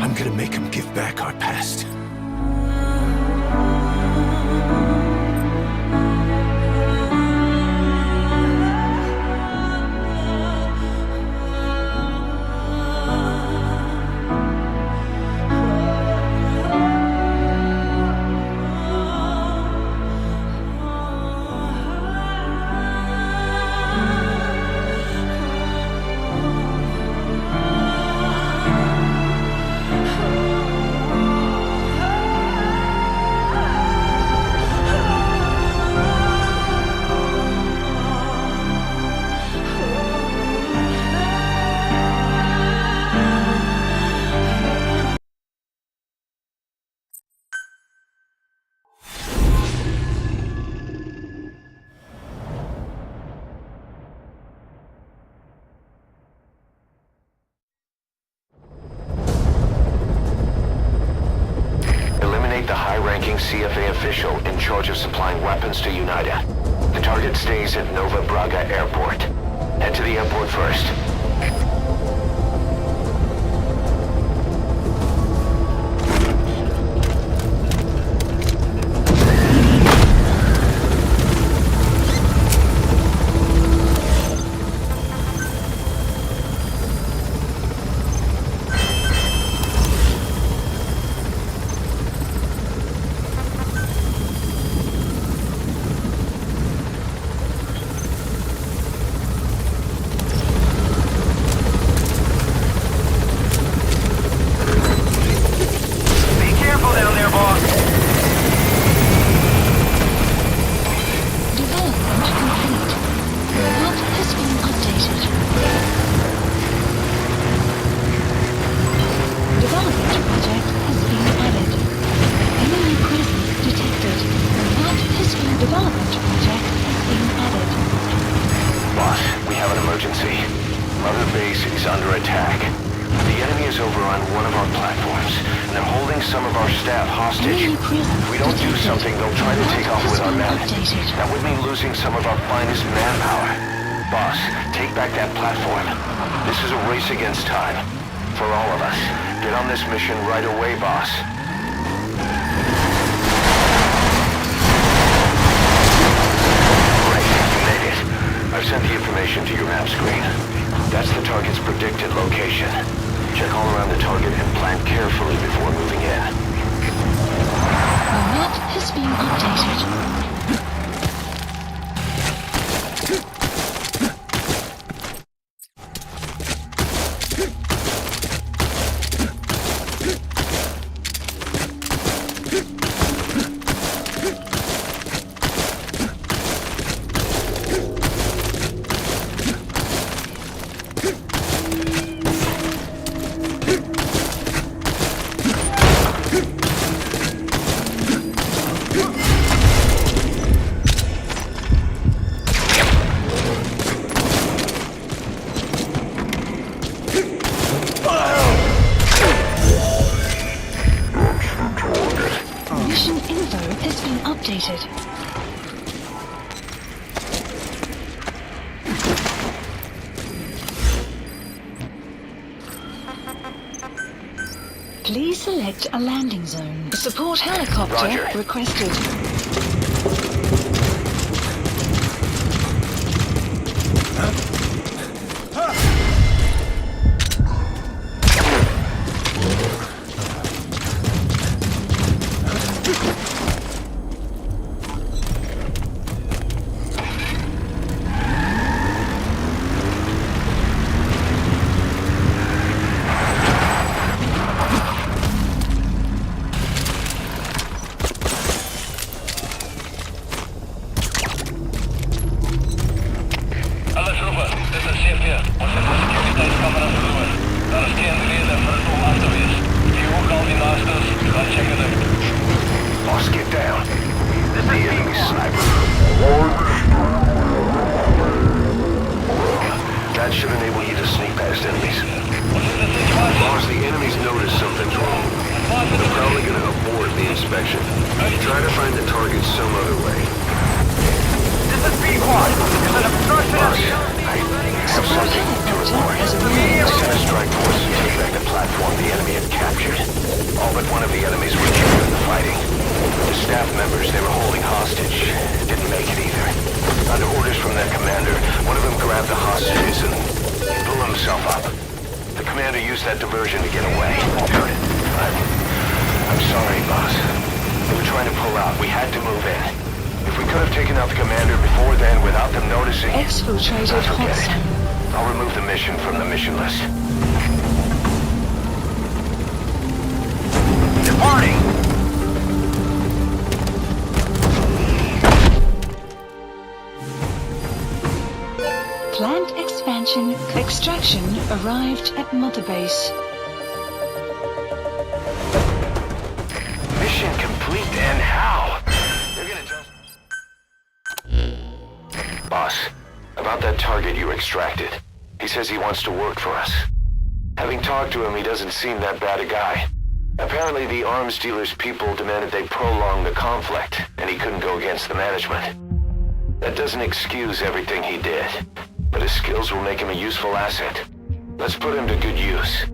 I'm gonna make them give back our past. CFA official in charge of supplying weapons to Unida. The target stays at Nova Braga Airport. Head to the airport first. Against time. For all of us. Get on this mission right away, boss. Great, you made it. I've sent the information to your map screen. That's the target's predicted location. Check all around the target and plan carefully before moving in. The map has been updated. Please select a landing zone. Support helicopter Roger. Requested. Alla trupper, Boss, get down. The enemy sniper. That should enable you to sneak past enemies. Boss, the enemies notice something's wrong. They're probably gonna abort the inspection. Try to find the target some other way. This is B-1. There's an obstruction of the... I have something to report. The center strike force to take back the platform the enemy had captured. All but one of the enemies were killed in the fighting. The staff members they were holding hostage didn't make it either. Under orders from their commander, one of them grabbed the hostages and blew himself up. The commander used that diversion to get away. I'm sorry, boss. They were trying to pull out. We had to move in. If we could have taken out the commander before then without them noticing... Exfiltrated forget it. Hudson. I'll remove the mission from the mission list. Departing! Plant expansion extraction arrived at Mother Base. Mission complete, and how? They're gonna tell... Boss, about that target you extracted. He says he wants to work for us. Having talked to him, he doesn't seem that bad a guy. Apparently the arms dealer's people demanded they prolong the conflict, and he couldn't go against the management. That doesn't excuse everything he did, but his skills will make him a useful asset. Let's put him to good use.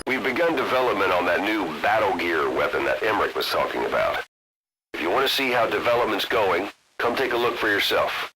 We've begun development on that new battle gear weapon that Emmerich was talking about. If you want to see how development's going, come take a look for yourself.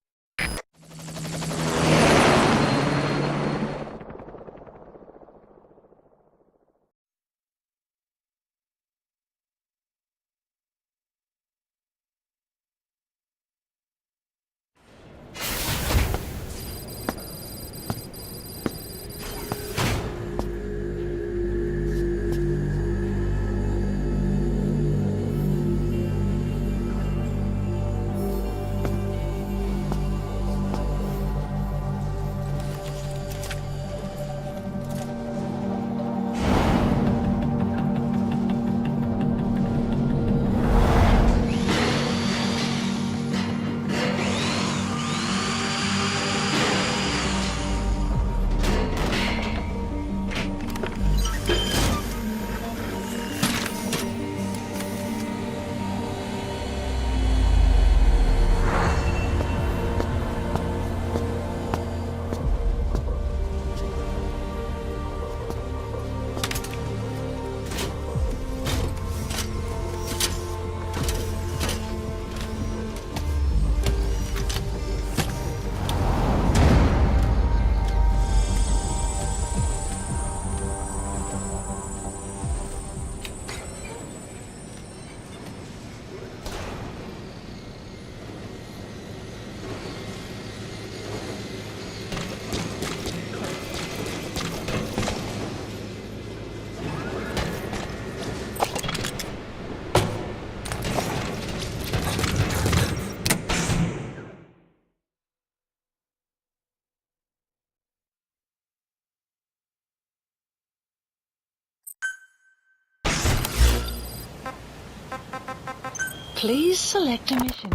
Please select a mission.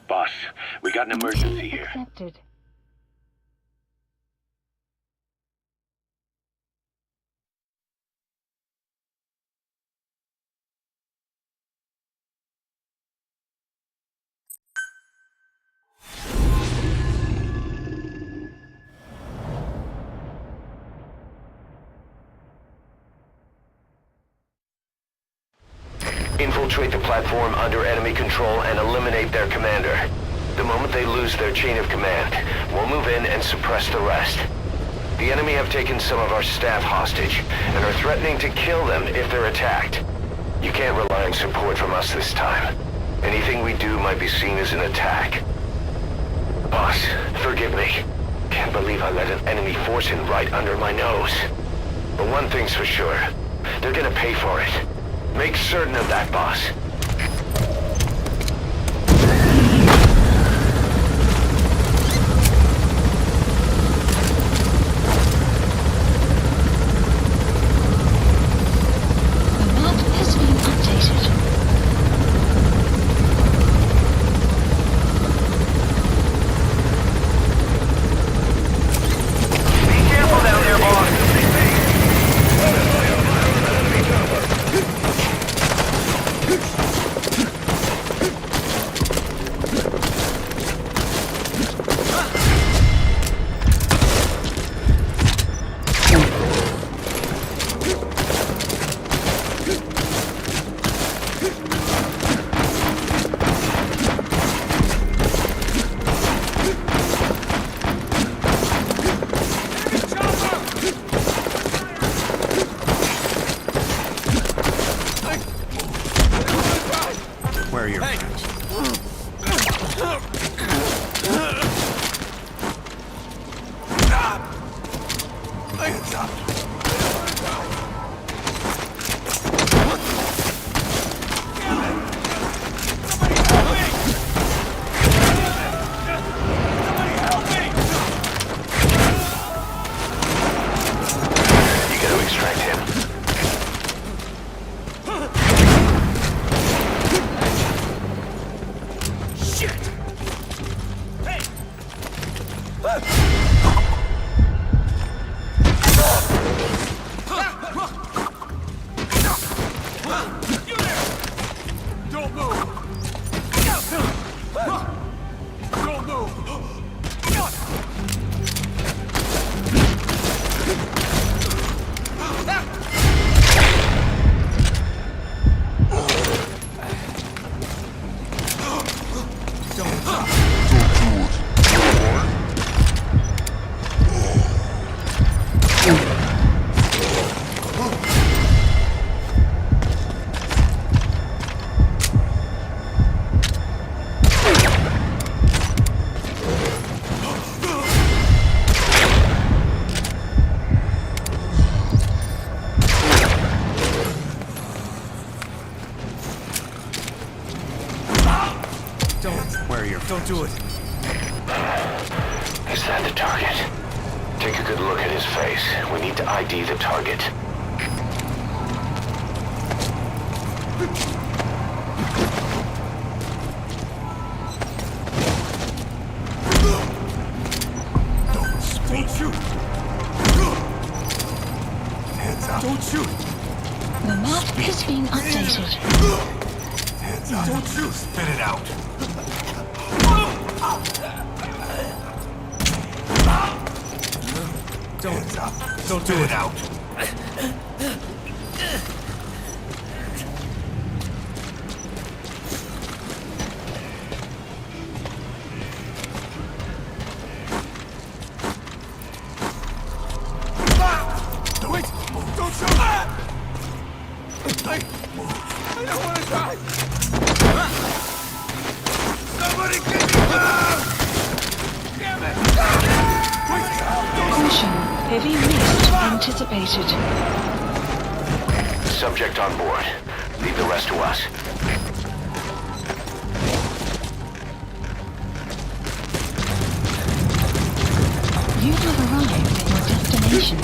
Boss, we got an emergency here. Accepted. Infiltrate the platform under enemy control and eliminate their commander. The moment they lose their chain of command, we'll move in and suppress the rest. The enemy have taken some of our staff hostage and are threatening to kill them if they're attacked. You can't rely on support from us this time. Anything we do might be seen as an attack. Boss, forgive me. Can't believe I let an enemy force in right under my nose. But one thing's for sure. They're gonna pay for it. Make certain of that, boss. Hands up. Don't do it. Is that the target? Take a good look at his face. We need to ID the target. Don't shoot! Hands up. Don't shoot! The map is being updated. Hands up. Don't shoot! Spit it out. Hands up. Don't do it out. Wait! Don't shoot! I don't want to die! Somebody get me down! Damn it! Caution, heavy mist anticipated. Subject on board. Leave the rest to us. You have arrived at your destination.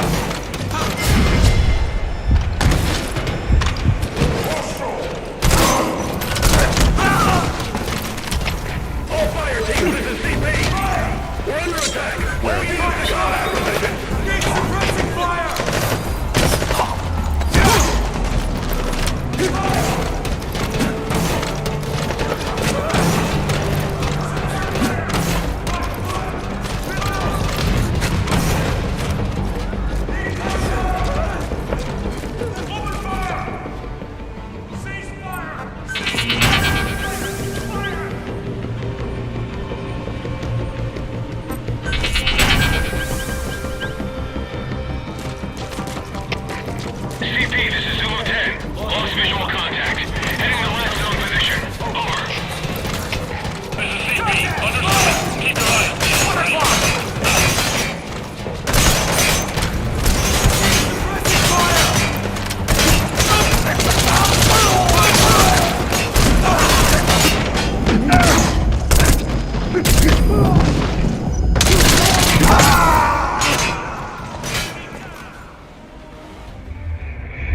All fire teams, this is CP! We're under attack! Where are you? Suppressing fire!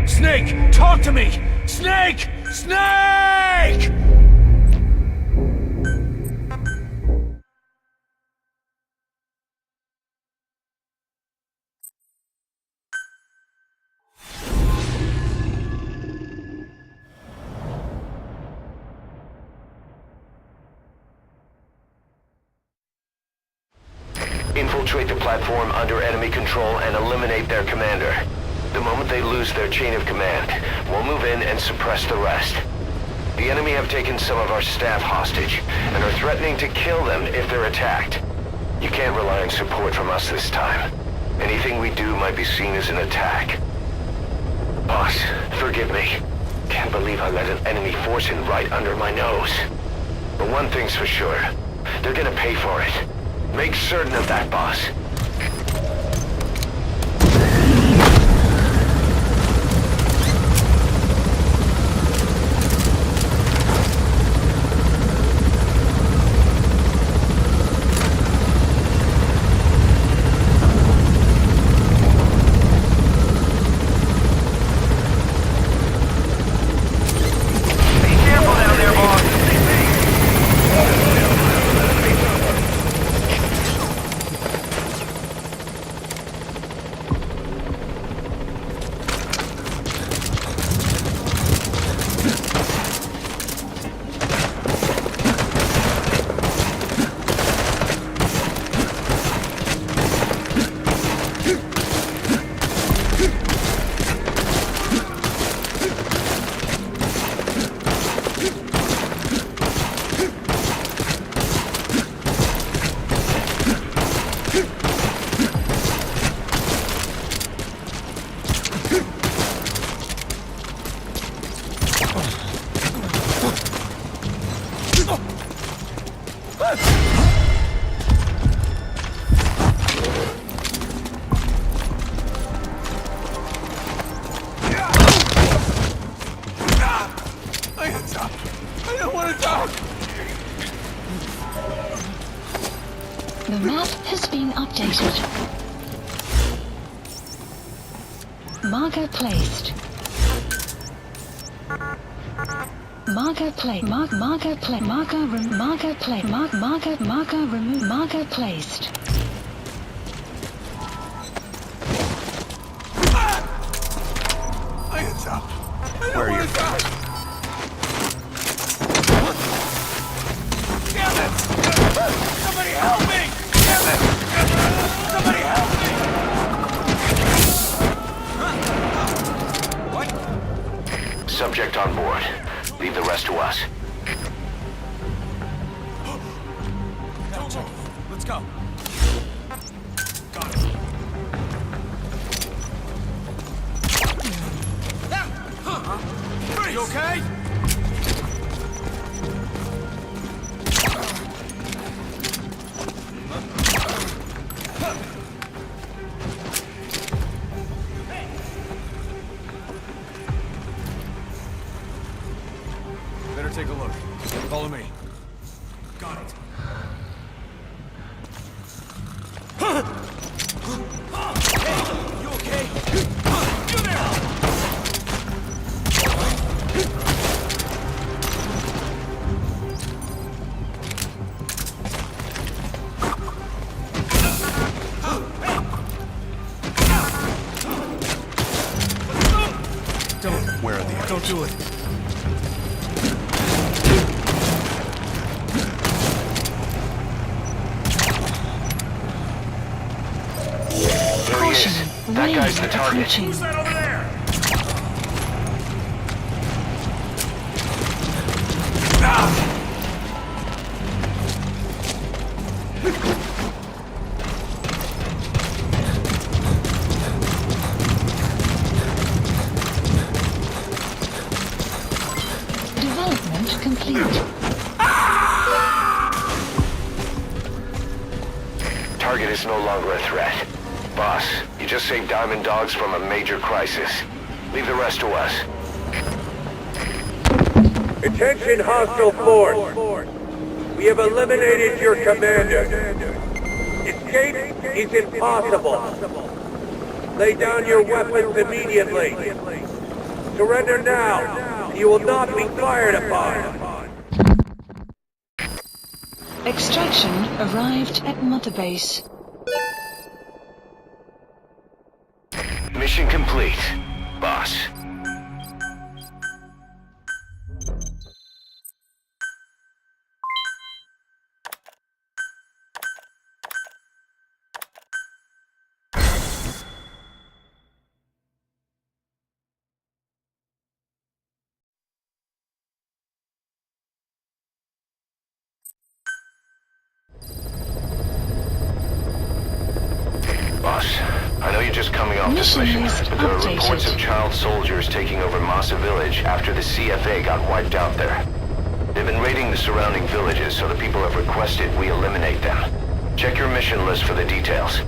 Snake! Talk to me! Snake! Snake! Infiltrate the platform under enemy control and eliminate their commander. The moment they lose their chain of command, we'll move in and suppress the rest. The enemy have taken some of our staff hostage and are threatening to kill them if they're attacked. You can't rely on support from us this time. Anything we do might be seen as an attack. Boss, forgive me. Can't believe I let an enemy force in right under my nose. But one thing's for sure. They're gonna pay for it. Make certain of that, boss. Marker placed. Marker play. Marker play. Marker room. Marker play. Marker remove. Marker placed. Hands up. Where are you? Damn it! Somebody help me! Damn it! Somebody help me! What? Subject on board. Leave the rest to us. Let's go. Got it. You okay? Better take a look. Follow me. Got it. Hey, you okay? You there! Where are the others? Don't do it. There he is. That guy's the target. Who's that over there? Development complete. Target is no longer a threat. Boss, you just saved Diamond Dogs from a major crisis. Leave the rest to us. Attention hostile force. We have eliminated your commander. Escape is impossible. Lay down your weapons immediately. Surrender now. You will not be fired upon. Extraction arrived at Mother Base. Mission complete, boss. Boss, I know you're just coming off this mission, but there are reports of child soldiers taking over Massa Village after the CFA got wiped out there. They've been raiding the surrounding villages, so the people have requested we eliminate them. Check your mission list for the details.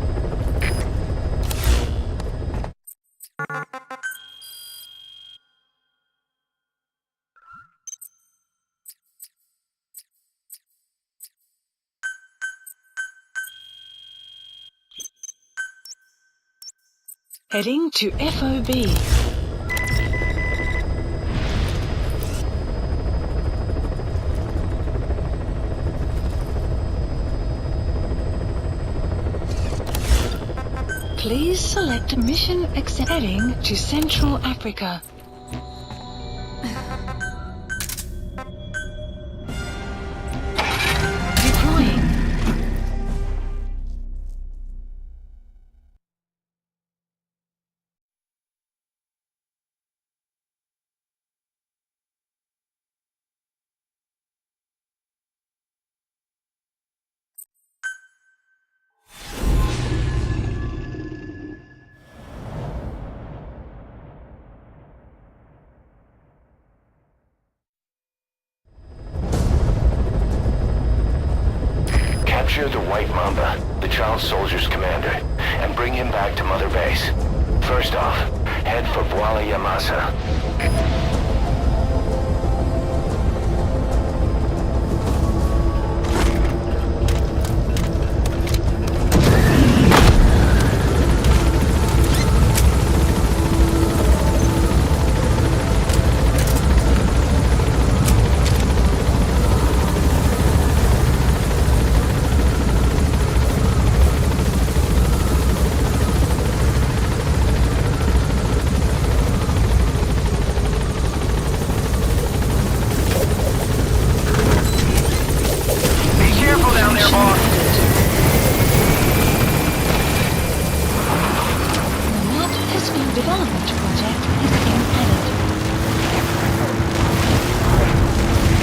Heading to FOB. Please select mission exit. Heading to Central Africa. Deploying. Capture the White Mamba, the child soldier's commander, and bring him back to Mother Base. First off, head for Voila Yamasa. development project is being added.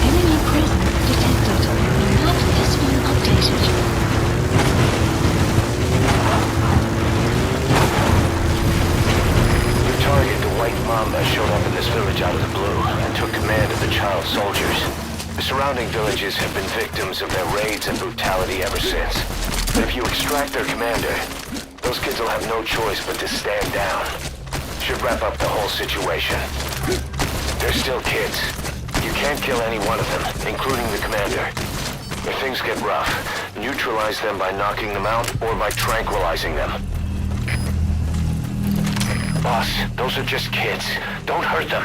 Enemy presence detected. The map has been updated. Your target, the White Mamba, showed up in this village out of the blue and took command of the child soldiers. The surrounding villages have been victims of their raids and brutality ever since. But if you extract their commander, those kids will have no choice but to stand down. Should wrap up the whole situation. They're still kids. You can't kill any one of them, including the commander. If things get rough, neutralize them by knocking them out or by tranquilizing them. Boss, those are just kids. Don't hurt them.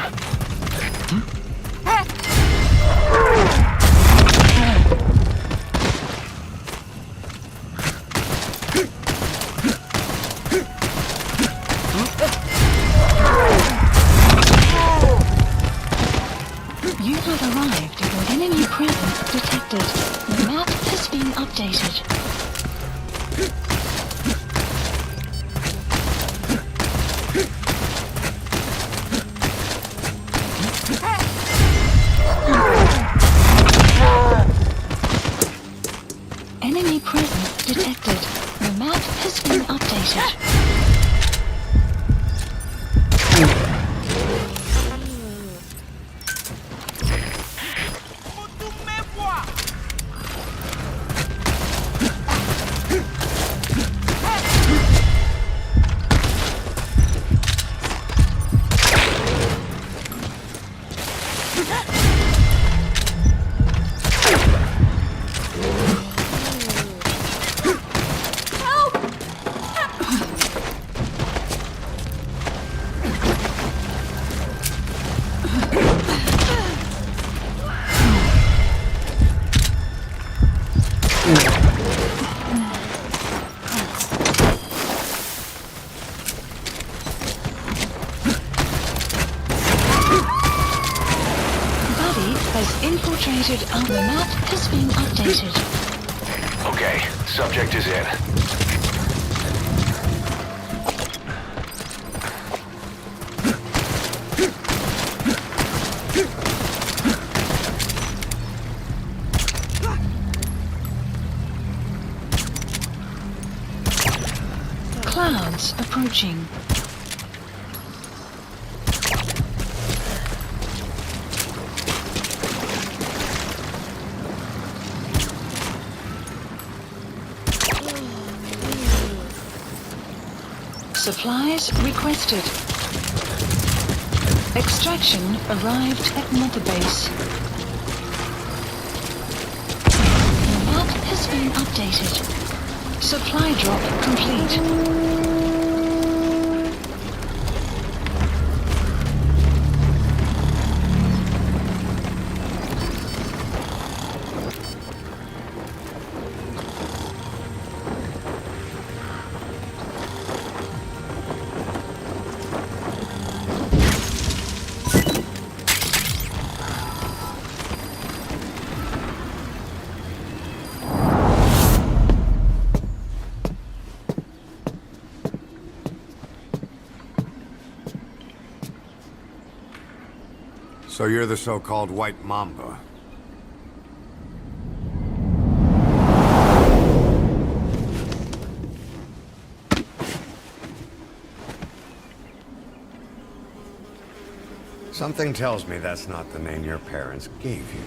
You have arrived at an enemy presence detected. The map has been updated. Enemy presence detected. The map has been updated. Infiltrated. The map has been updated. Okay, subject is in. Clouds approaching. Supplies requested. Extraction arrived at Mother Base. The map has been updated. Supply drop complete. So you're the so-called White Mamba. Something tells me that's not the name your parents gave you.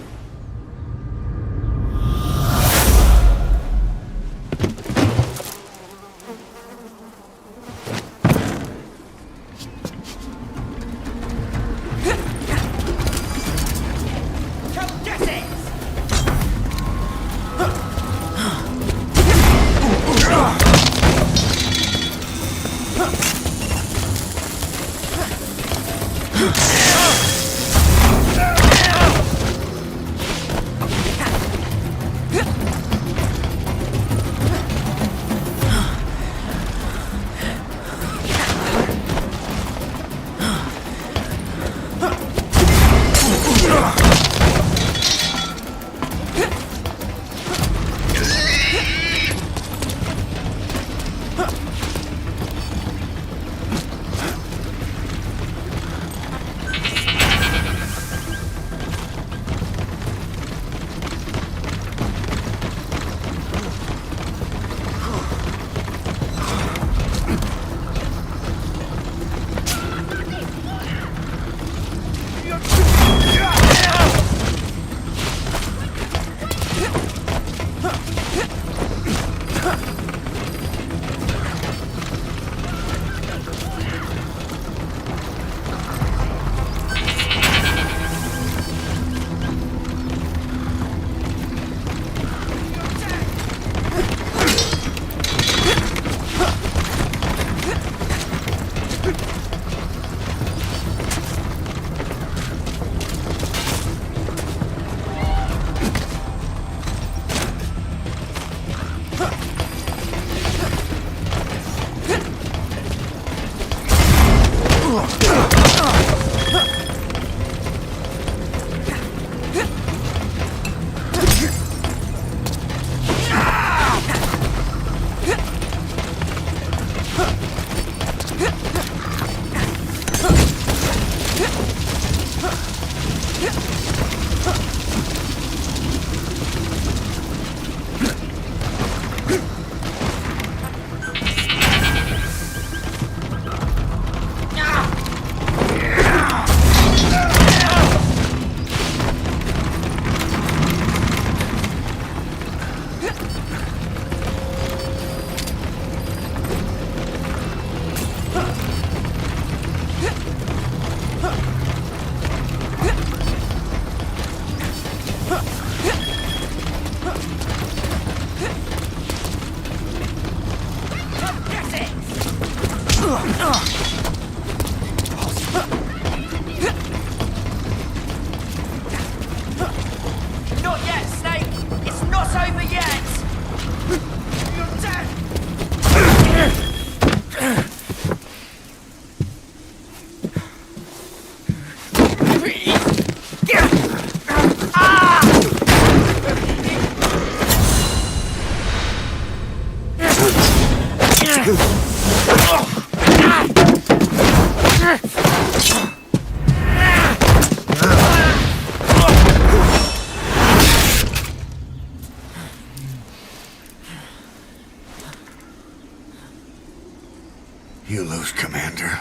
You lose, Commander.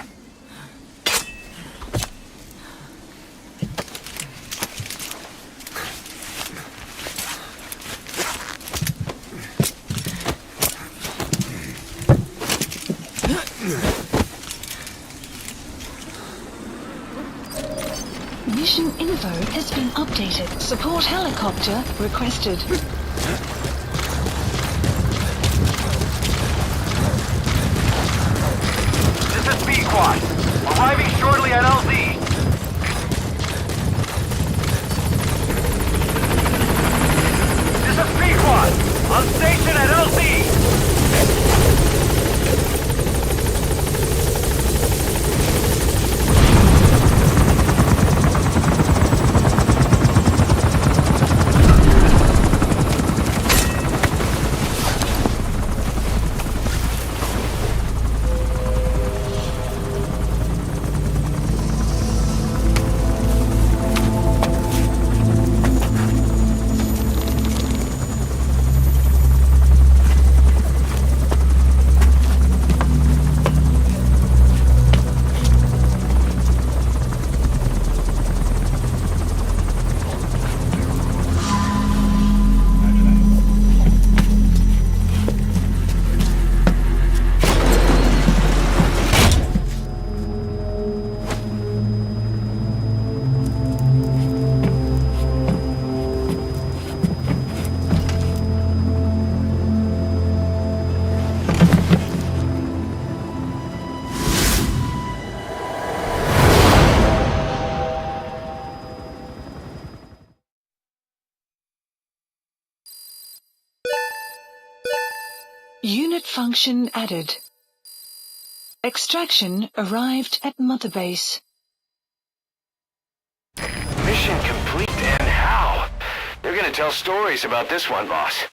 Mission info has been updated. Support helicopter requested. This is B-Quad. Arriving shortly at LZ. This is B-Quad. On station at LZ. Unit function added. Extraction arrived at Mother Base. Mission complete, and how? They're gonna tell stories about this one, boss.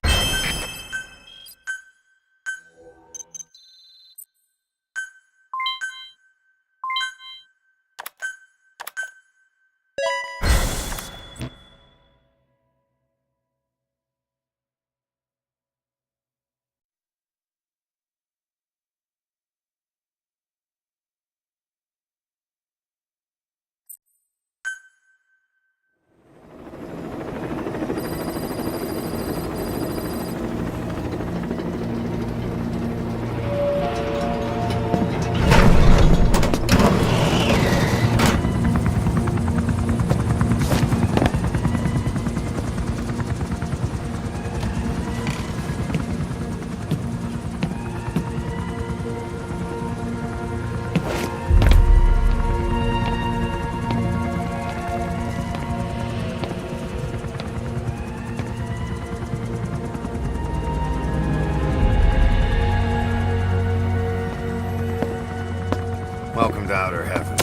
Welcome to outer heaven.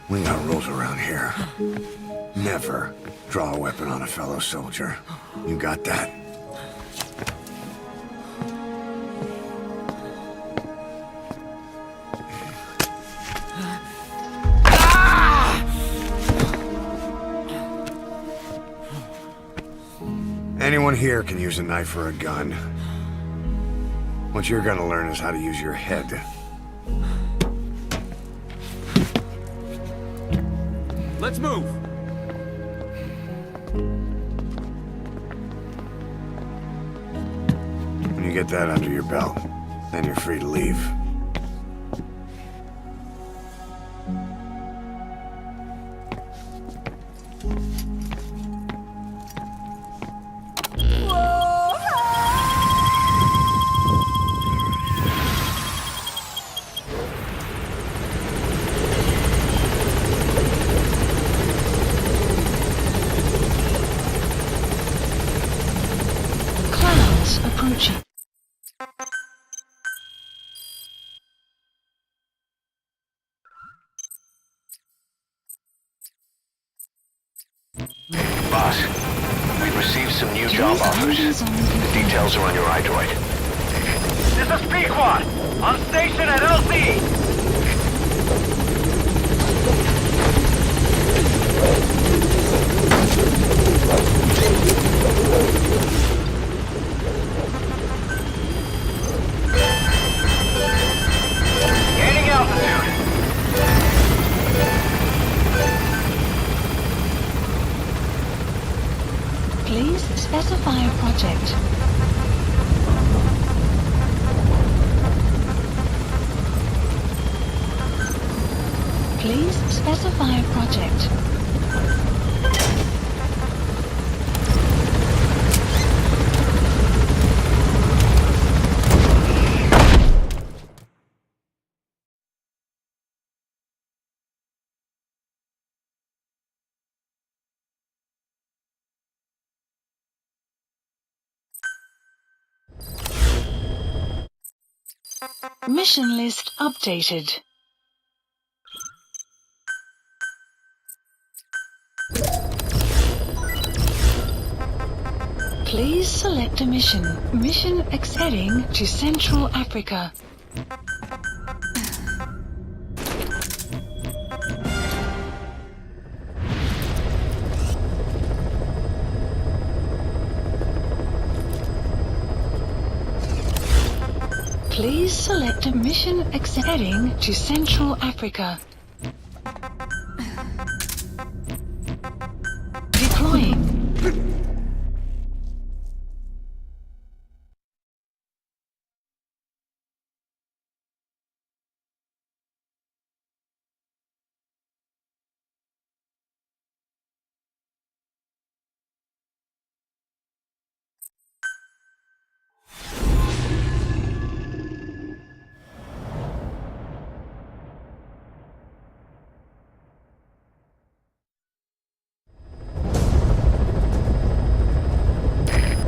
We got rules around here. Never draw a weapon on a fellow soldier. You got that? Anyone here can use a knife or a gun. What you're gonna learn is how to use your head. Let's move! When you get that under your belt, then you're free to leave. Approaching. Boss, we've received some new job offers. The details are on your iDroid. This is Pequod, on station at LC. Gaining altitude. Please specify a project. Please specify a project. Mission list updated. Please select a mission. Mission heading to Central Africa. Please select a mission heading to Central Africa. Deploying.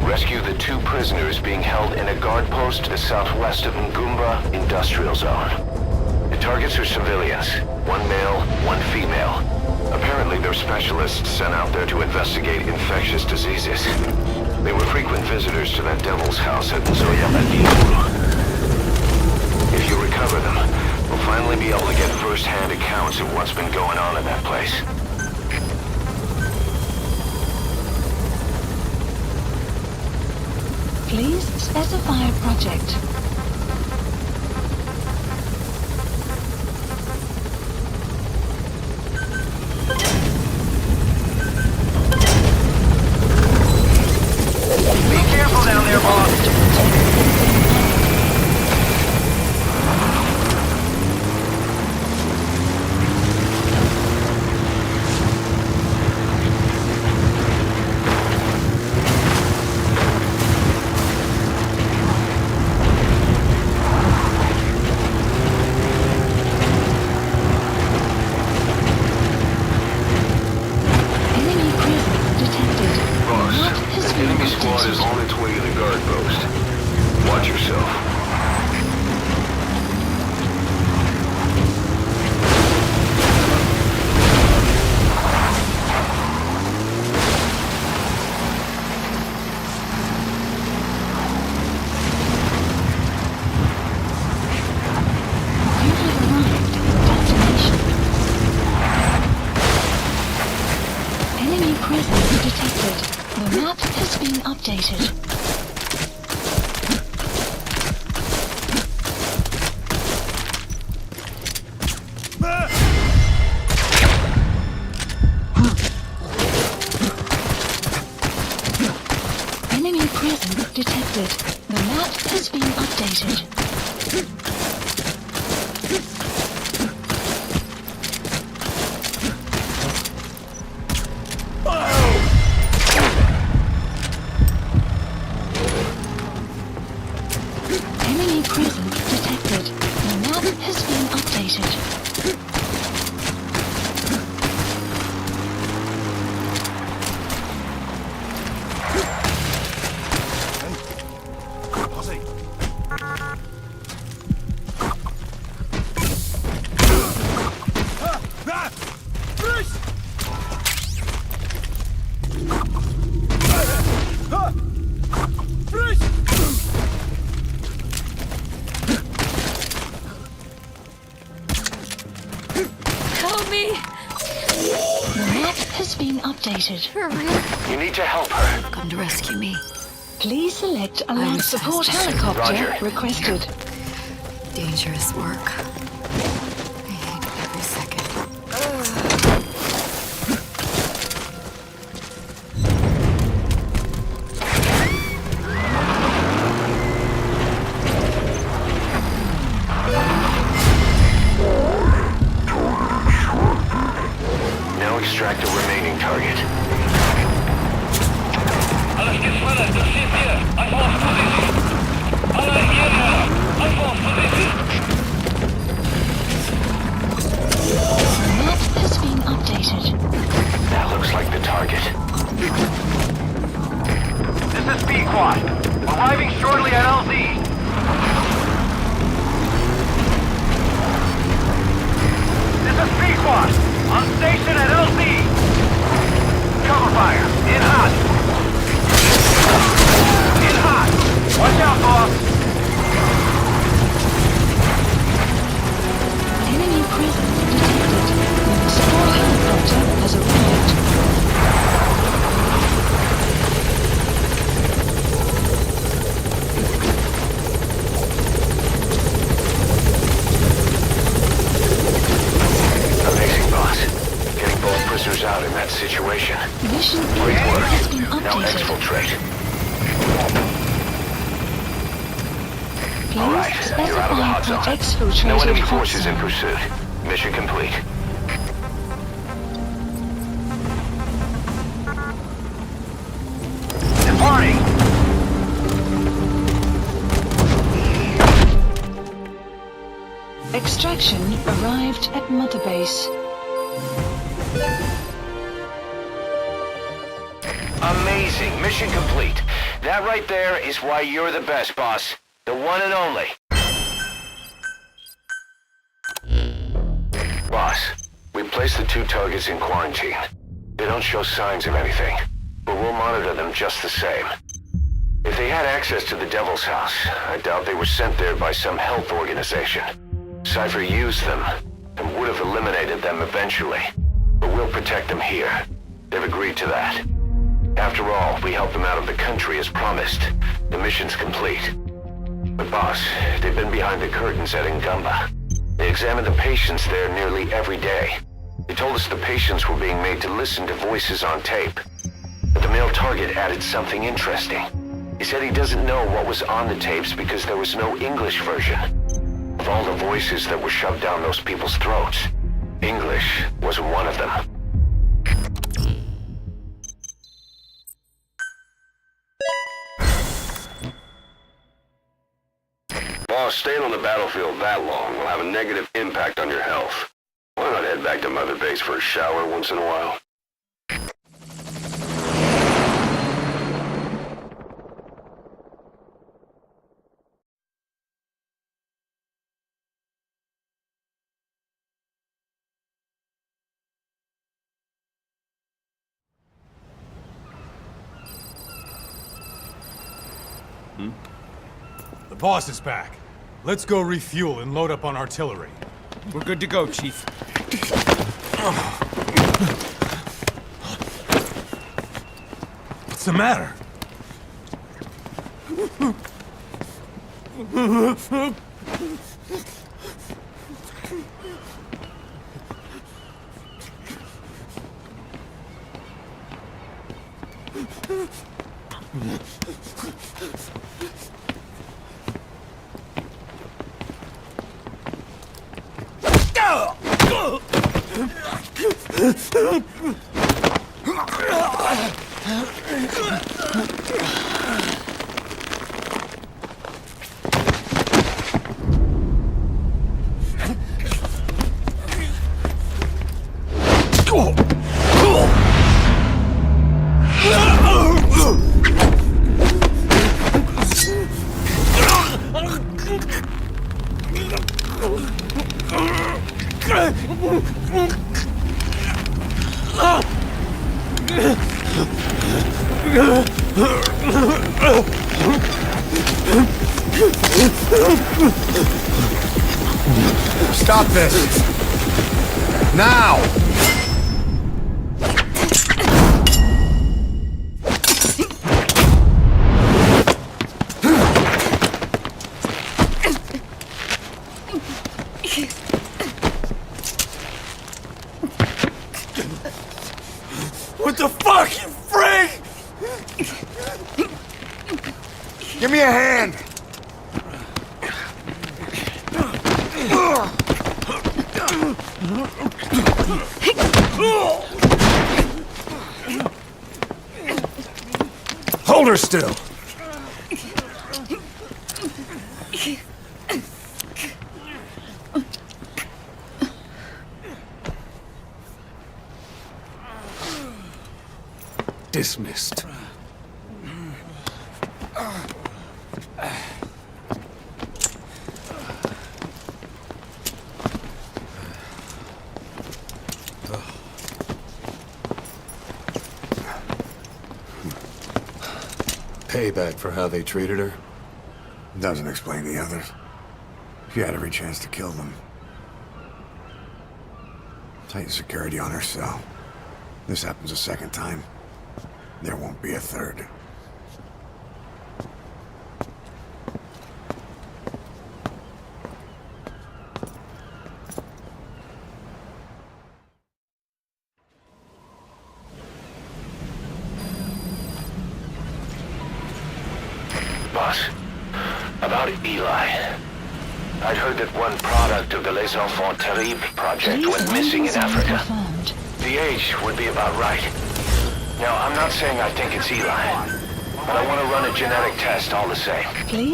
Rescue the 2 prisoners being held in a guard post to the southwest of Ngumba Industrial Zone. The targets are civilians, 1 male, 1 female. Apparently they're specialists sent out there to investigate infectious diseases. They were frequent visitors to that devil's house at Zoya. If you recover them, we'll finally be able to get first-hand accounts of what's been going on in that place. Please specify a project. Be careful down there, boss. Squad is on its way to the guard post. Watch yourself. Updated. Enemy presence detected. The map has been updated. You need to help her. Come to rescue me. Please select a land support helicopter requested. Dangerous work. I hate every second. Now extract the remaining target. Alles geschwellet, das steht hier. Anfangsposition. Alle hierher. Anfangsposition. The map has been updated. That looks like the target. This is B-Quad. Arriving shortly at LZ. This is B-Quad. On station at LZ. Cover fire. In hot. In hot. Watch out, boss. Enemy presence detected. Support helicopter has arrived. Amazing, boss. Getting both prisoners out in that situation. Mission Great info work. has been Now updated. exfiltrate. Please All right, you're out of the hot specify zone. exfiltrated No enemy hot forces in zone. pursuit. Mission complete. Departing. Extraction arrived at Mother Base. Amazing. Mission complete. That right there is why you're the best, boss. The one and only. Boss, we placed the two targets in quarantine. They don't show signs of anything, but we'll monitor them just the same. If they had access to the Devil's House, I doubt they were sent there by some health organization. Cypher used them, and would have eliminated them eventually. But we'll protect them here. They've agreed to that. After all, we helped them out of the country as promised. The mission's complete. But boss, they've been behind the curtains at Ngamba. They examine the patients there nearly every day. They told us the patients were being made to listen to voices on tape. But the male target added something interesting. He said he doesn't know what was on the tapes because there was no English version. Of all the voices that were shoved down those people's throats, English was one of them. Boss, staying on the battlefield that long will have a negative impact on your health. Why not head back to Mother Base for a shower once in a while? The boss is back. Let's go refuel and load up on artillery. We're good to go, Chief. What's the matter? Stop this! Now! What the fuck, you freak? Give me a hand! Hold her still! Dismissed. Payback for how they treated her? Doesn't explain the others. She had every chance to kill them. Tighten security on her cell. This happens a second time. There won't be a third. Boss, about Eli. I'd heard that one product of the Les Enfants Terribles project went missing in Africa. The age would be about right. Now, I'm not saying I think it's Eli, but I want to run a genetic test all the same.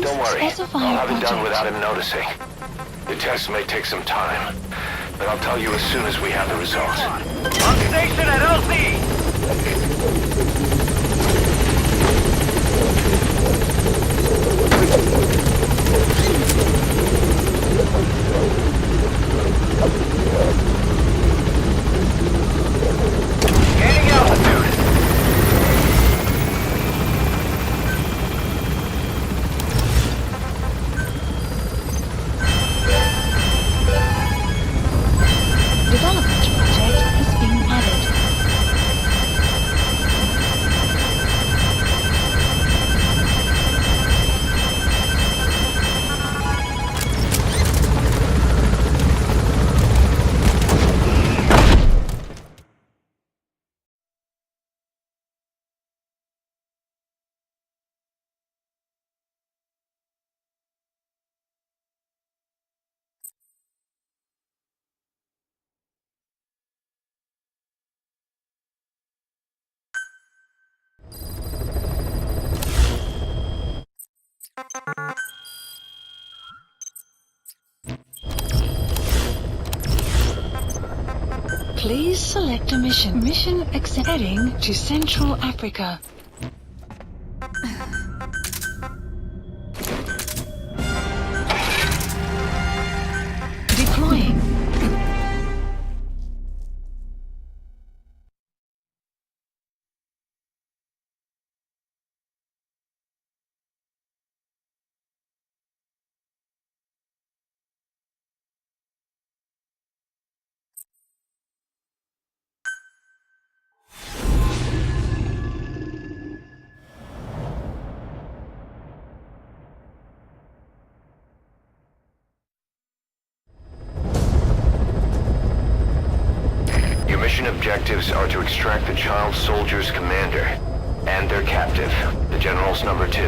Don't worry, I'll have it done without him noticing. The test may take some time, but I'll tell you as soon as we have the results. On station at LC! Gaining altitude. Development project has been added. Please select a mission. Mission accept. Heading to Central Africa. Deploying. objectives are to extract the child soldier's commander and their captive, the General's number 2.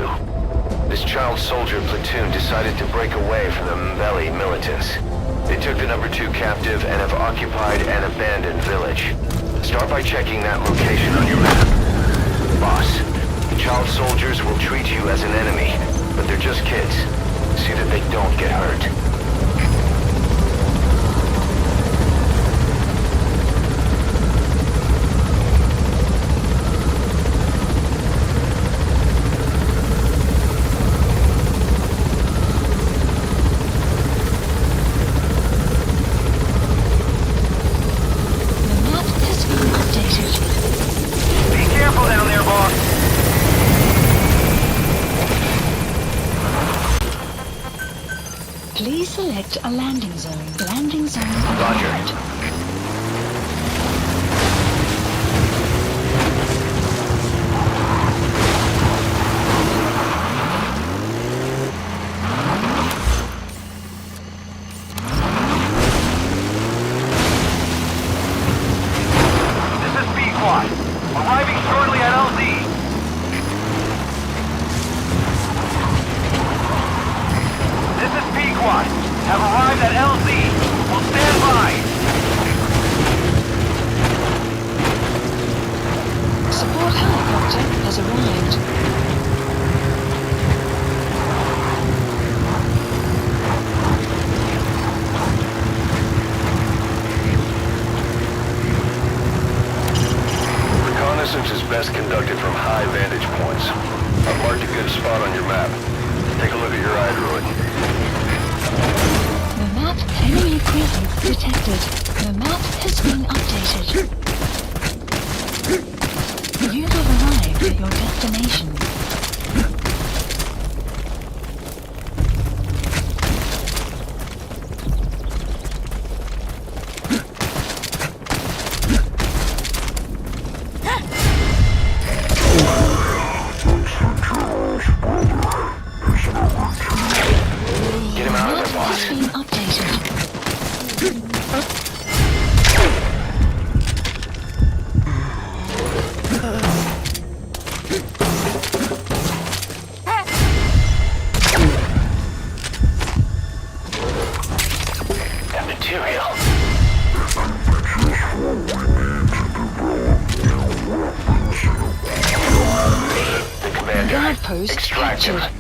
This child soldier platoon decided to break away from the Mbeli militants. They took the number 2 captive and have occupied an abandoned village. Start by checking that location on your map. Boss, the child soldiers will treat you as an enemy, but they're just kids. See that they don't get hurt. Please select a landing zone. Landing zone. Roger. Have arrived at LZ. Will stand by. Support helicopter has arrived. Reconnaissance is best conducted from high vantage points. I've marked a good spot on your map. Take a look at your iDroid. Enemy presence detected. The map has been updated. You have arrived at your destination. Get him out of there, boss. Has been updated. That material. The commander. Guard post Extract him. captured.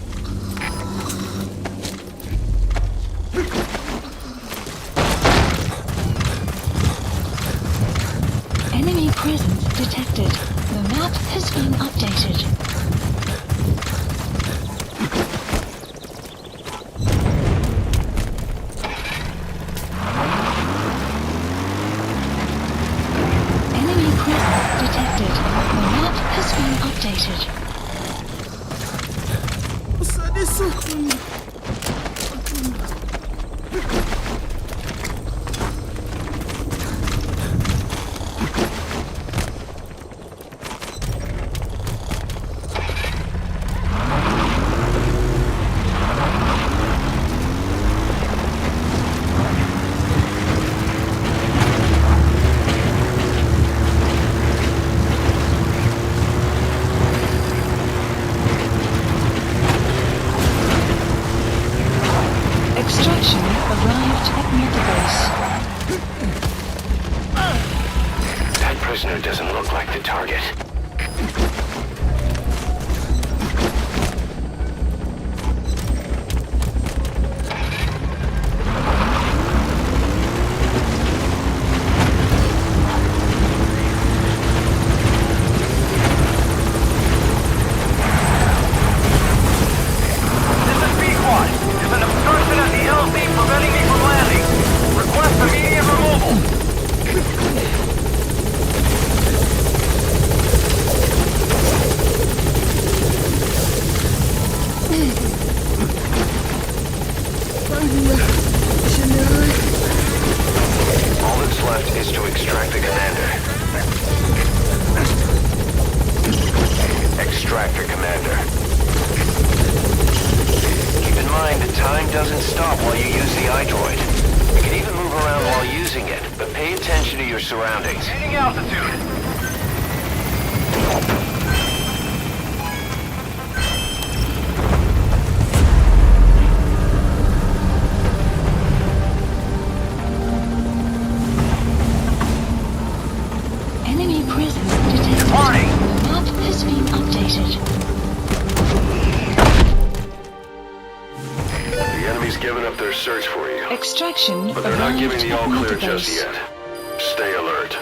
Enemy presence detected. The map has been updated. Enemy presence detected. The map has been updated. Extraction arrived at Mega base. That prisoner doesn't look like the target. All that's left is to extract the commander. Extract the commander. Keep in mind that time doesn't stop while you use the iDroid. You can even move around while using it, but pay attention attention to your surroundings. Gaining altitude. Enemy presence detected. Warning! Map has been updated. The enemy's given up their search for you. Extraction But they're not giving arrived the at all clear Mother just Base. yet. Stay alert.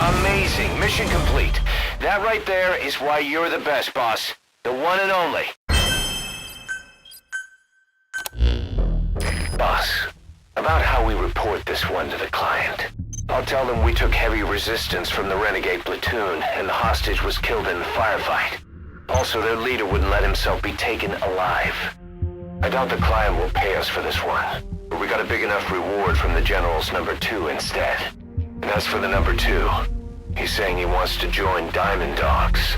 Amazing. Mission complete. That right there is why you're the best, boss. The one and only. Boss, about how we report this one to the client. I'll tell them we took heavy resistance from the renegade platoon and the hostage was killed in the firefight. Also, their leader wouldn't let himself be taken alive. I doubt the client will pay us for this one, but we got a big enough reward from the General's number 2 instead. And as for the number 2, he's saying he wants to join Diamond Dogs.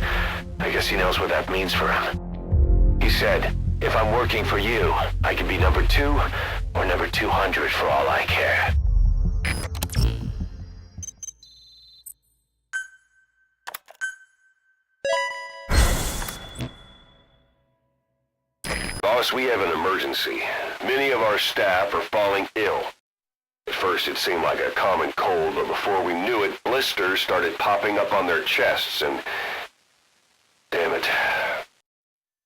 I guess he knows what that means for him. He said, if I'm working for you, I can be number 2 or number 200 for all I care. Boss, we have an emergency. Many of our staff are falling ill. At first it seemed like a common cold, but before we knew it, blisters started popping up on their chests and... Damn it.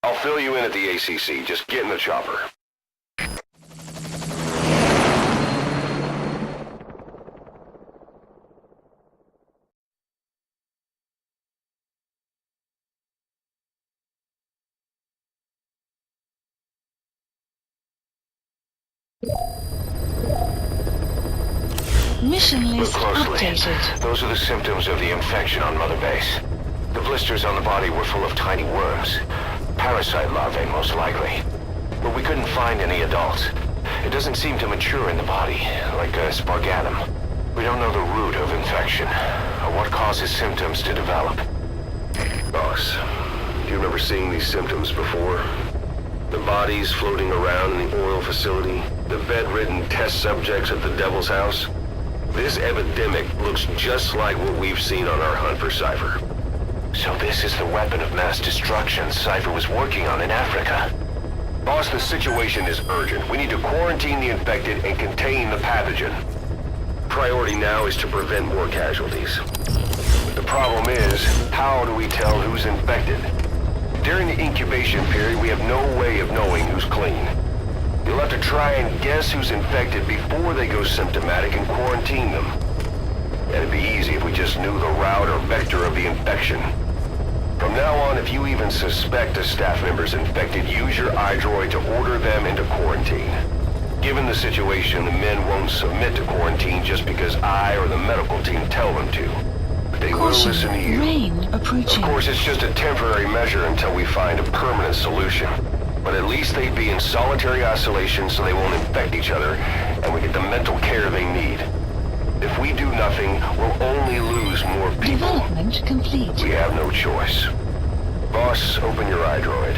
I'll fill you in at the ACC. Just get in the chopper. Mission Look list closely. updated. Those are the symptoms of the infection on Mother Base. The blisters on the body were full of tiny worms. Parasite larvae, most likely. But we couldn't find any adults. It doesn't seem to mature in the body, like a spargatum. We don't know the root of infection, or what causes symptoms to develop. Boss, do you remember seeing these symptoms before? The bodies floating around in the oil facility, the bedridden test subjects at the Devil's House. This epidemic looks just like what we've seen on our hunt for Cypher. So this is the weapon of mass destruction Cypher was working on in Africa. Boss, the situation is urgent. We need to quarantine the infected and contain the pathogen. Priority now is to prevent more casualties. But the problem is, how do we tell who's infected? During the incubation period, we have no way of knowing who's clean. You'll have to try and guess who's infected before they go symptomatic and quarantine them. And it'd be easy if we just knew the route or vector of the infection. From now on, if you even suspect a staff member's infected, use your iDroid to order them into quarantine. Given the situation, the men won't submit to quarantine just because I or the medical team tell them to. But they will listen to you. Rain approaching. Of course, it's just a temporary measure until we find a permanent solution. But at least they'd be in solitary isolation so they won't infect each other, and we get the mental care they need. If we do nothing, we'll only lose more people. Development complete. We have no choice. Boss, open your iDroid.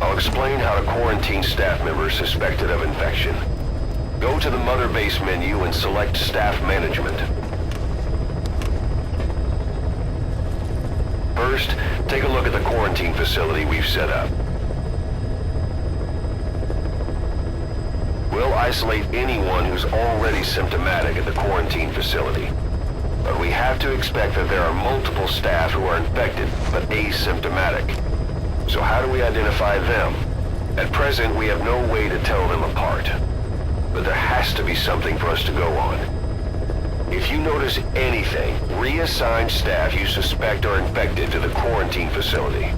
I'll explain how to quarantine staff members suspected of infection. Go to the Mother Base menu and select Staff Management. First, take a look at the quarantine facility we've set up. We'll isolate anyone who's already symptomatic at the quarantine facility. But we have to expect that there are multiple staff who are infected but asymptomatic. So how do we identify them? At present, we have no way to tell them apart. But there has to be something for us to go on. If you notice anything, reassign staff you suspect are infected to the quarantine facility.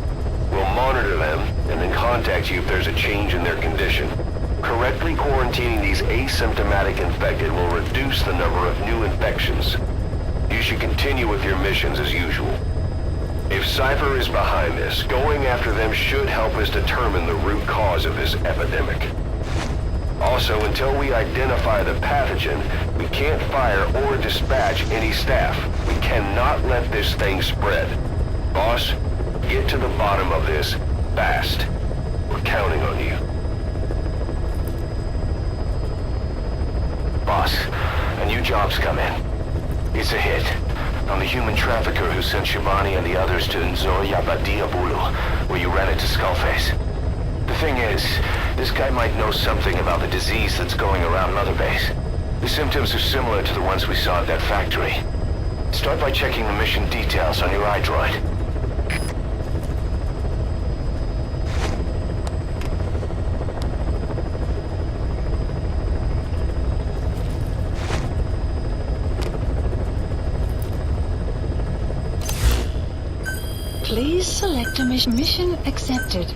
We'll monitor them and then contact you if there's a change in their condition. Correctly quarantining these asymptomatic infected will reduce the number of new infections. You should continue with your missions as usual. If Cypher is behind this, going after them should help us determine the root cause of this epidemic. Also, until we identify the pathogen, we can't fire or dispatch any staff. We cannot let this thing spread. Boss, get to the bottom of this fast. We're counting on you. Boss, a new job's come in. It's a hit. On the human trafficker who sent Shivani and the others to Nzoya Badiabulu, where you ran into Skullface. The thing is, this guy might know something about the disease that's going around Mother Base. The symptoms are similar to the ones we saw at that factory. Start by checking the mission details on your iDroid. Please select a mission accepted.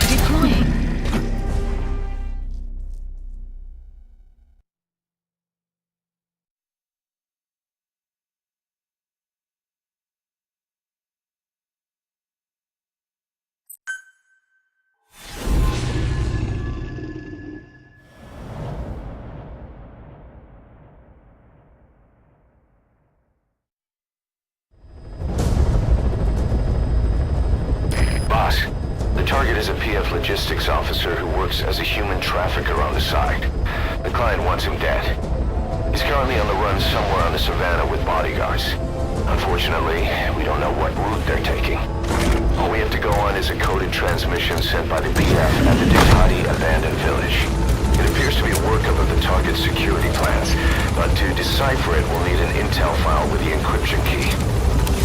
Deploying. The target is a PF logistics officer who works as a human trafficker on the side. The client wants him dead. He's currently on the run somewhere on the savannah with bodyguards. Unfortunately, we don't know what route they're taking. All we have to go on is a coded transmission sent by the PF at the Ditati abandoned village. It appears to be a workup of the target's security plans, but to decipher it, we'll need an intel file with the encryption key.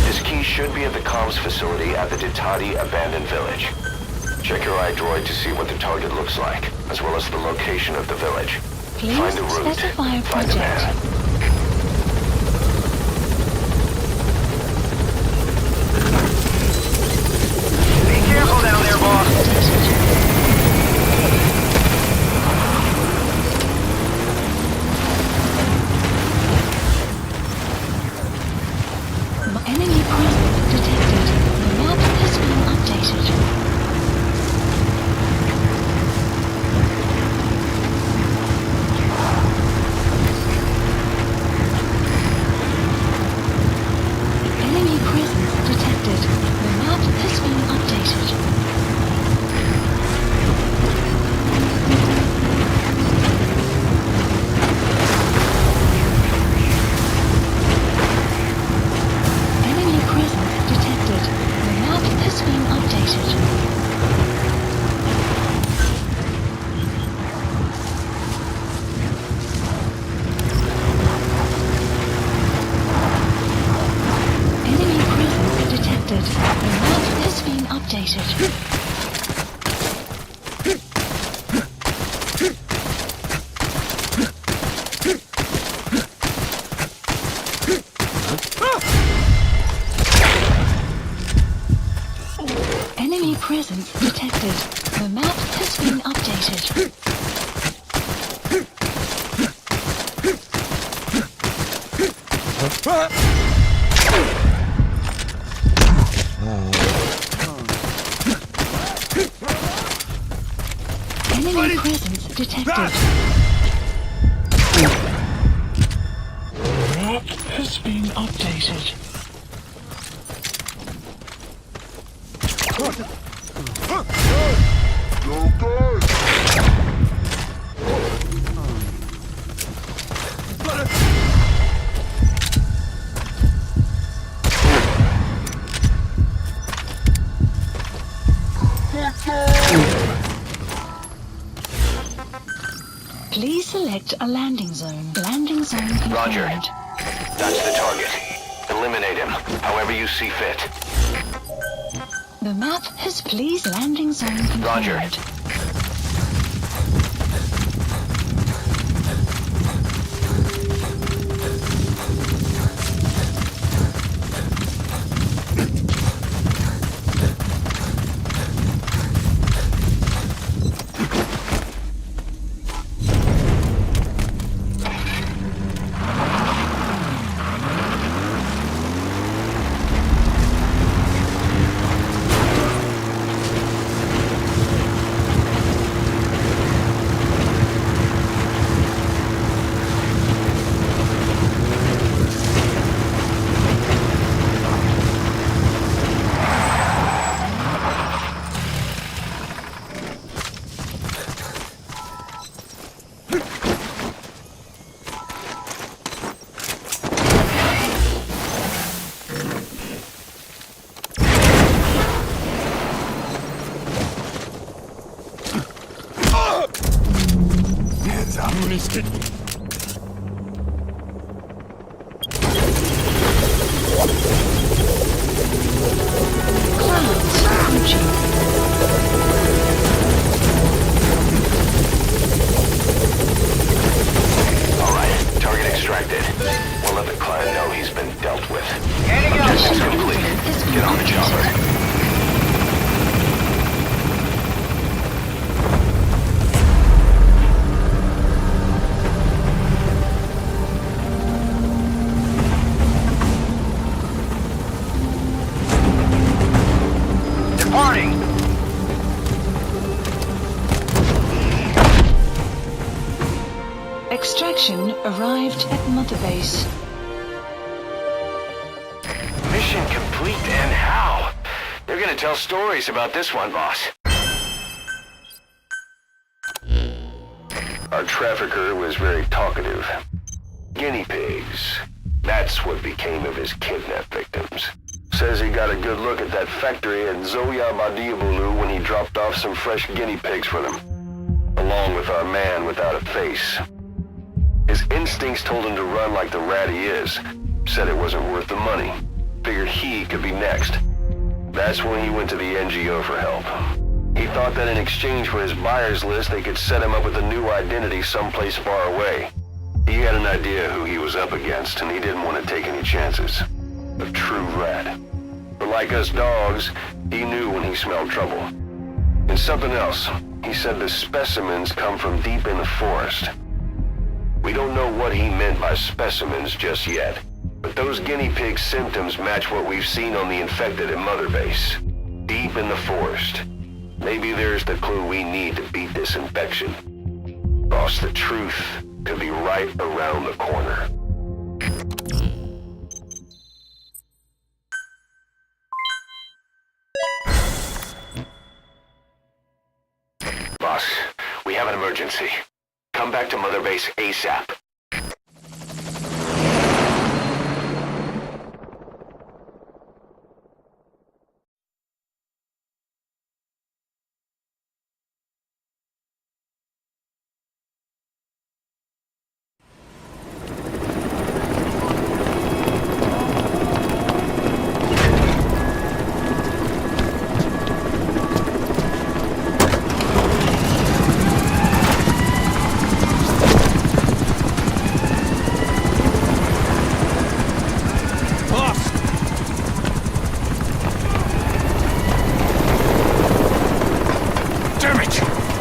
This key should be at the comms facility at the Ditati abandoned village. Check your iDroid to see what the target looks like, as well as the location of the village. Please Find the route. specify a Find the man. project. Be careful down there, boss. Enemy presence detected. The map has been updated. Enemy presence detected. The map has been updated. Enemy presence detected. The map has been updated. Enemy presence detected. The map has been updated. Enemy presence detected. The map has been updated. Enemy presence detected. Map has been updated. Please select a landing zone. Landing zone confirmed. Roger. That's the target. Eliminate him, however you see fit. The map has please landing zone confirmed. Roger. Clouds approaching. Alright, target extracted. We'll let the client know he's been dealt with. Getting out. Objective's complete. Get on the chopper. Departing. Extraction arrived at Mother Base. Mission complete, and how? They're gonna tell stories about this one, boss. Our trafficker was very talkative. Guinea pigs. That's what became of his kidnap victims. Says he got a good look at that factory at Zoya Badiabulu when he dropped off some fresh guinea pigs for them, along with our man without a face. His instincts told him to run like the rat he is. Said it wasn't worth the money. Figured he could be next. That's when he went to the NGO for help. He thought that in exchange for his buyer's list, they could set him up with a new identity someplace far away. He had an idea who he was up against, and he didn't want to take any chances. A true rat. But like us dogs, he knew when he smelled trouble. And something else. He said the specimens come from deep in the forest. We don't know what he meant by specimens just yet, but those guinea pig symptoms match what we've seen on the infected at Mother Base. Deep in the forest. Maybe there's the clue we need to beat this infection. Boss, the truth could be right around the corner. Boss, we have an emergency. Come back to Mother Base ASAP.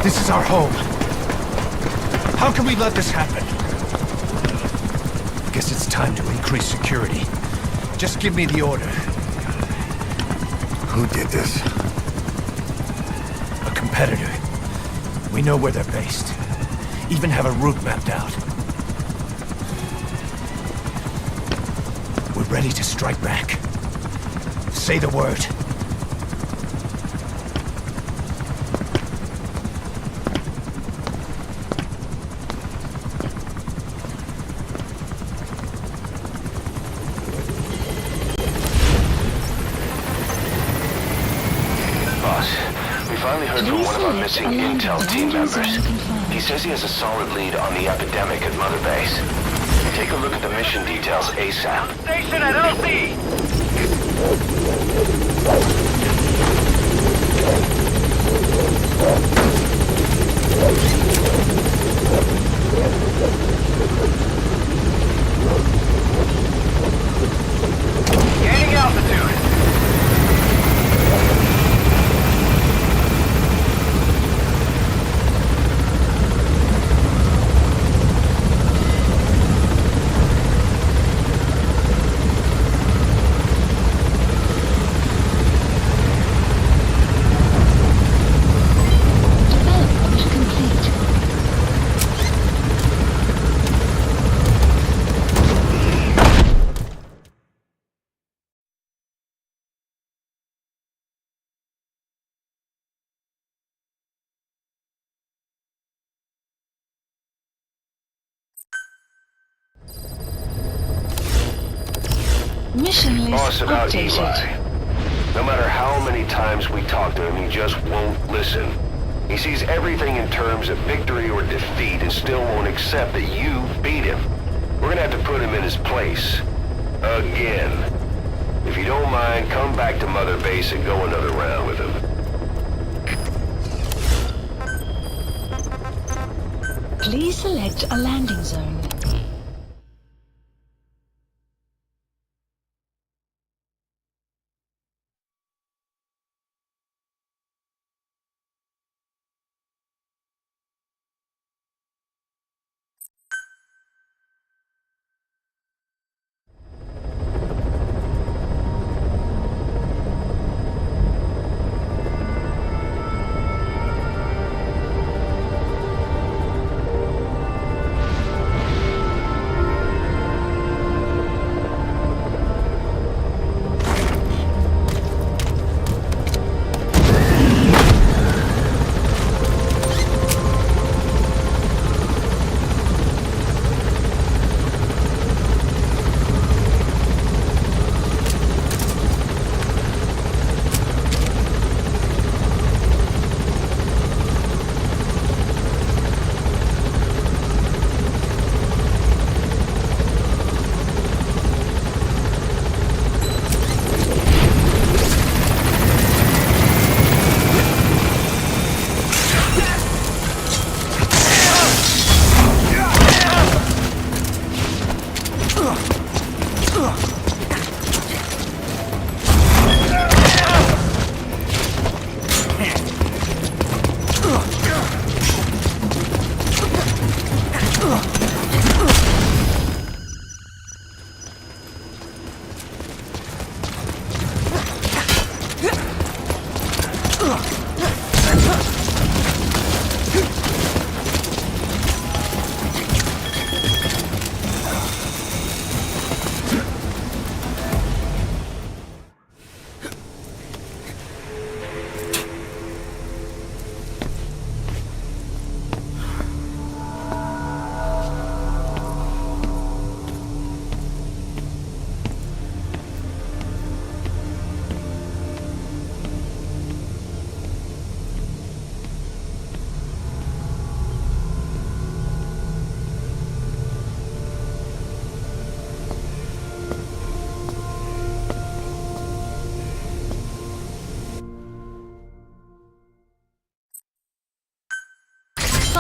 This is our home. How can we let this happen? Guess it's time to increase security. Just give me the order. Who did this? A competitor. We know where they're based. Even have a route mapped out. We're ready to strike back. Say the word. Missing intel team members. He says he has a solid lead on the epidemic at Mother Base. Take a look at the mission details ASAP. Station at LC! Gaining altitude. Mission list Boss, about updated. Eli. No matter how many times we talk to him, he just won't listen. He sees everything in terms of victory or defeat and still won't accept that you beat him. We're gonna have to put him in his place. Again. If you don't mind, come back to Mother Base and go another round with him. Please select a landing zone.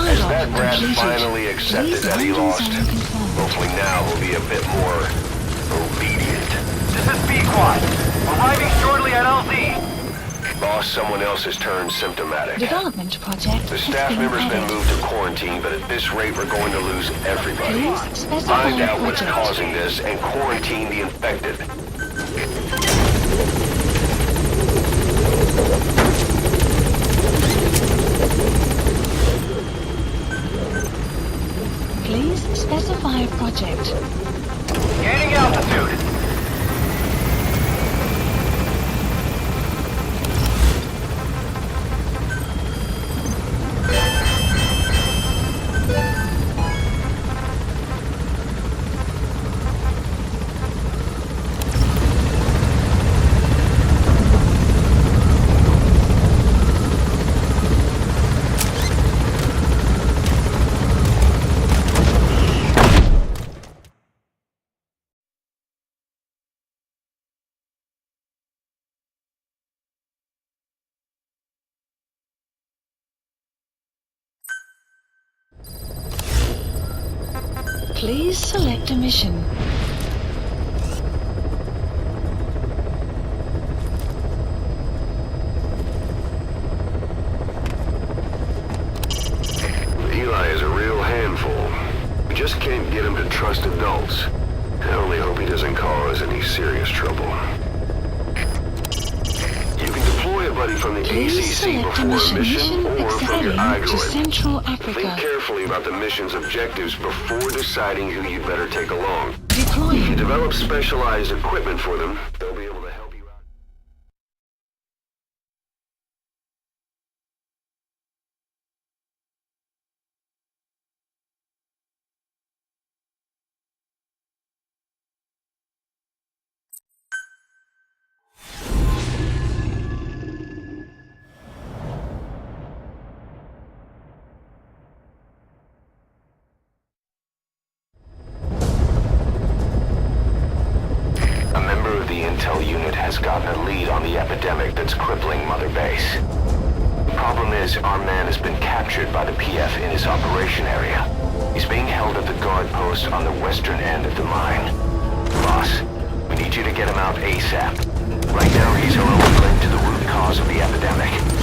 As that brat finally accepted that he lost, hopefully now he'll be a bit more obedient. This is B-Quad. Arriving shortly at LZ. Boss, someone else has turned symptomatic. Development project. The staff member's been moved to quarantine, but at this rate we're going to lose everybody. Find out what's causing this and quarantine the infected. Please specify project. Gaining altitude. Please select a mission. Eli is a real handful. We just can't get him to trust adults. I only hope he doesn't cause any serious trouble. You can deploy a buddy from the ACC before a mission or from your iDroid. Think carefully about the mission's objectives before deciding who you'd better take along. If you develop specialized equipment for them, they'll be able to help you out. gotten a lead on the epidemic that's crippling Mother Base. The problem is, our man has been captured by the PF in his operation area. He's being held at the guard post on the western end of the mine. Boss, we need you to get him out ASAP. Right now, he's our only link to the root cause of the epidemic.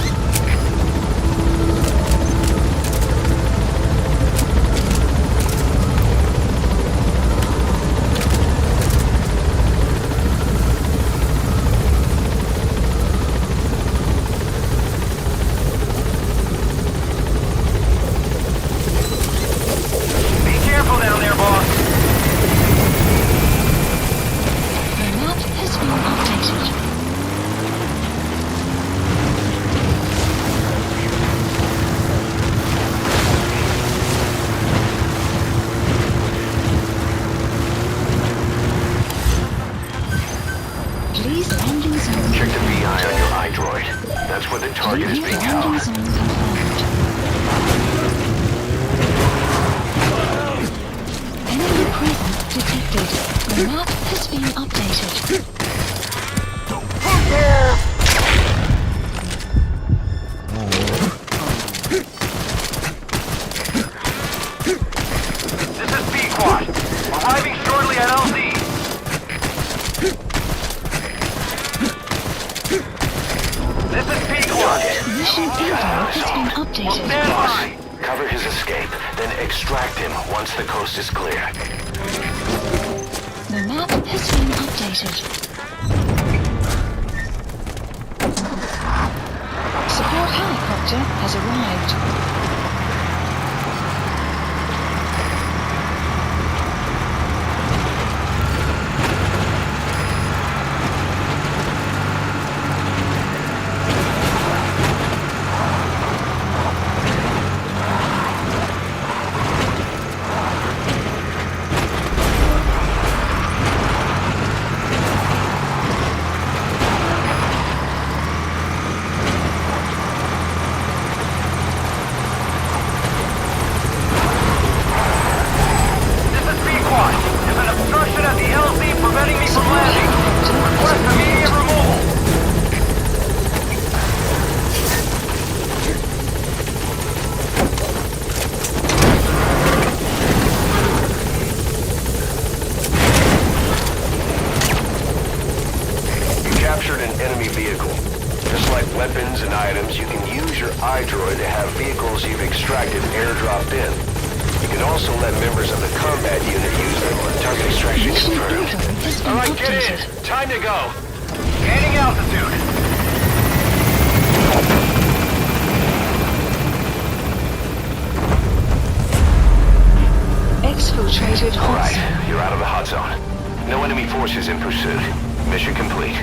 Exfiltrated hot zone. Alright, you're out of the hot zone. No enemy forces in pursuit. Mission complete.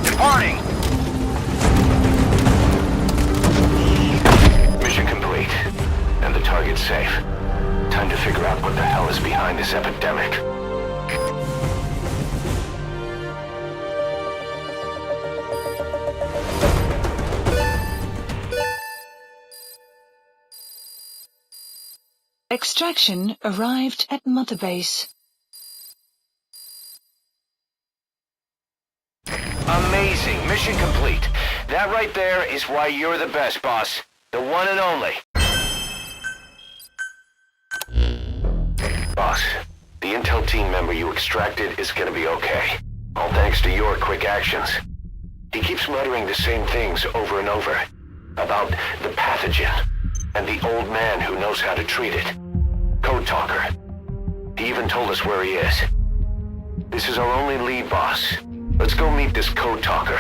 Departing! Mission complete. And the target's safe. Time to figure out what the hell is behind this epidemic. Extraction arrived at Mother Base. Amazing. Mission complete. That right there is why you're the best, boss. The one and only. Boss, the intel team member you extracted is gonna be okay. All thanks to your quick actions. He keeps muttering the same things over and over. About the pathogen. And the old man who knows how to treat it. Code Talker. He even told us where he is. This is our only lead, boss. Let's go meet this Code Talker.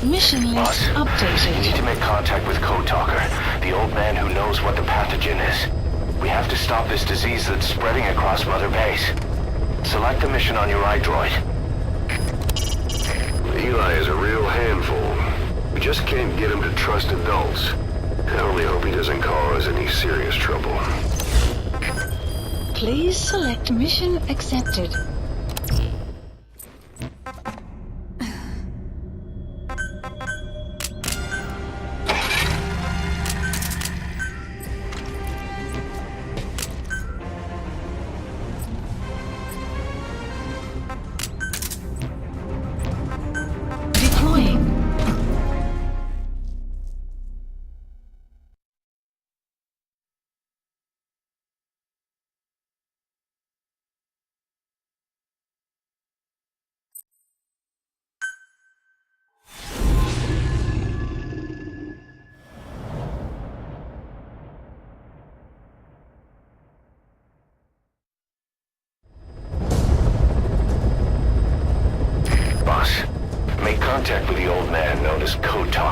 Mission list updated. You need to make contact with Code Talker, the old man who knows what the pathogen is. We have to stop this disease that's spreading across Mother Base. Select the mission on your iDroid. Eli is a real handful. We just can't get him to trust adults. I only hope he doesn't cause any serious trouble. Please select mission accepted.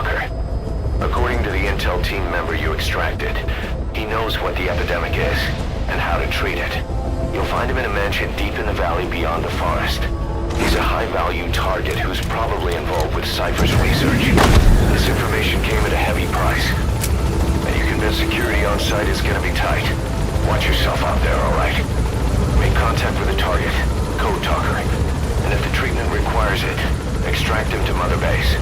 Talker. According to the intel team member you extracted, he knows what the epidemic is and how to treat it. You'll find him in a mansion deep in the valley beyond the forest. He's a high-value target who's probably involved with Cypher's research. This information came at a heavy price. And you convinced security on site is gonna be tight. Watch yourself out there, alright? Make contact with the target, Code Talker. And if the treatment requires it, extract him to Mother Base.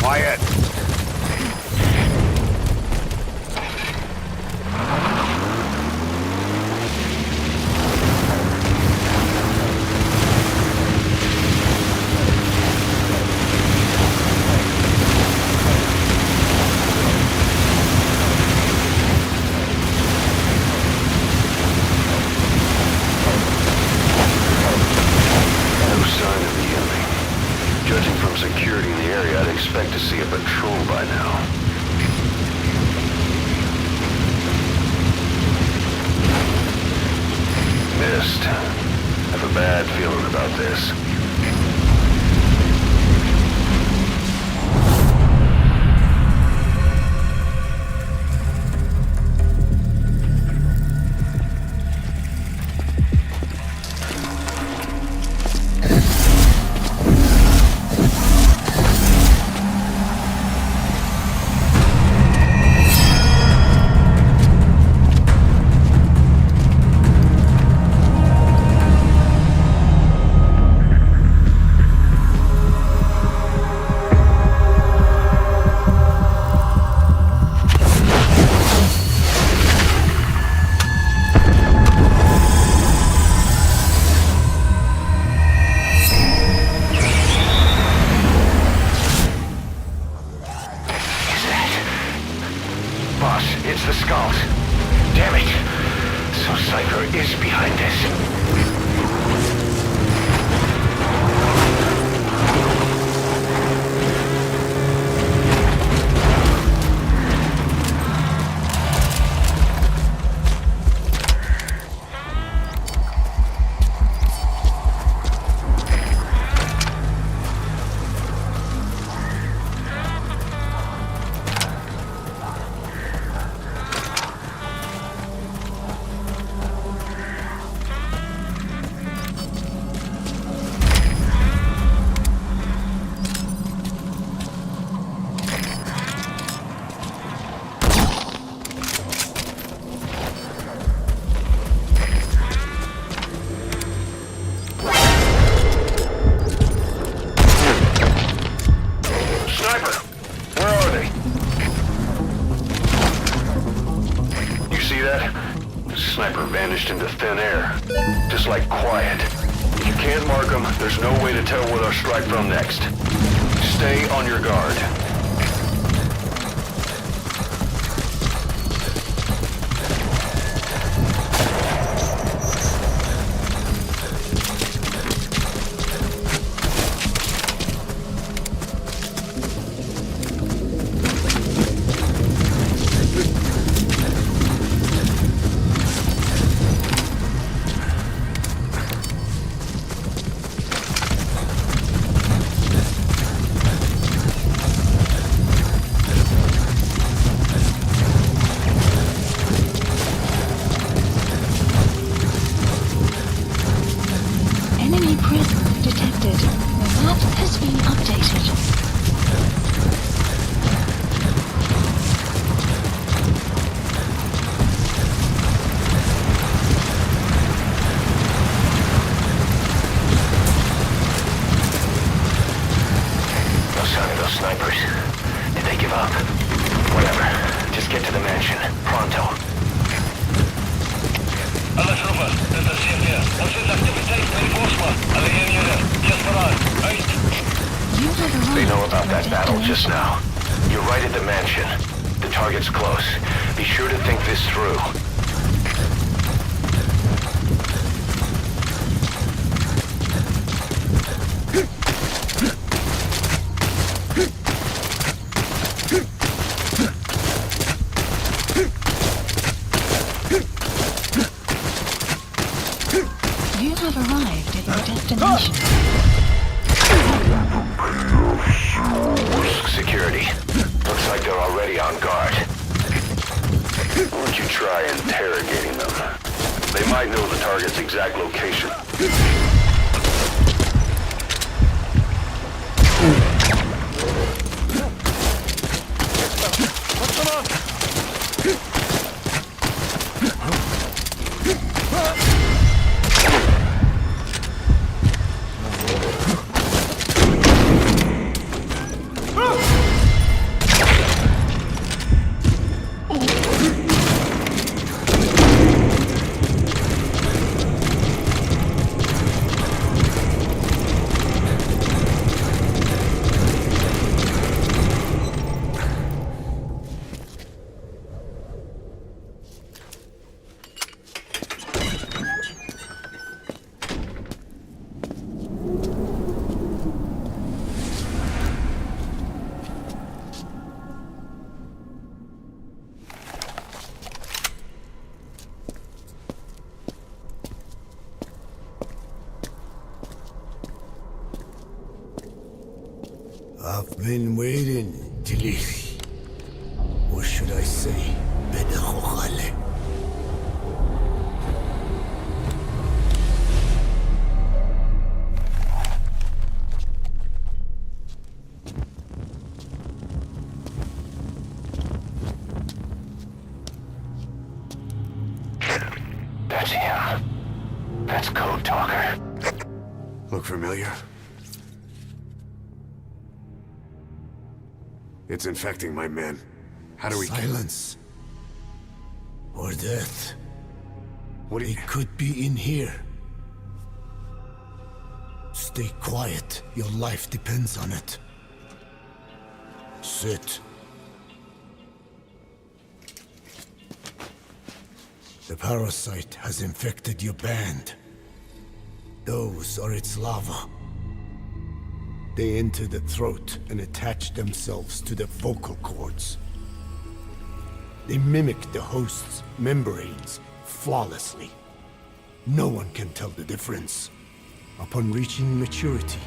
Quiet. Expect to see a patrol by now. Missed. Have a bad feeling about this. It's the Skulls. Damn it! So Cypher is behind this. Into thin air, just like Quiet. You can't mark them, there's no way to tell where they'll strike from next. Stay on your guard. They know about that battle just now. You're right at the mansion. The target's close. Be sure to think this through. security. Looks like they're already on guard. Why don't you try interrogating them? They might know the target's exact location. What's going on? I've been waiting, Tilly. Or should I say, Bedahokhale. That's him. That's Code Talker. Look familiar? It's infecting my men. How do we Silence. Or death. What do you... It could be in here. Stay quiet. Your life depends on it. Sit. The parasite has infected your band. Those are its larvae. They enter the throat and attach themselves to the vocal cords. They mimic the host's membranes flawlessly. No one can tell the difference. Upon reaching maturity,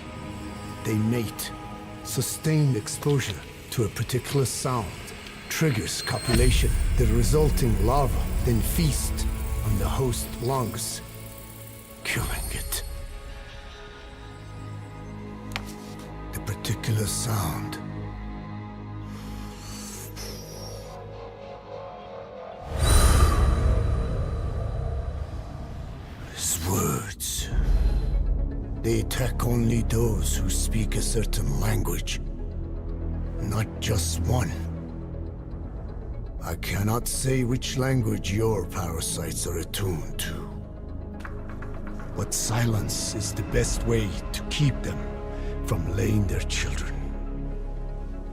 they mate. Sustained exposure to a particular sound triggers copulation. The resulting larva then feast on the host lungs, killing it. The particular sound is words. They attack only those who speak a certain language, not just one. I cannot say which language your parasites are attuned to. But silence is the best way to keep them from laying their children.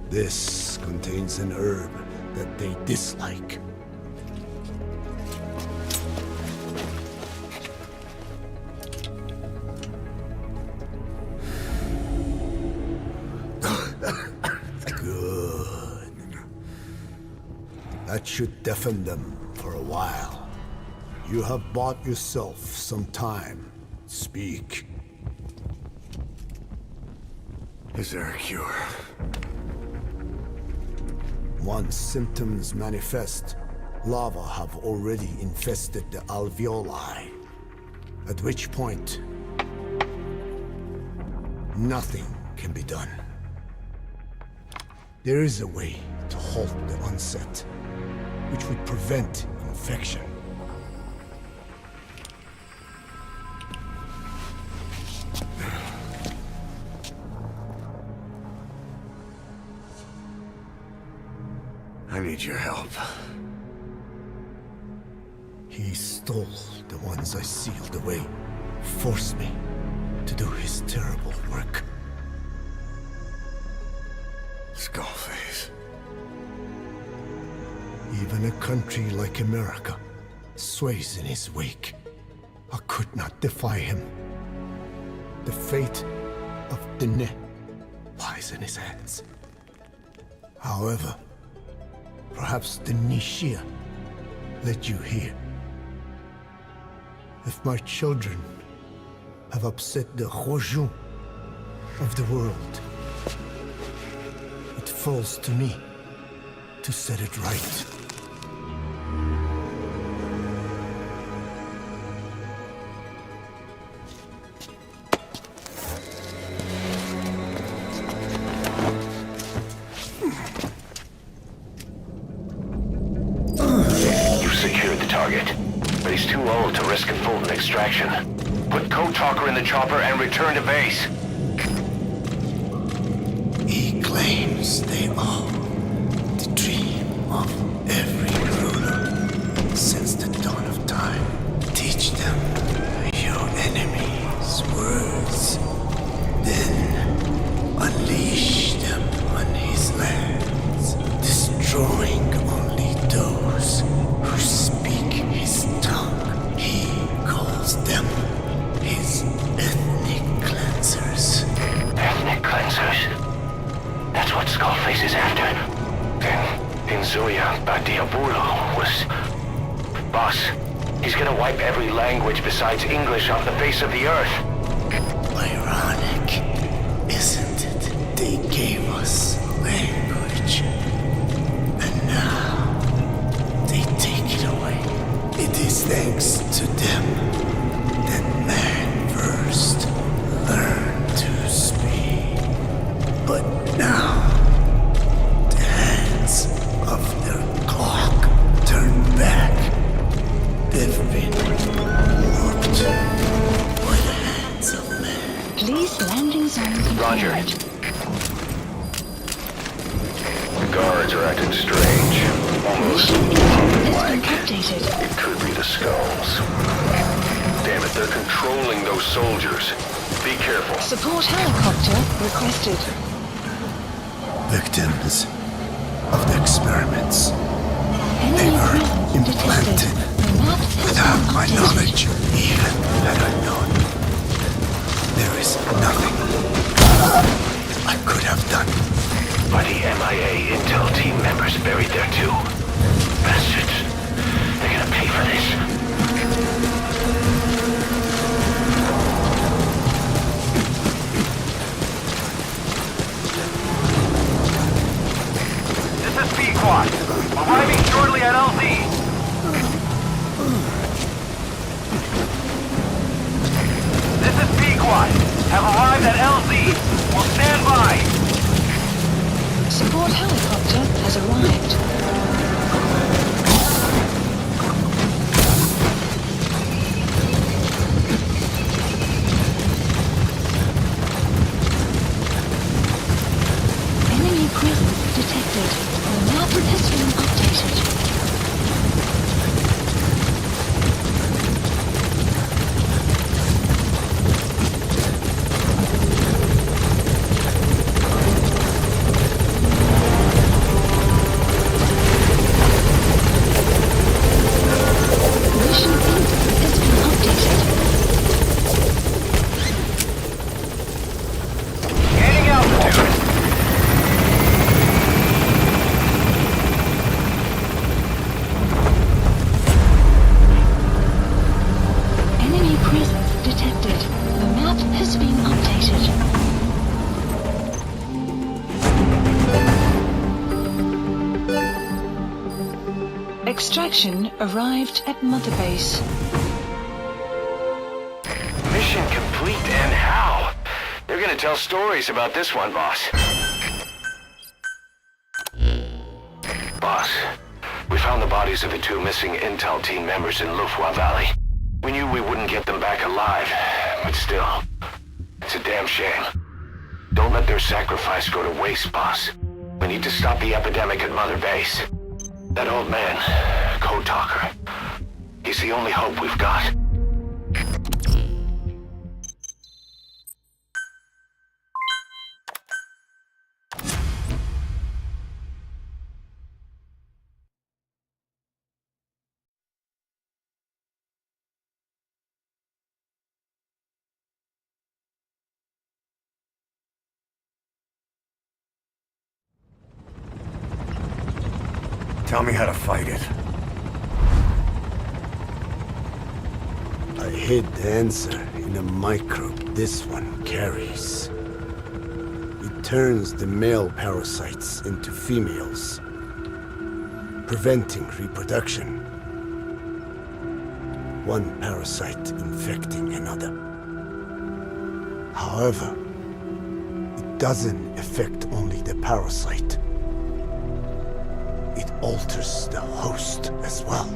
This contains an herb that they dislike. Good. That should deafen them for a while. You have bought yourself some time. Speak. Is there a cure? Once symptoms manifest, larvae have already infested the alveoli. At which point, nothing can be done. There is a way to halt the onset, which would prevent infection. I need your help. He stole the ones I sealed away, forced me to do his terrible work. Skullface. Even a country like America sways in his wake. I could not defy him. The fate of Dine lies in his hands. However, perhaps the Nishia led you here. If my children have upset the Rojun of the world, it falls to me to set it right. You've secured the target, but he's too old to risk a full extraction. Put Code Talker in the chopper and return to base. He claims they are the dream of every ruler since the dawn of time. Teach them your enemy's words, then unleash them on his lands, destroying only those who speak his tongue. He calls them his ethnic cleansers. Ethnic cleansers? That's what Skullface is after. Then, Inzuya Badiabulo was... Boss, he's gonna wipe every language besides English off the face of the earth. Ironic, isn't it? They gave us language, and now they take it away. It is thanks to them that man first learned to speak. But now, the hands of their clock turn back. They've been warped by the hands of man. Please landing zone confirmed. Roger. The guards are acting strange. Almost like it could be the skulls. Damn it, they're controlling those soldiers. Be careful. Support helicopter requested. Victims of the experiments. They were implanted without my knowledge. Even had I known, there is nothing I could have done. Are the MIA intel team members buried there too? Bastards. They're gonna pay for this. This is P-Quad. Arriving shortly at LZ. This is P-Quad. Have arrived at LZ. Will stand by. Support helicopter has arrived. Enemy presence detected. The map has been updated. Extraction arrived at Mother Base. Mission complete, and how? They're gonna tell stories about this one, boss. Boss, we found the bodies of the two missing intel team members in Lufwa Valley. We knew we wouldn't get them back alive, but still, it's a damn shame. Don't let their sacrifice go to waste, boss. We need to stop the epidemic at Mother Base. That old man, Code Talker, he's the only hope we've got. Tell me how to fight it. I hid the answer in a microbe this one carries. It turns the male parasites into females, preventing reproduction. One parasite infecting another. However, it doesn't affect only the parasite. It alters the host as well.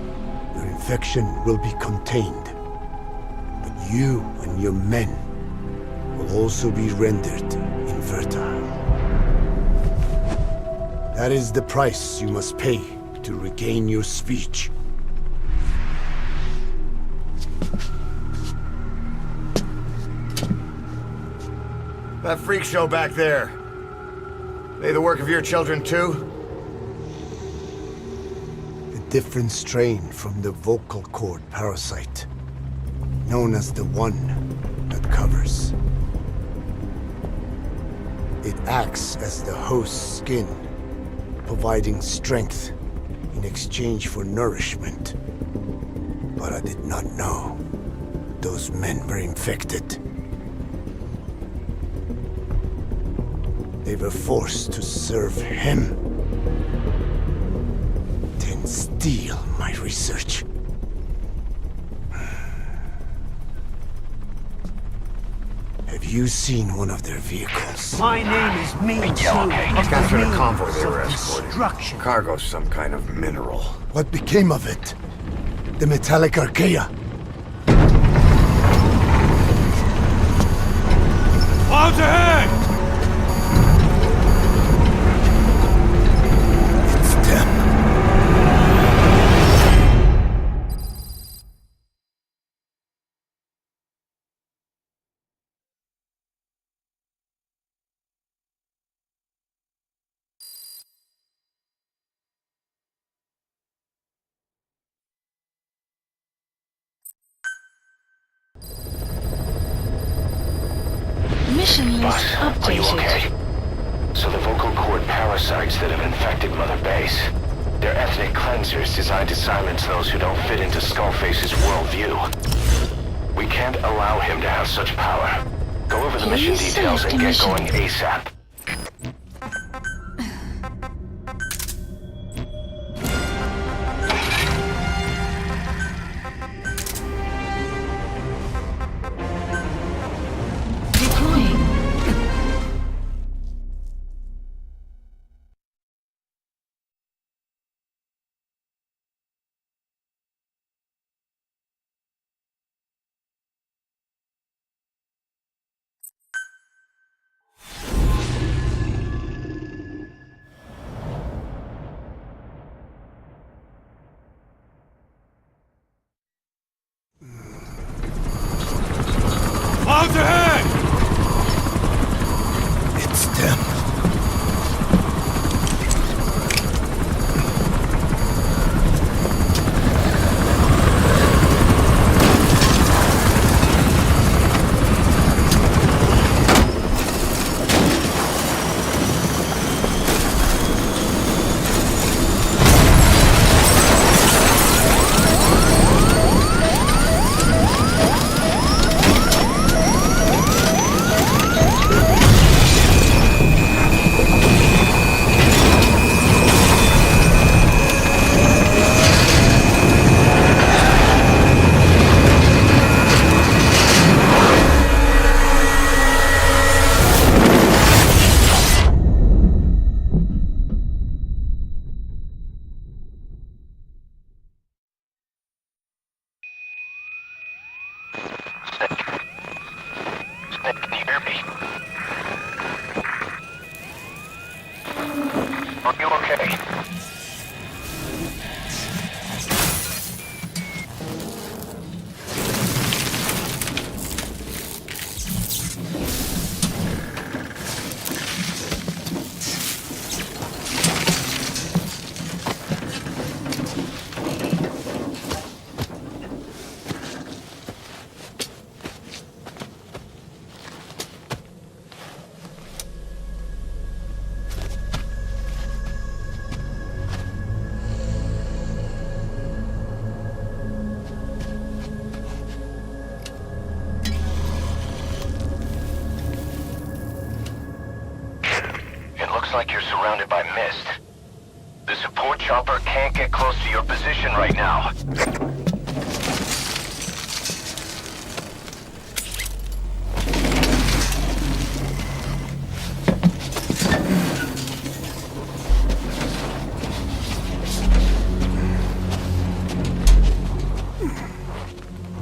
Your infection will be contained, but you and your men will also be rendered infertile. That is the price you must pay to regain your speech. That freak show back there. They the work of your children too? A different strain from the vocal cord parasite, known as the one that covers. It acts as the host's skin, providing strength in exchange for nourishment. But I did not know those men were infected. They were forced to serve him, then steal my research. Have you seen one of their vehicles? My name is Mean These guys are in a convoy they were escorting. Destruction. Cargo's some kind of mineral. What became of it? The metallic archaea? Clouds ahead! Mission list Boss, are you updated. okay? So the vocal cord parasites that have infected Mother Base, they're ethnic cleansers designed to silence those who don't fit into Skullface's worldview. We can't allow him to have such power. Go over the mission Please details and get select a going ASAP. Looks like you're surrounded by mist. The support chopper can't get close to your position right now.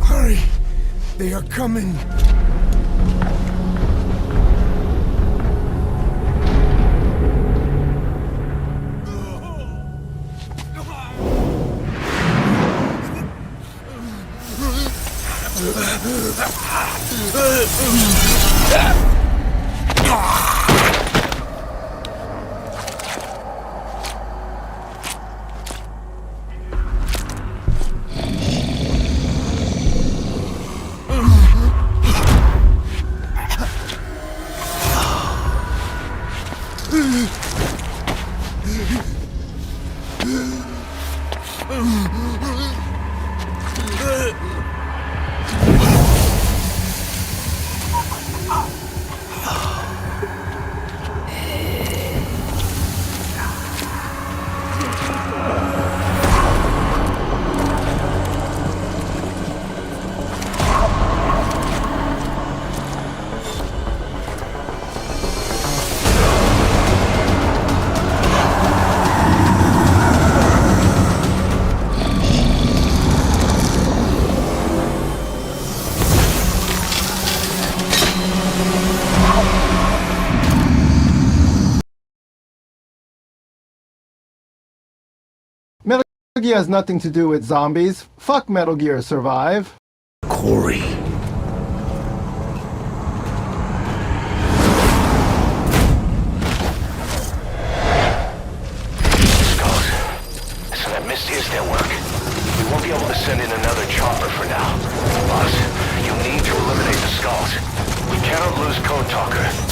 Hurry! They are coming! Metal Gear has nothing to do with zombies. Fuck Metal Gear Survive. Corey. Skulls. So that mist is their work. We won't be able to send in another chopper for now. Boss, you need to eliminate the skulls. We cannot lose Code Talker.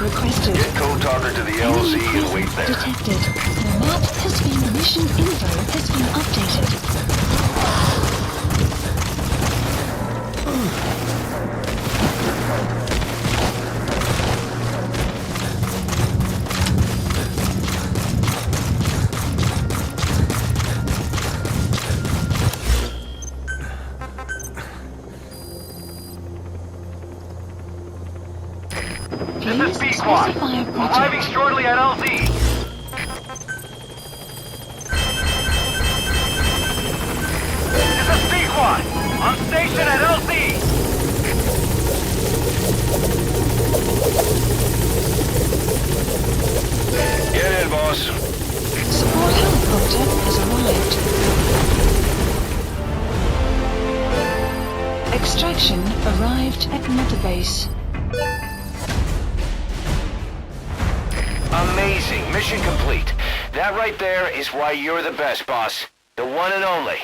Requested. Get Code Talker to the LZ and wait there. Detected. The map has been mission info has been updated. This is B-Squad. Arriving shortly at LZ. This is B-Squad. On station at LZ. Get in, boss. Support helicopter has arrived. Extraction arrived at Metabase. Amazing. Mission complete. That right there is why you're the best, boss. The one and only.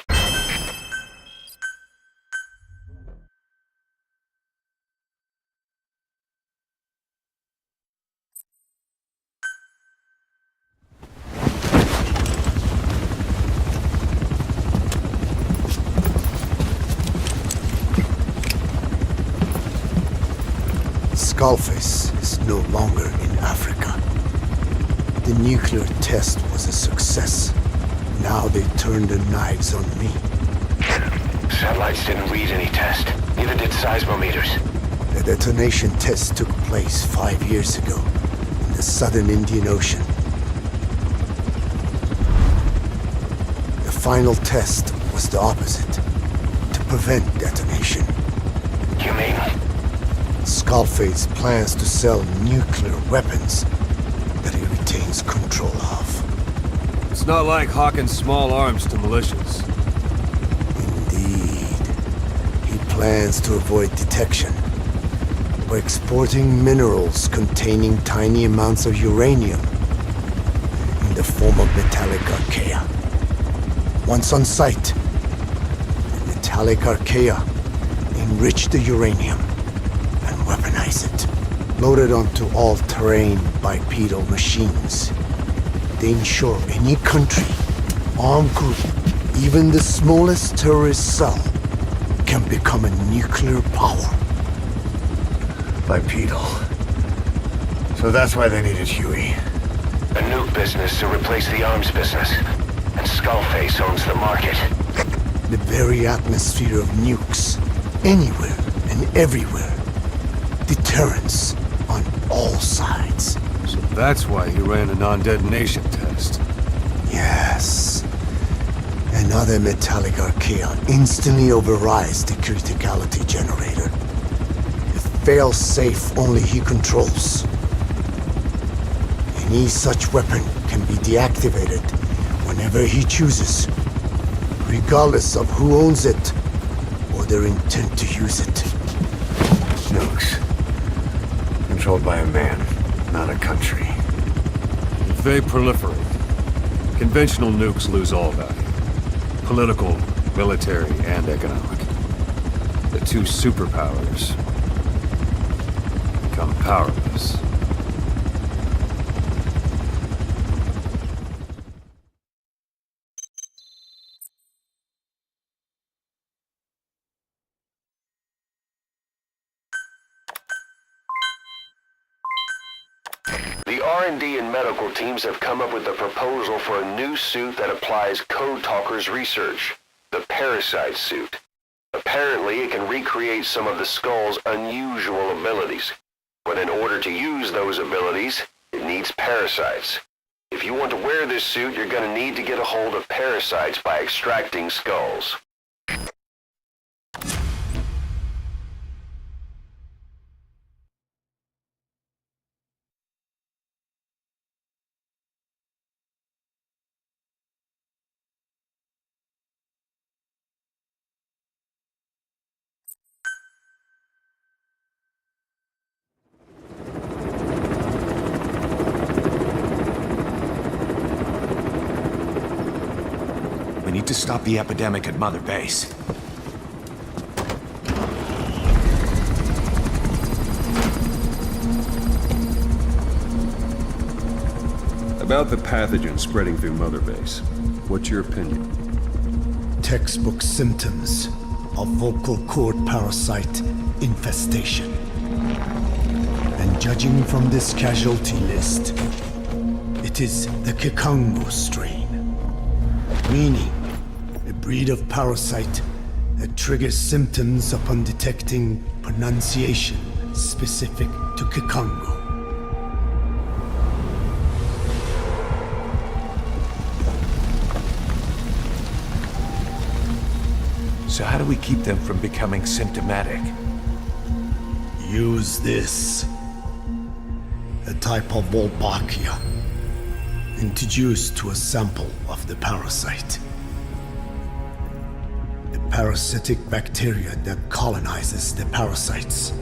Skullface is no longer in Africa. The nuclear test was a success. Now they turned their knives on me. Satellites didn't read any test. Neither did seismometers. The detonation test took place 5 years ago in the southern Indian Ocean. The final test was the opposite, to prevent detonation. You mean? Skullface plans to sell nuclear weapons that he retains control of. It's not like hawking small arms to militias. Indeed. He plans to avoid detection. were exporting minerals containing tiny amounts of uranium in the form of metallic archaea. Once on site, the metallic archaea enrich the uranium and weaponize it. Loaded onto all-terrain bipedal machines, they ensure any country, armed group, even the smallest terrorist cell, can become a nuclear power. Bipedal. So that's why they needed Huey. A nuke business to replace the arms business. And Skullface owns the market. The very atmosphere of nukes, anywhere and everywhere. Deterrence on all sides. So that's why you ran a non-detonation test. Yes. Another metallic archaea instantly overrides the criticality generator. A fail-safe only he controls. Any such weapon can be deactivated whenever he chooses, regardless of who owns it or their intent to use it. Nukes. Controlled by a man, not a country. If they proliferate, conventional nukes lose all value. Political, military, and economic. The two superpowers become powerless. The R&D and medical teams have come up with a proposal for a new suit that applies Code Talker's research, the Parasite suit. Apparently, it can recreate some of the Skull's unusual abilities, but in order to use those abilities, it needs parasites. If you want to wear this suit, you're going to need to get a hold of parasites by extracting skulls. We need to stop the epidemic at Mother Base. About the pathogen spreading through Mother Base, what's your opinion? Textbook symptoms of vocal cord parasite infestation. And judging from this casualty list, it is the Kikango strain. Meaning, a breed of parasite that triggers symptoms upon detecting pronunciation specific to Kikango. So how do we keep them from becoming symptomatic? Use this. A type of Wolbachia, introduced to a sample of the parasite. A parasitic bacteria that colonizes the parasites,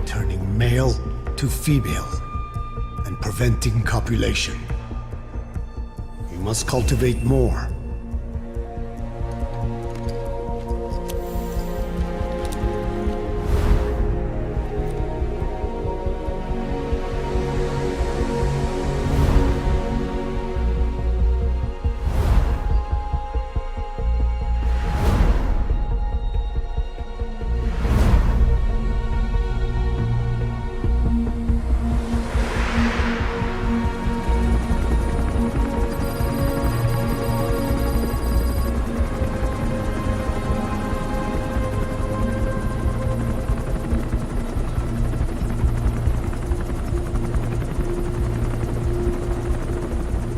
turning male to female and preventing copulation. We must cultivate more.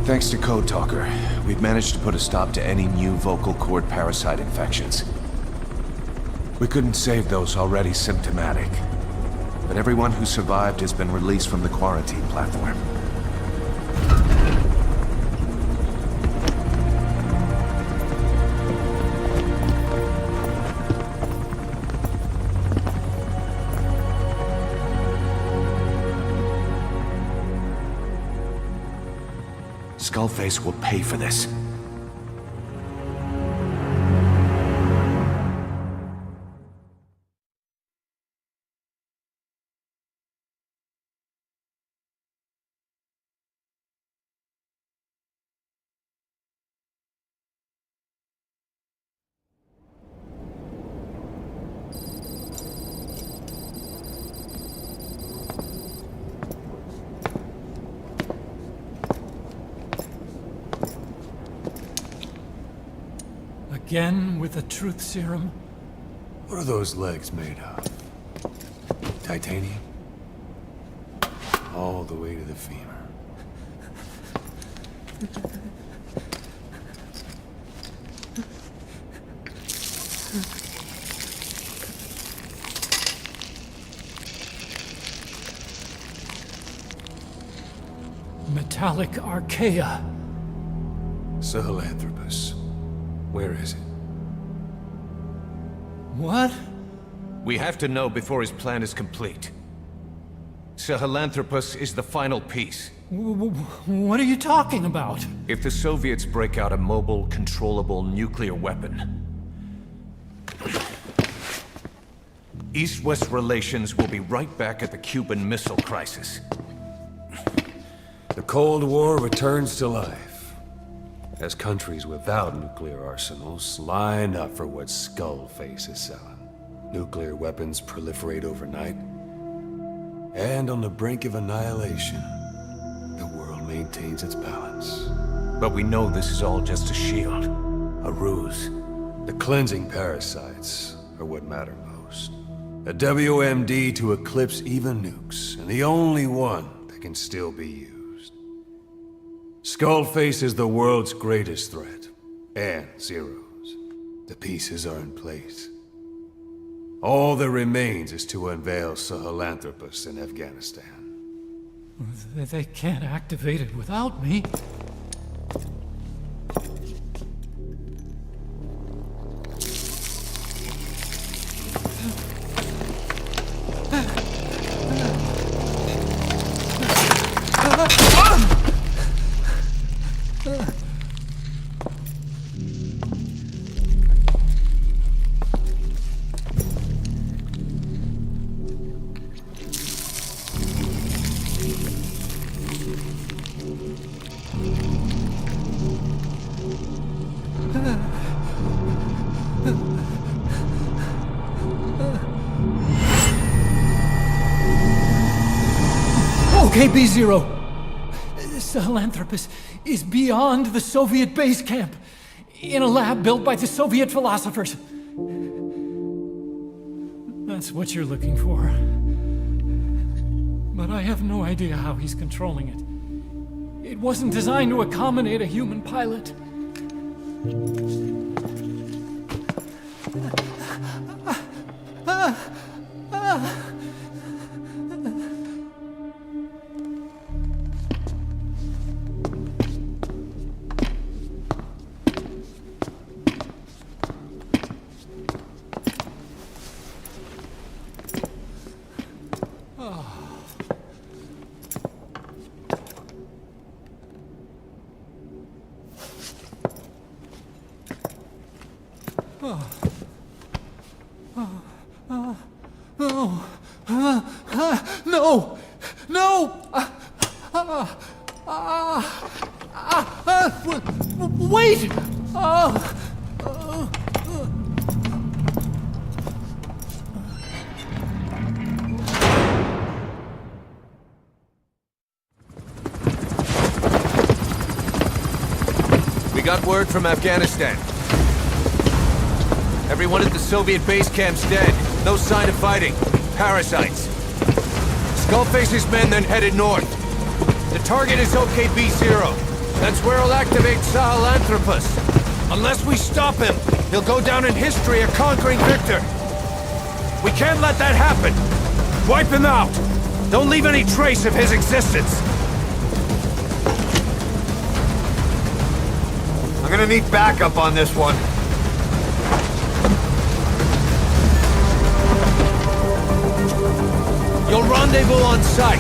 Thanks to Code Talker, we've managed to put a stop to any new vocal cord parasite infections. We couldn't save those already symptomatic, but everyone who survived has been released from the quarantine platform. Skullface will pay for this. Again with the truth serum? What are those legs made of? Titanium? All the way to the femur. Metallic archaea. Sahelanthropus. Where is it? What? We have to know before his plan is complete. Sahelanthropus is the final piece. What are you talking about? If the Soviets break out a mobile, controllable nuclear weapon, East-West relations will be right back at the Cuban Missile Crisis. The Cold War returns to life, as countries without nuclear arsenals line up for what Skullface is selling. Nuclear weapons proliferate overnight, and on the brink of annihilation, the world maintains its balance. But we know this is all just a shield, a ruse. The cleansing parasites are what matter most. A WMD to eclipse even nukes, and the only one that can still be used. Skullface is the world's greatest threat, and Zero's. The pieces are in place. All that remains is to unveil Sahelanthropus in Afghanistan. They can't activate it without me. Okay, B-Zero. Sahelanthropus is beyond the Soviet base camp, in a lab built by the Soviet philosophers. That's what you're looking for. But I have no idea how he's controlling it. It wasn't designed to accommodate a human pilot. No! No! Wait! We got word from Afghanistan. Everyone at the Soviet base camp's dead. No sign of fighting. Parasites. Skullface's men then headed north. The target is OKB-0. That's where he'll activate Sahelanthropus. Unless we stop him, he'll go down in history a conquering victor. We can't let that happen. Wipe him out. Don't leave any trace of his existence. I'm gonna need backup on this one. You'll rendezvous on site.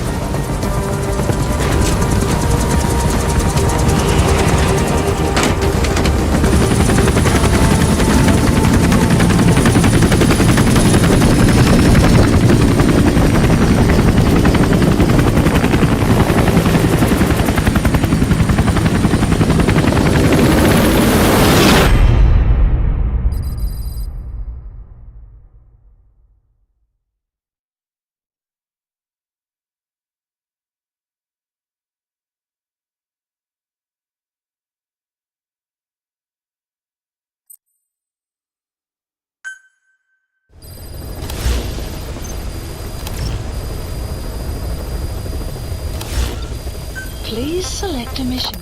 Please select a mission.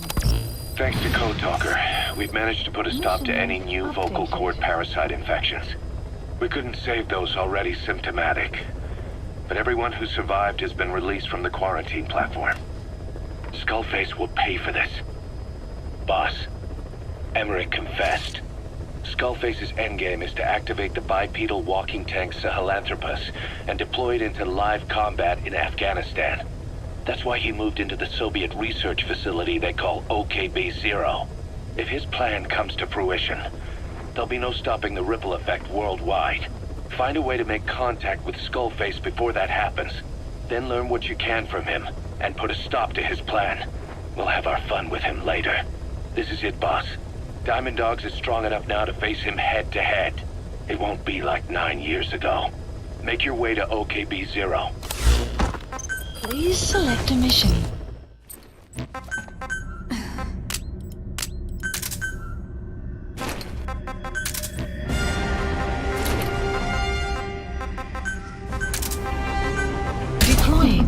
Thanks to Code Talker, we've managed to put a stop to any new vocal cord parasite infections. We couldn't save those already symptomatic, but everyone who survived has been released from the quarantine platform. Skullface will pay for this. Boss, Emmerich confessed. Skullface's endgame is to activate the bipedal walking tank Sahelanthropus and deploy it into live combat in Afghanistan. That's why he moved into the Soviet research facility they call OKB-0. If his plan comes to fruition, there'll be no stopping the ripple effect worldwide. Find a way to make contact with Skullface before that happens. Then learn what you can from him, and put a stop to his plan. We'll have our fun with him later. This is it, boss. Diamond Dogs is strong enough now to face him head-to-head. It won't be like 9 years ago. Make your way to OKB-0. Please select a mission. Deploying.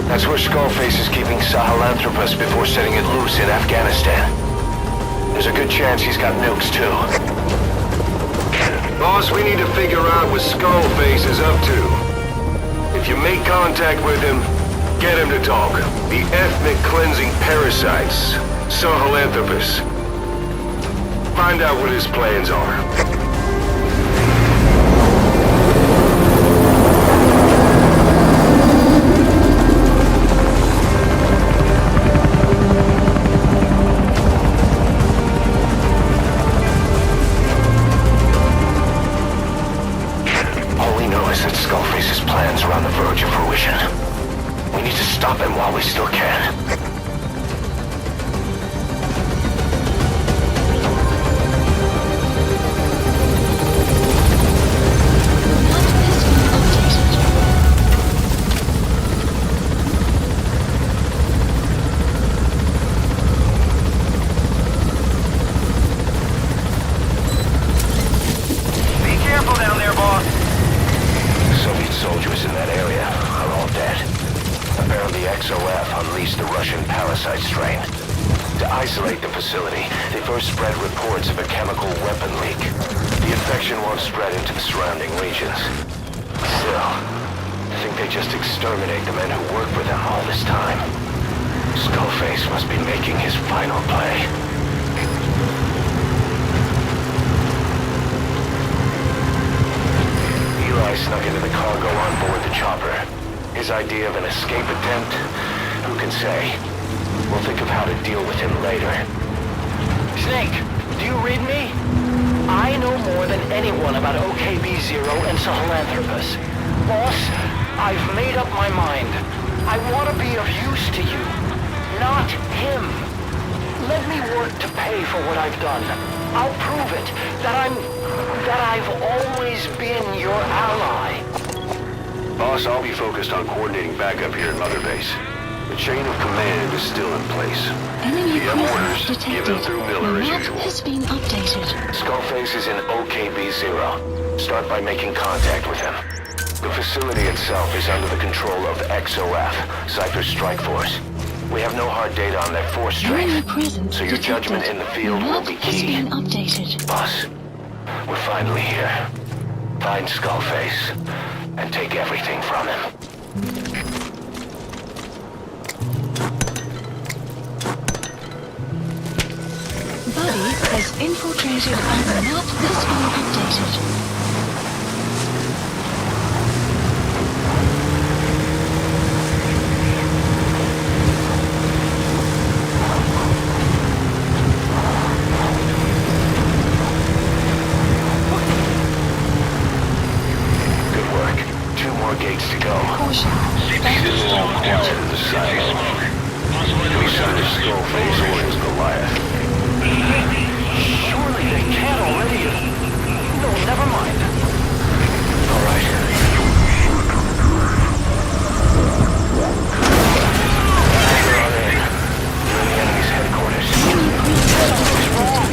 That's where Skullface is keeping Sahelanthropus before setting it loose in Afghanistan. There's a good chance he's got nukes, too. Boss, we need to figure out what Skullface is up to. If you make contact with him, get him to talk. The ethnic cleansing parasites, Sahelanthropus. Find out what his plans are. Stop him while we still can. Be careful down there, boss. Soviet soldiers in that area are all dead. Apparently XOF unleashed the Russian parasite strain. To isolate the facility, they first spread reports of a chemical weapon leak. The infection won't spread into the surrounding regions. Still, I think they just exterminate the men who worked with them all this time. Skullface must be making his final play. Eli snuck into the cargo on board the chopper. His idea of an escape attempt? Who can say? We'll think of how to deal with him later. Snake, do you read me? I know more than anyone about OKB-0 and Sahelanthropus. Boss, I've made up my mind. I want to be of use to you, not him. Let me work to pay for what I've done. I'll prove it, that I've always been your ally. Boss, I'll be focused on coordinating backup here at Mother Base. The chain of command is still in place. Enemy If you have presence orders, give them detected. through Miller as Map usual. has been updated. Skullface is in OKB-0. Start by making contact with him. The facility itself is under the control of XOF, Cypher's Strike Force. We have no hard data on their force Enemy strength, presence so your detected. judgment in the field will Map be has key. been updated. Boss, we're finally here. Find Skullface and take everything from him. Buddy has infiltrated and the map has been updated. go. This is all quiet in the silo. We send the Skullface or his Goliath. Surely they can't already. No, never mind. All right. You're on in. You're in the enemy's headquarters. Something's wrong.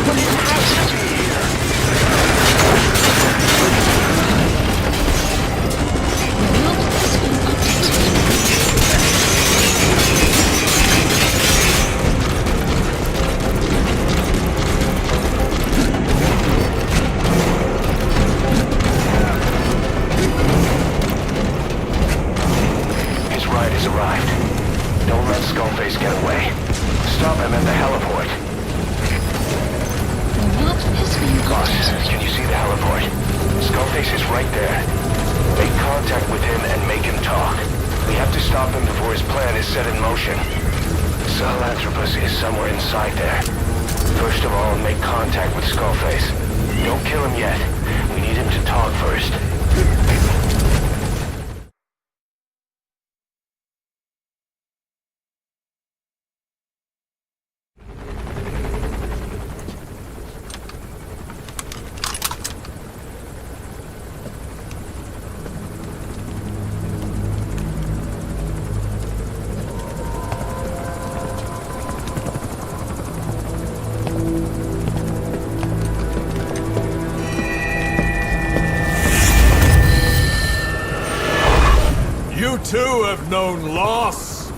But it has to be here. His ride has arrived. Don't let Skullface get away. Stop him at the heliport. Boss, can you see the heliport? Skullface is right there. Make contact with him and make him talk. We have to stop him before his plan is set in motion. Sabotage is somewhere inside there. First of all, make contact with Skullface. Don't kill him yet. We need him to talk first. You too have known loss.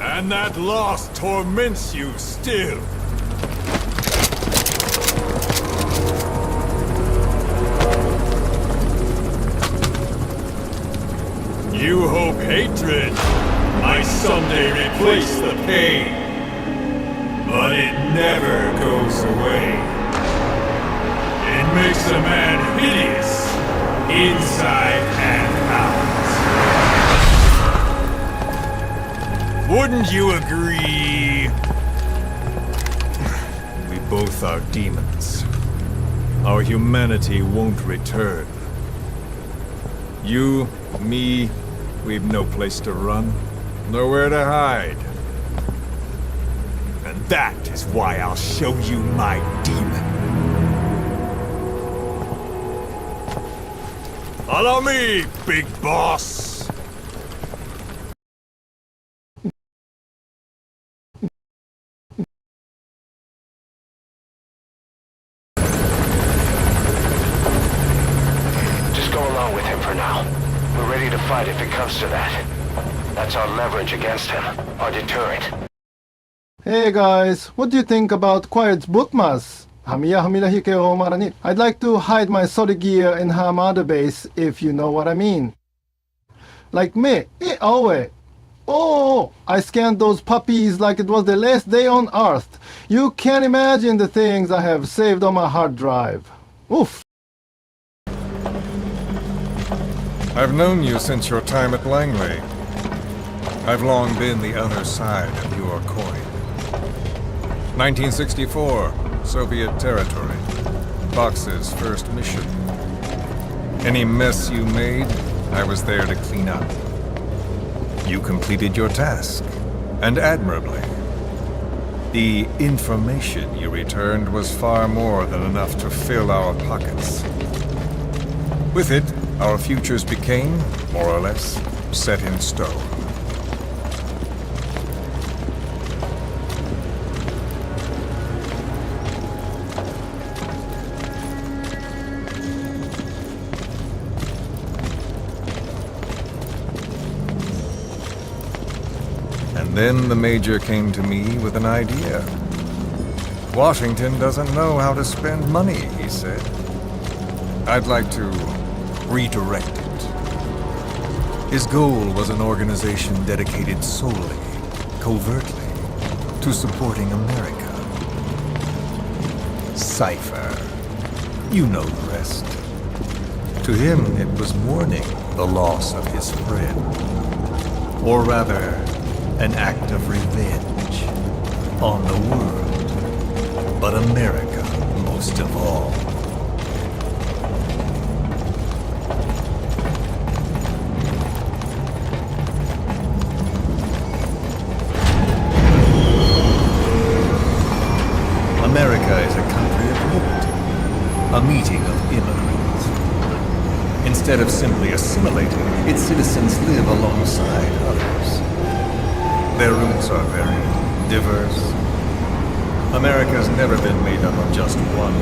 And that loss torments you still. You hope hatred might someday replace the pain. But it never goes away. It makes a man hideous, inside and out. Wouldn't you agree? We both are demons. Our humanity won't return. You, me, we've no place to run, nowhere to hide. And that is why I'll show you my demon. Follow me, big boss! If it comes to that. That's our leverage against him, our deterrent. Hey guys, what do you think about Quiet's bookmas? I'd like to hide my sorry gear in her mother base, if you know what I mean. Like me, always. Oh, I scanned those puppies like it was the last day on Earth. You can't imagine the things I have saved on my hard drive. Oof. I've known you since your time at Langley. I've long been the other side of your coin. 1964, Soviet territory. Box's first mission. Any mess you made, I was there to clean up. You completed your task, and admirably. The information you returned was far more than enough to fill our pockets. With it, our futures became, more or less, set in stone. And then the Major came to me with an idea. Washington doesn't know how to spend money, he said. I'd like to redirect it. His goal was an organization dedicated solely, covertly, to supporting America. Cypher. You know the rest. To him, it was mourning the loss of his friend. Or rather, an act of revenge on the world, but America most of all. of simply assimilating, its citizens live alongside others. Their roots are very diverse. America's never been made up of just one.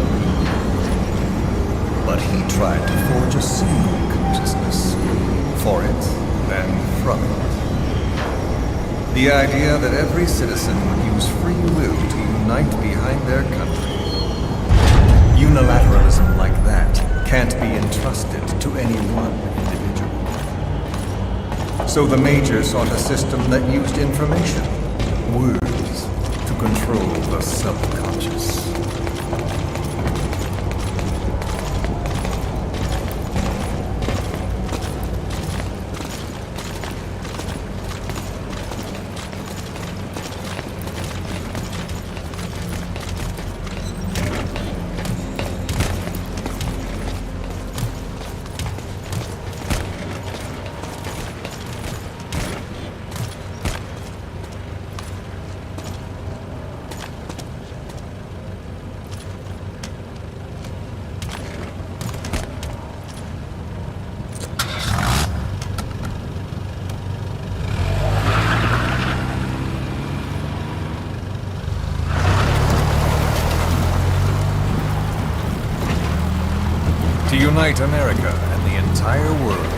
But he tried to forge a single consciousness for it and from it. The idea that every citizen would use free will to unite behind their country. Unilateralism like that can't be entrusted to any one individual. So the Major sought a system that used information, words, to control the subconscious. To unite America and the entire world.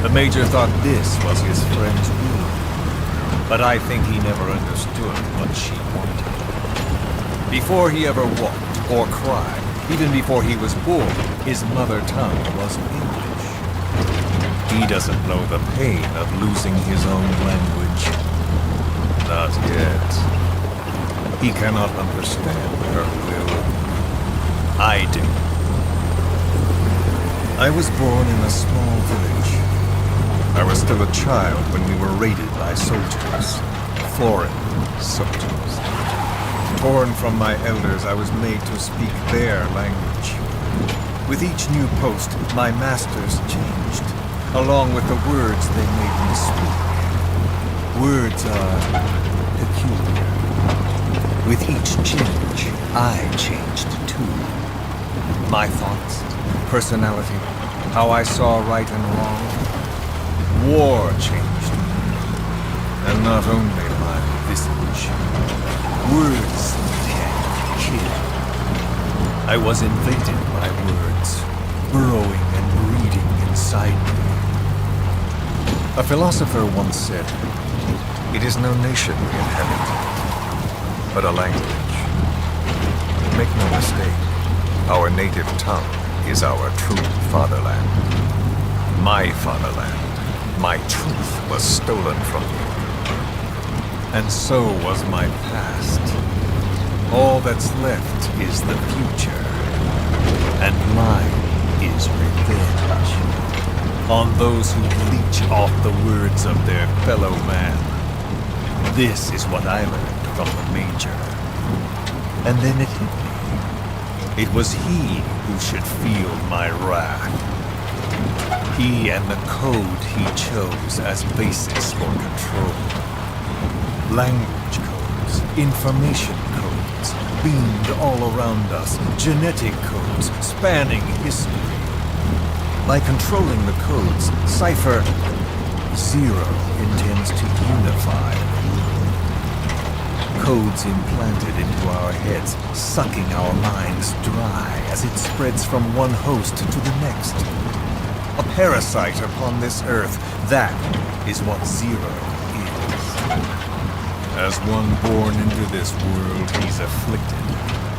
The Major thought this was his friend's will, but I think he never understood what she wanted. Before he ever walked or cried, even before he was born, his mother tongue was English. He doesn't know the pain of losing his own language. Not yet. He cannot understand her will. I do. I was born in a small village. I was still a child when we were raided by soldiers. Foreign soldiers. Torn from my elders, I was made to speak their language. With each new post, my masters changed, along with the words they made me speak. Words are peculiar. With each change, I changed too. My thoughts, personality, how I saw right and wrong. War changed me. And not only my visage. Words can kill. I was invaded by words, burrowing and breeding inside me. A philosopher once said, "It is no nation we inhabit, but a language." Make no mistake, our native tongue is our true fatherland. My fatherland, my truth was stolen from me. And so was my past. All that's left is the future. And mine is revenge. On those who leech off the words of their fellow man. This is what I learned from the Major. And then it hit me. It was he who should feel my wrath. He and the code he chose as basis for control. Language codes, information codes, beamed all around us, genetic codes spanning history. By controlling the codes, Cypher Zero intends to unify. Codes implanted into our heads, sucking our minds dry as it spreads from one host to the next. A parasite upon this earth, that is what Zero is. As one born into this world, he's afflicted.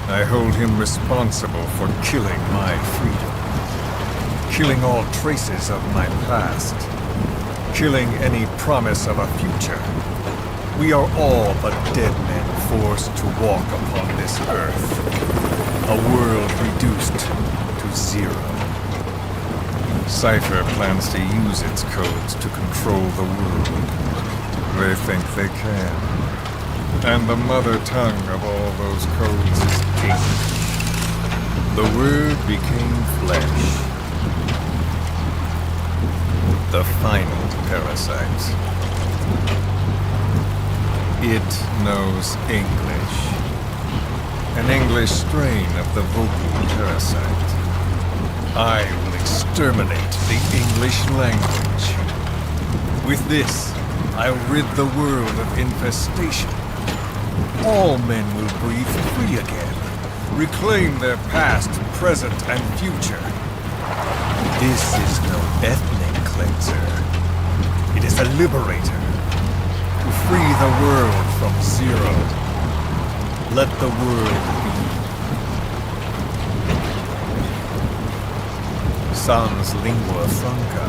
I hold him responsible for killing my freedom. Killing all traces of my past. Killing any promise of a future. We are all but dead men forced to walk upon this earth. A world reduced to zero. Cypher plans to use its codes to control the world. They think they can. And the mother tongue of all those codes is English. The word became flesh. The final parasite. It knows English. An English strain of the vocal parasite. I will exterminate the English language. With this, I'll rid the world of infestation. All men will breathe free again, reclaim their past, present, and future. This is no ethnic cleanser. It is a liberator. To free the world from zero. Let the world be. Sans lingua franca,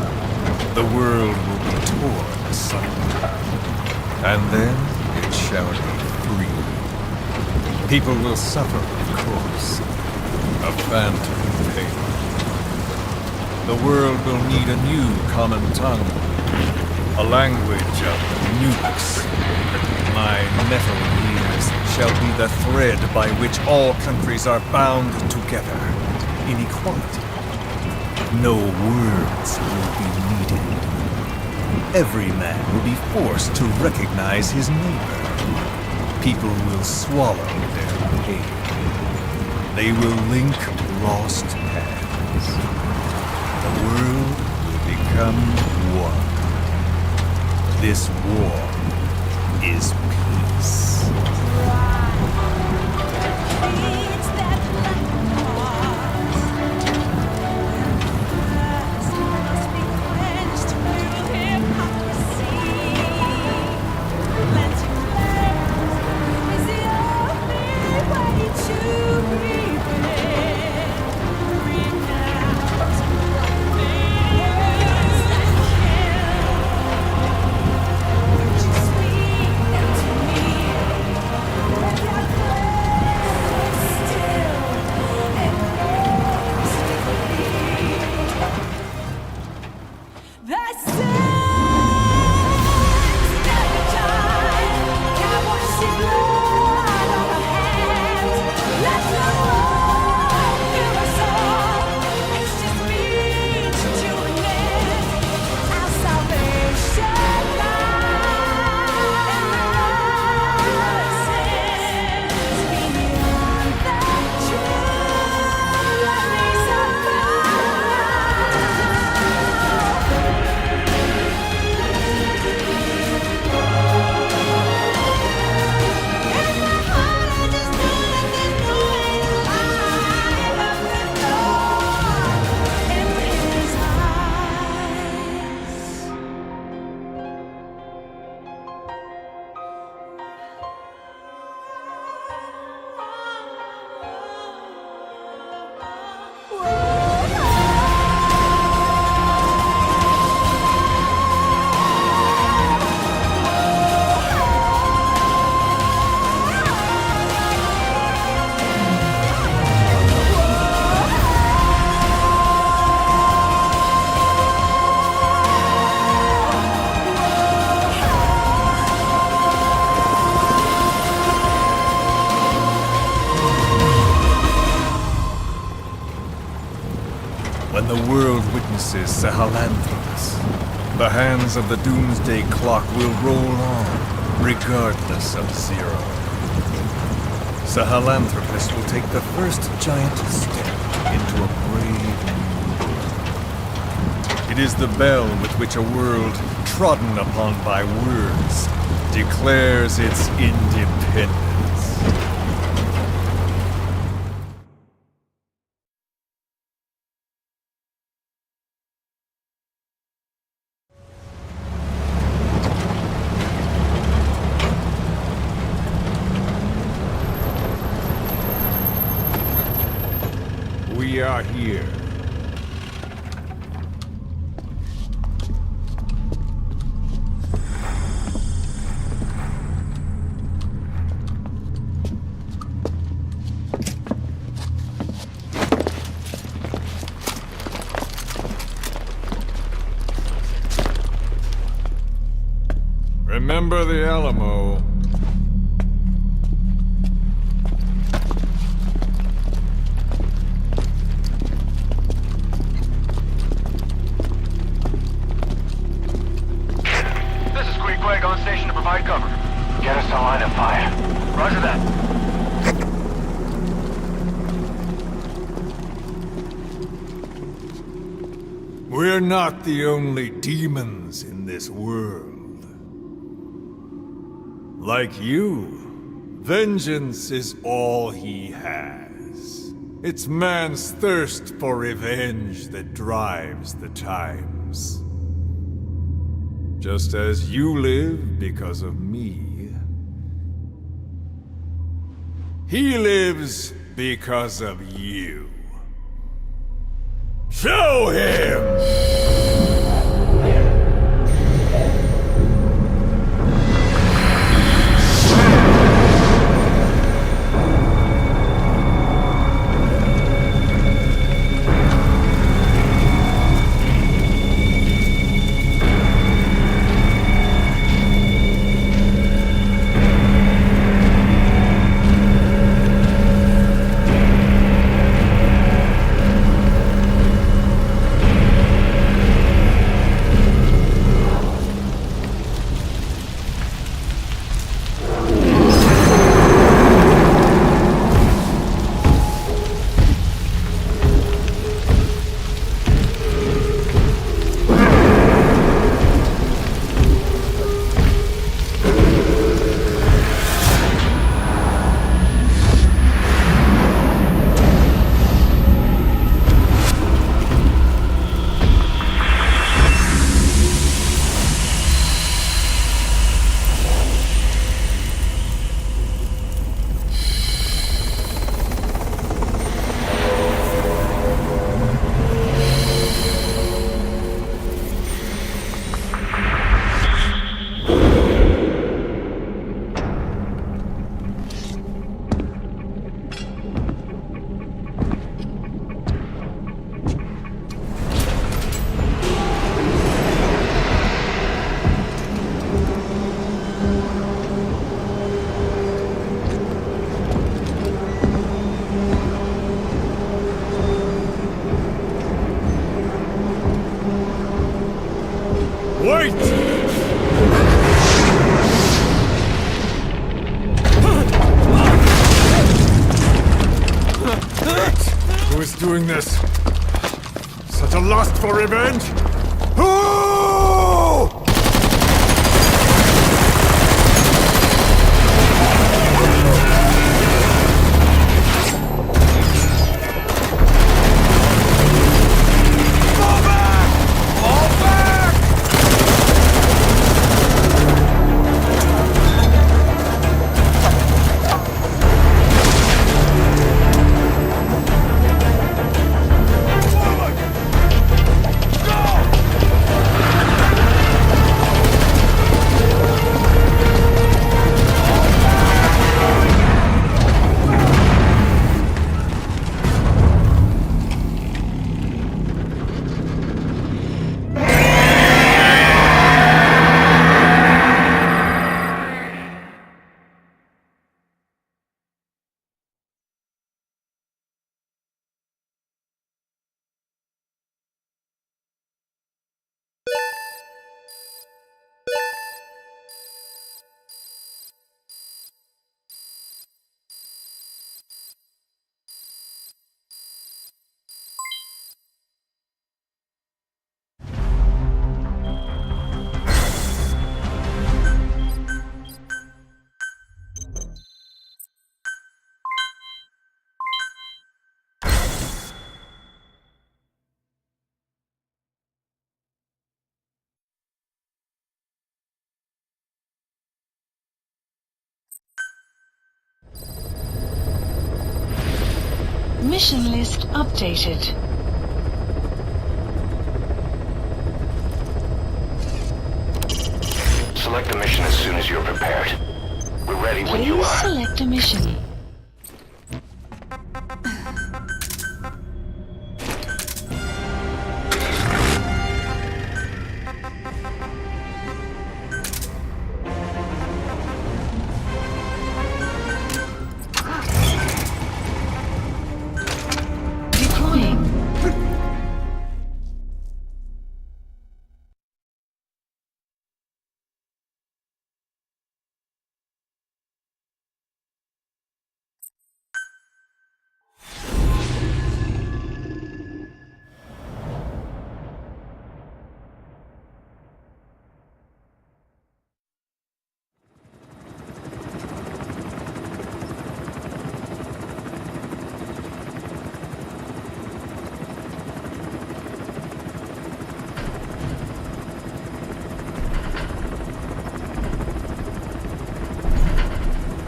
the world will be torn asunder. And then it shall be free. People will suffer, of course. A phantom pain. The world will need a new common tongue. A language of nukes. My metal ears shall be the thread by which all countries are bound together in equality. No words will be needed. Every man will be forced to recognize his neighbor. People will swallow their pain. They will link lost hands. The world will become one. This war is peace. When the world witnesses Sahalanthropus, the hands of the doomsday clock will roll on, regardless of zero. Sahalanthropus will take the first giant step into a brave new world. It is the bell with which a world trodden upon by words declares its independence. We are here. Remember the Alamo. On station to provide cover. Get us a line of fire. Roger that. We're not the only demons in this world. Like you, vengeance is all he has. It's man's thirst for revenge that drives the times. Just as you live because of me, he lives because of you. Show him! Doing this? Such a lust for revenge? Who? Mission list updated. Select the mission as soon as you're prepared. We're ready when you Please are. select a mission.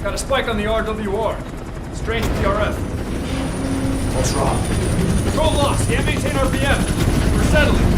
Got a spike on the RWR. Strange PRF. What's wrong? Control lost. Can't maintain RPM. We're settling.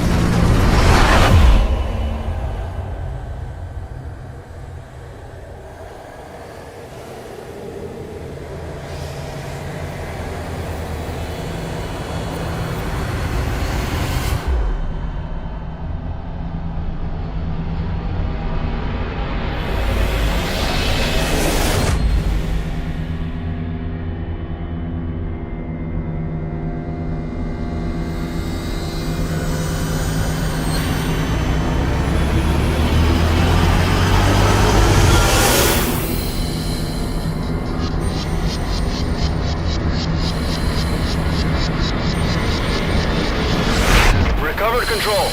Recovered control.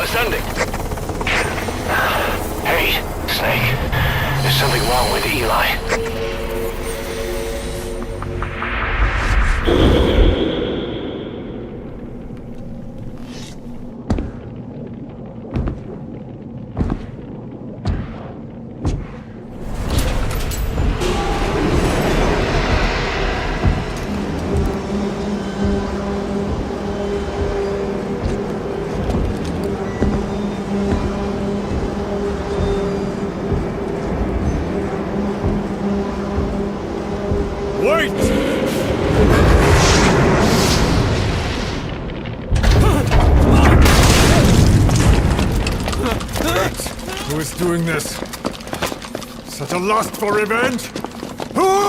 Ascending. Hey, Snake. There's something wrong with Eli. Who is doing this? Such a lust for revenge? Who?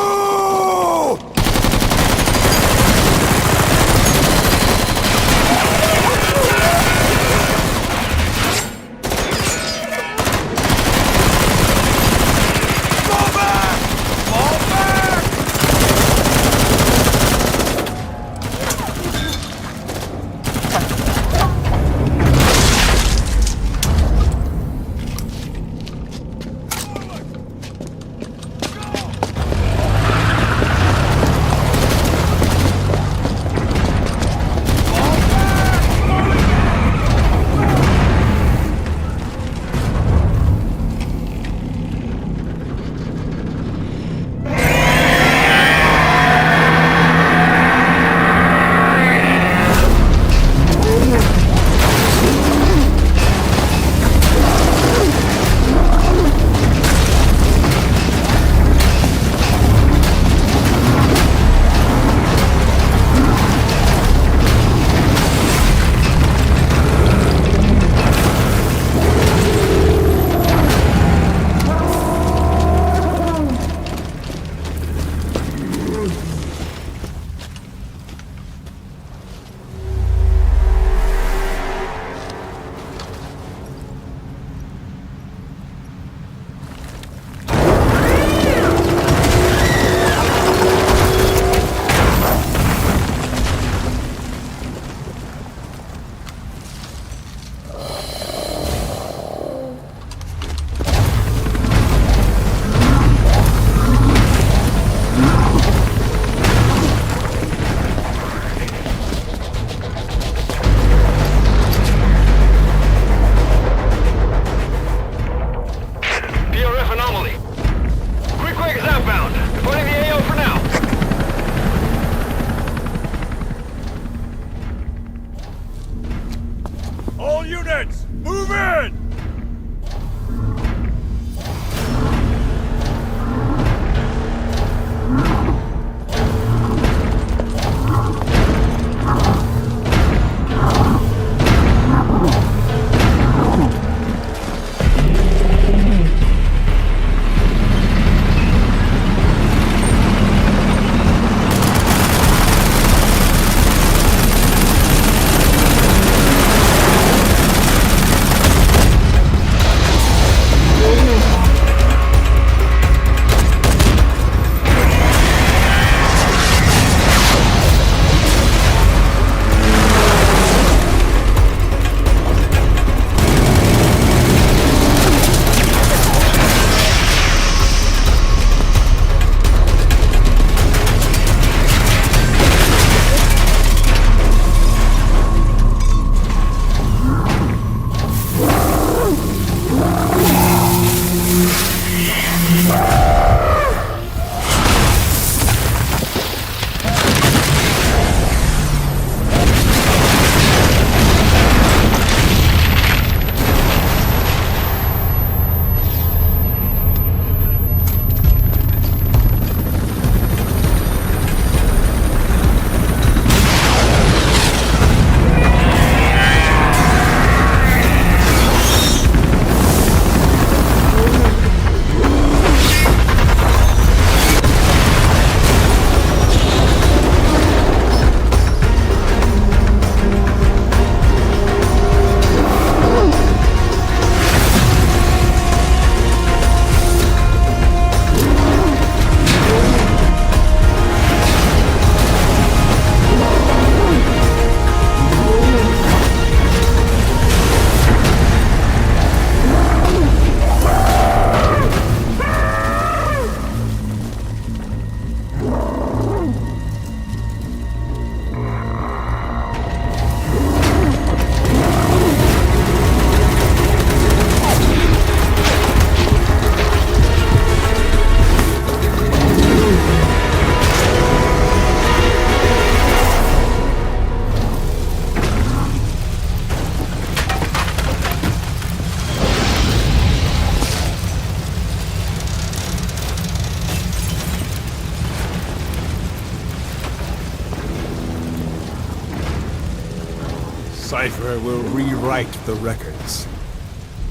Emperor will rewrite the records,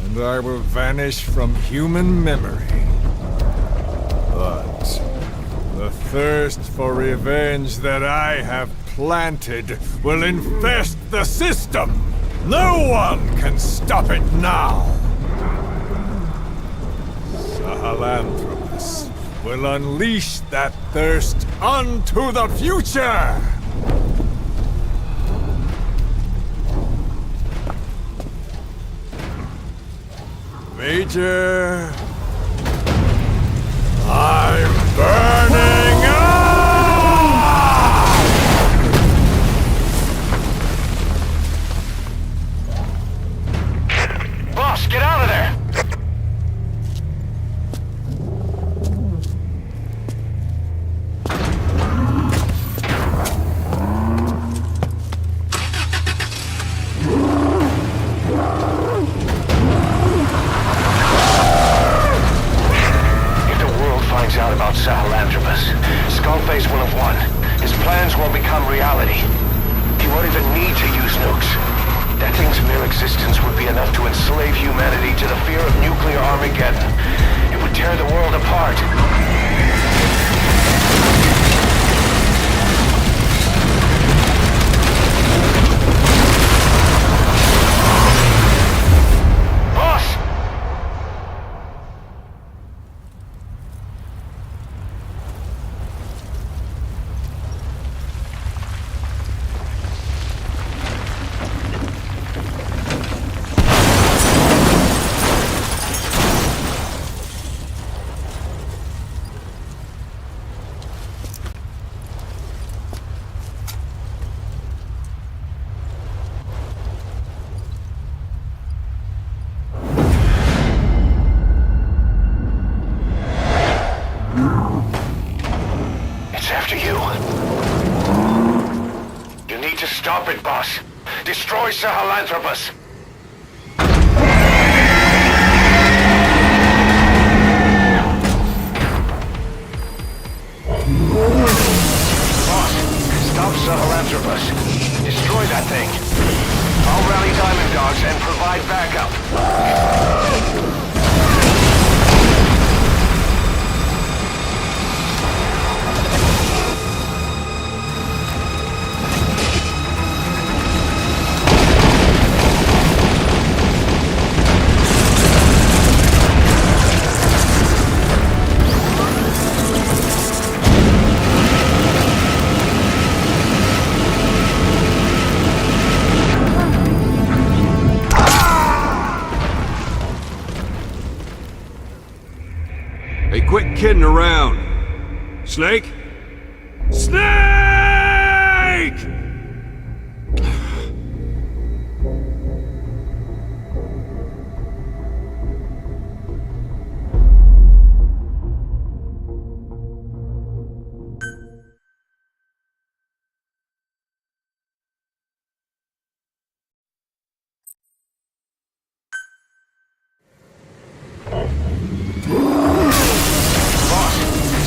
and I will vanish from human memory. But the thirst for revenge that I have planted will infest the system. No one can stop it now. Sahelanthropus will unleash that thirst onto the future! Major... I'm burning up! Boss, get out of there! Out about Sahelanthropus. Skullface will have won. His plans will become reality. He won't even need to use nukes. That thing's mere existence would be enough to enslave humanity to the fear of nuclear Armageddon. It would tear the world apart. Stop it, boss. Destroy Sahelanthropus. Boss, stop Sahelanthropus. Destroy that thing. I'll rally Diamond Dogs and provide backup. Quit kidding around. Snake? Snake!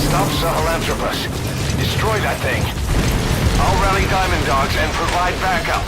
Stop Sahelanthropus. Destroy that thing. I'll rally Diamond Dogs and provide backup.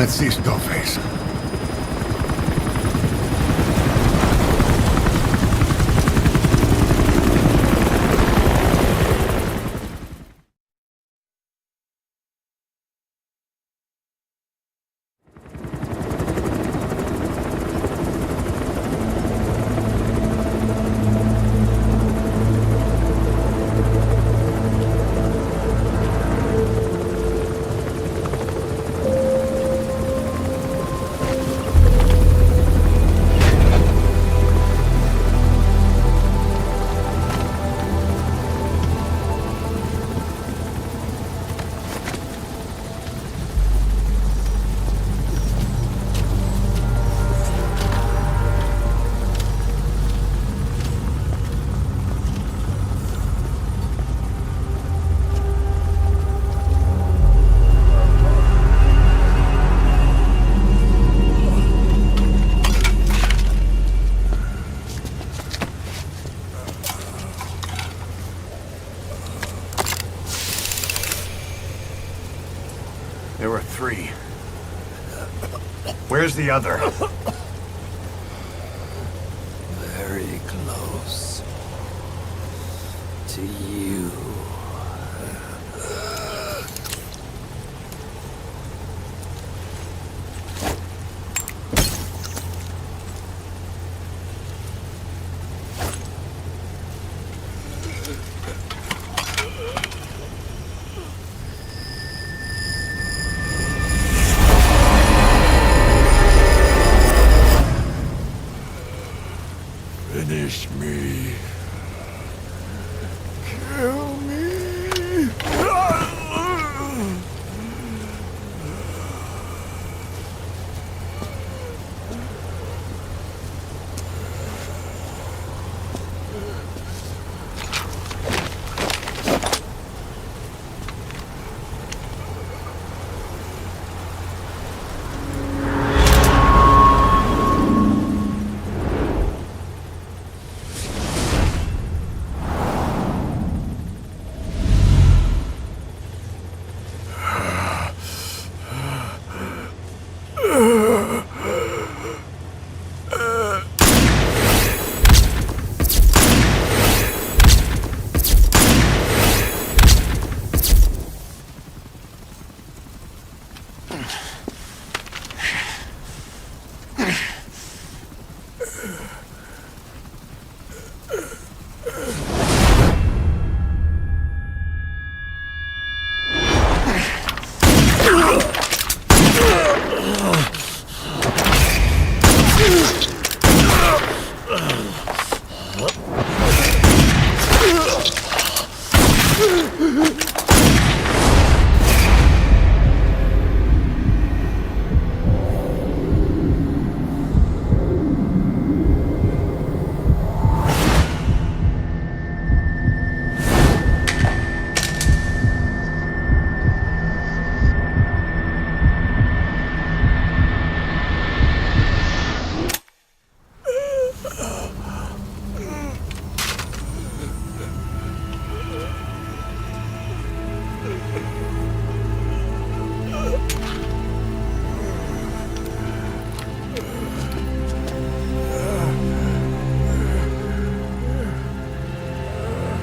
Let's see Skullface. There were 3. Where's the other? Very close to you. Finish me. Kill me.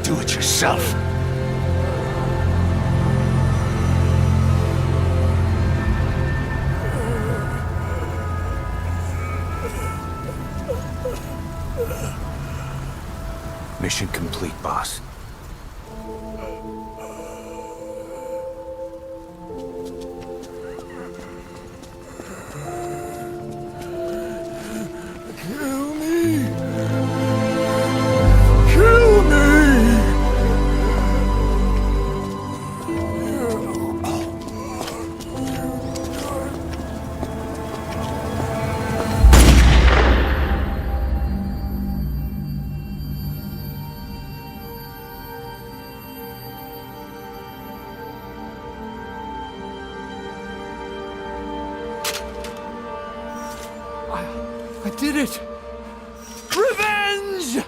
Do it yourself. Mission complete, boss. Kill me. Kill me. I did it! Revenge!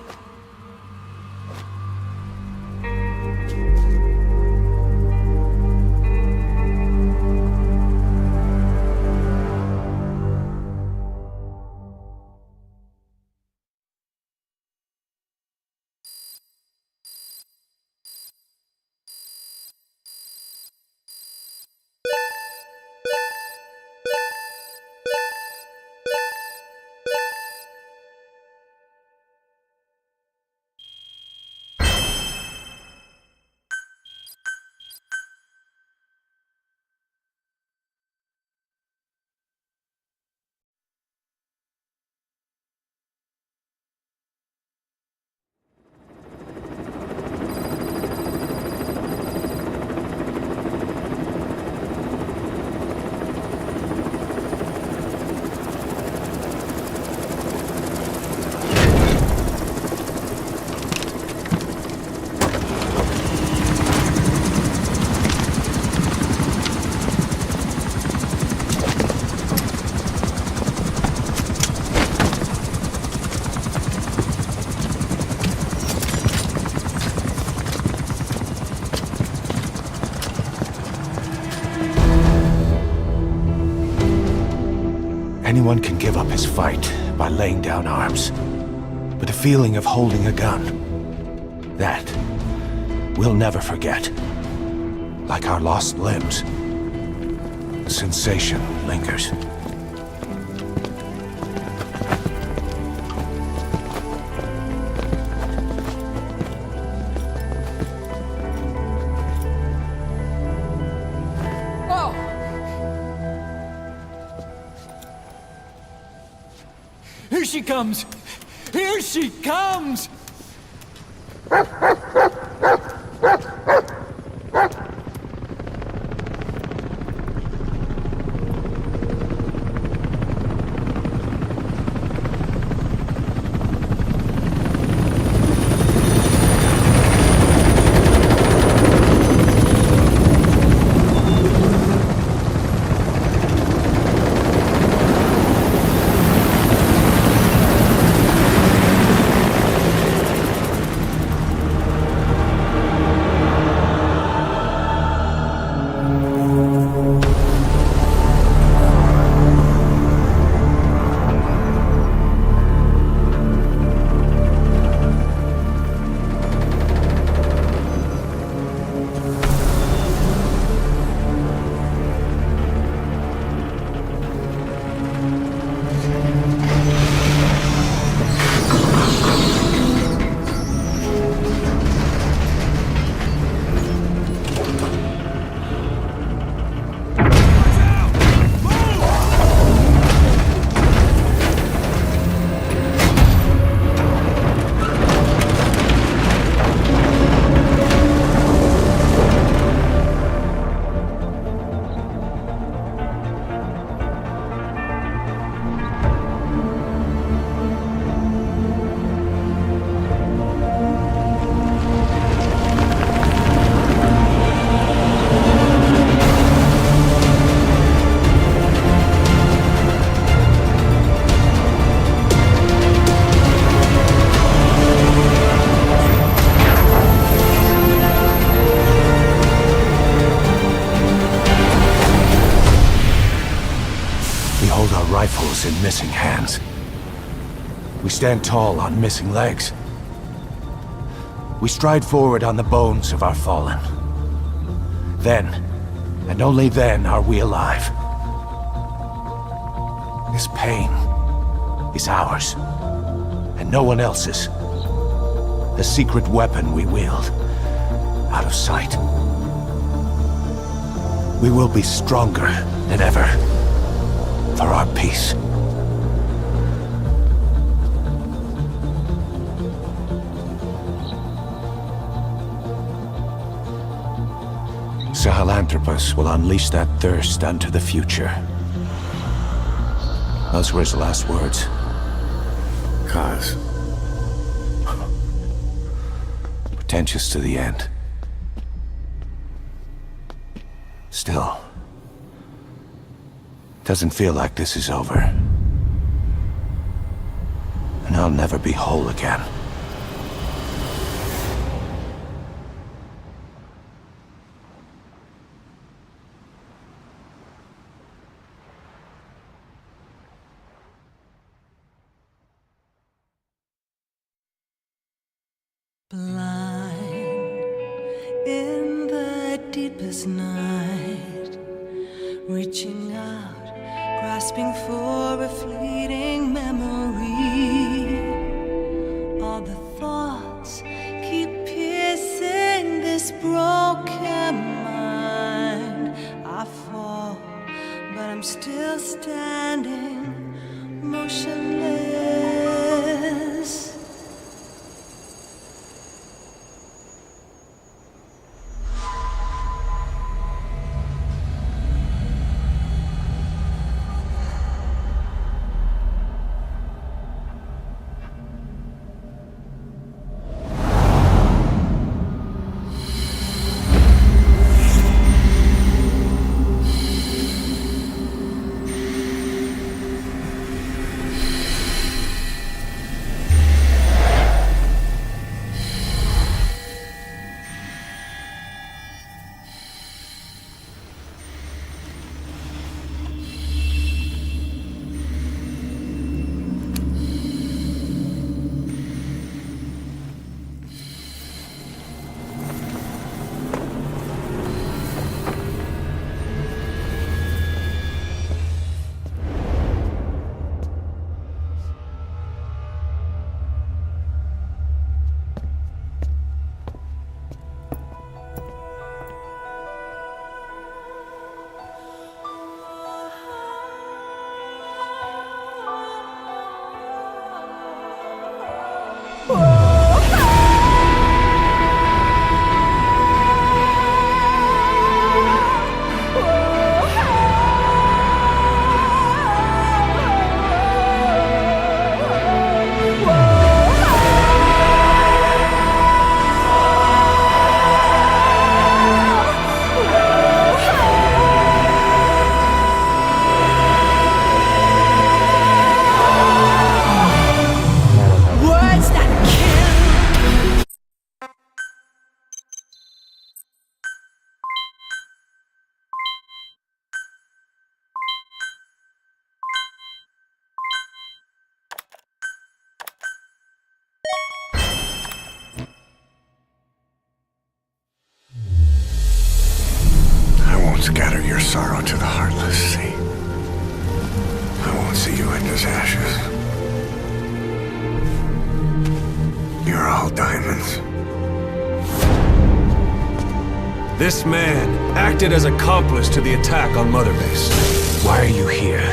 Anyone can give up his fight by laying down arms. But the feeling of holding a gun, that we'll never forget. Like our lost limbs, the sensation lingers. Here she comes! Here she comes! Rifles in missing hands. We stand tall on missing legs. We stride forward on the bones of our fallen. Then, and only then, are we alive. This pain is ours, and no one else's. The secret weapon we wield, out of sight. We will be stronger than ever. For our peace. Sahelanthropus will unleash that thirst unto the future. Those were his last words. Cause. Pretentious to the end. Still. Doesn't feel like this is over. And I'll never be whole again. Blind in the deepest night, reaching out, grasping for a fleeting memory. All the thoughts keep piercing this broken mind. I fall, but I'm still standing, motionless. scatter your sorrow to the heartless sea. I won't see you end as ashes. You're all diamonds. This man acted as accomplice to the attack on Mother Base. Why are you here?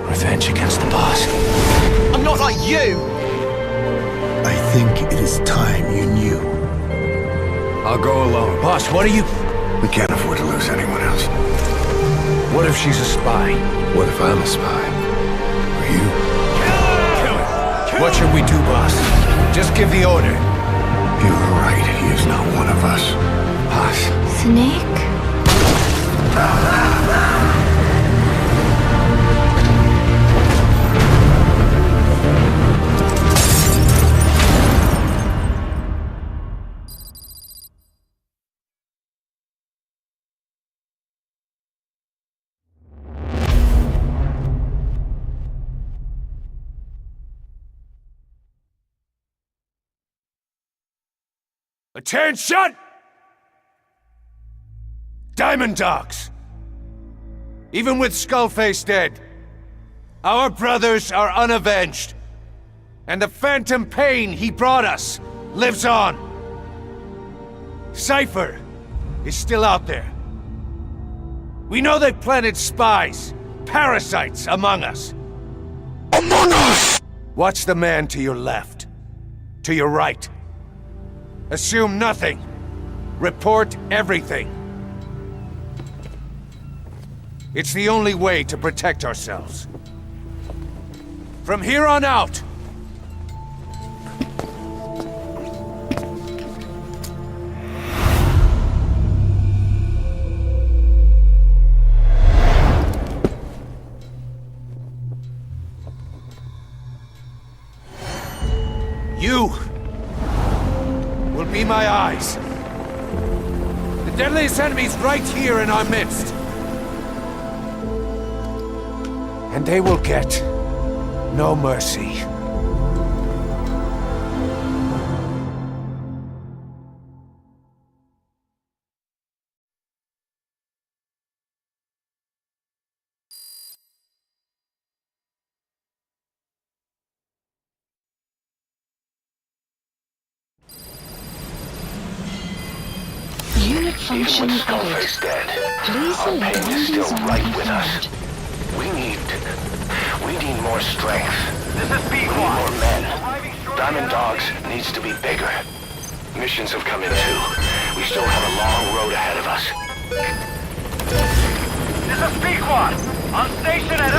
Revenge against the boss? I'm not like you! I think it is time you knew. I'll go alone. Boss, what are you... We can't afford to lose anyone else. What if she's a spy? What if I'm a spy? Or you? Kill her! What should we do, boss? Just give the order. You are right. He is not one of us. Boss. Snake? Attention! Diamond Dogs! Even with Skullface dead, our brothers are unavenged. And the phantom pain he brought us lives on. Cypher is still out there. We know they've planted spies, parasites among us. Among us! Watch the man to your left, to your right. Assume nothing. Report everything. It's the only way to protect ourselves. From here on out, you will be my eyes. The deadliest enemy's right here in our midst. And they will get no mercy. Unit function Even with added. Skullface dead, Please our select pain is landing still zone right with us. confirmed. We need more strength. This is B-Quad. We need more men. Diamond Dogs needs to be bigger. Missions have come in too. We still have a long road ahead of us. This is B-Quad! On station at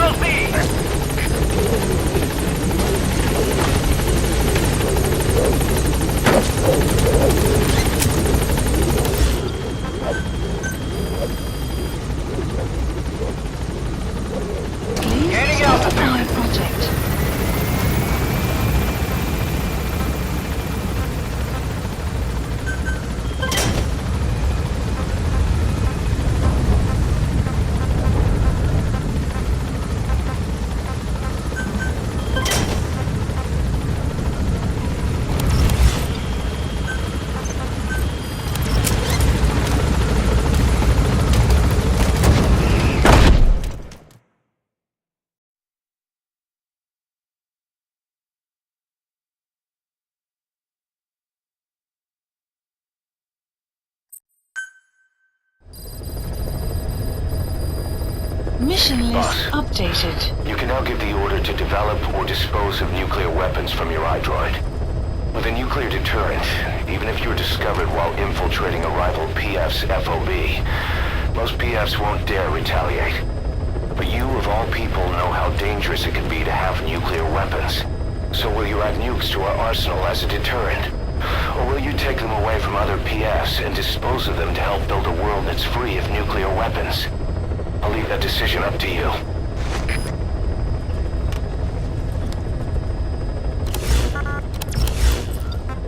Please start the fire project. Mission list updated. You can now give the order to develop or dispose of nuclear weapons from your iDroid. With a nuclear deterrent, even if you're discovered while infiltrating a rival PF's FOB, most PFs won't dare retaliate. But you, of all people, know how dangerous it can be to have nuclear weapons. So will you add nukes to our arsenal as a deterrent? Or will you take them away from other PFs and dispose of them to help build a world that's free of nuclear weapons? I'll leave that decision up to you.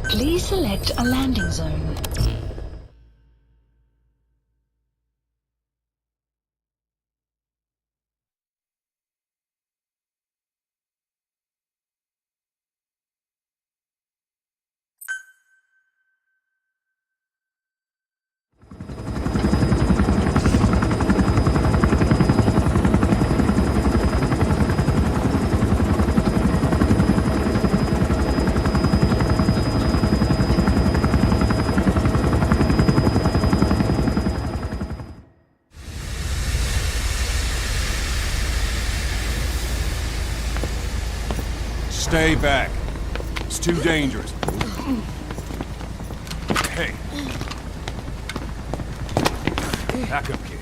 Please select a landing zone. Stay back. It's too dangerous. Hey. Back up, kid.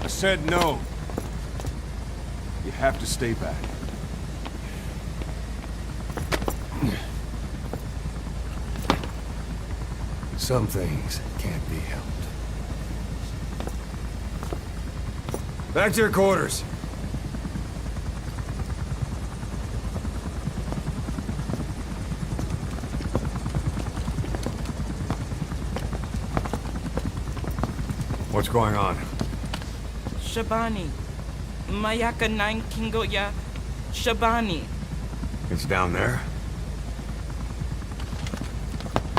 I said no. You have to stay back. Some things can't be helped. Back to your quarters. What's going on? Shabani. Mayaka 9 Kingo ya. Shabani. It's down there?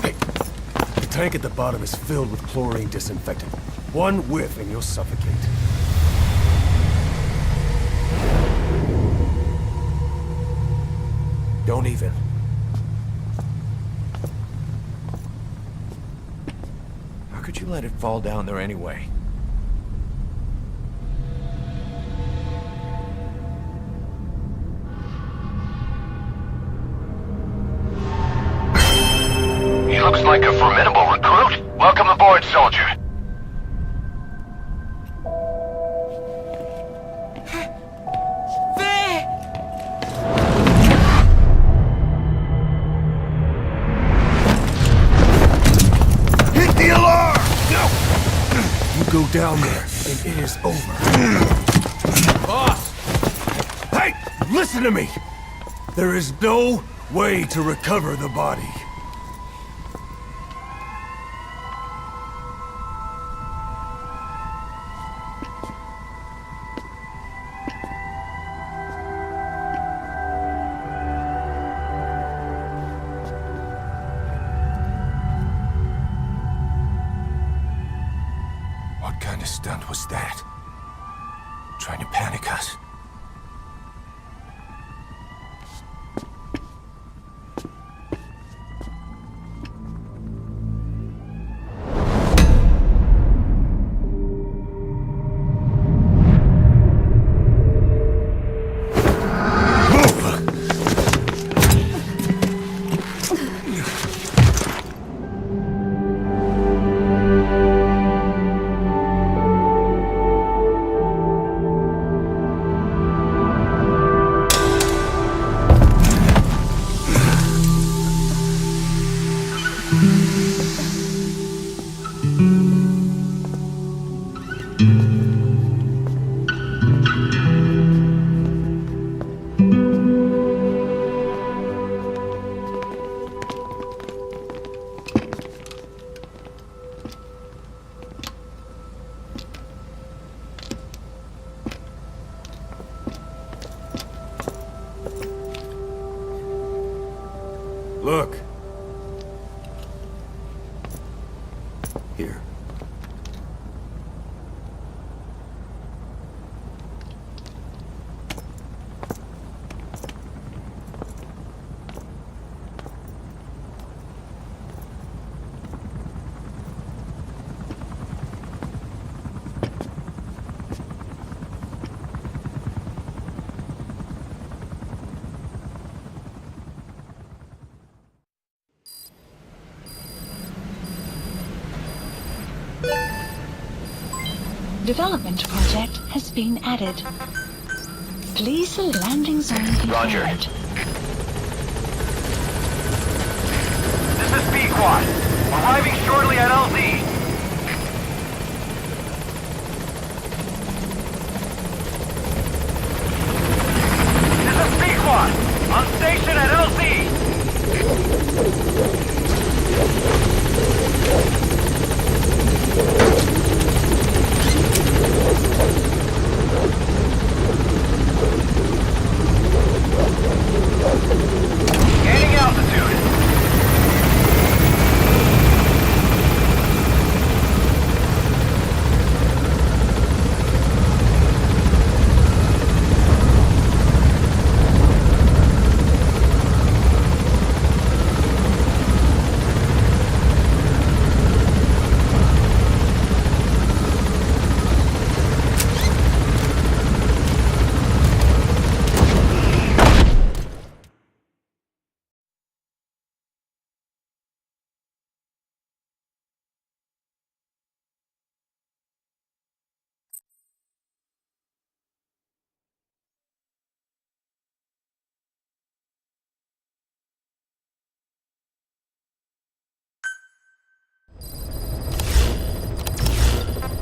Hey, the tank at the bottom is filled with chlorine disinfectant. One whiff and you'll suffocate. Don't even. How could you let it fall down there anyway? He looks like a formidable recruit. Welcome aboard, soldier. Hit the alarm! No! You go down there, and it is over. Boss! Hey! Listen to me! There is no way to recover the body. What kind of stunt was that? Trying to panic us? Look. Here. Development project has been added. Please select landing zone confirmed. Roger. This is B-Quad. Arriving shortly at LZ. This is B-Quad. On station at LZ. Gaining altitude.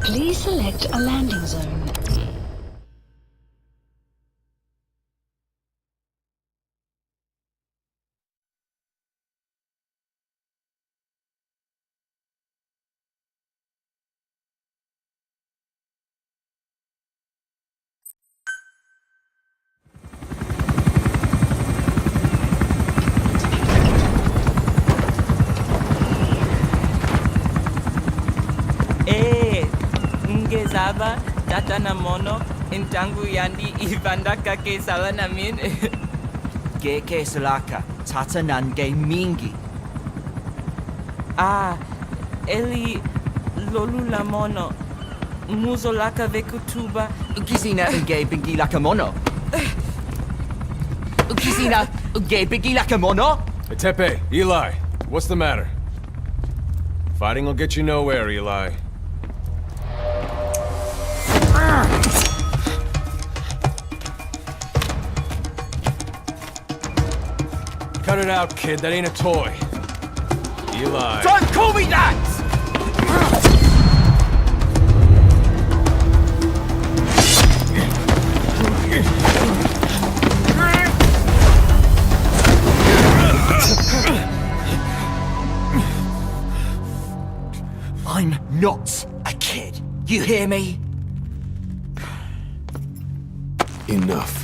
Please select a landing zone. Ngezaba, tata na mono, intangu yandi ibandaka ke sala namin. Geke salaka, tata nange mingi. Eli lolu la mono, muzo laka vekutuba. Ukizina uge bingi laka mono. Ukizina uge bingi laka mono. Hey, Tepe, Eli, what's the matter? Fighting will get you nowhere, Eli. Cut it out, kid. That ain't a toy. Eli. Don't call me that! I'm not a kid. You hear me? Enough.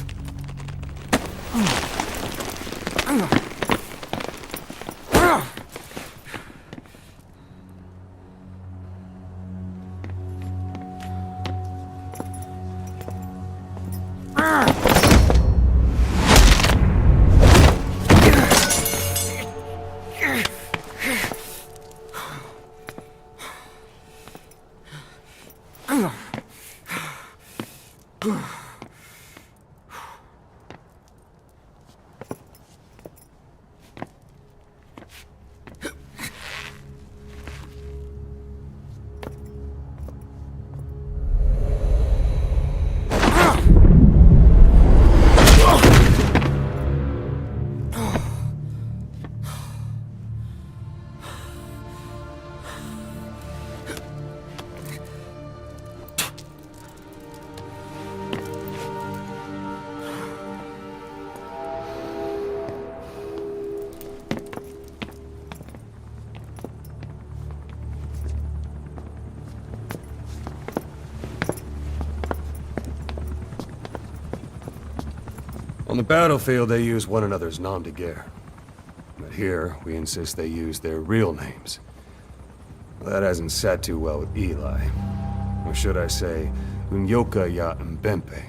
On the battlefield, they use one another's nom de guerre. But here, we insist they use their real names. Well, that hasn't sat too well with Eli. Or should I say, Unyoka ya Mbempe.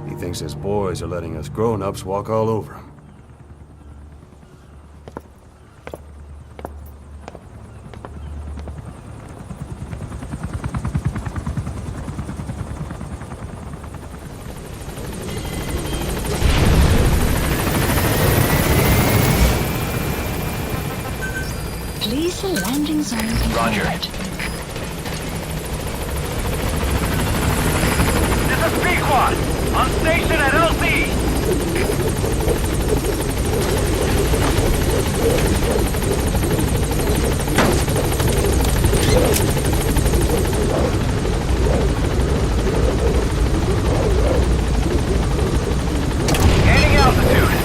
He thinks his boys are letting us grown-ups walk all over him. Please, the landing zone confirmed. Roger. This is Pequod, on station at LZ. Gaining altitude.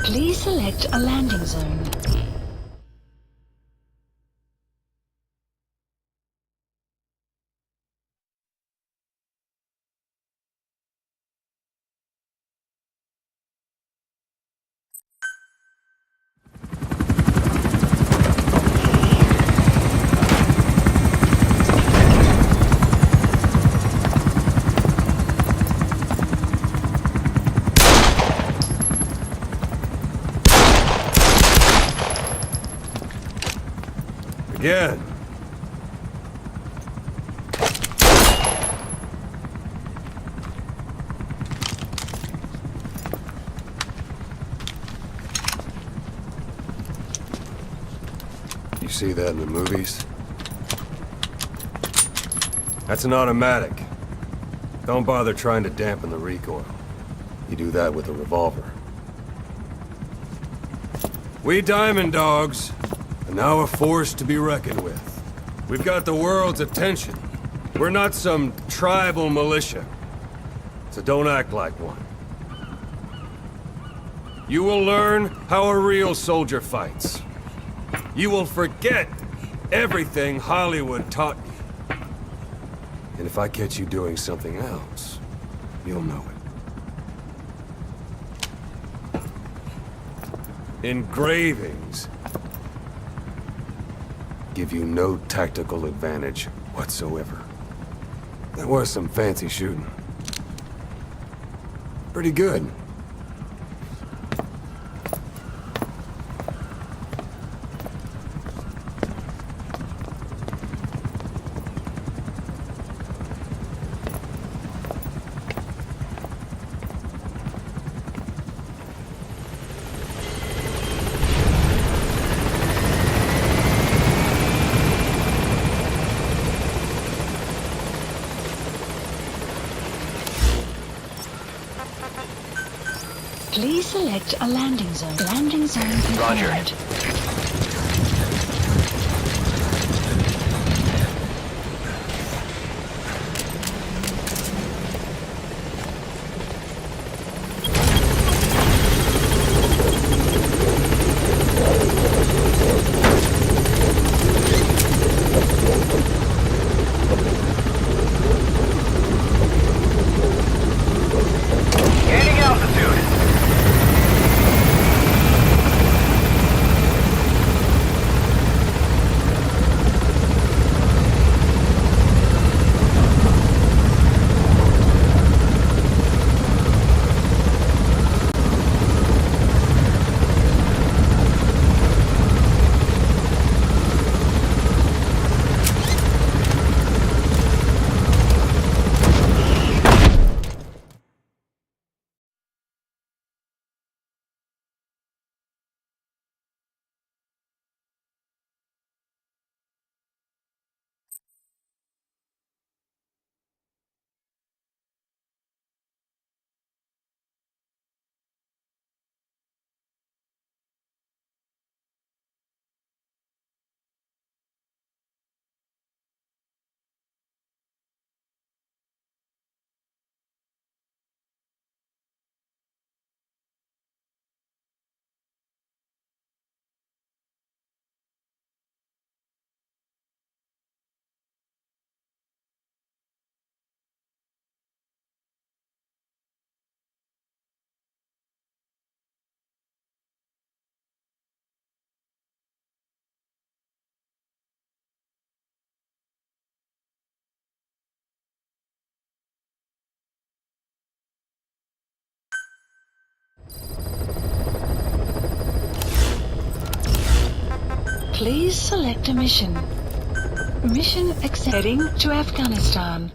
Please select a landing zone. Again. You see that in the movies? That's an automatic. Don't bother trying to dampen the recoil. You do that with a revolver. We Diamond Dogs are now a force to be reckoned with. We've got the world's attention. We're not some tribal militia, so don't act like one. You will learn how a real soldier fights. You will forget everything Hollywood taught you. And if I catch you doing something else, you'll know it. Engravings give you no tactical advantage whatsoever. That was some fancy shooting. Pretty good. Please select a landing zone. Landing zone confirmed. Roger. Please select a mission. Mission accepted. Heading to Afghanistan.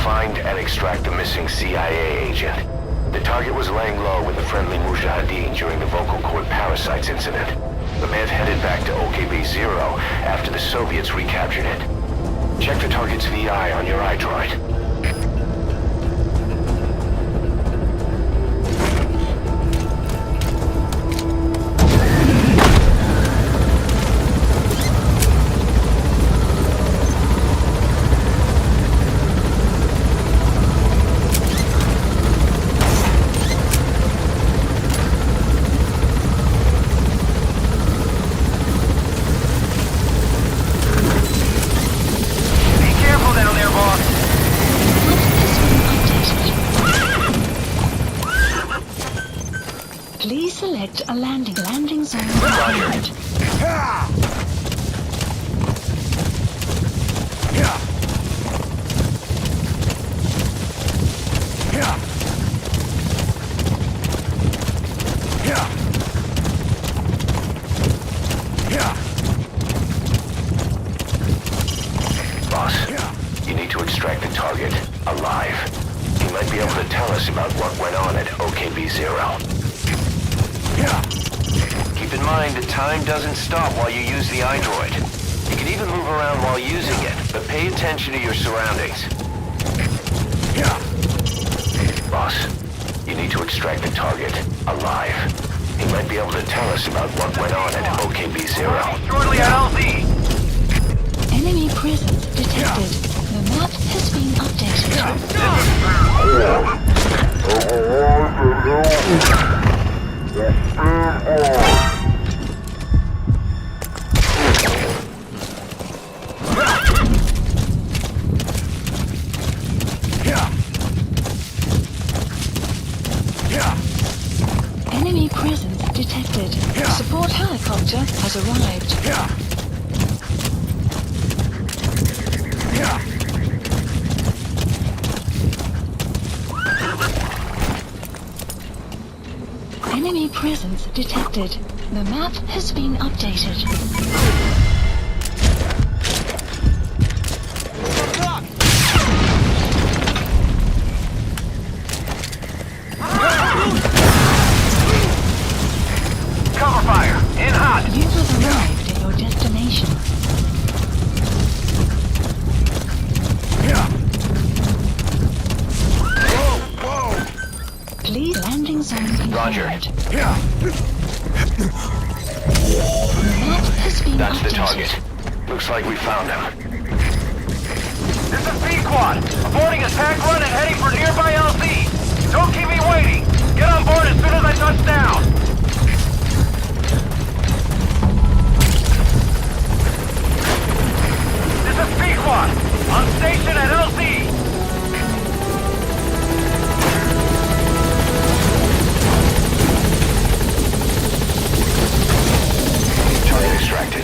Find and extract the missing CIA agent. The target was laying low with the friendly Mujahideen during the vocal cord parasites incident. The man headed back to OKB-0 after the Soviets recaptured it. Check the target's VI on your iDroid. Boss, you need to extract the target alive. He might be able to tell us about what went on at OKB-0. Keep in mind that time doesn't stop while you use the iDroid. You can even move around while using it, but pay attention to your surroundings. Boss, you need to extract the target alive. He might be able to tell us about what went on at OKB-0. Shortly at LZ. Enemy presence detected. The map has been updated. Enemy presence detected. Support helicopter has arrived. Enemy presence detected. The map has been updated. Cover fire. In hot. You have arrived at your destination. Please landing zone confirmed. Roger. The map has been That's the updated. target. Looks like we found him. This is B-Quad. Aborting a tank run and heading for nearby LZ. Don't keep me waiting. Get on board as soon as I touch down. This is B-Quad. On station at LZ. Target extracted.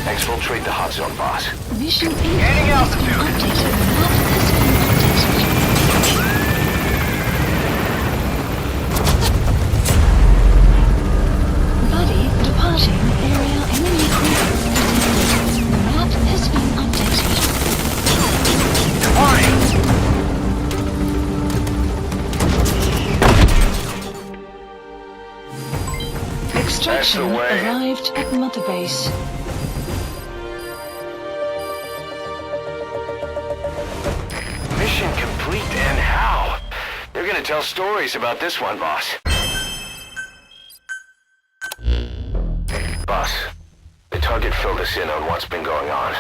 Exfiltrate the hot zone, boss. Mission Gaining altitude. updated. The map has been updated. Buddy departing area enemy presence detected. The map has been updated. Departing. Extraction arrived at Mother Base. Mission complete, and how? They're gonna tell stories about this one, boss. Boss, the target filled us in on what's been going on.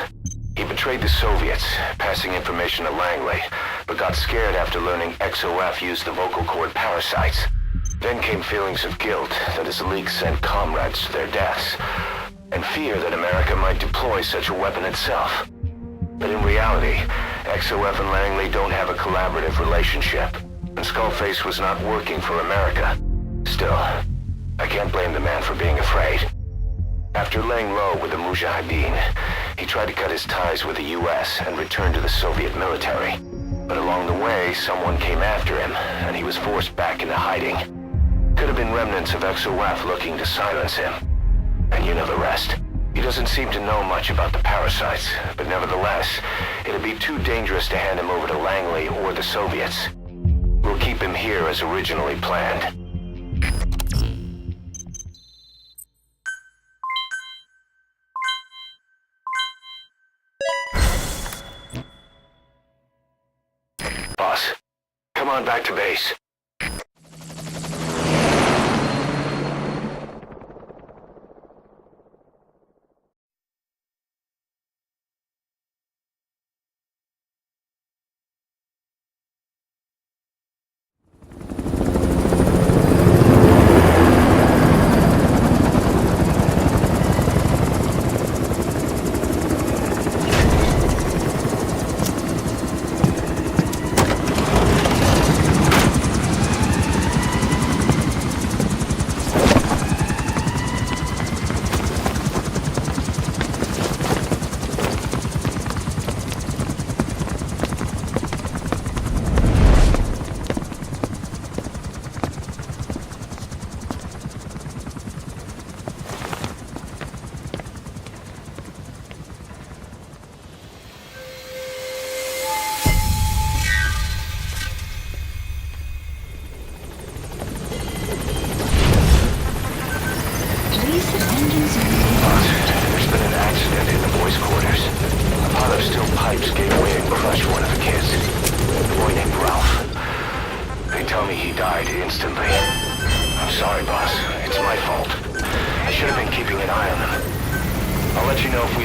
He betrayed the Soviets, passing information to Langley, but got scared after learning XOF used the vocal cord parasites. Then came feelings of guilt that his leaks sent comrades to their deaths, and fear that America might deploy such a weapon itself. But in reality, XOF and Langley don't have a collaborative relationship, and Skullface was not working for America. Still, I can't blame the man for being afraid. After laying low with the Mujahideen, he tried to cut his ties with the US and return to the Soviet military. But along the way, someone came after him, and he was forced back into hiding. Could have been remnants of XOF looking to silence him. And you know the rest. He doesn't seem to know much about the parasites, but nevertheless, it'd be too dangerous to hand him over to Langley or the Soviets. We'll keep him here as originally planned. Boss, come on back to base.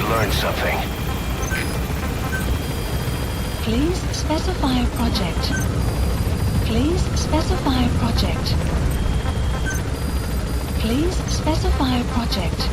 learn something. Please specify a project. Please specify a project. Please specify a project.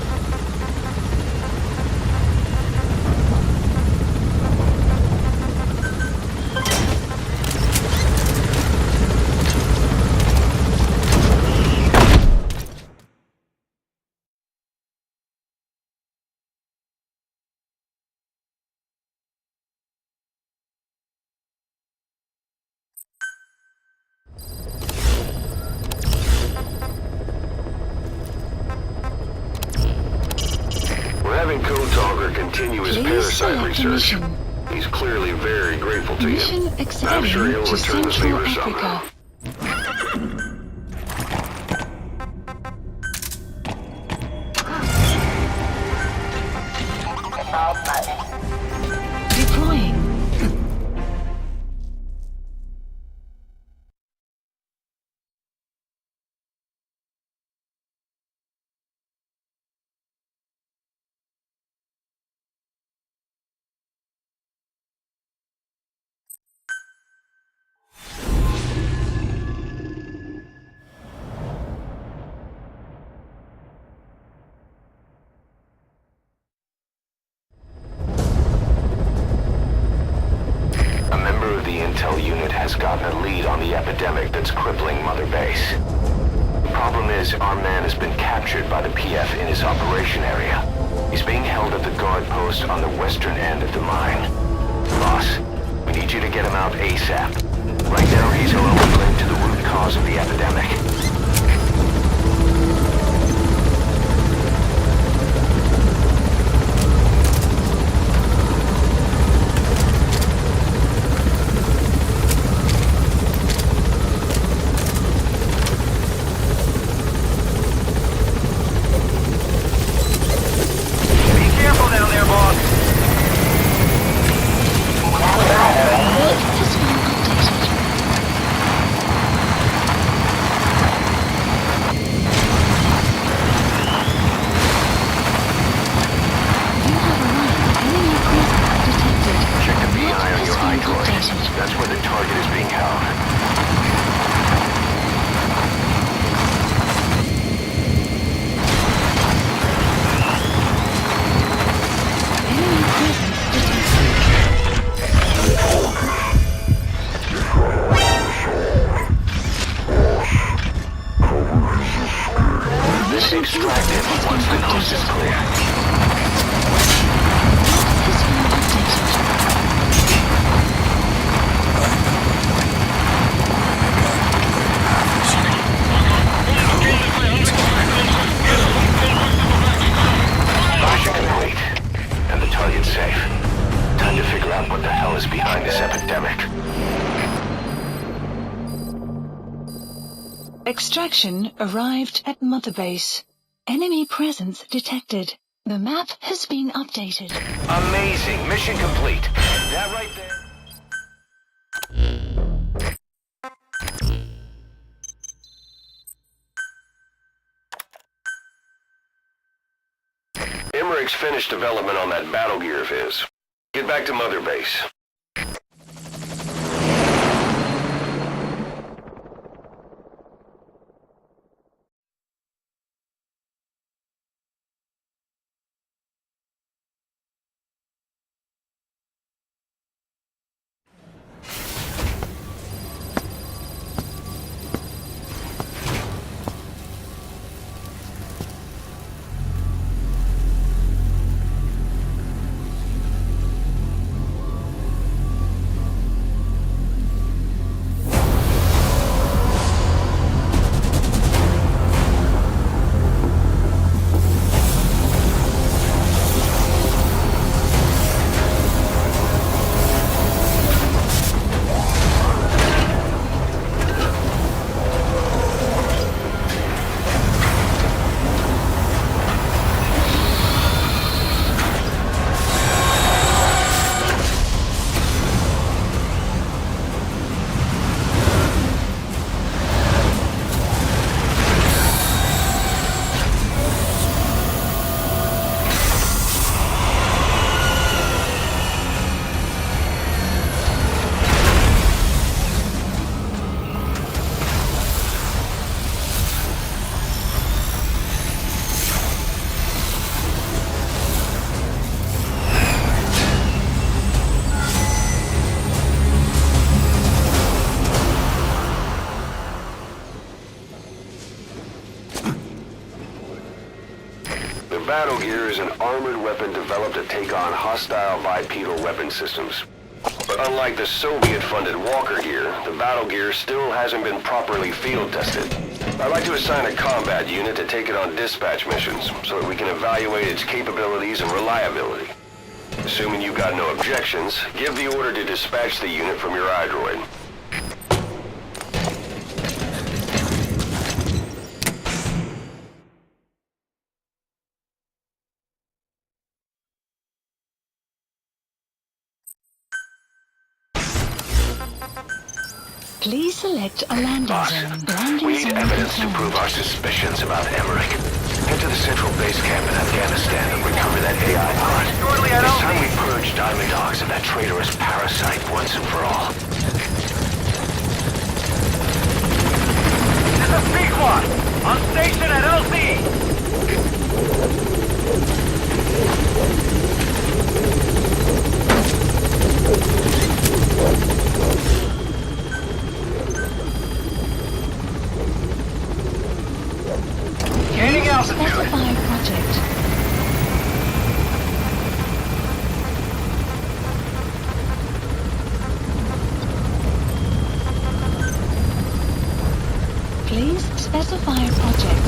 We're having Code Talker continue his parasite research. He's clearly very grateful to you. I'm sure he'll return the favor somehow. Deploying. Intel unit has gotten a lead on the epidemic that's crippling Mother Base. The problem is, our man has been captured by the PF in his operation area. He's being held at the guard post on the western end of the mine. Boss, we need you to get him out ASAP. Right now, he's our only link to the root cause of the epidemic. That's where the target is being held. Extracted once the coast is clear. Mission complete, and the target's safe. Time to figure out what the hell is behind this epidemic. Extraction arrived at Mother Base. Enemy presence detected. The map has been updated. Amazing. Mission complete. That right there. Emmerich's finished development on that battle gear of his. Get back to Mother Base. battle gear is an armored weapon developed to take on hostile bipedal weapon systems. But unlike the Soviet-funded Walker gear, the battle gear still hasn't been properly field tested. I'd like to assign a combat unit to take it on dispatch missions, so that we can evaluate its capabilities and reliability. Assuming you've got no objections, give the order to dispatch the unit from your iDroid. Please select a landing zone. Landing We need zone evidence to confirmed. prove our suspicions about Emmerich. Head to the central base camp in Afghanistan and recover that AI pod. It's time we purge Diamond Dogs of that traitorous parasite once and for all. This is Pequod! On station at LZ! Gaining altitude. Specify project. Please specify project.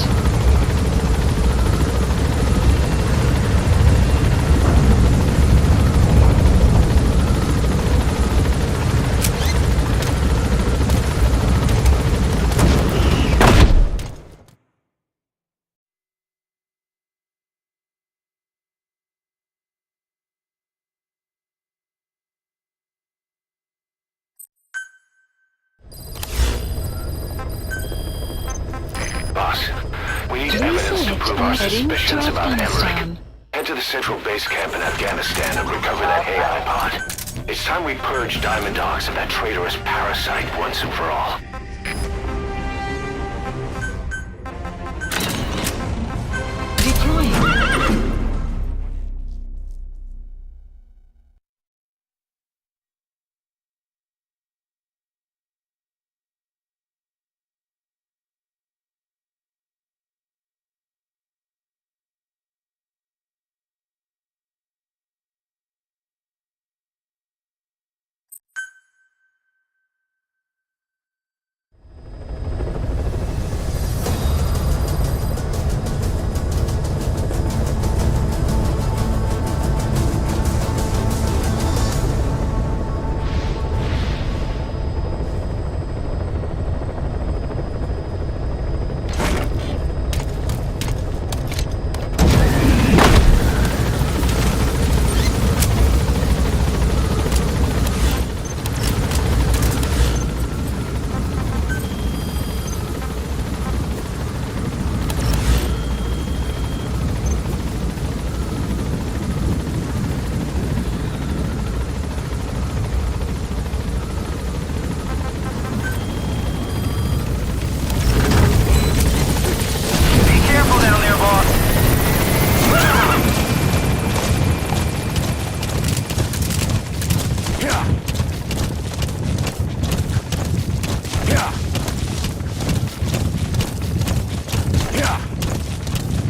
Boss, we need evidence to prove our suspicions about Emmerich. Head to the central base camp in Afghanistan and recover that AI pod. It's time we purge Diamond Dogs of that traitorous parasite once and for all. Deploying.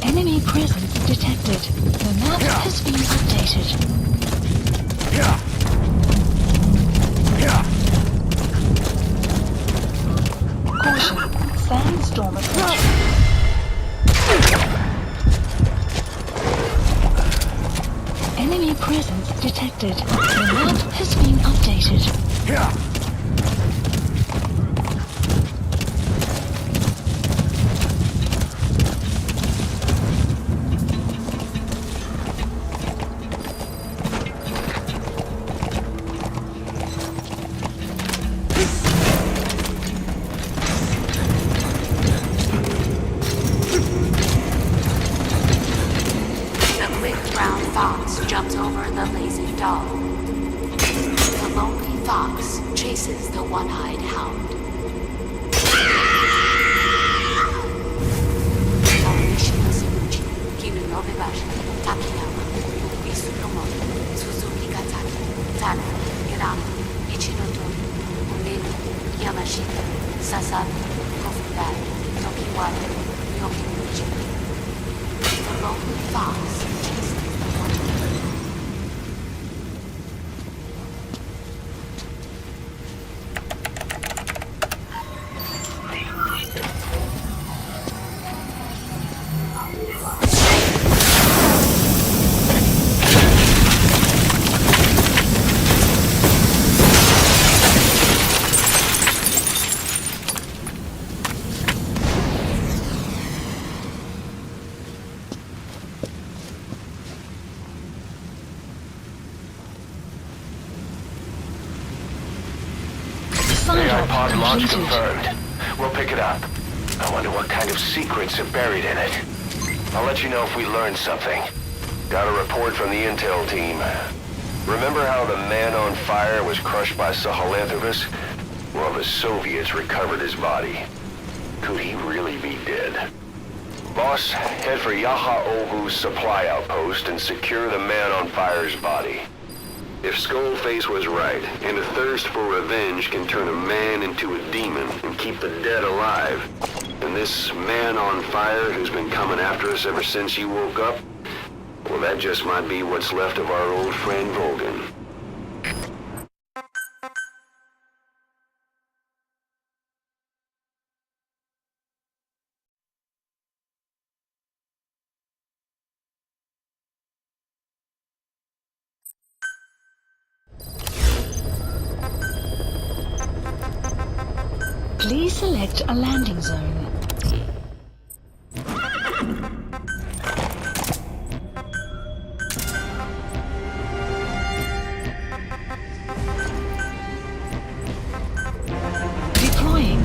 Enemy presence detected. The map has been updated. Caution. Sandstorm approaching. Enemy presence detected. The map has been updated. Jumped over the lazy dog. The lonely fox chases the one-eyed hound. The lonely fox job pod launch completed. confirmed. We'll pick it up. I wonder what kind of secrets are buried in it. I'll let you know if we learn something. Got a report from the intel team. Remember how the man on fire was crushed by Sahelanthropus? Well, the Soviets recovered his body. Could he really be dead? Boss, head for Yaha Ovu's supply outpost and secure the man on fire's body. If Skullface was right, and a thirst for revenge can turn a man into a demon and keep the dead alive, then this man on fire who's been coming after us ever since you woke up, well, that just might be what's left of our old friend Volgan. Please select a landing zone. Deploying.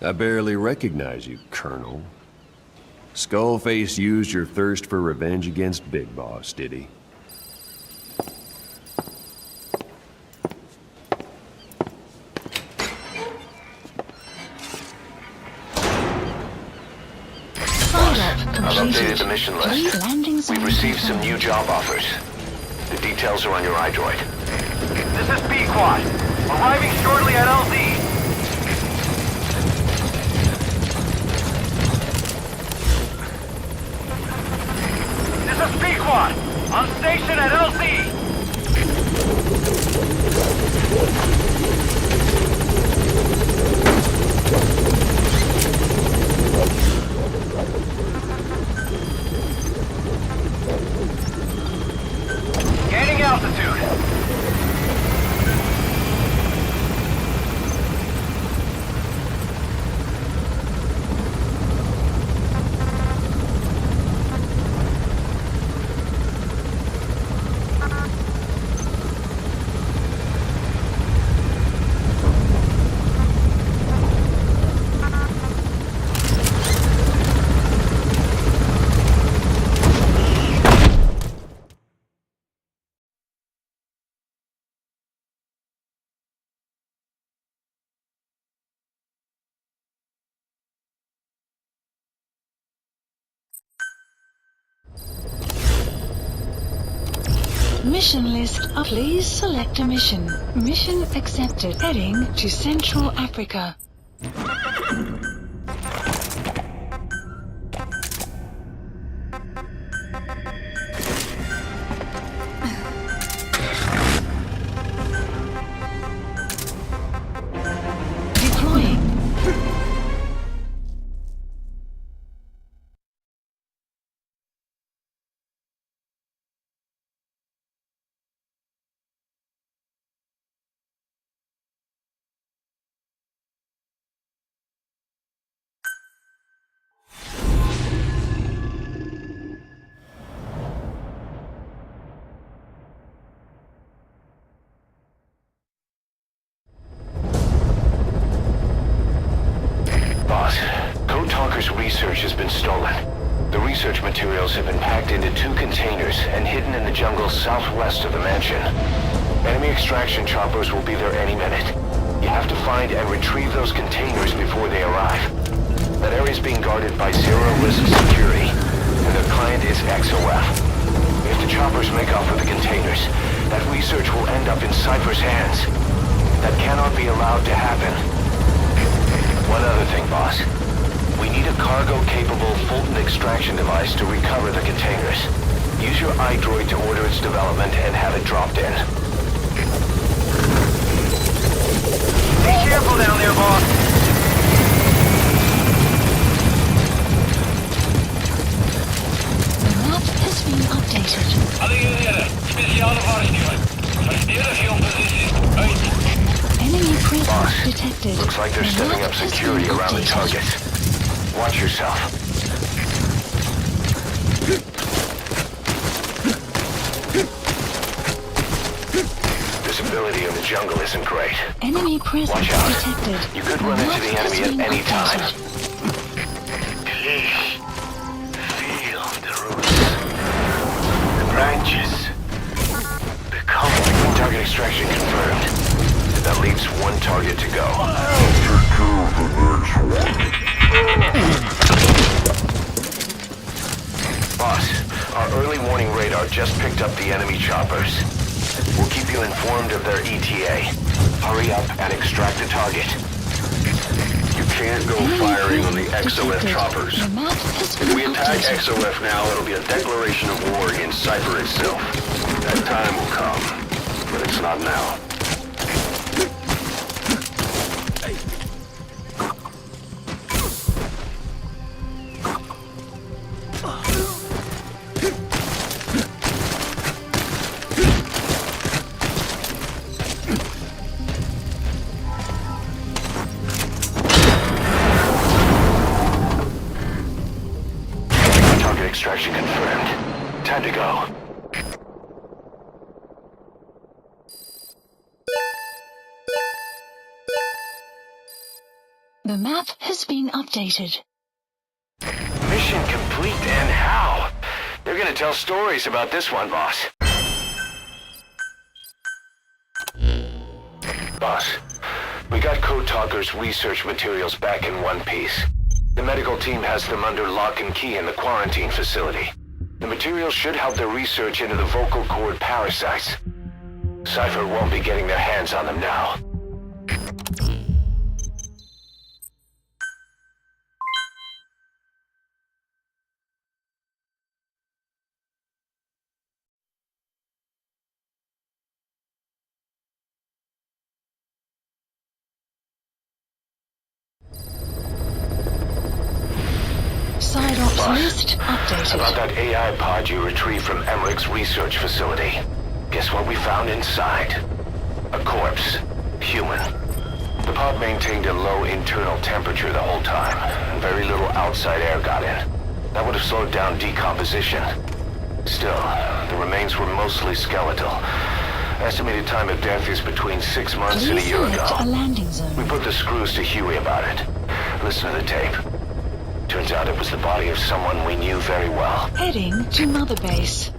I barely recognize you, Colonel. Skullface used your thirst for revenge against Big Boss, did he? I've updated the mission list. We've received some new job offers. The details are on your iDroid. This is B-Quad. Arriving shortly at LZ. This is B-Quad. On station at LZ. Gaining altitude. Mission list. Please select a mission. Mission accepted. Heading to Central Africa. Research has been stolen. The research materials have been packed into 2 containers and hidden in the jungle southwest of the mansion. Enemy extraction choppers will be there any minute. You have to find and retrieve those containers before they arrive. That area is being guarded by zero-risk security, and their client is XOF. If the choppers make off with the containers, that research will end up in Cypher's hands. That cannot be allowed to happen. One other thing, boss. We need a cargo-capable Fulton extraction device to recover the containers. Use your iDroid to order its development and have it dropped in. Be careful down there, boss. The map has been updated. Enemy presence detected. Looks like they're stepping up security around the target. Watch yourself. Visibility in the jungle isn't great. Enemy presence Watch out. detected. You could run into the enemy at any time. Please feel the roots, the branches, the comfort. Target extraction confirmed. That leaves 1 target to go. Boss, our early warning radar just picked up the enemy choppers. We'll keep you informed of their ETA. Hurry up and extract the target. You can't go firing on the XOF choppers. If we attack XOF now, it'll be a declaration of war against Cypher itself. That time will come, but it's not now. Extraction confirmed. Time to go. The map has been updated. Mission complete, and how? They're gonna tell stories about this one, boss. Boss, we got Code Talker's research materials back in one piece. The medical team has them under lock and key in the quarantine facility. The materials should help their research into the vocal cord parasites. Cypher won't be getting their hands on them now. Side ops list updated. About that AI pod you retrieved from Emmerich's research facility. Guess what we found inside? A corpse. Human. The pod maintained a low internal temperature the whole time, and very little outside air got in. That would have slowed down decomposition. Still, the remains were mostly skeletal. Estimated time of death is between 6 months and a year ago. A landing zone. We put the screws to Huey about it. Listen to the tape. Turns out it was the body of someone we knew very well. Heading to Mother Base.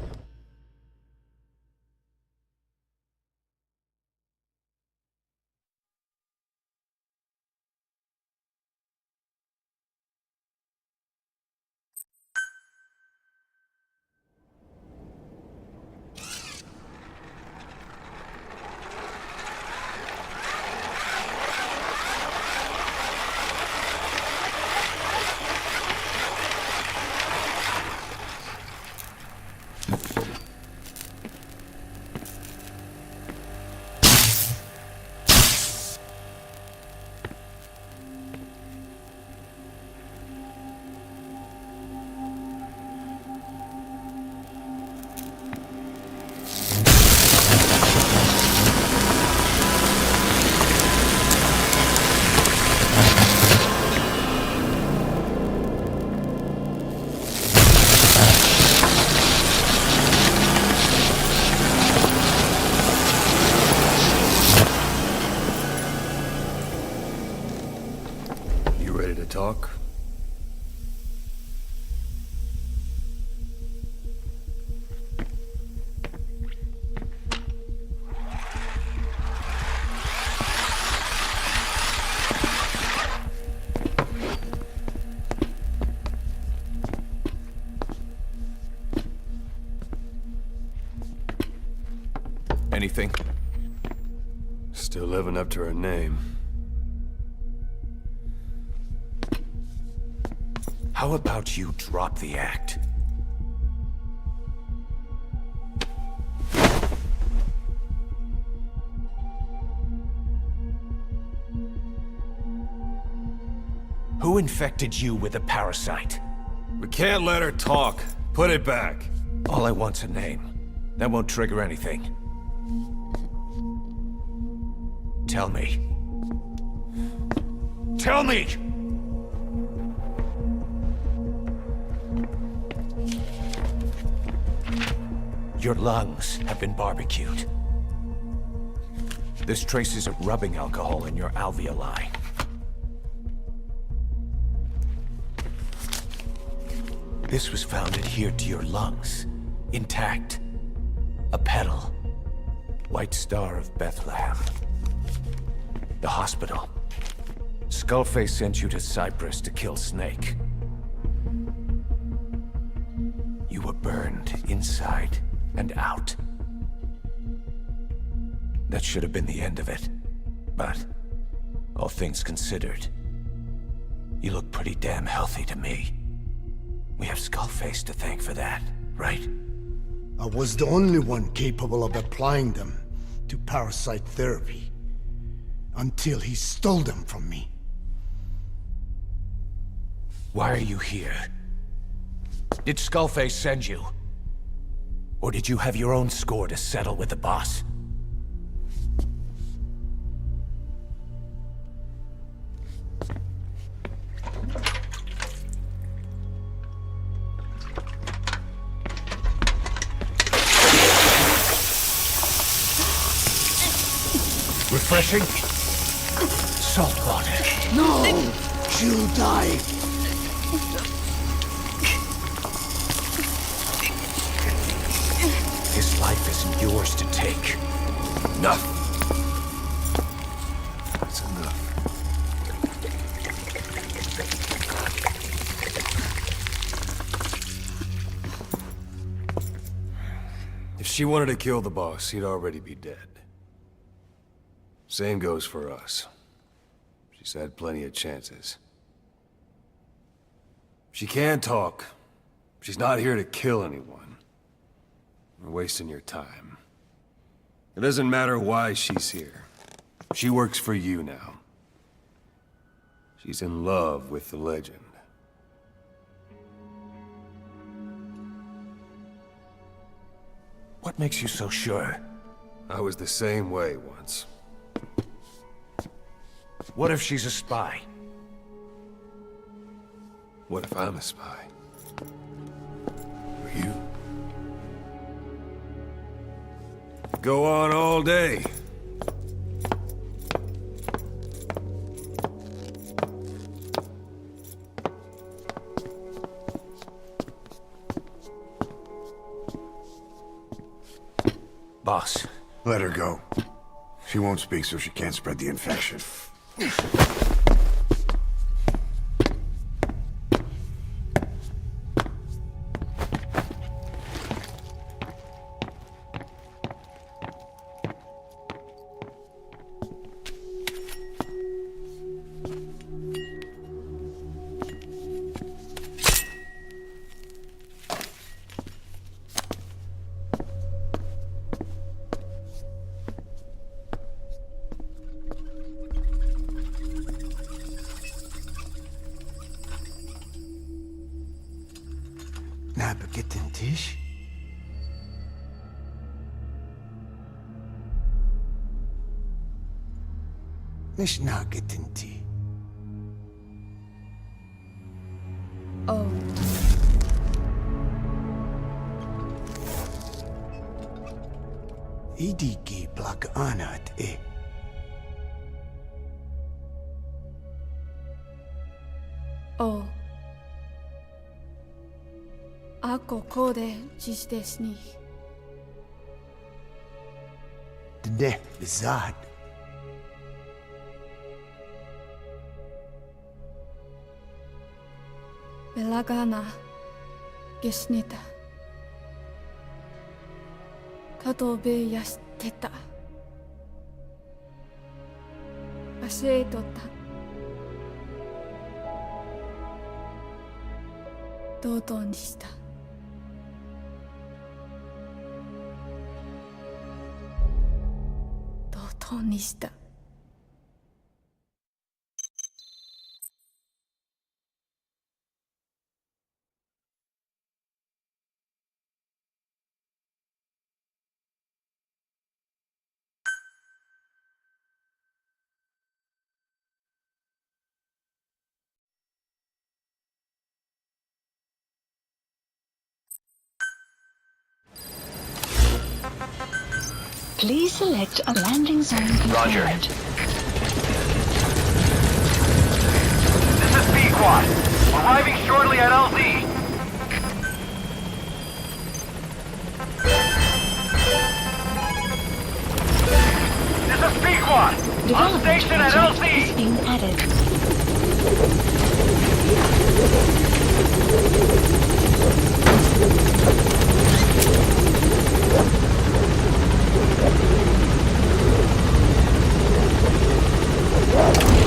Talk? Anything? Still living up to her name. How about you drop the act? Who infected you with a parasite? We can't let her talk. Put it back. All I want's a name. That won't trigger anything. Tell me. Tell me! Your lungs have been barbecued. There's traces of rubbing alcohol in your alveoli. This was found adhered to your lungs, intact. A petal. White Star of Bethlehem. The hospital. Skullface sent you to Cyprus to kill Snake. You were burned inside and out. That should have been the end of it. But, all things considered, you look pretty damn healthy to me. We have Skullface to thank for that, right? I was the only one capable of applying them to parasite therapy. Until he stole them from me. Why are you here? Did Skullface send you? Or did you have your own score to settle with the boss? Refreshing? Saltwater. No! She'll die. His life isn't yours to take. Enough. That's enough. If she wanted to kill the boss, he'd already be dead. Same goes for us. She's had plenty of chances. She can talk. She's not here to kill anyone. You're wasting your time. It doesn't matter why she's here. She works for you now. She's in love with the legend. What makes you so sure? I was the same way once. What if she's a spy? What if I'm a spy? For you? Go on all day. Boss. Let her go. She won't speak, so she can't spread the infection. Nabegetten Tisch? Nicht nagetten Tee. Oh. Idiki plak anat e. Oh. Ako kode dziś desni. Dne bizad. Belagana gesnita. Katobe yasteta. Asetota. とうとうにした。とうとうにした。Please select a landing zone confirmed. Roger. This is B-Quad. Arriving shortly at LZ. This is B-Quad. On station at LZ. Is being added.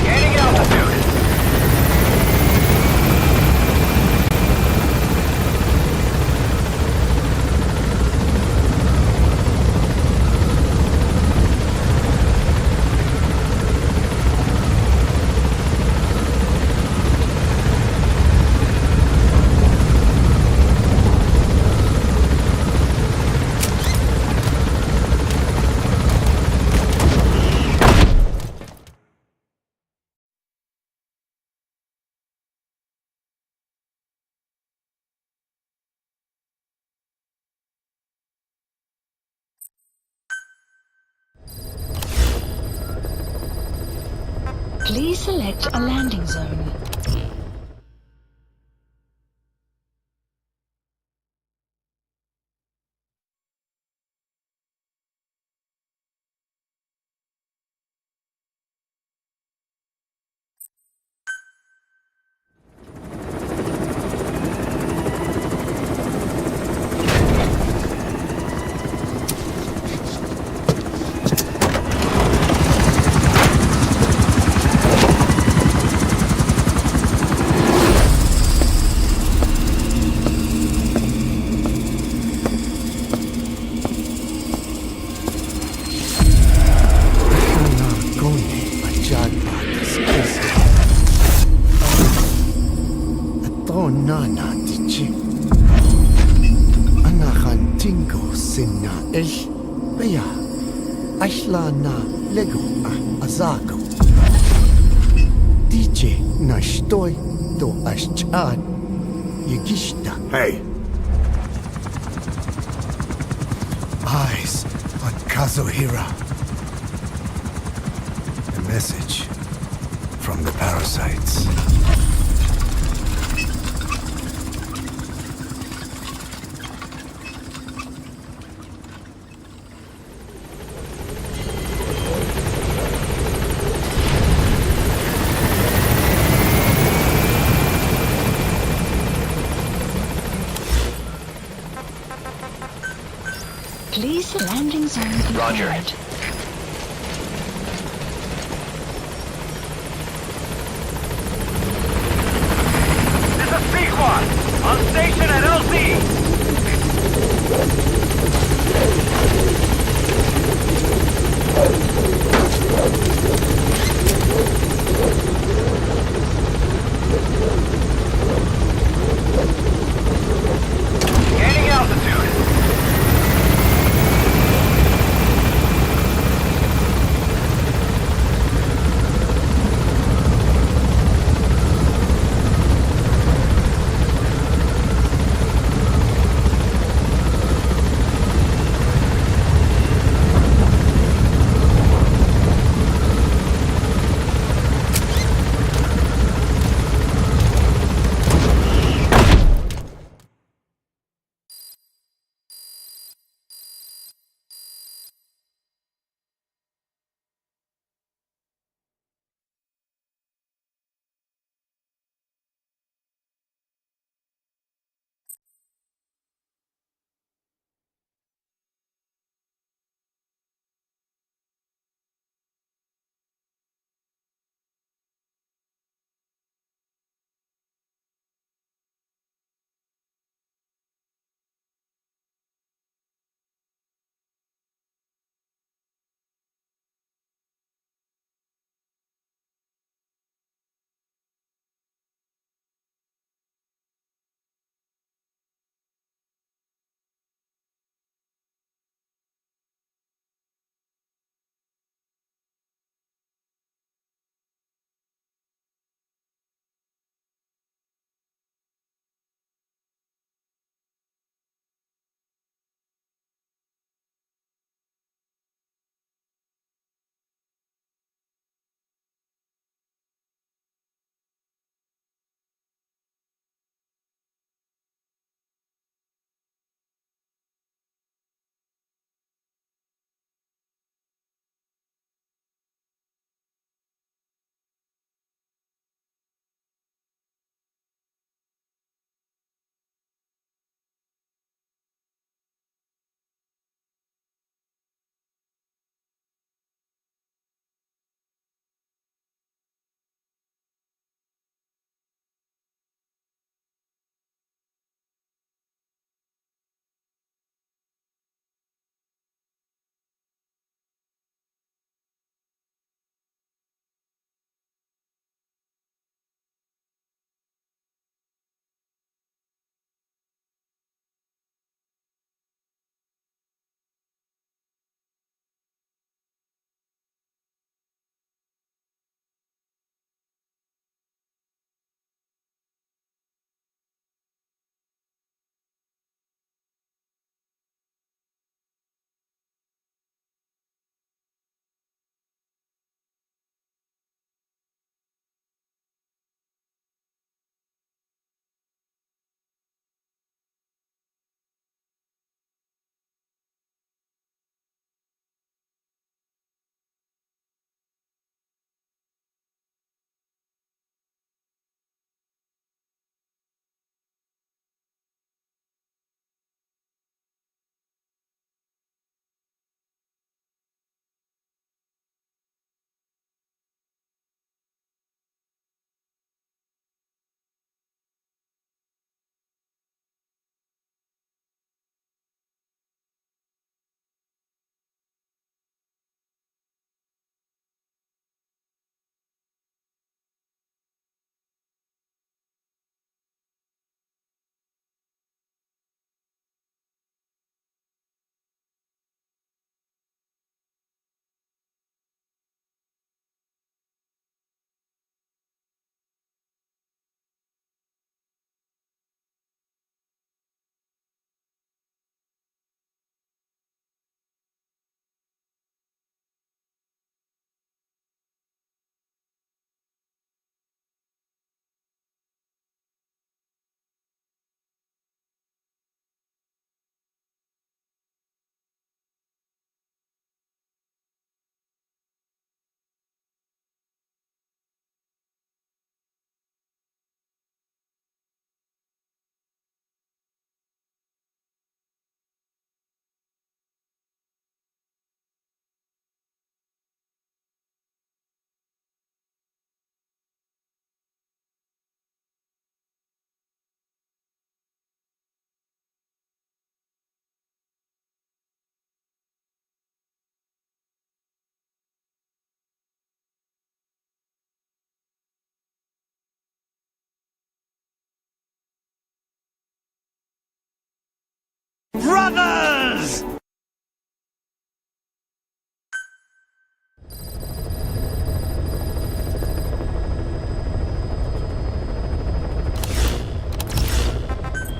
Gaining altitude. Please select a landing zone. Ashlana Lego Azago DJ Nashtoy Do Ashchan Yagishta. Hey! Eyes on Kazuhira. A message from the parasites. Please landing zone confirmed. Roger. This is C-Quad! On station at LZ! Gaining altitude. Brothers!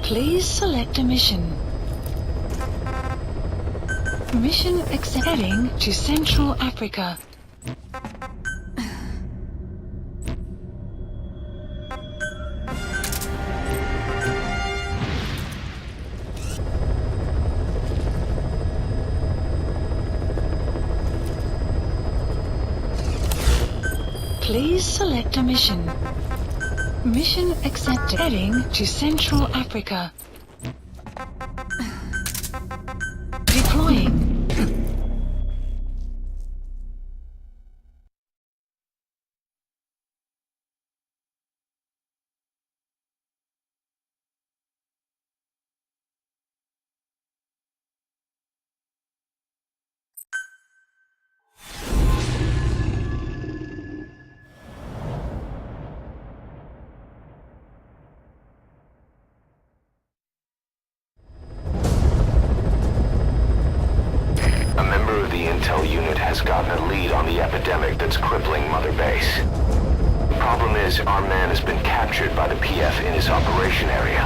Please select a mission. Mission heading to Central Africa. Please select a mission. Mission accepted. Heading to Central Africa. Deploying. Intel unit has gotten a lead on the epidemic that's crippling Mother Base. Problem is, our man has been captured by the PF in his operation area.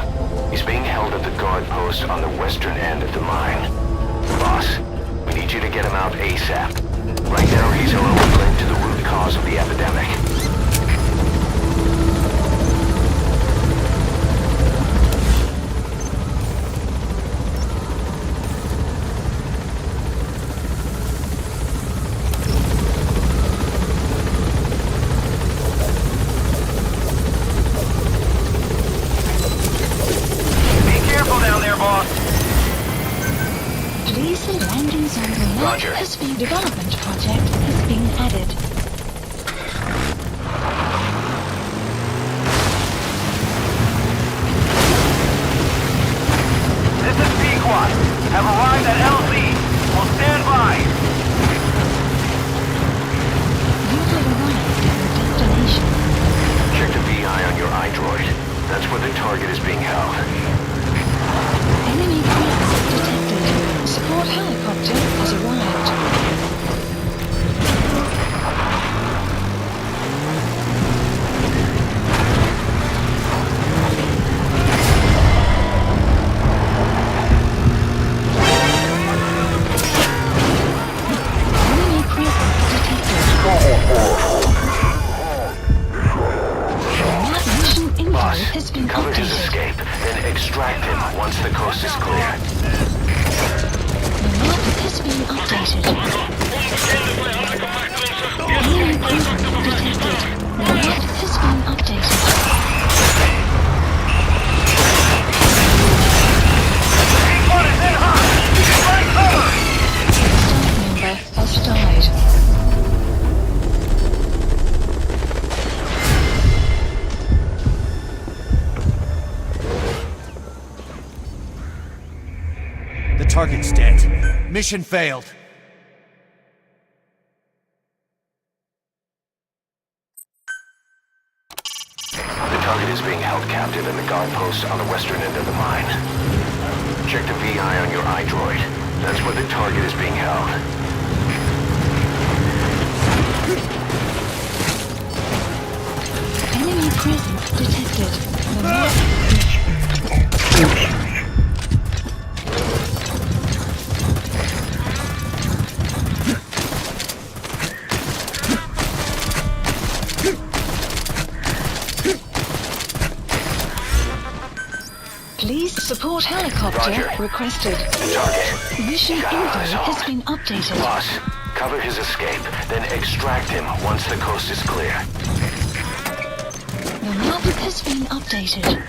He's being held at the guard post on the western end of the mine. Boss, we need you to get him out ASAP. Right now, he's our only link to the root cause of the epidemic. Development project has been added. This is P-Quad. Have arrived at LZ. Will stand by. You have arrived at your destination. Check the VI on your iDroid. That's where the target is being held. Enemy presence detected. Support helicopter has arrived. Cover his escape, then extract him once the coast is clear. The map has been updated. Enemy presence detected. The map has been updated. P-Quad is in hot! Find cover! Staff member has died. Target's dead. Mission failed. The target is being held captive in the guard post on the western end of the mine. Check the VI on your iDroid. That's where the target is being held. Enemy presence detected. The map. Please support helicopter requested. The target. Mission info has been updated. Boss, cover his escape, then extract him once the coast is clear. The map has been updated.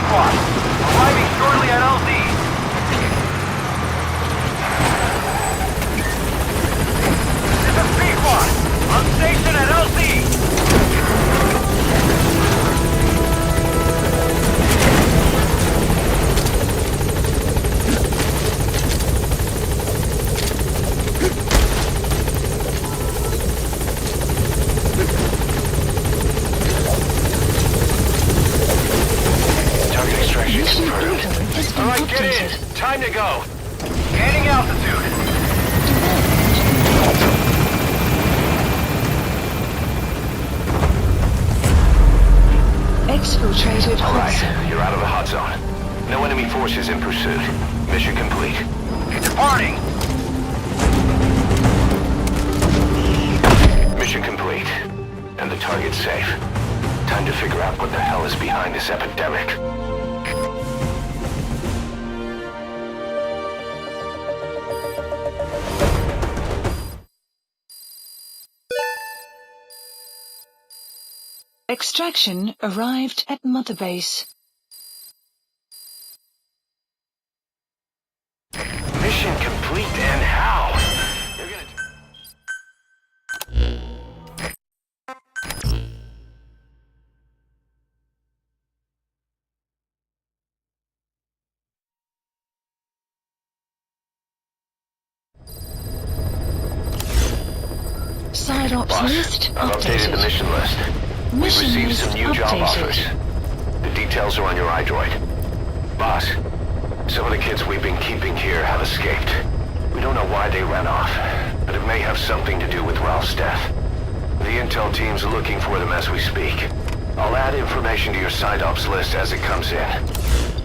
Arriving shortly updated. Get in. Time to go. Gaining altitude. Exfiltrated All hot zone. right, you're out of the hot zone. No enemy forces in pursuit. Mission complete. Departing. Mission complete. And the target safe. Time to figure out what the hell is behind this epidemic. Extraction arrived at Mother Base. Mission complete, and how? You're gonna... Side ops Boss, list I've updated the mission list. We've Mission received list some new job updated. offers. The details are on your iDroid. Boss, some of the kids we've been keeping here have escaped. We don't know why they ran off, but it may have something to do with Ralph's death. The intel team's looking for them as we speak. I'll add information to your side ops list as it comes in.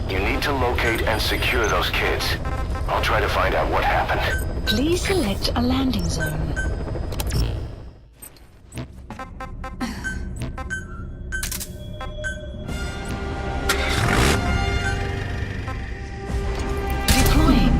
You need to locate and secure those kids. I'll try to find out what happened. Please select a landing zone. Deploying.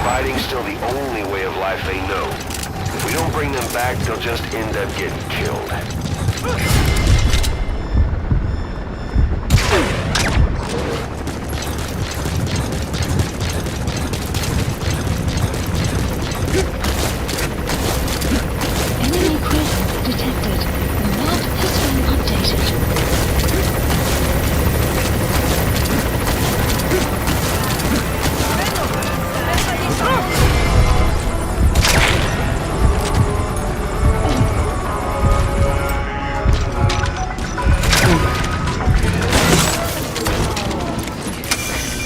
Fighting's still the only way of life they know. If we don't bring them back, they'll just end up getting killed. Enemy presence detected. The map has been updated.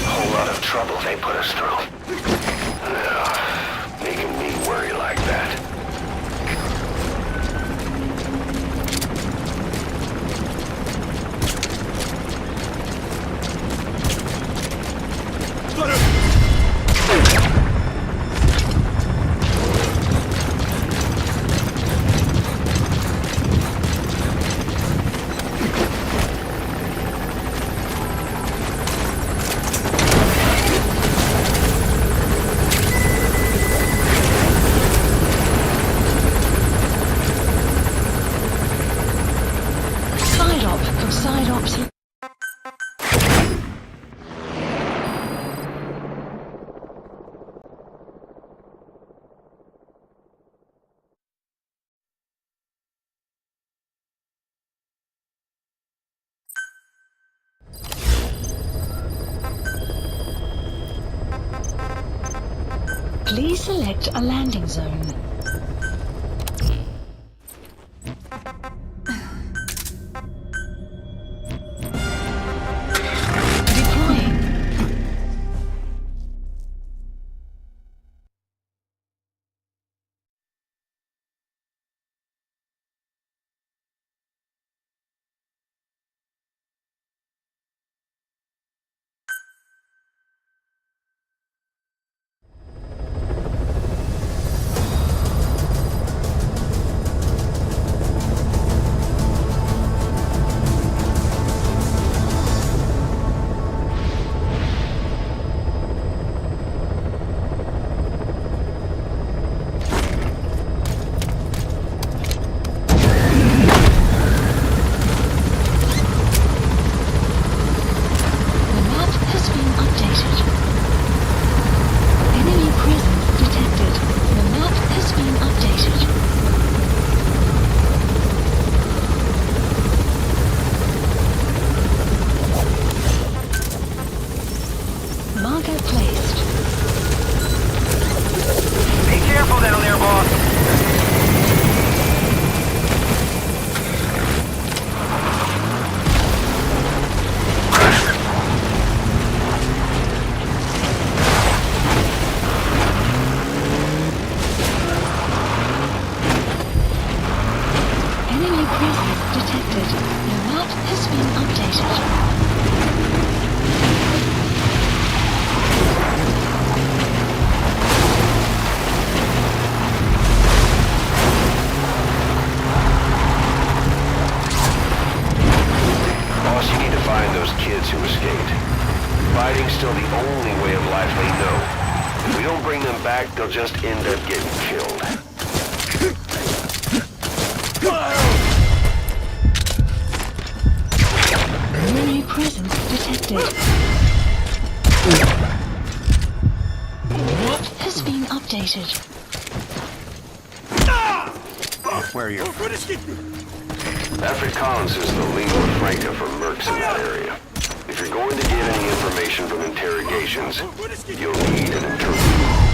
Whole lot of trouble they put us through. Making me worry like that. Side ops. Please select a landing zone. They'll just end up getting killed. Enemy presence detected. Map has been updated. Where are you? Alfred Collins is the lingua franca for mercs in that area. If you're going to get any information from interrogations, you'll need an interpreter.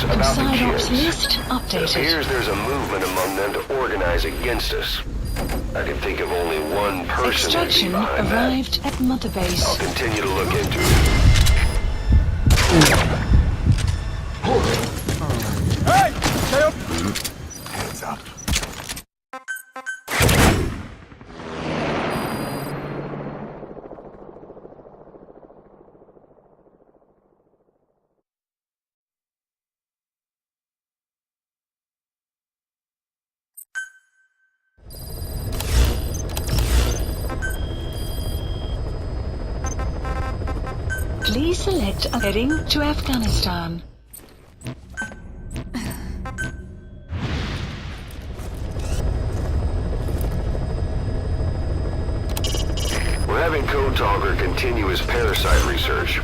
About the kids. List updated. It appears there's a movement among them to organize against us. I can think of only one person that'd be behind arrived that. At Mother Base. I'll continue to look into it. Hey! Stay up! Hands up. Please select a heading to Afghanistan. We're having Code Talker continue his parasite research.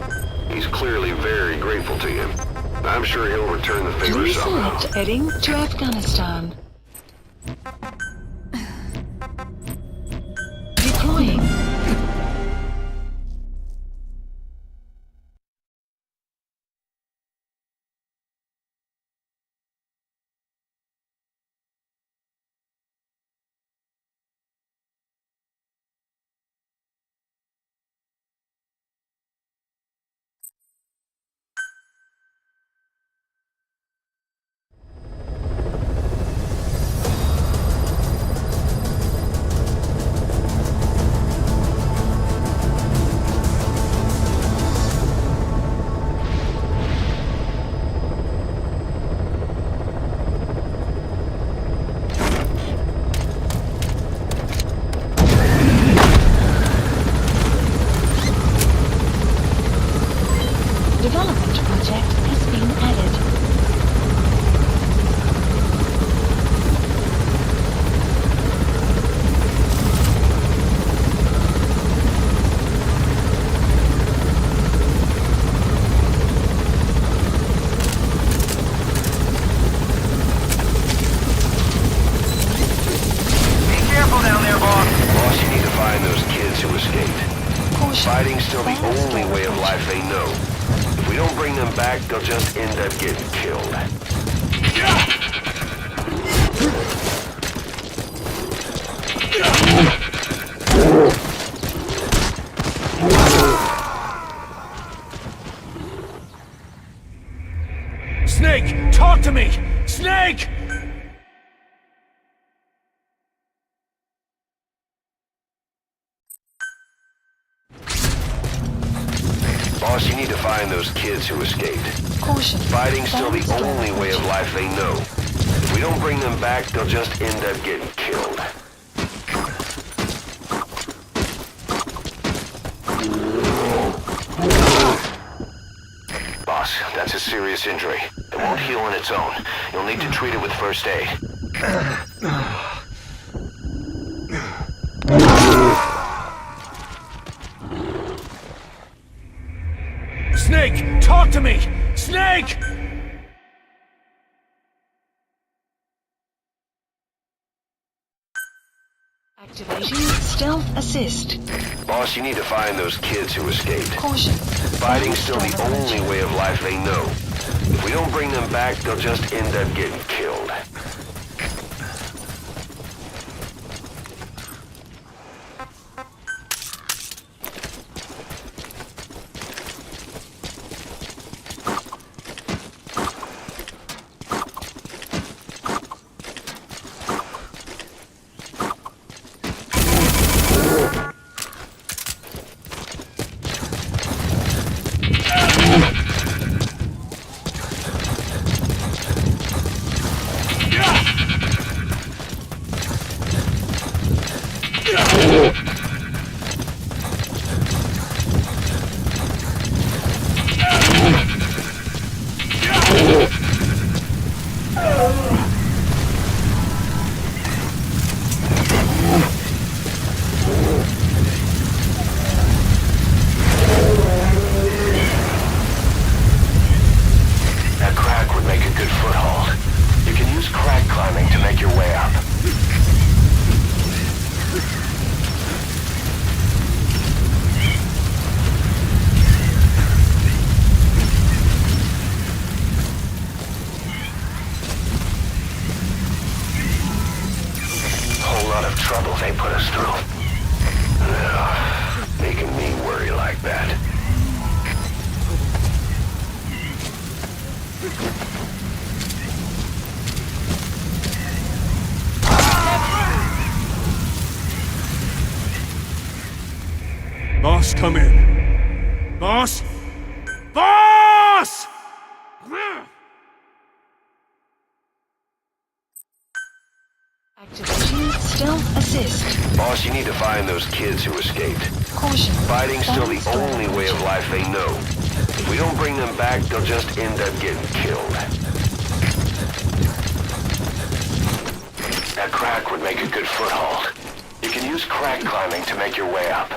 He's clearly very grateful to you. I'm sure he'll return the favor Please somehow. select heading to Afghanistan. Deploying. escaped. Fighting's still the only way of life they know. If we don't bring them back, they'll just end up getting killed. Snake, talk to me! Snake! Boss, you need to find those kids who escaped. Caution. Fighting's still the only way of life they know. If we don't bring them back, they'll just end up getting killed. Boss, that's a serious injury. It won't heal on its own. You'll need to treat it with first aid. Snake, talk to me! Snake! Activating stealth assist. Boss, you need to find those kids who escaped. Caution. Fighting's still the only way of life they know. If we don't bring them back, they'll just end up getting killed. That crack would make a good foothold. You can use crack climbing to make your way up. Whole lot of trouble they put us through. Making me worry like that. Boss, come in. Boss? Boss! Activating stealth assist. Boss, you need to find those kids who escaped. Caution. Fighting's still the only way of life they know. If we don't bring them back, they'll just end up getting killed. That crack would make a good foothold. You can use crack climbing to make your way up.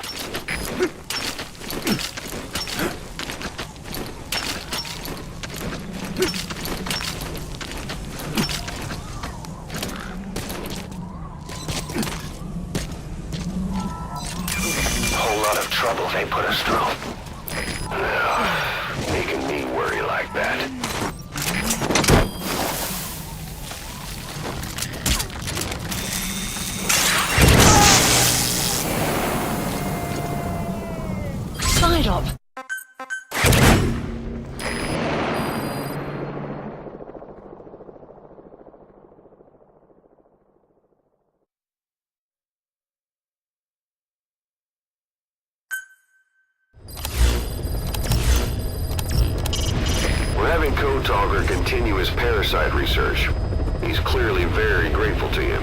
Whole lot of trouble they put us through. Making me worry like that. Side op. We're having Code Talker continue his parasite research. He's clearly very grateful to you.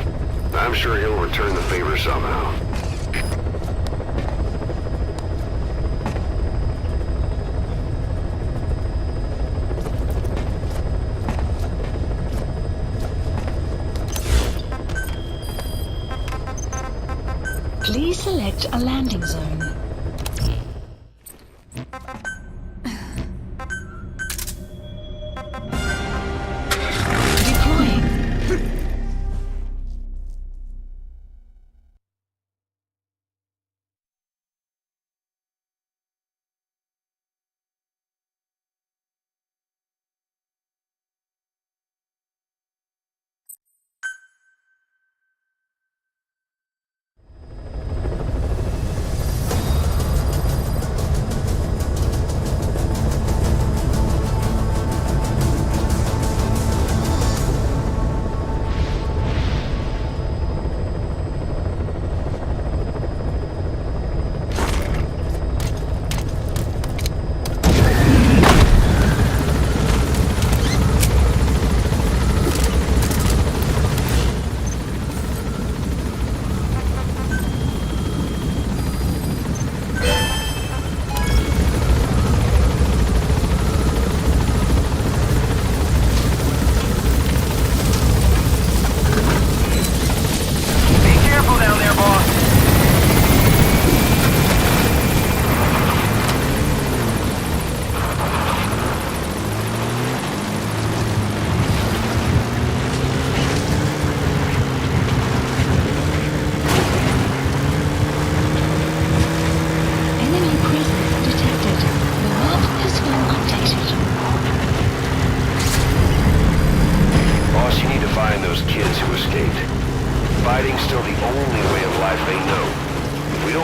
I'm sure he'll return the favor somehow. Please select a landing zone.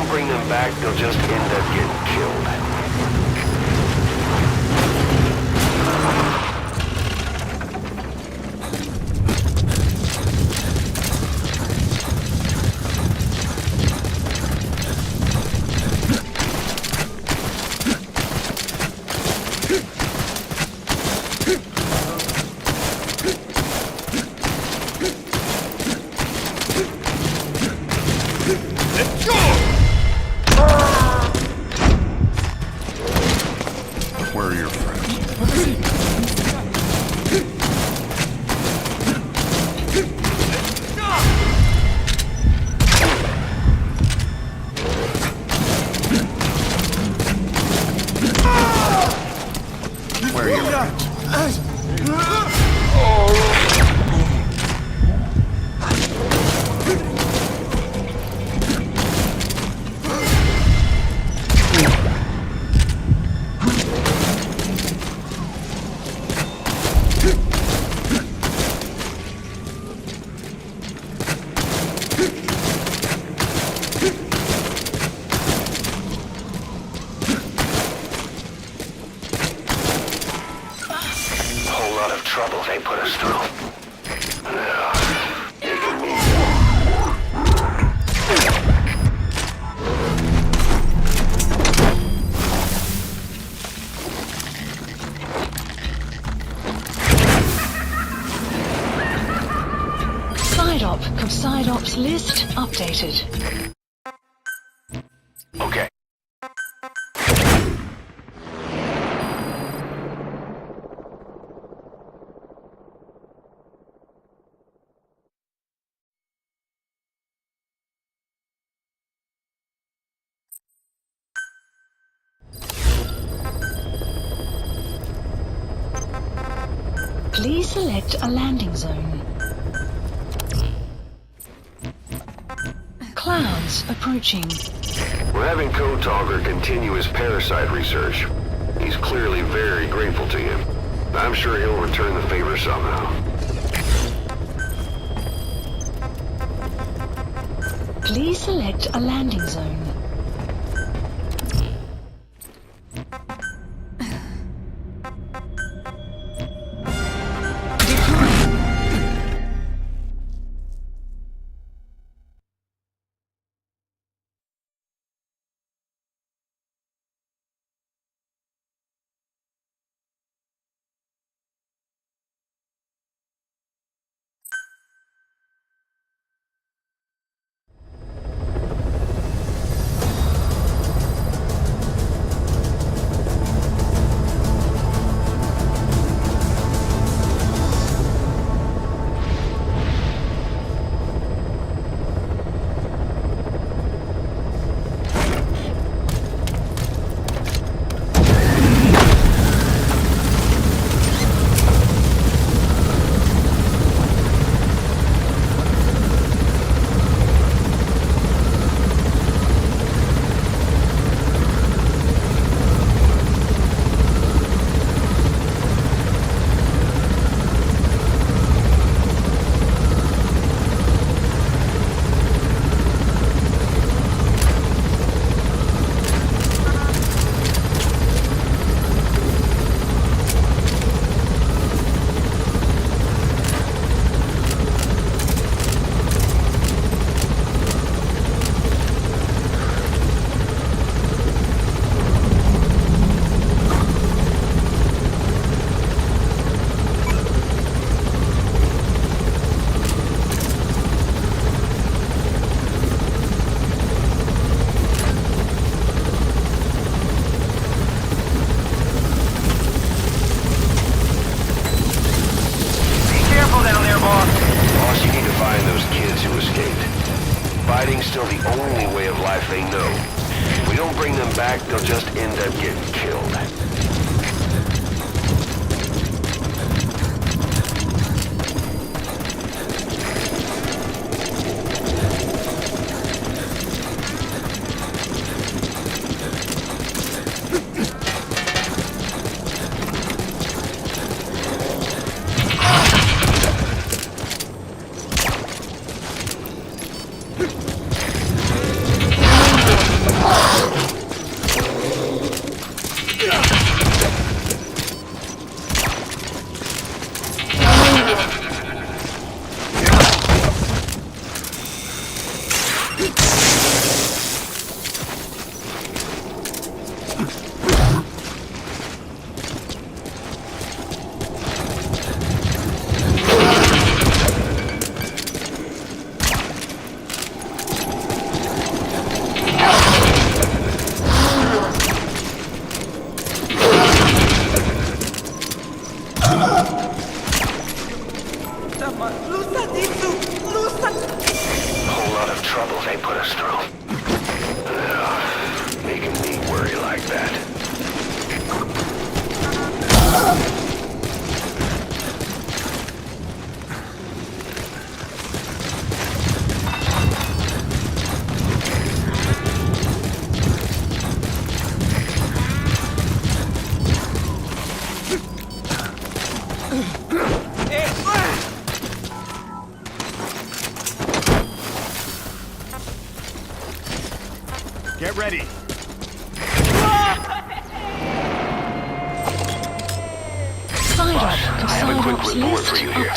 don't bring them back, they'll just end up getting killed. Side ops list updated. Okay. Please select a landing zone. Clouds approaching. We're having Code Talker continue his parasite research. He's clearly very grateful to you. I'm sure he'll return the favor somehow. Please select a landing zone. Fighting's still the only way of life they know. If we don't bring them back, they'll just end up getting killed. natural. Making me worry like that. Get ready. I have a quick report for you here.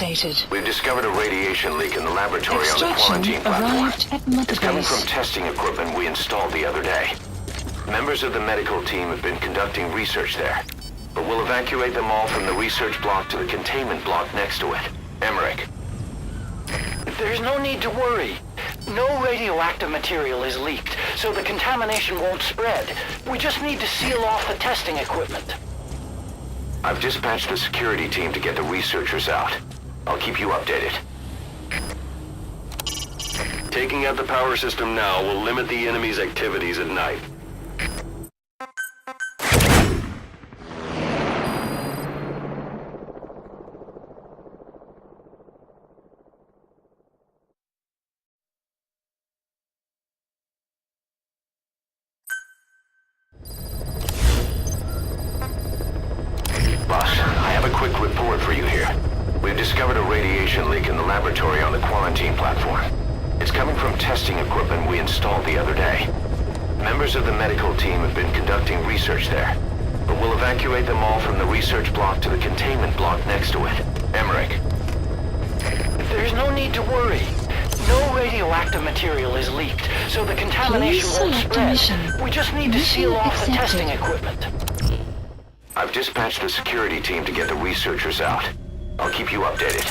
We've discovered a radiation leak in the laboratory on the quarantine platform. It's coming from testing equipment we installed the other day. Members of the medical team have been conducting research there, but we'll evacuate them all from the research block to the containment block next to it. Emmerich. There's no need to worry. No radioactive material is leaked, so the contamination won't spread. We just need to seal off the testing equipment. I've dispatched the security team to get the researchers out. I'll keep you updated. Taking out the power system now will limit the enemy's activities at night. Quick report for you here. We've discovered a radiation leak in the laboratory on the quarantine platform. It's coming from testing equipment we installed the other day. Members of the medical team have been conducting research there, but we'll evacuate them all from the research block to the containment block next to it. Emmerich. There's no need to worry. No radioactive material is leaked, so the contamination won't spread. We just need to seal off the testing equipment. I've dispatched the security team to get the researchers out. I'll keep you updated.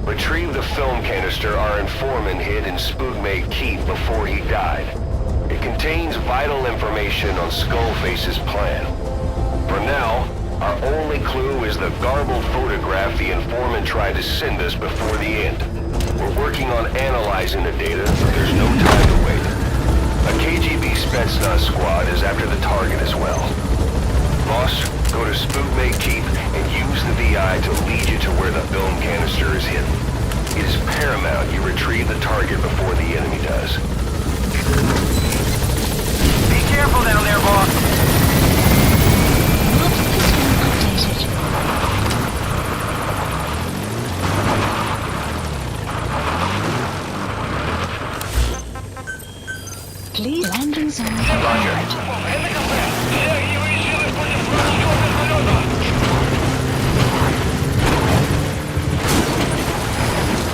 Retrieve the film canister our informant hid in Spookmate Keep before he died. It contains vital information on Skullface's plan. For now, our only clue is the garbled photograph the informant tried to send us before the end. We're working on analyzing the data, but there's no time to wait. A KGB Spetsnaz squad is after the target as well. Boss, go to Spookmate Keep and use the VI to lead you to where the film canister is hidden. It is paramount you retrieve the target before the enemy does. Be careful down there, boss. Please landing zone arrived.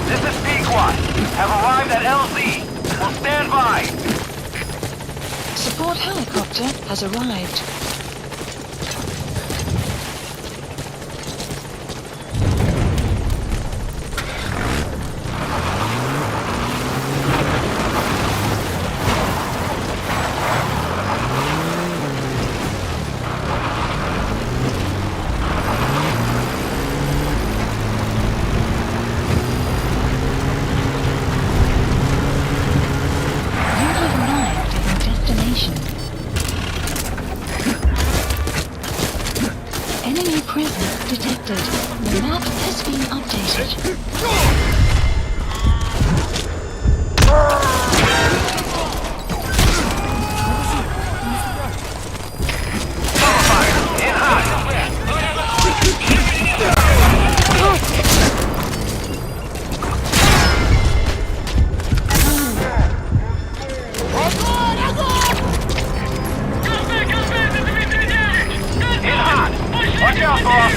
This is P-Quad. Have arrived at LZ. We'll stand by. Support helicopter has arrived. Detected. The map has been updated. Watch out, boss!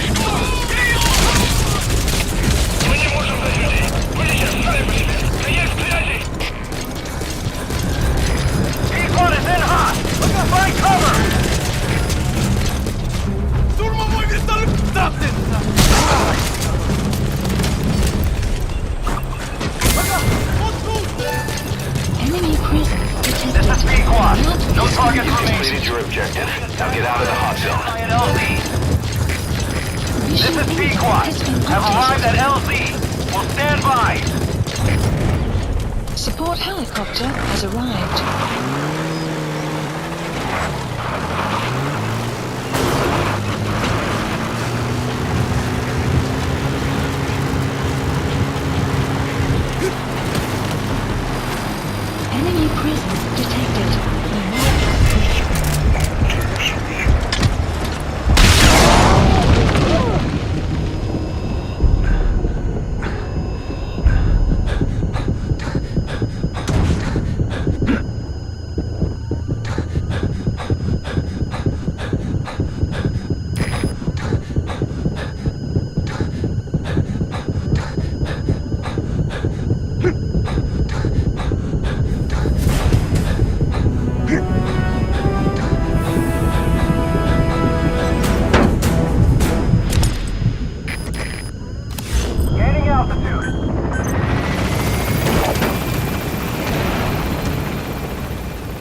completed your objective. Now get out of the hot zone. This is Pequod. Have arrived at LZ. Will stand by. Support helicopter has arrived. Enemy presence detected.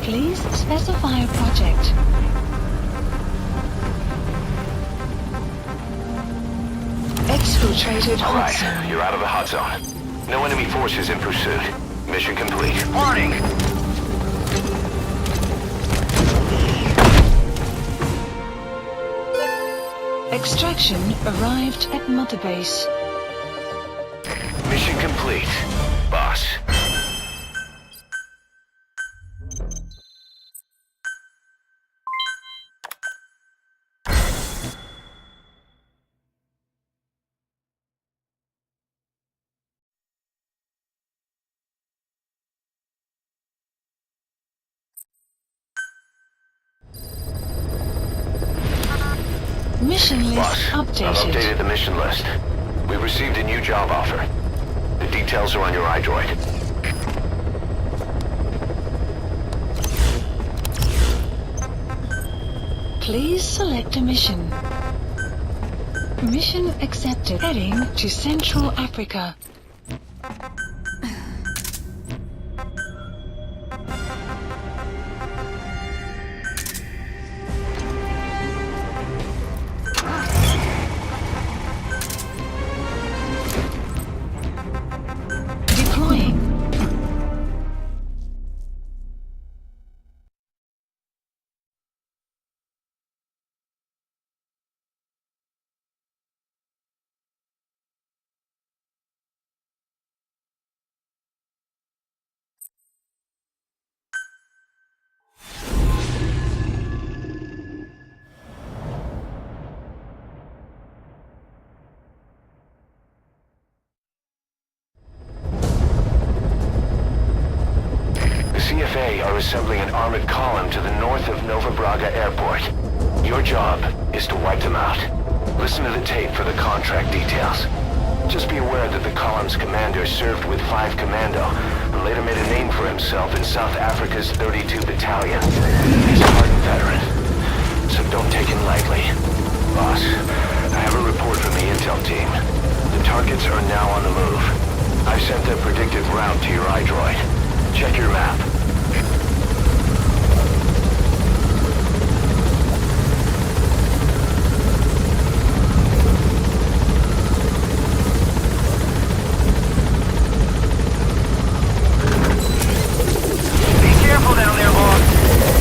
Please specify a project. Exfiltrated hot zone. You're out of the hot zone. No enemy forces in pursuit. Mission complete. Warning! Extraction arrived at Mother Base. Mission complete, boss. Mission list Boss, updated. I've updated the mission list. We received a new job offer. The details are on your iDroid. Please select a mission. Mission accepted. Heading to Central Africa. Deploying. CFA are assembling an armored column to the north of Nova Braga Airport. Your job is to wipe them out. Listen to the tape for the contract details. Just be aware that the column's commander served with 5 Commando and later made a name for himself in South Africa's 32 Battalion. He's a hardened veteran, so don't take him lightly. Boss, I have a report from the intel team. The targets are now on the move. I've sent their predicted route to your iDroid. Check your map. Be careful down there, boss.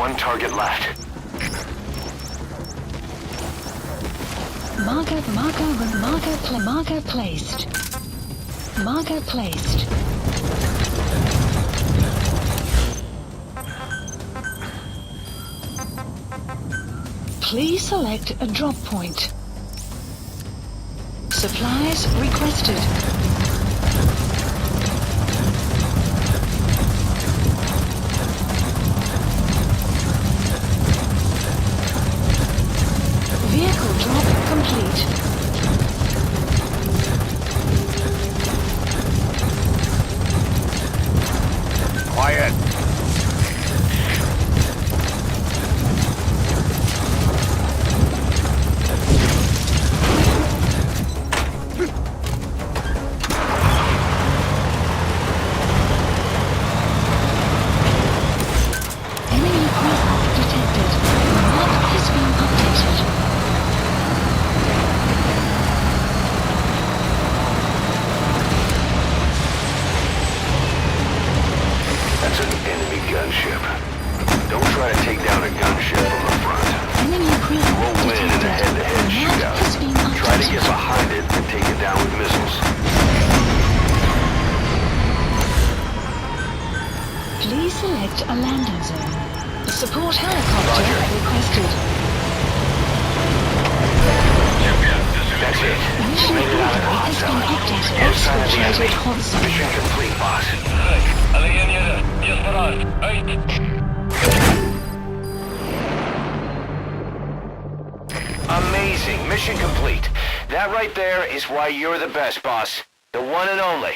one target left. Marker placed. Marker placed. Please select a drop point. Supplies requested. Vehicle drop complete. Quiet. Enemy presence detected. Map has been updated. That's an enemy gunship. Don't try to take down a gunship from the front. Enemy presence We'll win in a head-to-head shootout. Try to get behind it and take it down with missiles. Please select a landing zone. Support helicopter requested. That's it. Mission Made it out of the hot has zone. been updated. Inside of the enemy. Exfiltrated hot zone. Mission complete, boss. Amazing. Mission complete. That right there is why you're the best, boss. The one and only.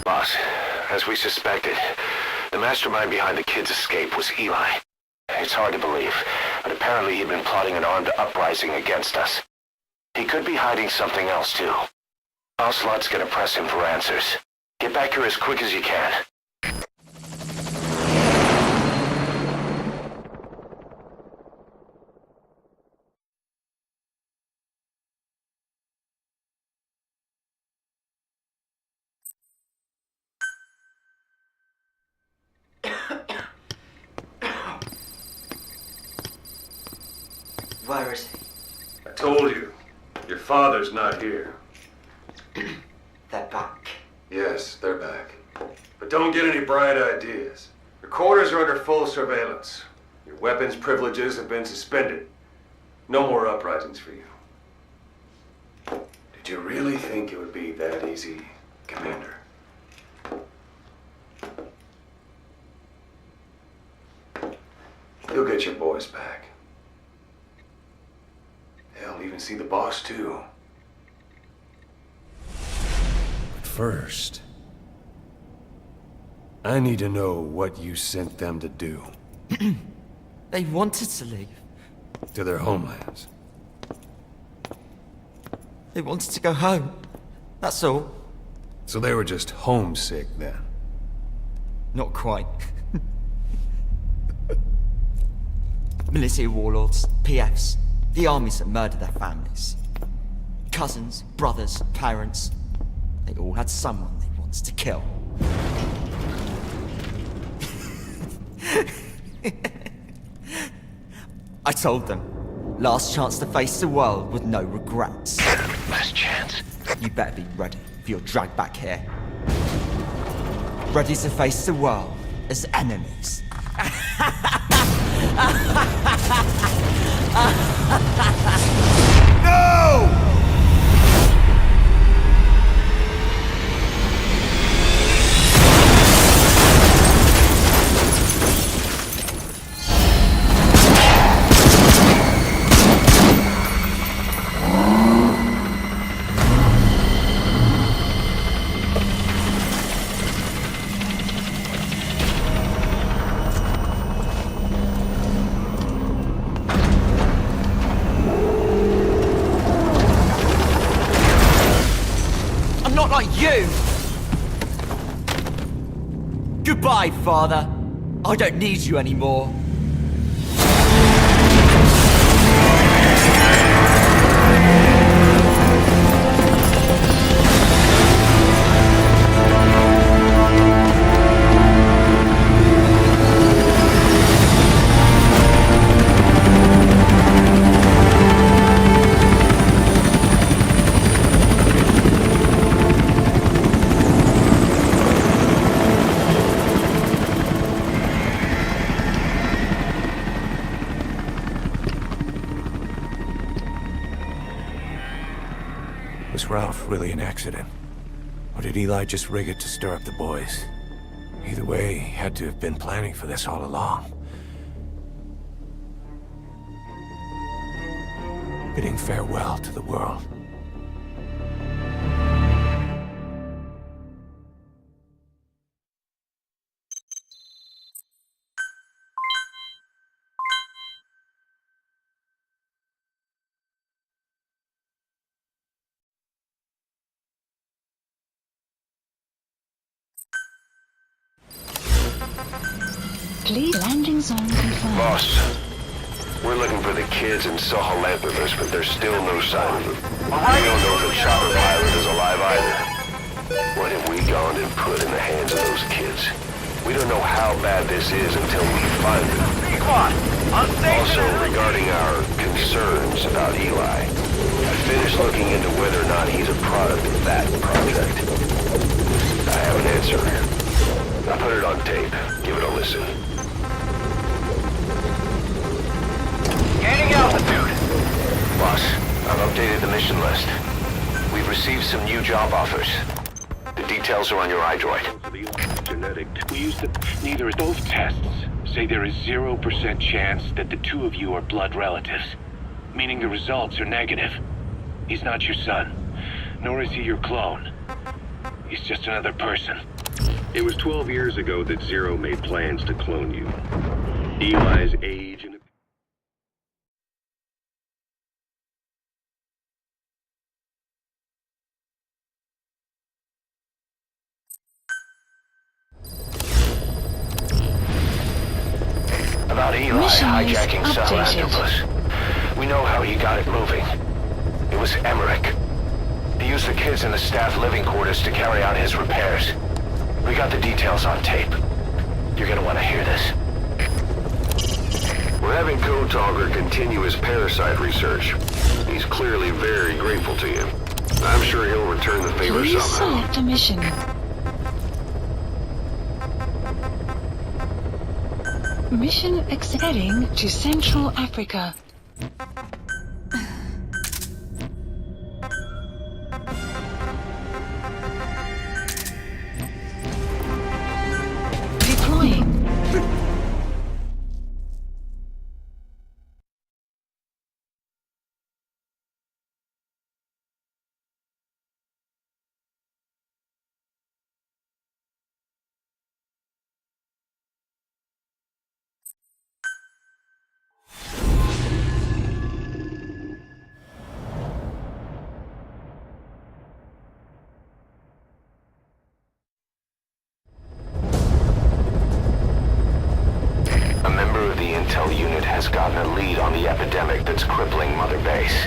Boss, as we suspected, the mastermind behind the kid's escape was Eli. It's hard to believe, but apparently he'd been plotting an armed uprising against us. He could be hiding something else, too. Ocelot's gonna press him for answers. Get back here as quick as you can. Where is he? I told you. Your father's not here. They're back. Yes, they're back. But don't get any bright ideas. Your quarters are under full surveillance. Your weapons privileges have been suspended. No more uprisings for you. Did you really think it would be that easy, Commander? You'll get your boys back. They'll even see the boss, too. But first, I need to know what you sent them to do. They wanted to leave. To their homelands. They wanted to go home. That's all. So they were just homesick, then? Not quite. Military warlords, PFs, the armies that murdered their families. Cousins, brothers, parents. They all had someone they wanted to kill. I told them, last chance to face the world with no regrets. Last chance? You better be ready for your drag back here. Ready to face the world as enemies. No! Like you! Goodbye, Father. I don't need you anymore. Was Ralph really an accident? Or did Eli just rig it to stir up the boys? Either way, he had to have been planning for this all along. Bidding farewell to the world. Please landing zone confirmed. Boss, we're looking for the kids and Sabotage, but there's still no sign of them. We don't know if the chopper pilot is alive either. What have we gone and put in the hands of those kids? We don't know how bad this is until we find them. Also, regarding our concerns about Eli, I finished looking into whether or not he's a product of that project. I have an answer. I put it on tape. Give it a listen. Gaining altitude. Boss, I've updated the mission list. We've received some new job offers. The details are on your iDroid. Genetic. We used neither of both tests say there is 0% chance that the two of you are blood relatives, meaning the results are negative. He's not your son, nor is he your clone. He's just another person. It was 12 years ago that Zero made plans to clone you. Eli's age and... About Eli hijacking Sabotage. We know how he got it moving. It was Emmerich. He used the kids in the staff living quarters to carry out his repairs. We got the details on tape. You're gonna want to hear this. We're having Code Talker continue his parasite research. He's clearly very grateful to you. I'm sure he'll return the favor Please somehow. select a mission. Mission heading to Central Africa. Deploying. Intel unit has gotten a lead on the epidemic that's crippling Mother Base.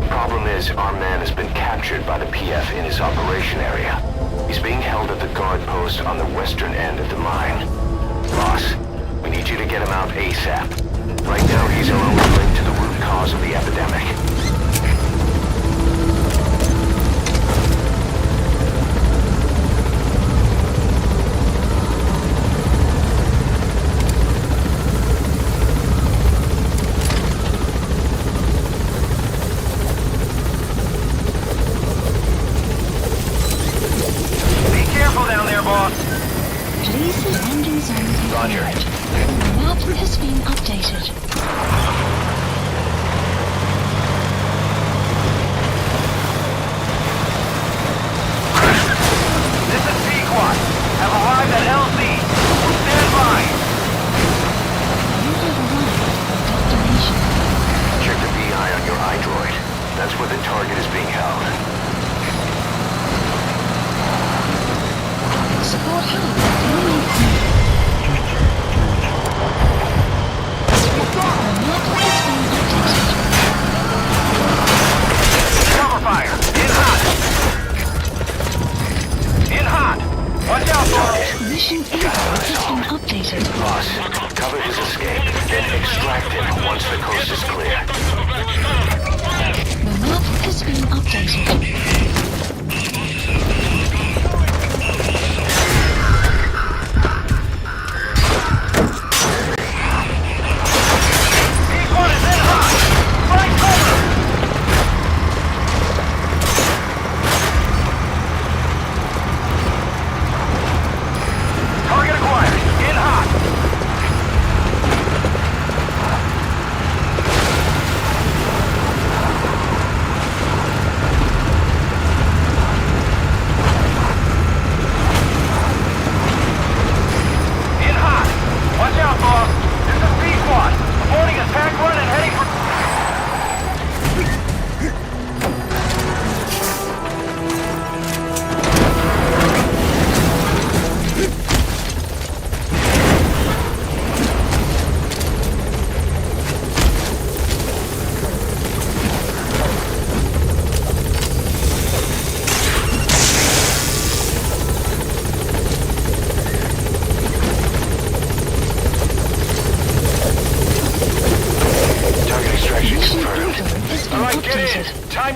Problem is, our man has been captured by the PF in his operation area. He's being held at the guard post on the western end of the mine. Boss, we need you to get him out ASAP. Right now, he's our only link to the root cause of the epidemic. Roger. Map has been updated. This is Sequat. Have arrived at LZ. Stand by. You have arrived at destination. Check the VI on your iDroid. That's where the target is being held. Support hub. Cover fire! In hot! In hot! Watch out, boss! Mission info has been updated. Boss, cover his escape, then extract him once the coast is clear. The map has been updated.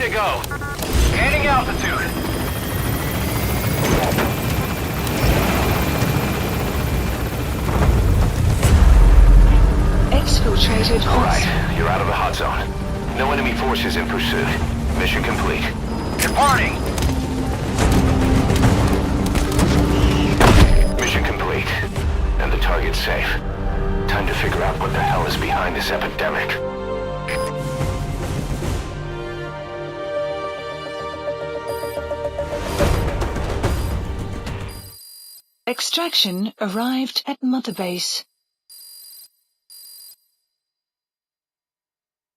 to go. Gaining altitude. Exfiltrated hot zone. Alright, you're out of the hot zone. No enemy forces in pursuit. Mission complete. Departing! Mission complete. And the target's safe. Time to figure out what the hell is behind this epidemic. Extraction arrived at Mother Base.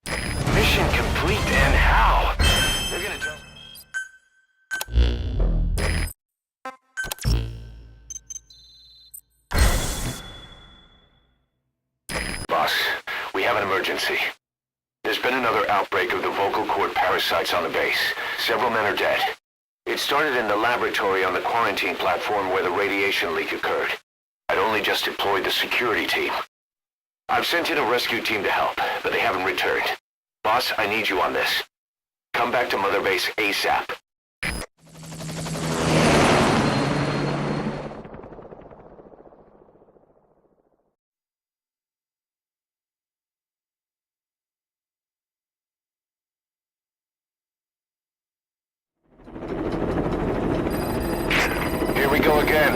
Mission complete, and how? They're gonna tell... Boss, we have an emergency. There's been another outbreak of the vocal cord parasites on the base. Several men are dead. It started in the laboratory on the quarantine platform where the radiation leak occurred. I'd only just deployed the security team. I've sent in a rescue team to help, but they haven't returned. Boss, I need you on this. Come back to Mother Base ASAP. Here we go again.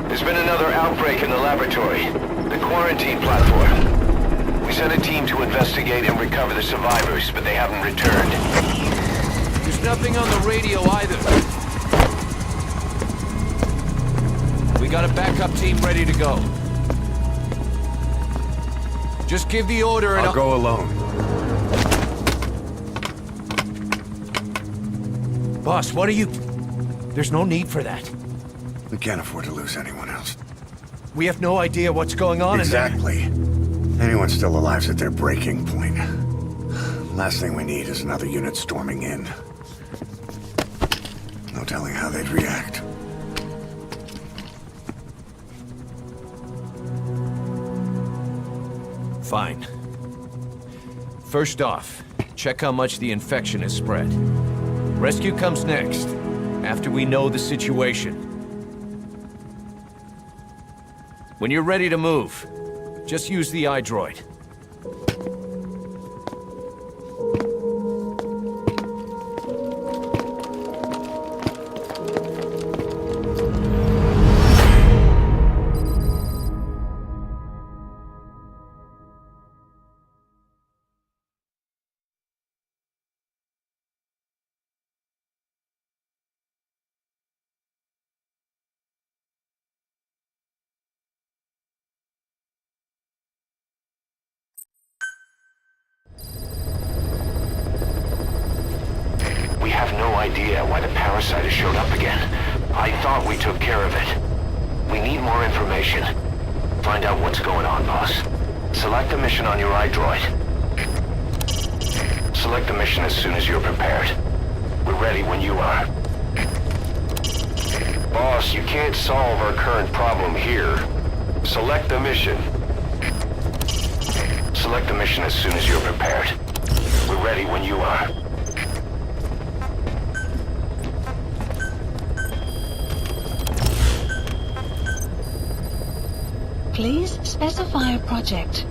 There's been another outbreak in the laboratory. The quarantine platform. We sent a team to investigate and recover the survivors, but they haven't returned. There's nothing on the radio either. We got a backup team ready to go. Just give the order and I'll go alone. Boss, what are you... There's no need for that. We can't afford to lose anyone else. We have no idea what's going on Exactly. Anyone still alive's at their breaking point. Last thing we need is another unit storming in. No telling how they'd react. Fine. First off, check how much the infection has spread. Rescue comes next, after we know the situation. When you're ready to move, just use the iDroid. We have no idea why the parasite has showed up again. I thought we took care of it. We need more information. Find out what's going on, boss. Select the mission on your iDroid. Select the mission as soon as you're prepared. We're ready when you are. Boss, you can't solve our current problem here. Select the mission. Select the mission as soon as you're prepared. We're ready when you are. Please specify a project.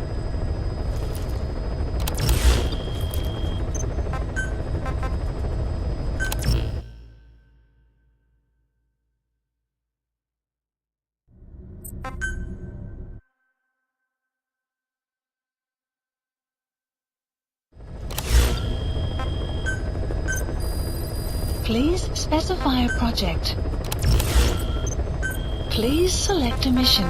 Please specify a project. Please select a mission.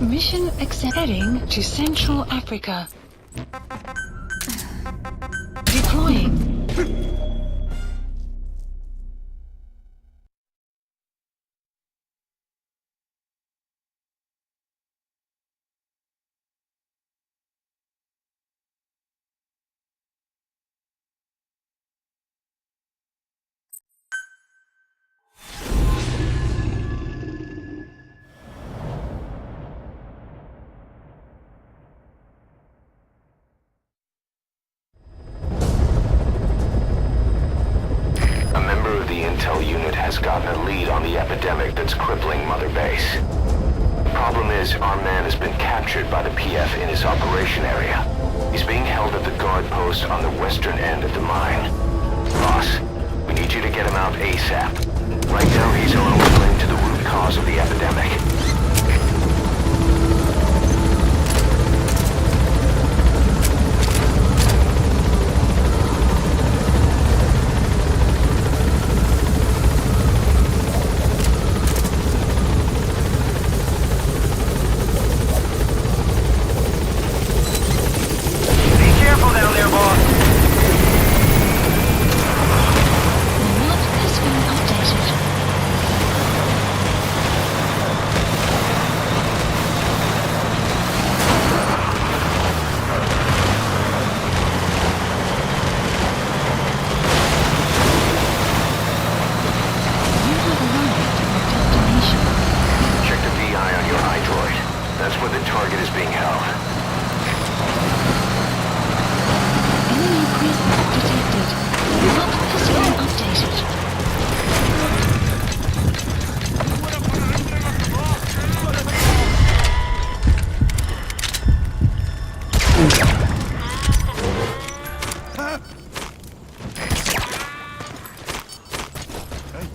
Mission heading to Central Africa. Deploying. epidemic that's crippling Mother Base. The problem is, our man has been captured by the PF in his operation area. He's being held at the guard post on the western end of the mine. Boss, we need you to get him out ASAP. Right now, he's our only link to the root cause of the epidemic.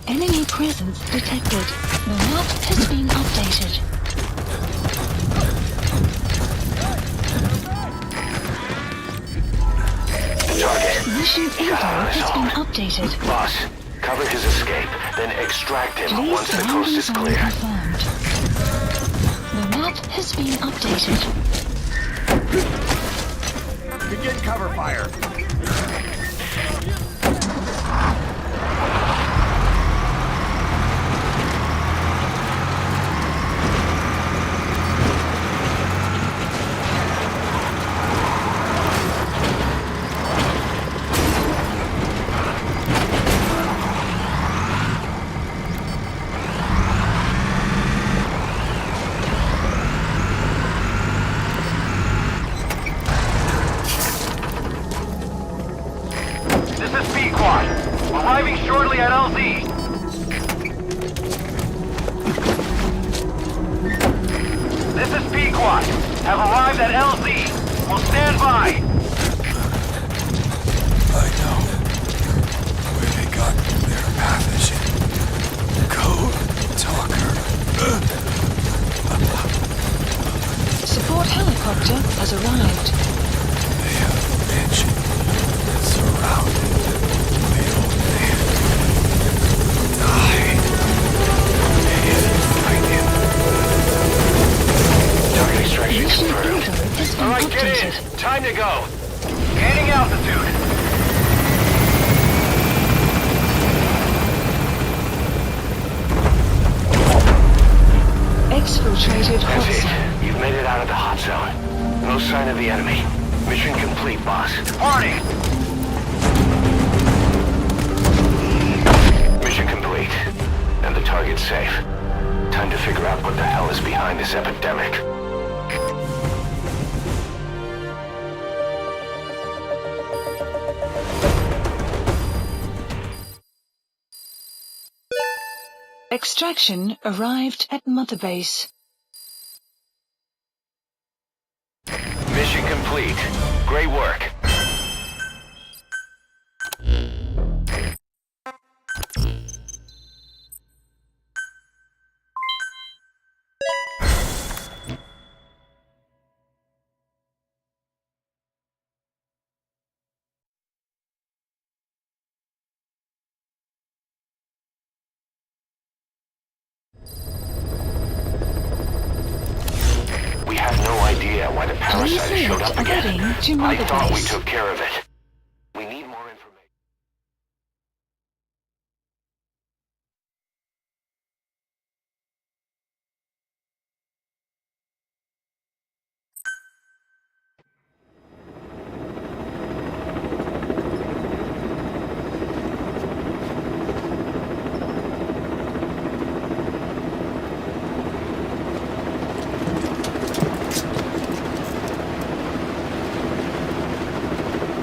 Enemy presence detected. The map has been updated. Target. Mission info has been updated. Boss, cover his escape, then extract him Please once the coast is clear. confirmed. The map has been updated. Begin cover fire. Arriving shortly at LZ. This is Pequot. Have arrived at LZ. Will stand by. I know where they got their pathogen. Code Talker. Support helicopter has arrived. They have a mansion surrounded. Alright, get in. Time to go. Gaining altitude. Exfiltrated hot That's zone. it. You've made it out of the hot zone. No sign of the enemy. Mission complete, boss. Party! Mission complete. And the target's safe. Time to figure out what the hell is behind this epidemic. Extraction arrived at Mother Base. Mission complete. Great work. We have no idea why the parasite showed up again. I thought we took care of it. We need more information.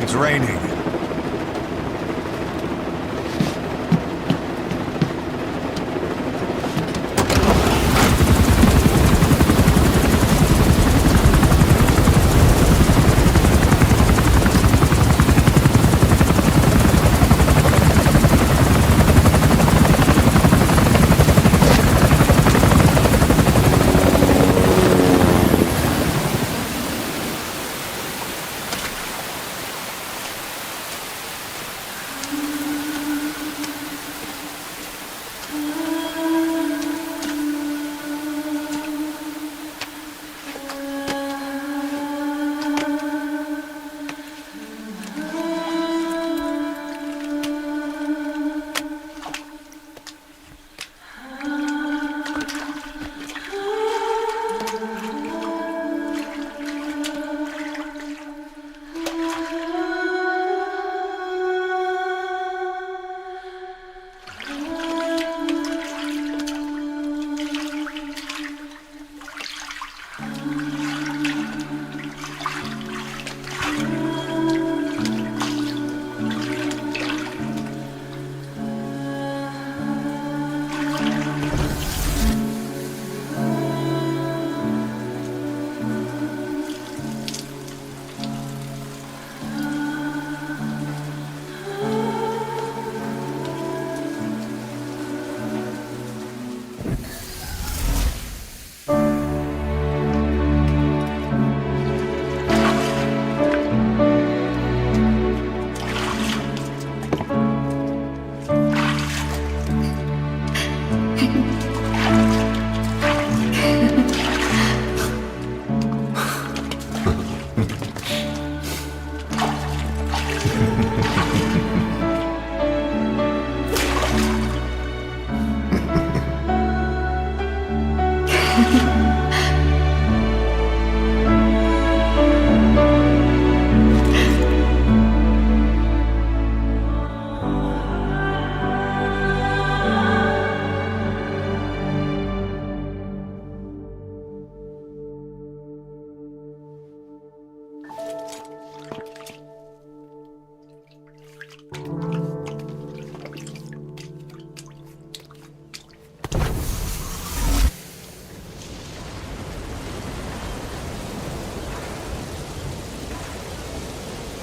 It's raining.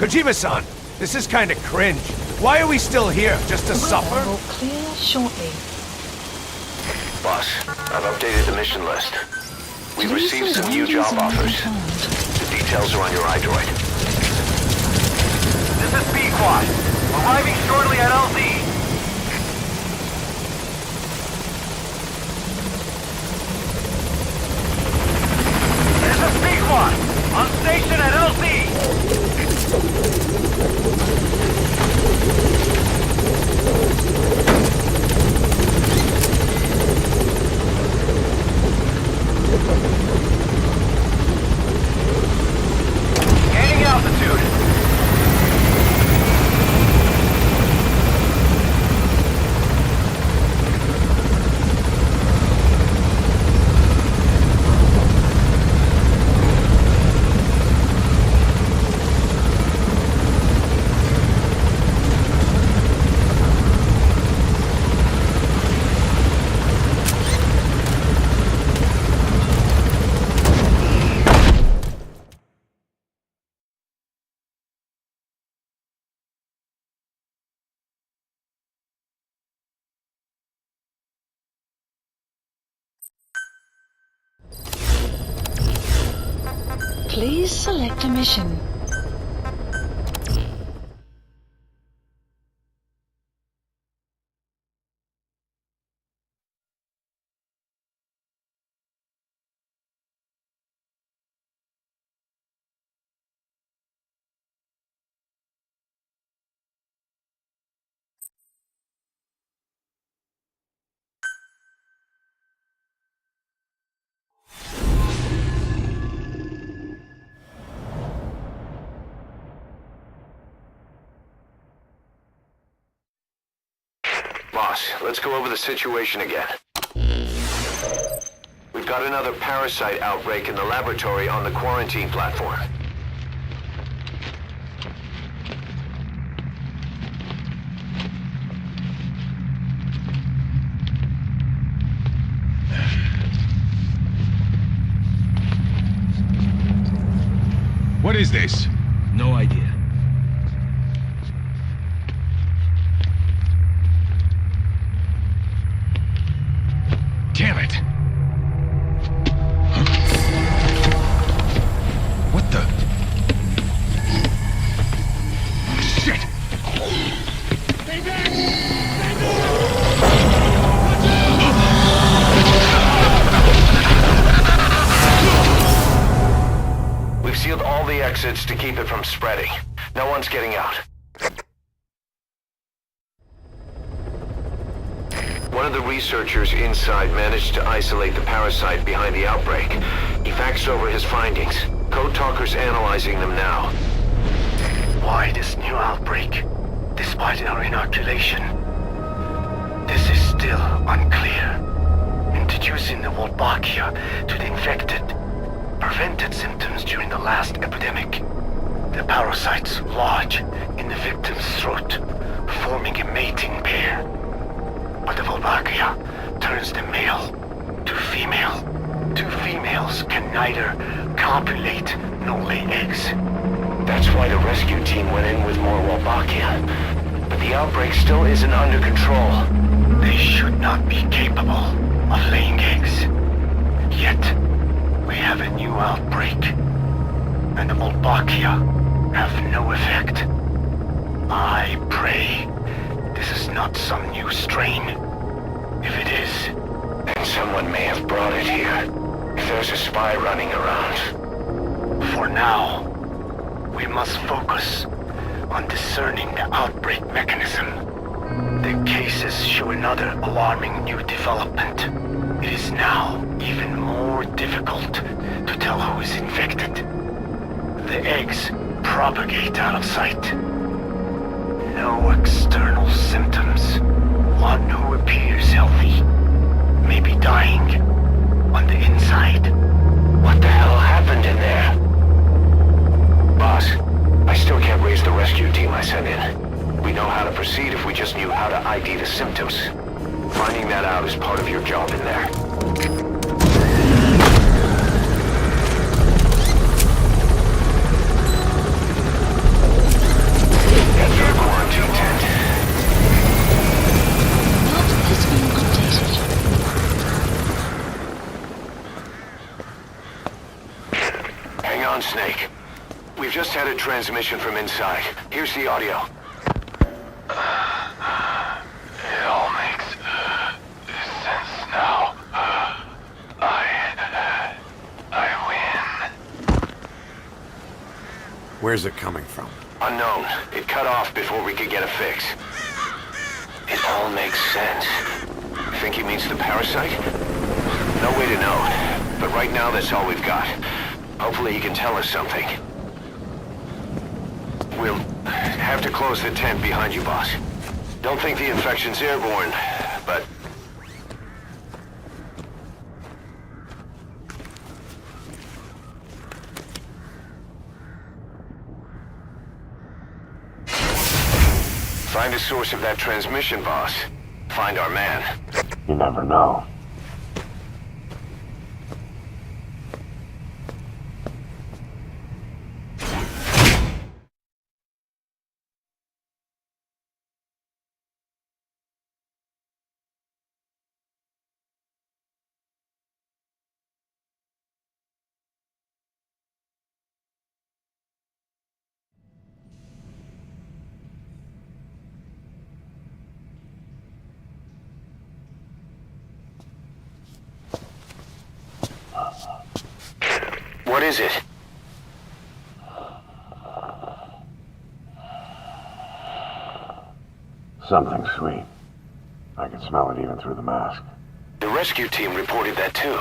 Kojima-san, this is kinda cringe. Why are we still here? Just to suffer? Will clear shortly. Boss, I've updated the mission list. We've received some new job offers. The details are on your iDroid. This is P-Quad. Arriving shortly at LZ. This is P-Quad. On station at LZ. Gaining altitude. Please select a mission. Boss, let's go over the situation again. We've got another parasite outbreak in the laboratory on the quarantine platform. What is this? No idea. Damn it! Huh? What the? Shit! Stay back! We've sealed all the exits to keep it from spreading. No one's getting out. One of the researchers inside managed to isolate the parasite behind the outbreak. He faxed over his findings. Code Talker's analyzing them now. Why this new outbreak, despite our inoculation? This is still unclear. Introducing the Wolbachia to the infected prevented symptoms during the last epidemic. The parasites lodge in the victim's throat, forming a mating pair. But the Wolbachia turns the male to female. Two females can neither copulate nor lay eggs. That's why the rescue team went in with more Wolbachia. But the outbreak still isn't under control. They should not be capable of laying eggs. Yet, we have a new outbreak. And the Wolbachia have no effect. I pray this is not some new strain. If it is, then someone may have brought it here. If there's a spy running around. For now, We must focus on discerning the outbreak mechanism. The cases show another alarming new development. It is now even more difficult to tell who is infected. The eggs propagate out of sight. No external symptoms. One who appears healthy may be dying on the inside. What the hell happened in there? Boss, I still can't raise the rescue team I sent in. We know how to proceed if we just knew how to ID the symptoms. Finding that out is part of your job in there. Enter the quarantine tent. Map has been updated. Hang on, Snake. We've just had a transmission from inside. Here's the audio. It all makes sense now. I win. Where's it coming from? Unknown. It cut off before we could get a fix. It all makes sense. Think he means the parasite? No way to know. But right now, that's all we've got. Hopefully he can tell us something. We'll have to close the tent behind you, boss. Don't think the infection's airborne, but... Find the source of that transmission, boss. Find our man. You never know. What is it? Something sweet. I can smell it even through the mask. The rescue team reported that too.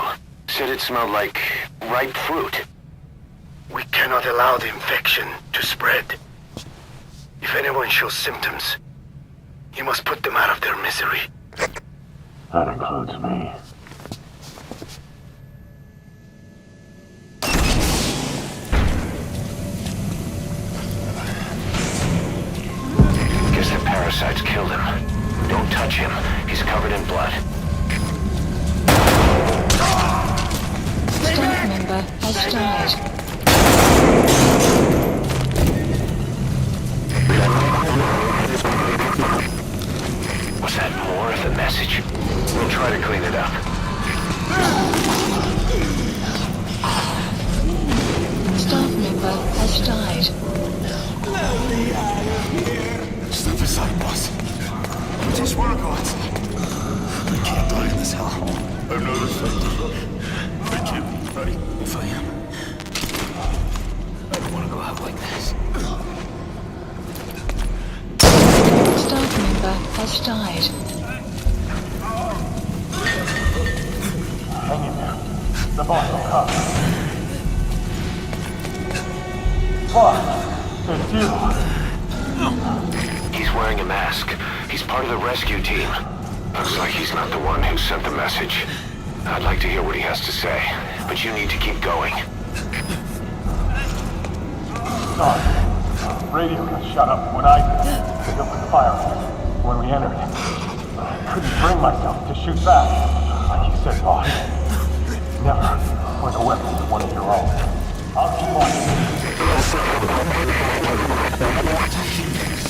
Said it smelled like ripe fruit. We cannot allow the infection to spread. If anyone shows symptoms, you must put them out of their misery. That includes me. Guess the parasites killed him. Don't touch him. He's covered in blood. Staff member has died. Was that more of the message? We'll try to clean it up. Staff member has died. Let me out of here! Step aside, boss. I just want to go outside. I can't die in this hell. I'm not affected. Thank you, buddy. If I am, I don't want to go out like this. Staff member has died. Hang in there. The boss will come. Boss, it's you. He's wearing a mask. He's part of the rescue team. Looks like he's not the one who sent the message. I'd like to hear what he has to say, but you need to keep going. Sorry. Radio got shut up when I picked up with the fire when we entered. I couldn't bring myself to shoot back. Like you said, boss. Never point a weapon at one of your own. I'll keep watching.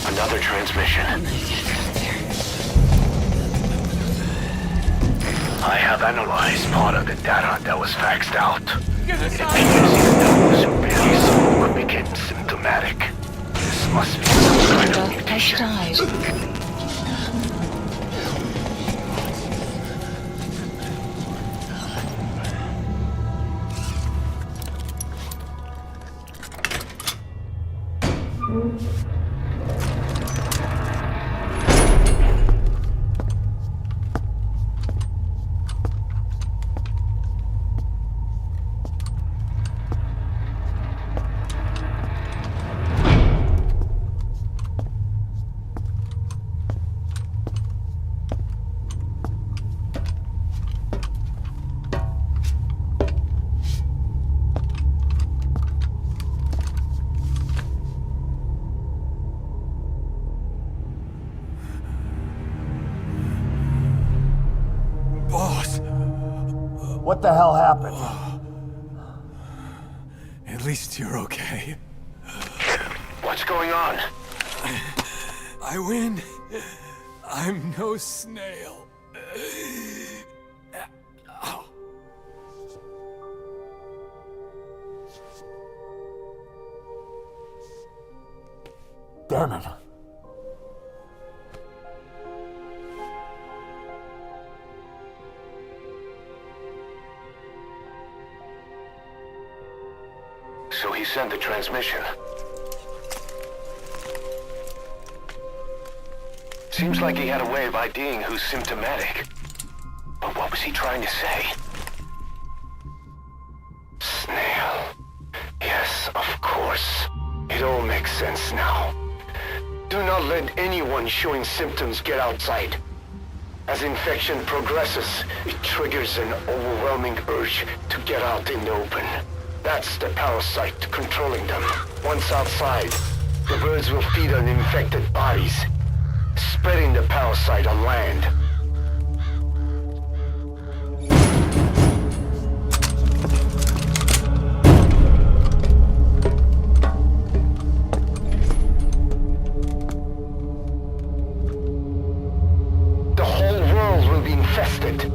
Another transmission. I have analyzed part of the data that was faxed out. It appears those who barely smoke became symptomatic. This must be some kind of mutation. What the hell happened? At least you're okay. What's going on? I win. I'm no snail. Damn it. So he sent the transmission. Seems like he had a way of IDing who's symptomatic. But what was he trying to say? Snail. Yes, of course. It all makes sense now. Do not let anyone showing symptoms get outside. As infection progresses, it triggers an overwhelming urge to get out in the open. That's the parasite controlling them. Once outside, the birds will feed on infected bodies, spreading the parasite on land. The whole world will be infested.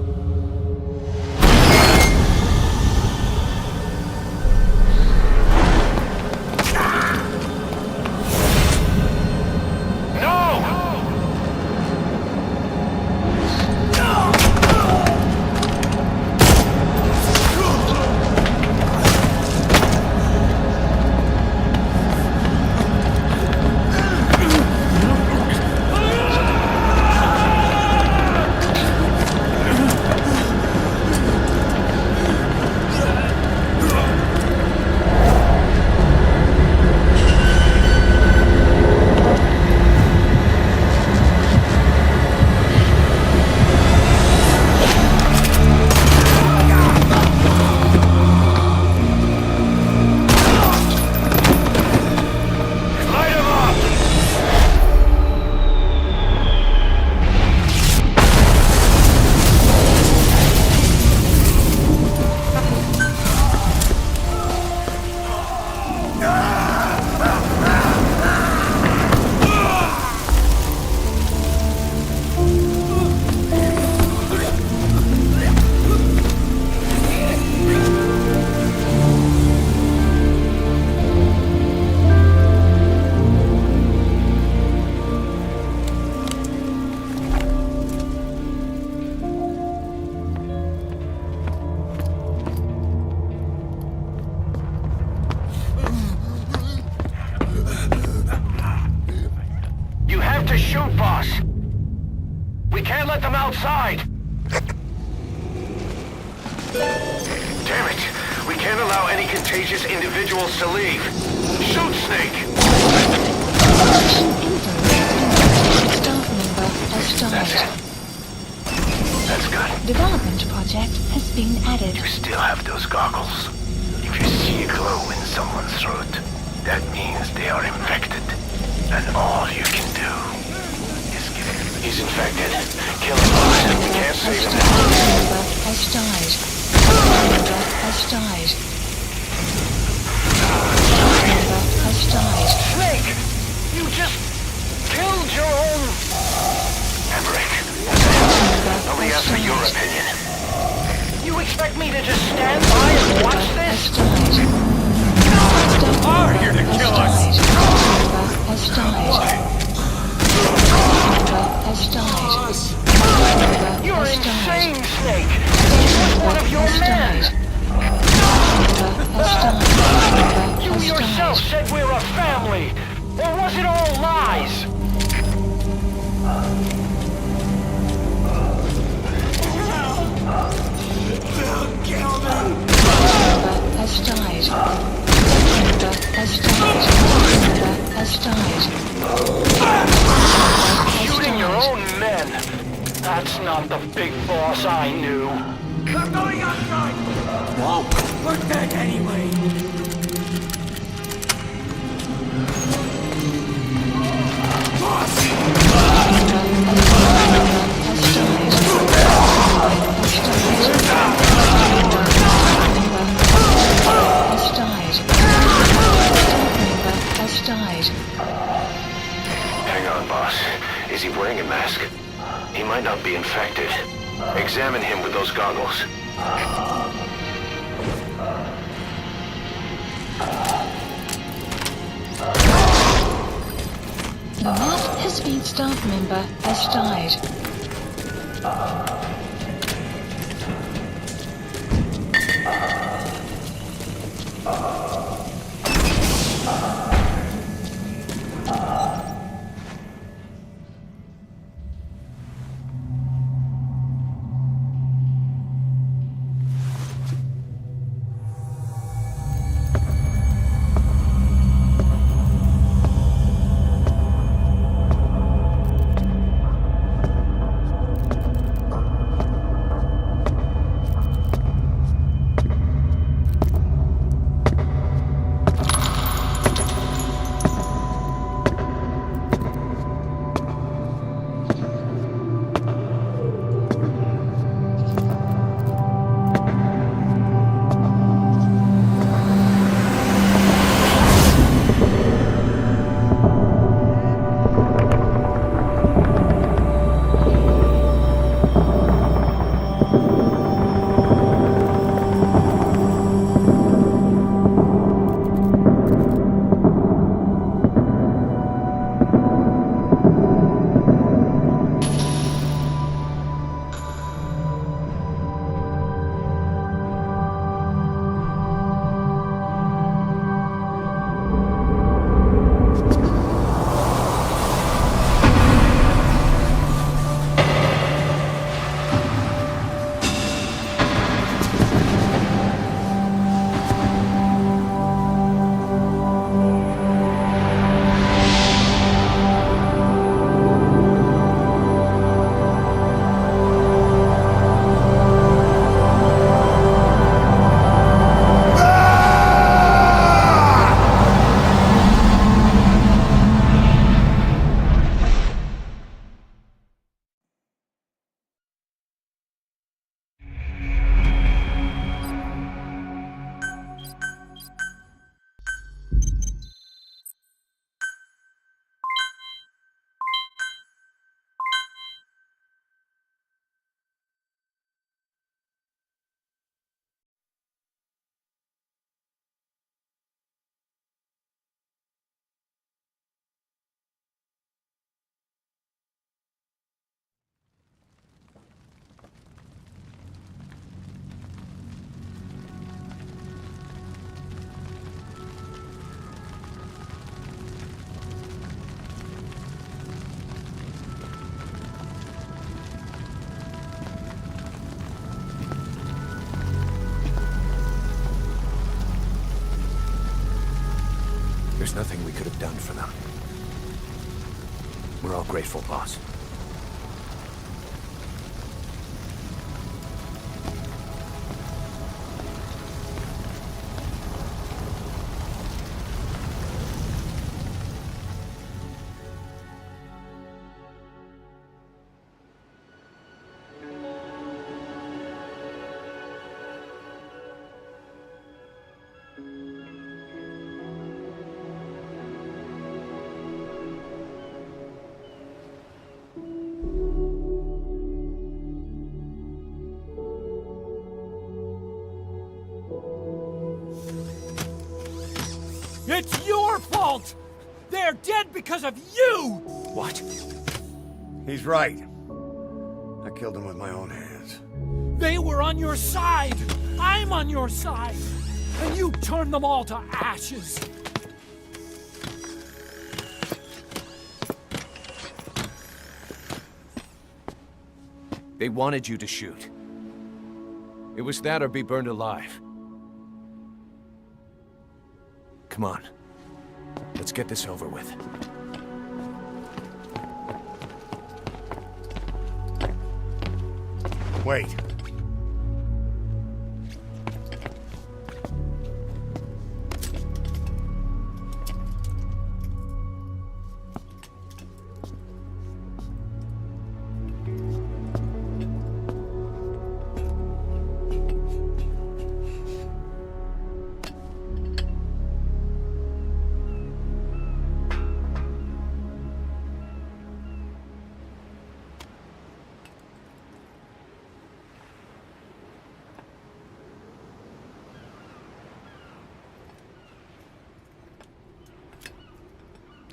To shoot, boss! We can't let them outside! Damn it! We can't allow any contagious individuals to leave! Shoot, Snake! That's it. That's good. Development project has been added. You still have those goggles. If you see a glow in someone's throat, that means they are infected. And all you can do is give it. He's infected. Kill him, boss. We can't save him now. Mamba has died. Mamba has died. Mamba has died. Snake! You just killed your own... Emmerich. Let me ask for your opinion. You expect me to just stand by and watch this? Are here to kill us! Has died. Mamba has died. You're insane, Snake! He's one of your men! You yourself said we're a family! Or was it all lies? Member has died. Member has died. Member has died. Shooting your own men. That's not the big boss I knew. They're going outside! Whoa! We're dead anyway! Hang on, boss. Is he wearing a mask? He might not be infected. Examine him with those goggles. The last Hespeed staff member has died. There's nothing we could have done for them. We're all grateful, boss. It's your fault! They're dead because of you! What? He's right. I killed him with my own hands. They were on your side! I'm on your side! And you turned them all to ashes! They wanted you to shoot. It was that or be burned alive. Come on. Let's get this over with. Wait.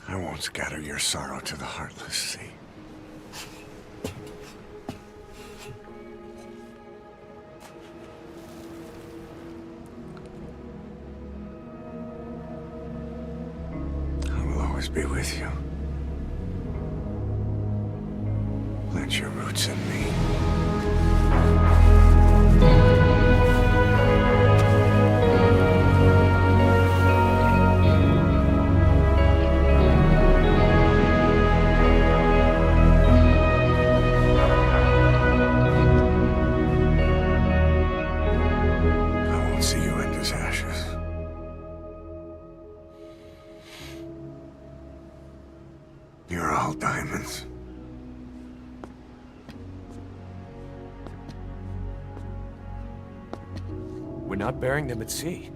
I won't scatter your sorrow to the heartless sea. I will always be with you. Plant your roots in me. You're all diamonds. We're not burying them at sea.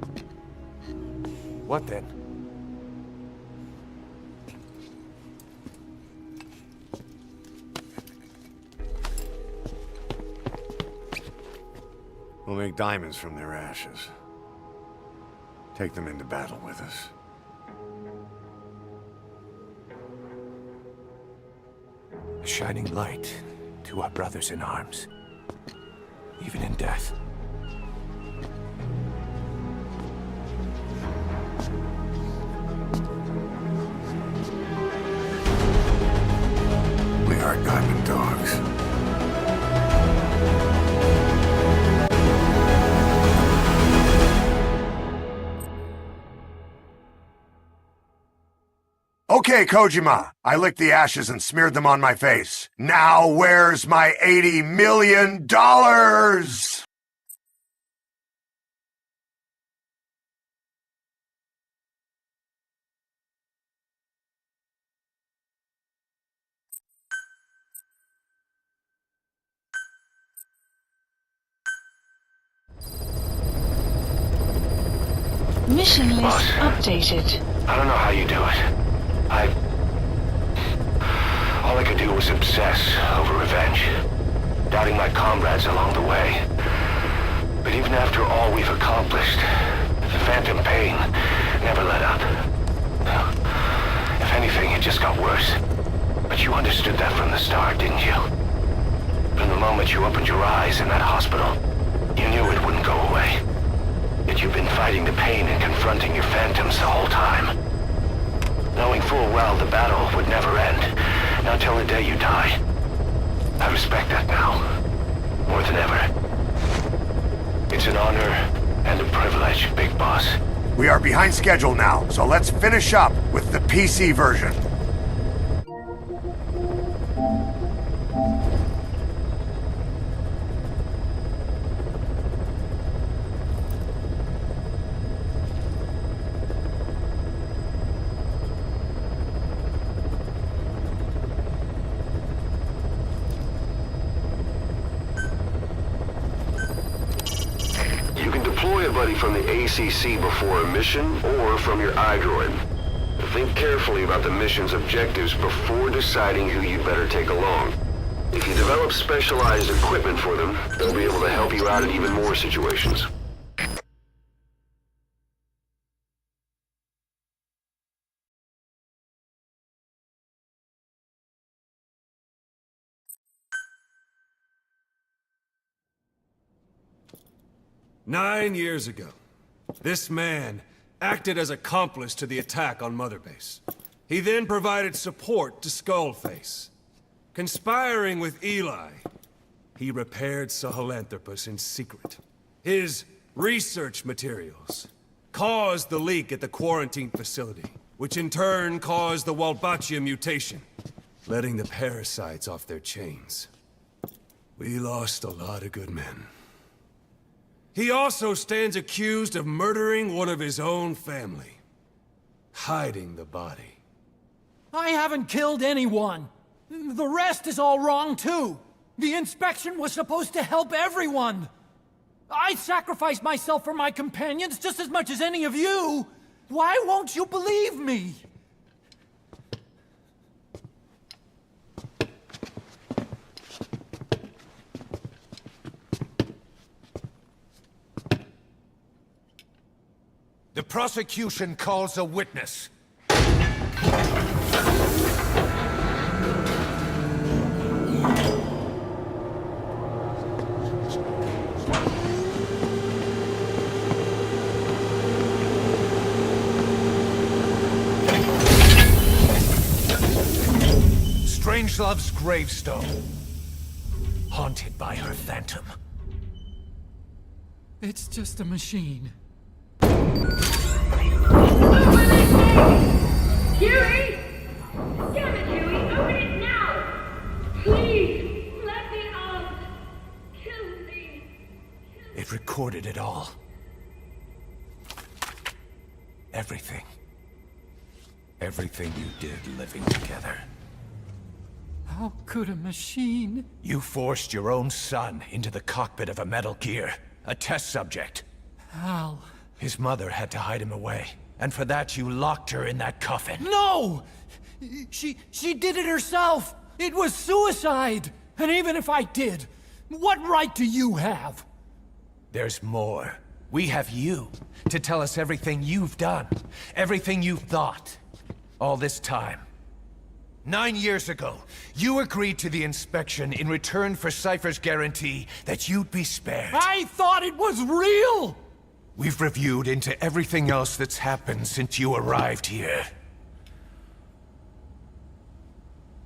What then? We'll make diamonds from their ashes. Take them into battle with us. A shining light to our brothers in arms, even in death. We are diamond dogs. Okay, Kojima. I licked the ashes and smeared them on my face. Now where's my $80 million? Mission list updated. I don't know how you do it. All I could do was obsess over revenge, doubting my comrades along the way. But even after all we've accomplished, the phantom pain never let up. If anything, it just got worse. But you understood that from the start, didn't you? From the moment you opened your eyes in that hospital, you knew it wouldn't go away. Yet you've been fighting the pain and confronting your phantoms the whole time. Knowing full well the battle would never end, not till the day you die. I respect that now, more than ever. It's an honor and a privilege, Big Boss. We are behind schedule now, so let's finish up with the PC version. From the ACC before a mission, or from your iDroid. Think carefully about the mission's objectives before deciding who you'd better take along. If you develop specialized equipment for them, they'll be able to help you out in even more situations. "9 years ago, this man acted as accomplice to the attack on Mother Base. He then provided support to Skullface. Conspiring with Eli, he repaired Sahelanthropus in secret. His research materials caused the leak at the quarantine facility, which in turn caused the Walbachia mutation, letting the parasites off their chains. We lost a lot of good men. He also stands accused of murdering one of his own family, hiding the body. I haven't killed anyone. The rest is all wrong, too. The inspection was supposed to help everyone. I sacrificed myself for my companions just as much as any of you. Why won't you believe me? The prosecution calls a witness. Strangelove's gravestone, haunted by her phantom. It's just a machine. Huey! Damn it, Huey! Open it now! Please! Let me out! Kill me! It recorded it all. Everything. Everything you did living together. How could a machine? You forced your own son into the cockpit of a Metal Gear, a test subject. How? His mother had to hide him away, and for that you locked her in that coffin. No! She did it herself! It was suicide! And even if I did, what right do you have? There's more. We have you to tell us everything you've done, everything you've thought, all this time. 9 years ago, you agreed to the inspection in return for Cypher's guarantee that you'd be spared. I thought it was real! We've reviewed into everything else that's happened since you arrived here.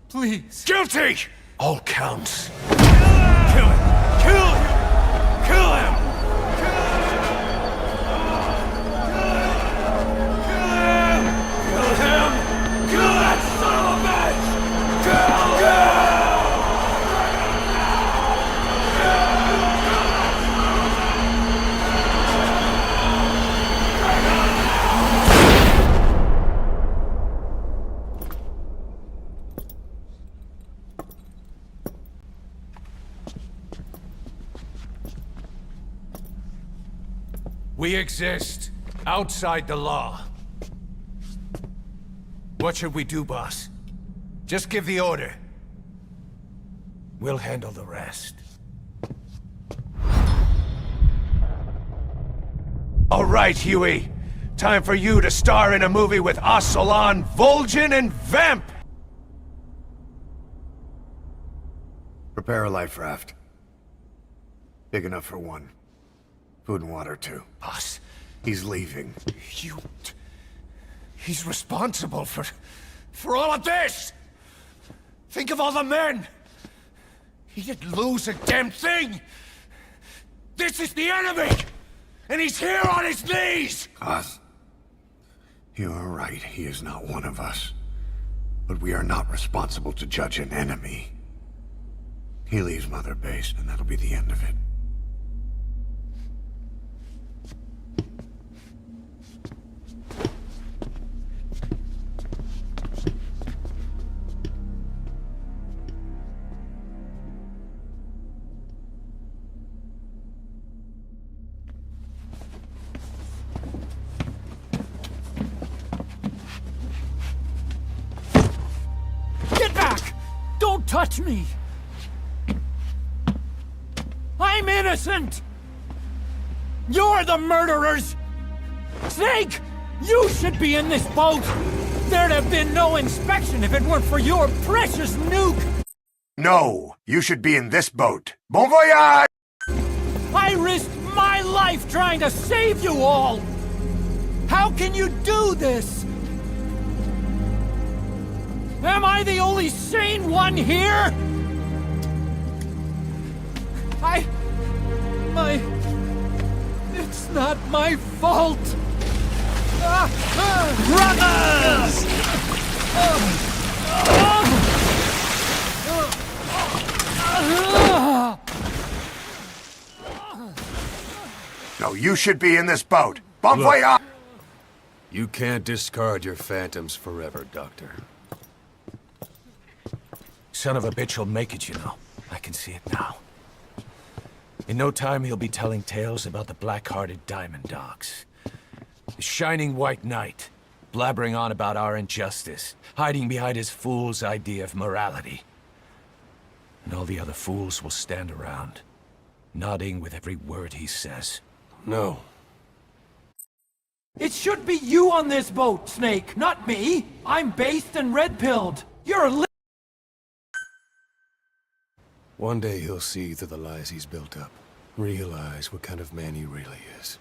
Please. Guilty! All counts. Kill him! Kill him! Kill him! We exist outside the law. What should we do, boss? Just give the order. We'll handle the rest. All right, Huey. Time for you to star in a movie with Ocelot, Vol'jin, and Vamp! Prepare a life raft. Big enough for one. Food and water, too. Boss. He's leaving. He's responsible for all of this! Think of all the men! He didn't lose a damn thing! This is the enemy! And he's here on his knees! Us. You are right, he is not one of us. But we are not responsible to judge an enemy. He leaves Mother Base, and that'll be the end of it. Touch me! I'm innocent! You're the murderers! Snake! You should be in this boat! There'd have been no inspection if it weren't for your precious nuke! No! You should be in this boat! Bon voyage! I risked my life trying to save you all! How can you do this? Am I the only sane one here? It's not my fault! Brothers! No, you should be in this boat. Bon voyage! You can't discard your phantoms forever, Doctor. Son of a bitch will make it, you know. I can see it now. In no time, he'll be telling tales about the black-hearted Diamond Dogs. The Shining White Knight, blabbering on about our injustice, hiding behind his fool's idea of morality. And all the other fools will stand around, nodding with every word he says. No. It should be you on this boat, Snake, not me! I'm based and red-pilled! You're a One day he'll see through the lies he's built up. Realize what kind of man he really is.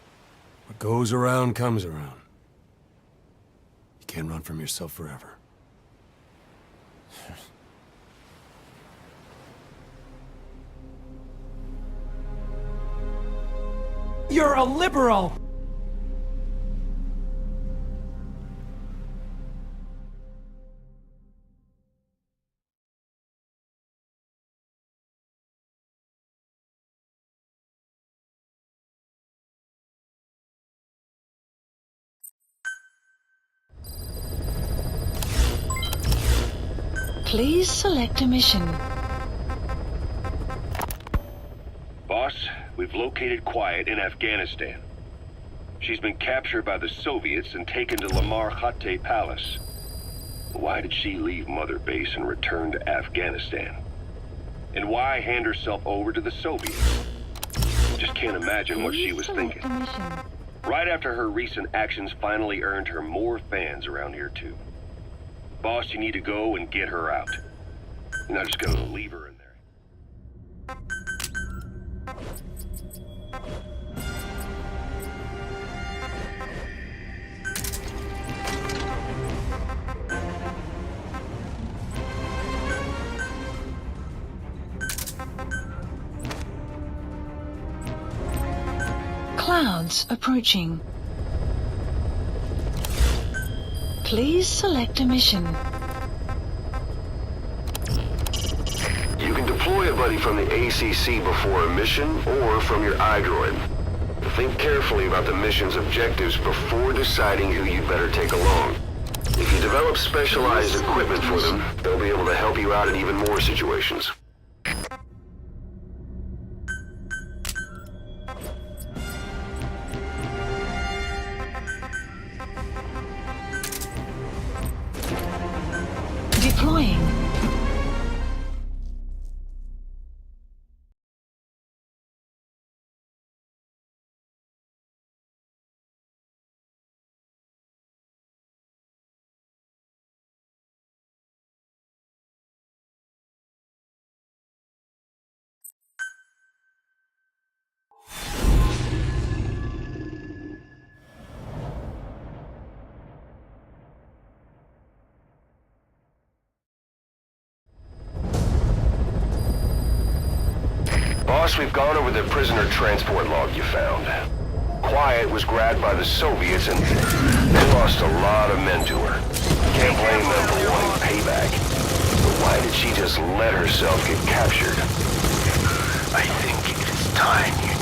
What goes around comes around. You can't run from yourself forever. You're a liberal! Please select a mission. Boss, we've located Quiet in Afghanistan. She's been captured by the Soviets and taken to Lamar Khatte Palace. Why did she leave Mother Base and return to Afghanistan? And why hand herself over to the Soviets? Just can't imagine what she was thinking. Right after her recent actions finally earned her more fans around here too. Boss, you need to go and get her out. You're not just gonna leave her in there. Clouds approaching. Please select a mission. You can deploy a buddy from the ACC before a mission, or from your iDroid. Think carefully about the mission's objectives before deciding who you'd better take along. If you develop specialized equipment for them, they'll be able to help you out in even more situations. Deploying. Boss, we've gone over the prisoner transport log you found. Quiet was grabbed by the Soviets and they lost a lot of men to her. Can't blame them for wanting payback. But why did she just let herself get captured? I think it is time you knew.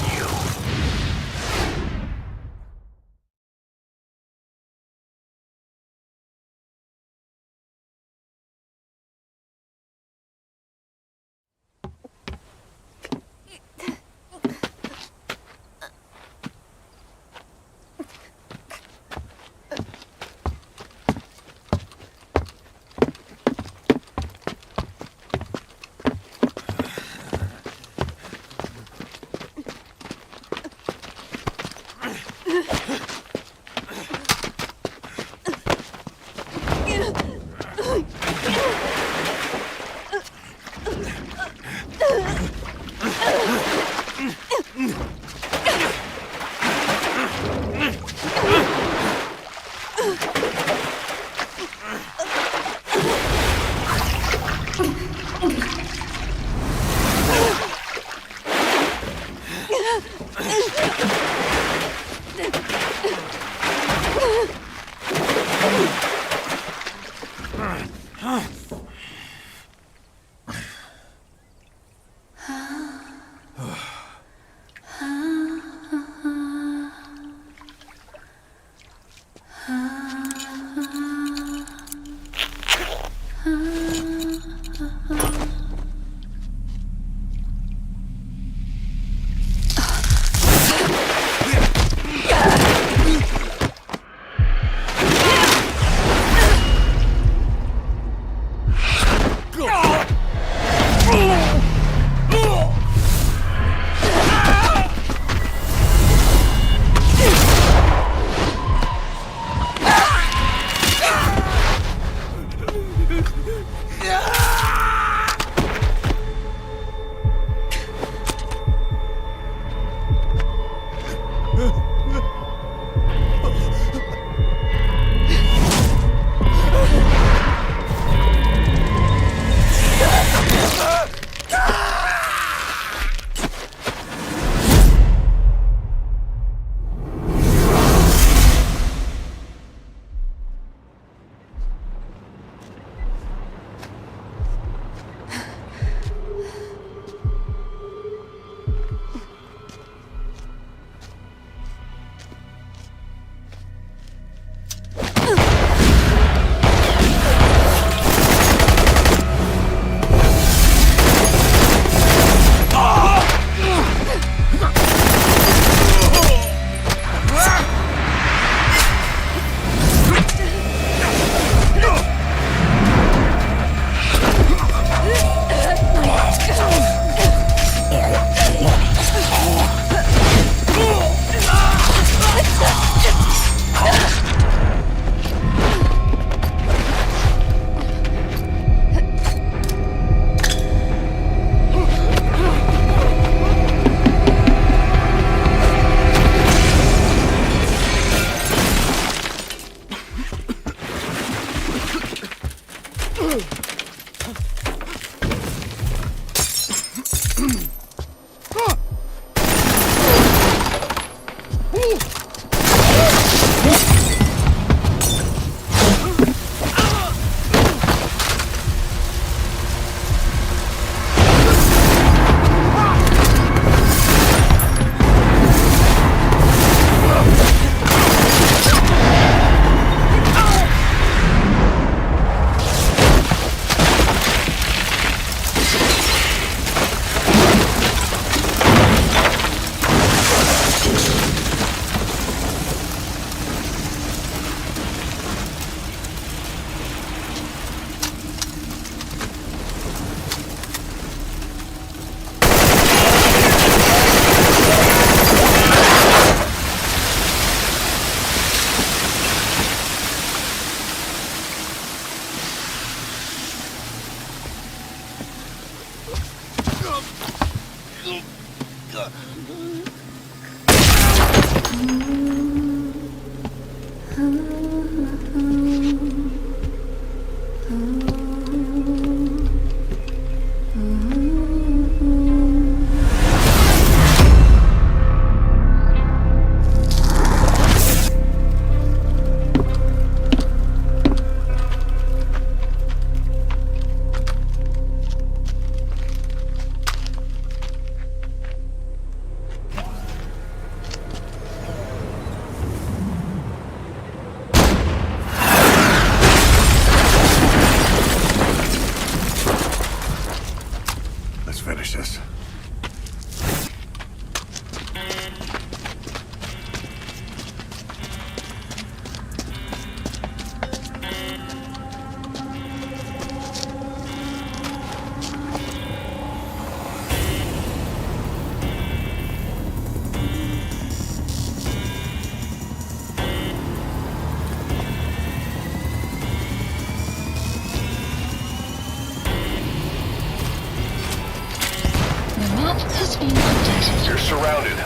You're surrounded.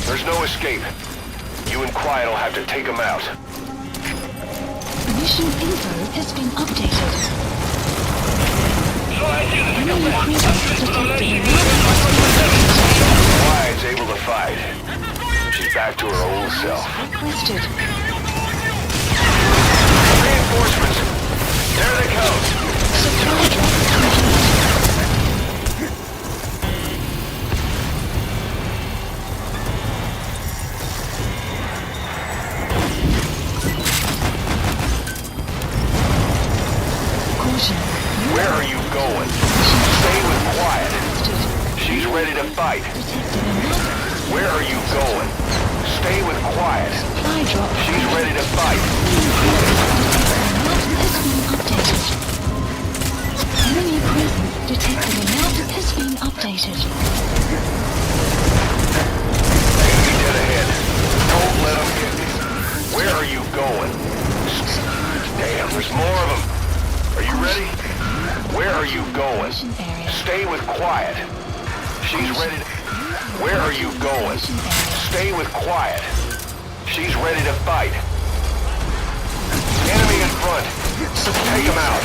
There's no escape. You and Quiet will have to take them out. Mission info has been updated. Quiet's able to fight. She's back to her old self. Requested. Reinforcements. There they come. Where are you going? Stay with quiet. She's ready to fight. Where are you going? Stay with quiet. She's ready to fight. Enemy presence detected. A map has been updated. Dead ahead. Don't let them get me. Where are you going? Damn, there's more of them. Are you ready? Where are you going? Stay with quiet. She's ready to... Where are you going? Stay with quiet. She's ready to fight. Enemy in front. Take him out.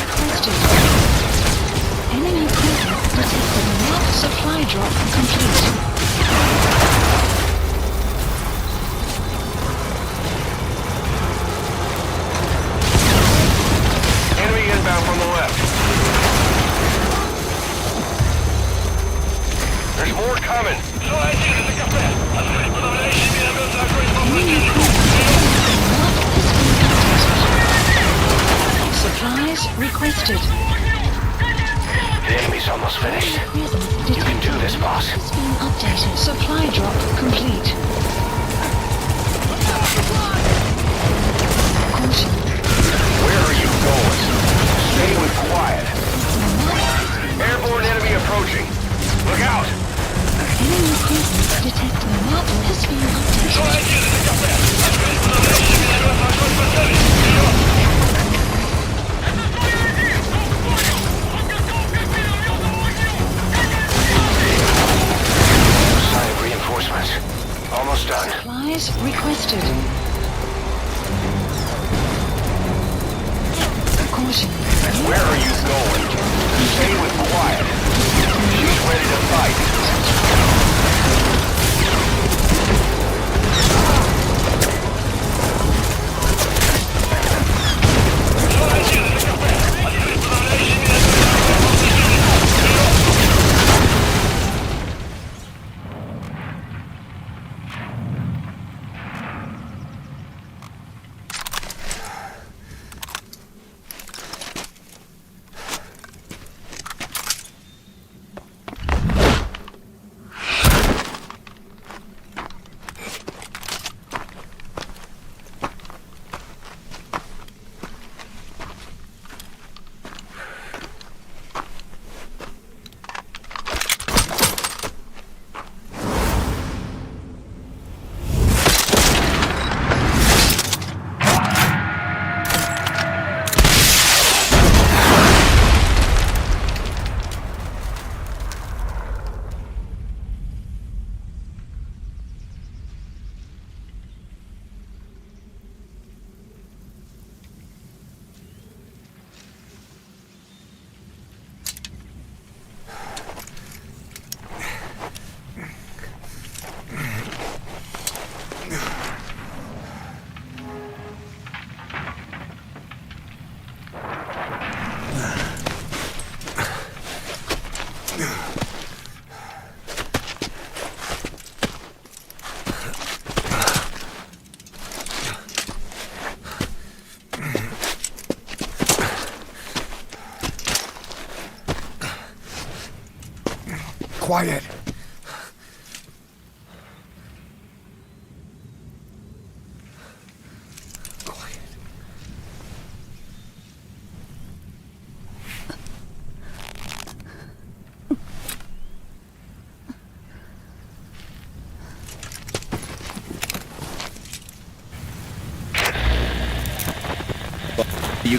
Enemy presence detected. Map supply drop complete. Enemy inbound from the left. There's more coming. Supplies requested. The enemy's almost finished. You can do this, boss. Has been updated. Supply drop complete. Caution. Where are you going? Stay with quiet. Airborne enemy approaching. Look out! Enemy presence detected. Map has been Sign of reinforcements. Almost done. Supplies requested. Caution. Where are you going? Stay with quiet. She's ready to fight. Quiet. You...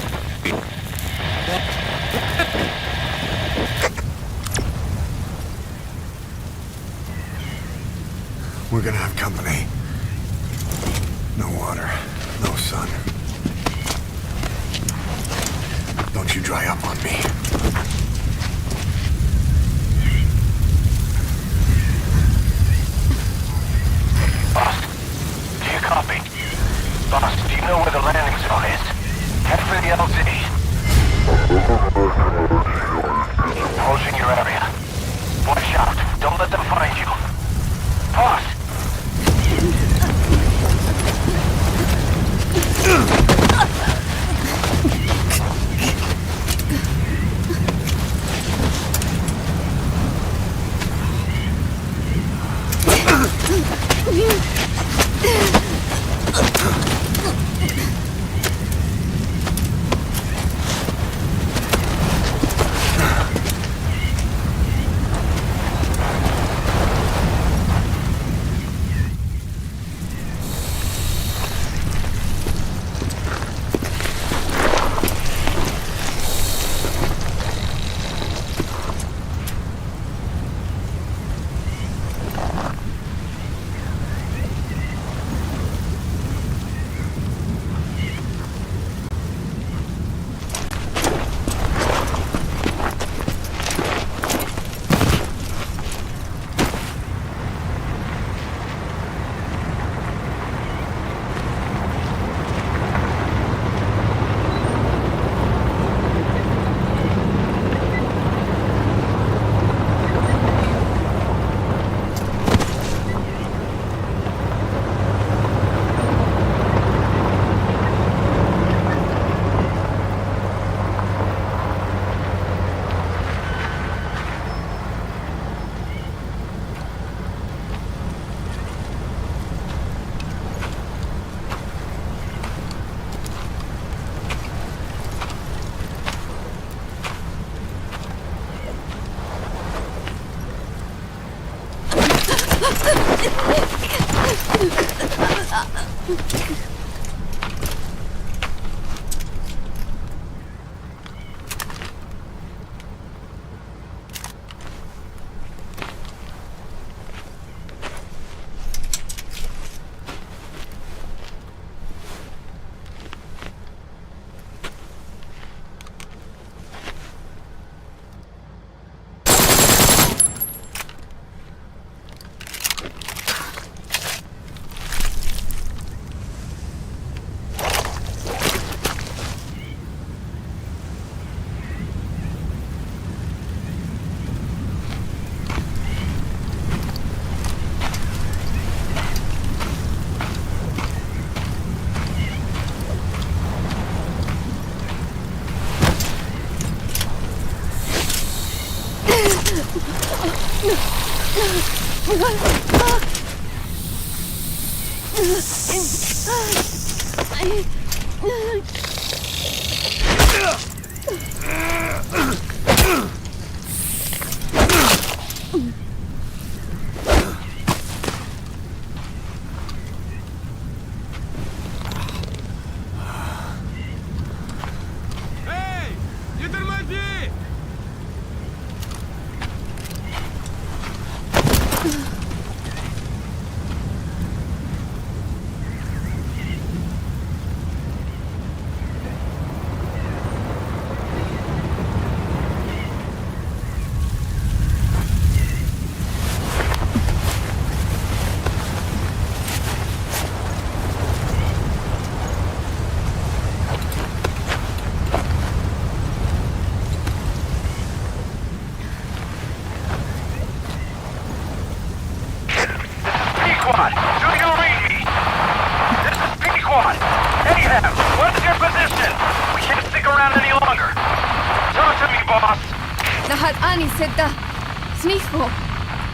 We're gonna have company. No water, no sun. Don't you dry up on me. Boss, do you copy? Boss, do you know where the landing zone is? Head for the LZ. Approaching your area. Watch out. Don't let them find you. Boss!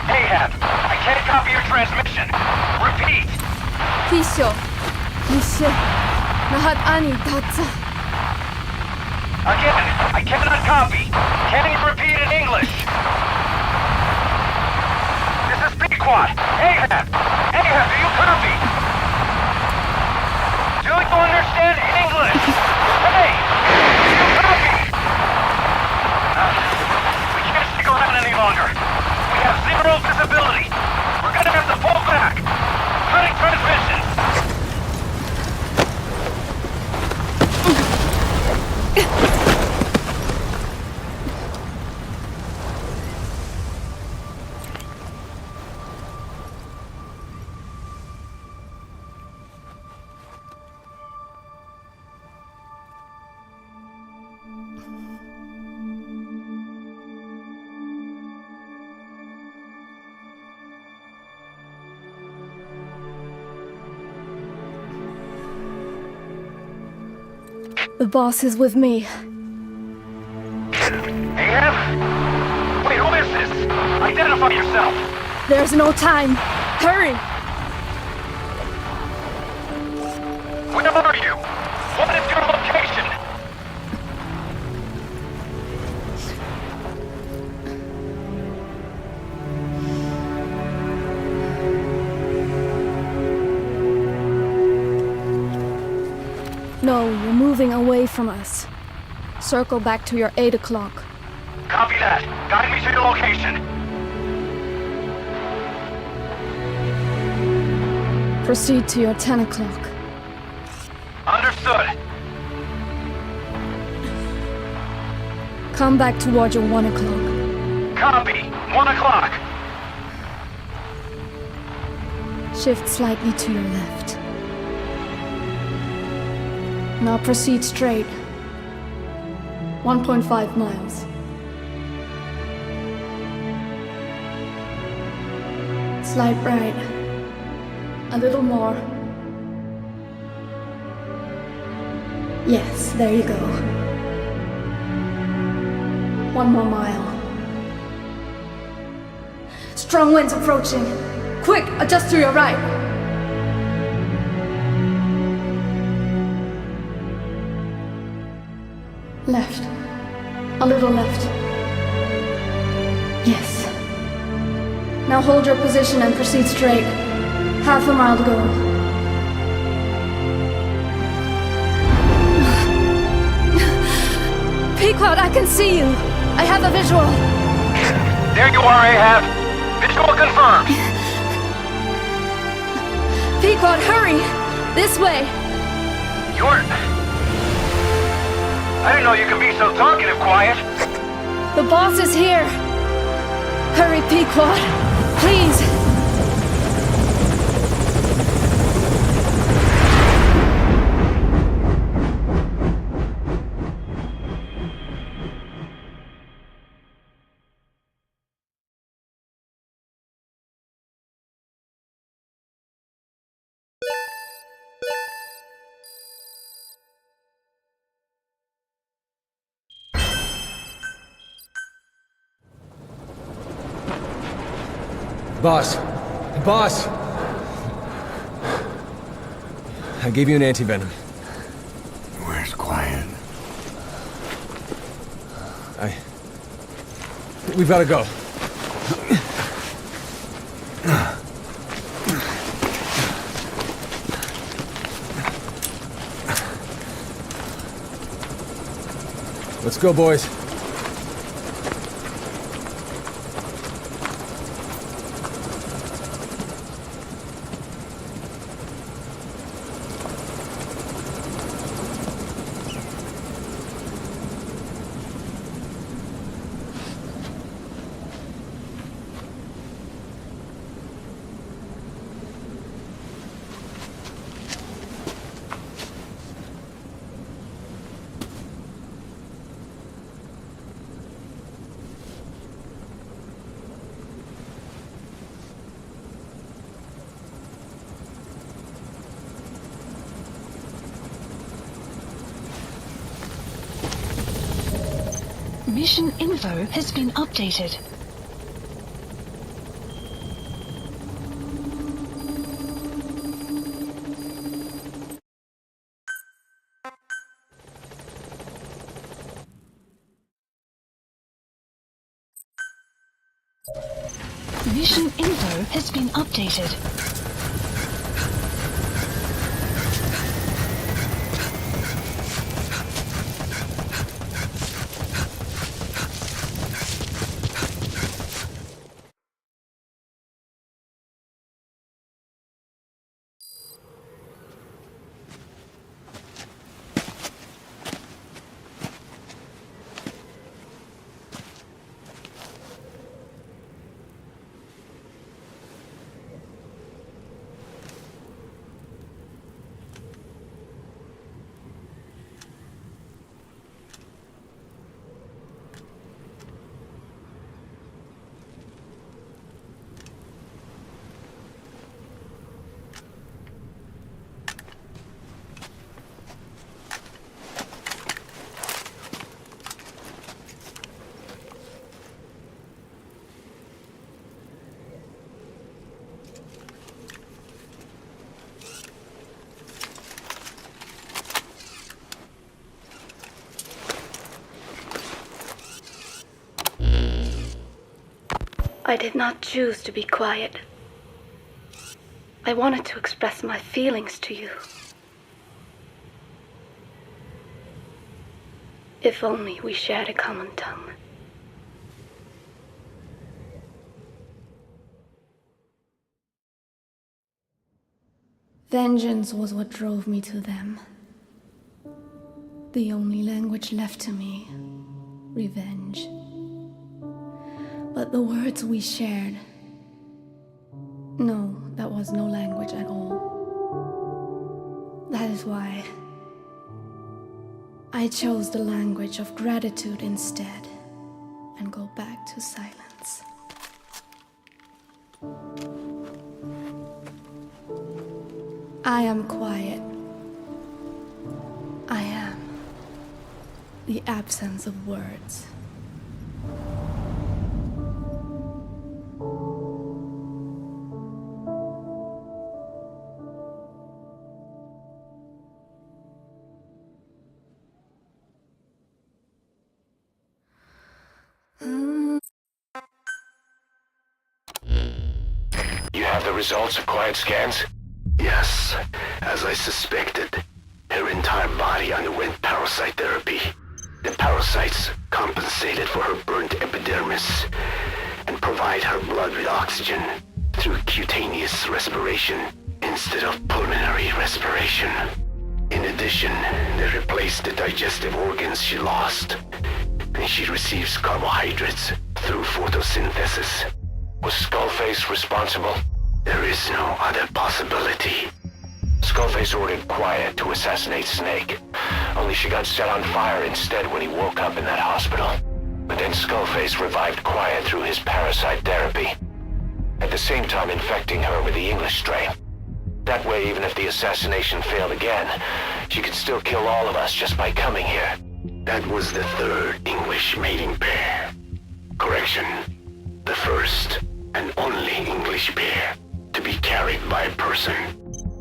Ahab, I can't copy your transmission. Repeat. Tisho, Nishe, Nahat Ani Tatsa. Again, I cannot copy. Can you repeat in English? This is Pequod. Ahab, do you copy? Do you understand English? Hey, do you copy? We can't stick around any longer. We have zero visibility. We're gonna have to pull back. Cutting transmission. The boss is with me. Ahab? Wait, who is this? Identify yourself! There's no time. Hurry! Where are you? What is your location? No, you're moving away from us. Circle back to your 8 o'clock. Copy that. Guide me to your location. Proceed to your 10 o'clock. Understood. Come back towards your 1 o'clock. Copy. 1 o'clock. Shift slightly to your left. Now proceed straight. 1.5 miles. Slide right. A little more. Yes, there you go. 1 more mile. Strong winds approaching. Quick, adjust to your right. Left. A little left. Yes. Now hold your position and proceed straight. Half a mile to go. Pequod, I can see you. I have a visual. There you are, Ahab. Visual confirmed. Pequod, hurry! This way. I didn't know you could be so talkative, Quiet. The boss is here. Hurry, Pequod. Please. Boss! Boss! I gave you an antivenom. Where's Quiet? We've gotta go. Let's go, boys. Mission info has been updated. Mission info has been updated. I did not choose to be quiet. I wanted to express my feelings to you. If only we shared a common tongue. Vengeance was what drove me to them. The only language left to me, revenge. But the words we shared, no, that was no language at all. That is why I chose the language of gratitude instead and go back to silence. I am quiet. I am the absence of words. have the results of Quiet scans? Yes, as I suspected. Her entire body underwent parasite therapy. The parasites compensated for her burnt epidermis and provide her blood with oxygen through cutaneous respiration instead of pulmonary respiration. In addition, they replaced the digestive organs she lost, and she receives carbohydrates through photosynthesis. Was Skullface responsible? There is no other possibility. Skullface ordered Quiet to assassinate Snake, only she got set on fire instead when he woke up in that hospital. But then Skullface revived Quiet through his parasite therapy, at the same time infecting her with the English strain. That way, even if the assassination failed again, she could still kill all of us just by coming here. That was the third English mating pair. Correction, the first and only English pair to be carried by a person.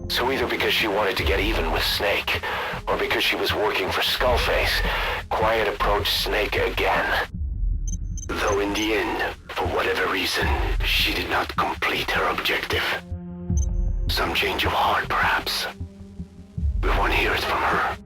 So either because she wanted to get even with Snake, or because she was working for Skullface, Quiet approached Snake again. Though in the end, for whatever reason, she did not complete her objective. Some change of heart, perhaps. We want to hear it from her.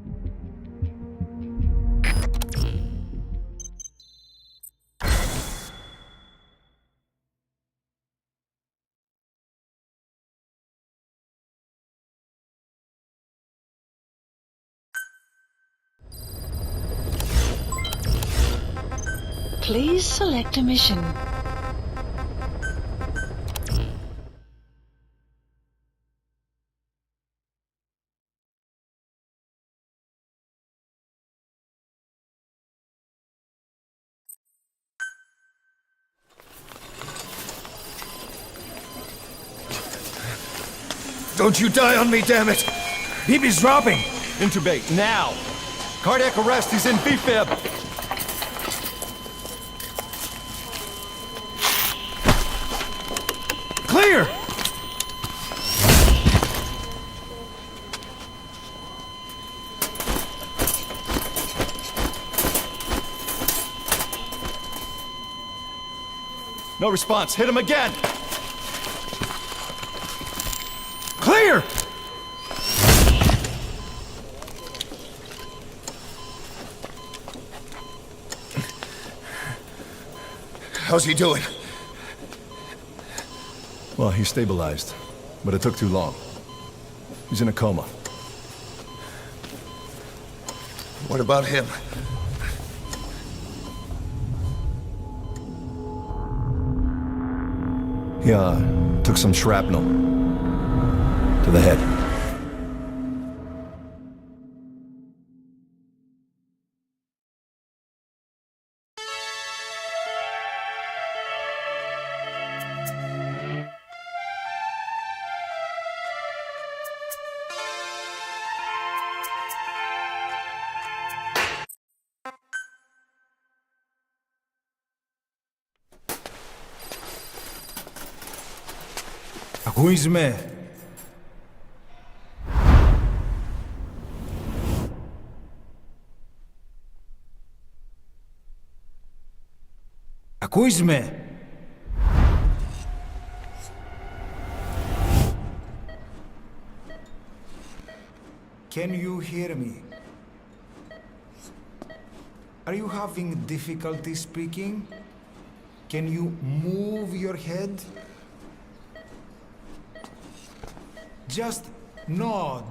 Please select a mission. Don't you die on me, damn it! BB's dropping! Intubate, now! Cardiac arrest, he's in B-fib! Clear! No response, hit him again! Clear! How's he doing? Well, he stabilized, but it took too long. He's in a coma. What about him? He, took some shrapnel. To the head. Ακούεις με? Ακούεις με? Can you hear me? Are you having difficulty speaking? Can you move your head? Just nod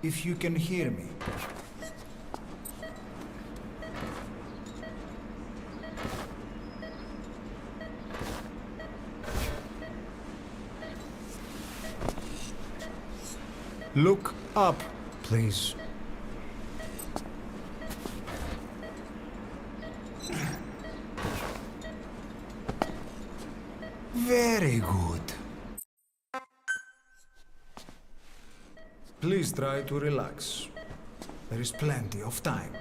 if you can hear me. Look up, please. Very good. Please try to relax. There is plenty of time.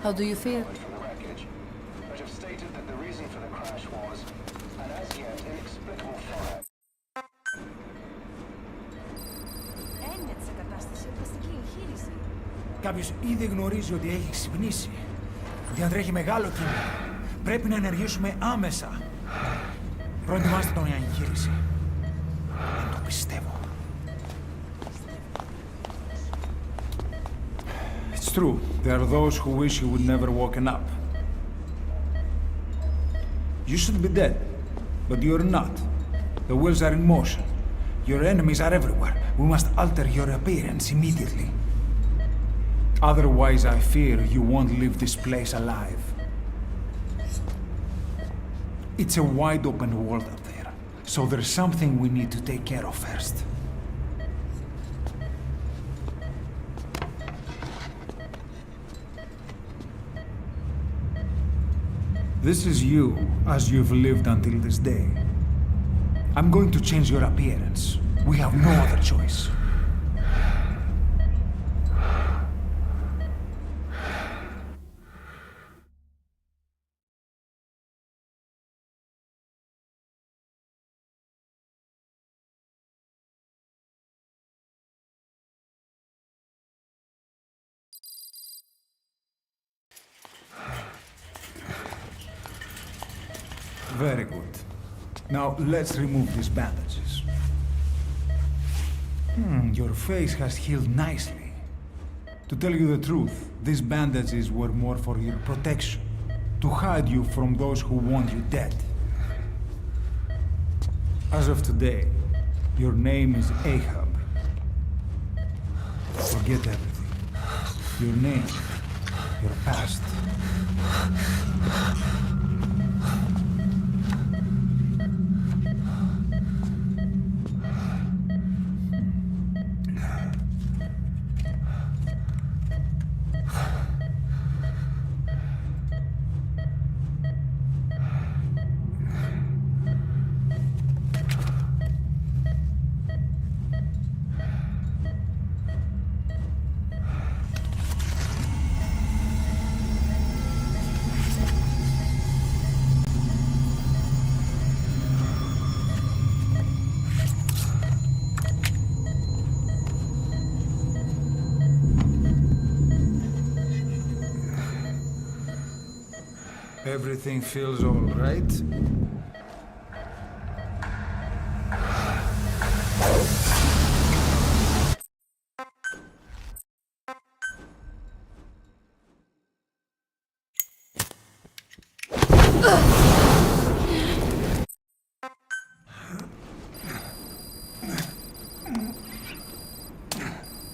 How do you feel? Κάποιος ήδη γνωρίζει ότι έχει ξυπνήσει. Ότι αν τρέχει μεγάλο κίνημα. Πρέπει να ενεργήσουμε άμεσα. Προετοιμάστε τον για εγχείρηση. Δεν το πιστεύω. It's true. There are those who wish you would never woken up. You should be dead, but you're not. The wheels are in motion. Your enemies are everywhere. We must alter your appearance immediately. Otherwise, I fear you won't leave this place alive. It's a wide open world up there, so there's something we need to take care of first. This is you, as you've lived until this day. I'm going to change your appearance. We have no other choice. Very good. Now, let's remove these bandages. Your face has healed nicely. To tell you the truth, these bandages were more for your protection, to hide you from those who want you dead. As of today, your name is Ahab. Forget everything. Your name, your past. Everything feels all right?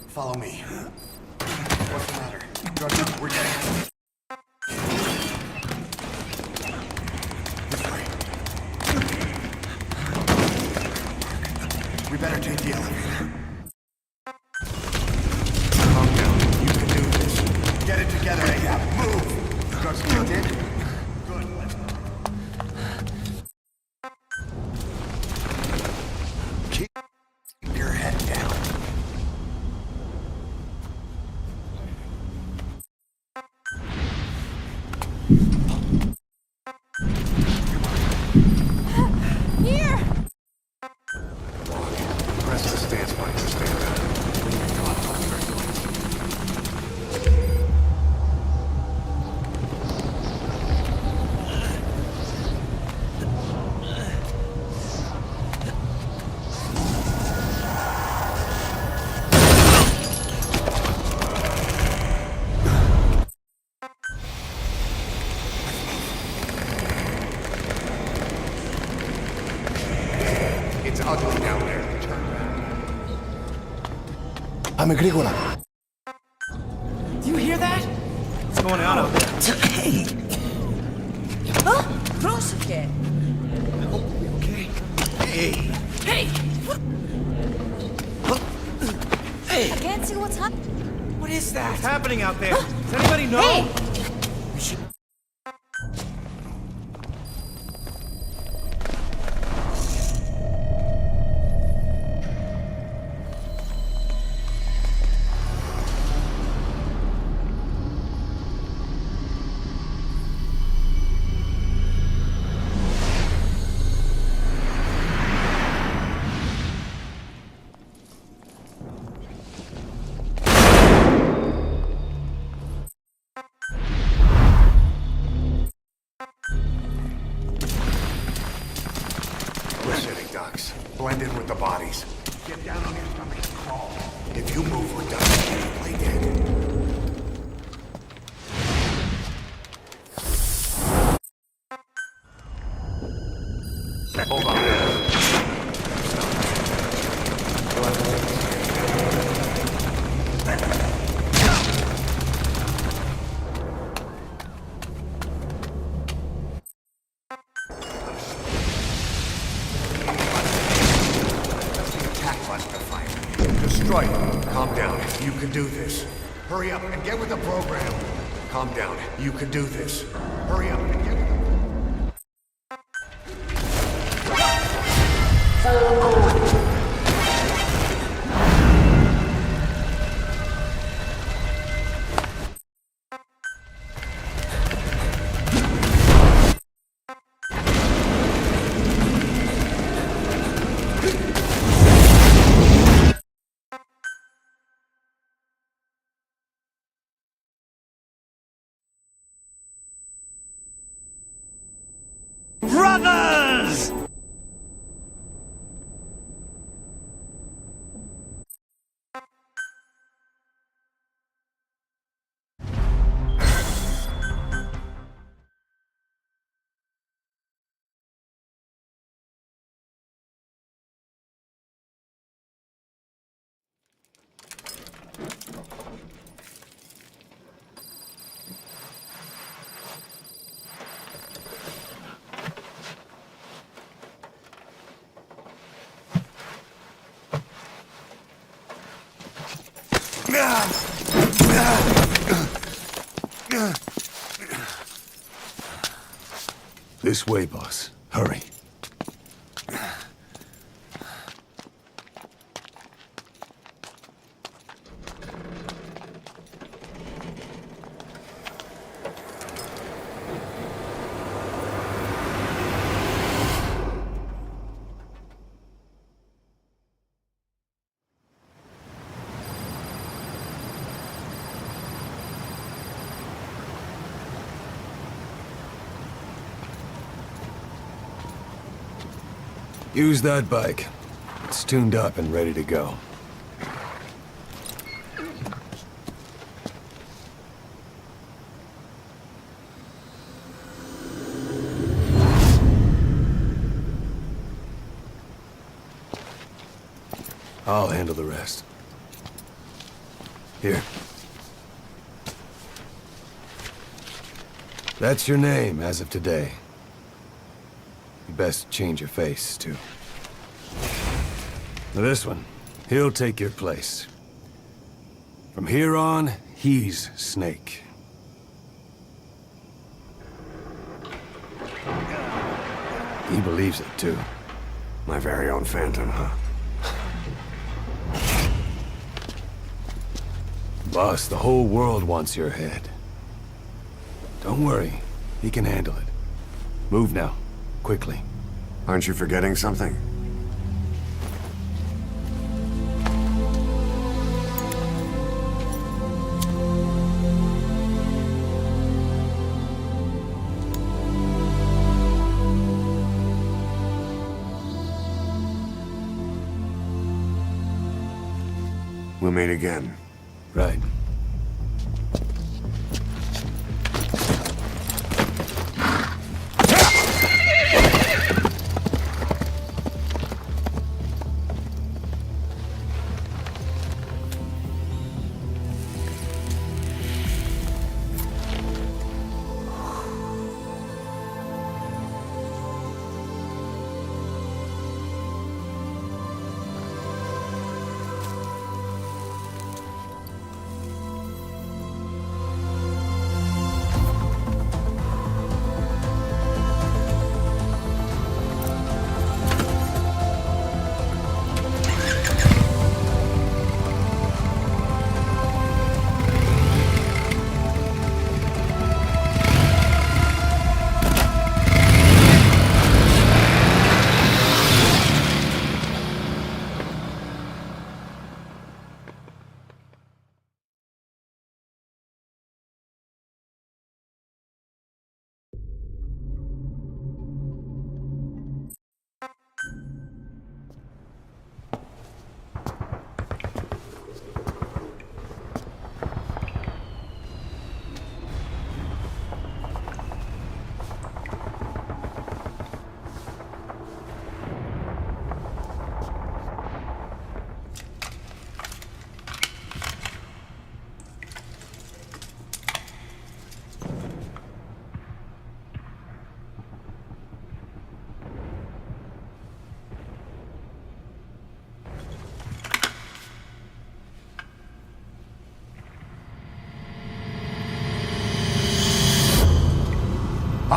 Follow me. What's the matter? We're getting... We better take the elevator. Calm down. You can do this. Get it together, Ahab. Move! Drugs kicked in? Good. Keep your head down. Here! Press the stance button to stand up. It's ugly down there. Turn back. I'm Agricola. Do you hear that? What's going on out there? Hey! Huh? Πρόσεχε! Okay. Hey! Hey! Hey! I can't see what's happening. What is that? What's happening out there? Does anybody know? Hey! We should... Blend in with the bodies. Get down on your stomach and crawl. If you move, we're done. Play dead. Hold on. Destroy it. Calm down. You can do this. Hurry up and get with the program. Calm down. You can do this. Hurry up and get with the... Brothers! This way, boss. Hurry. Use that bike. It's tuned up and ready to go. I'll handle the rest. Here. That's your name as of today. You best change your face, too. Now this one, he'll take your place. From here on, he's Snake. He believes it, too. My very own Phantom, huh? Boss, the whole world wants your head. Don't worry, he can handle it. Move now. Quickly. Aren't you forgetting something? We'll meet again. Right.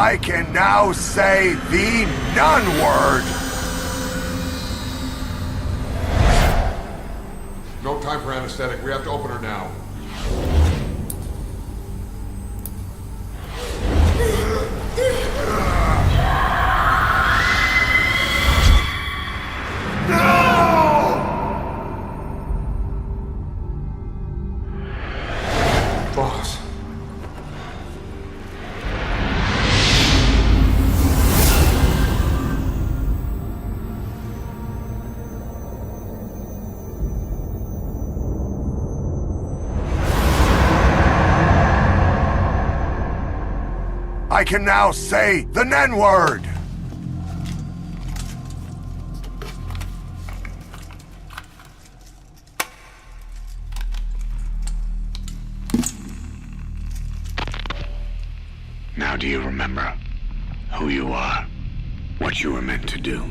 I can now say the none word! No time for anesthetic. We have to open her now. Boss. I can now say the N word! Now do you remember who you are? What you were meant to do?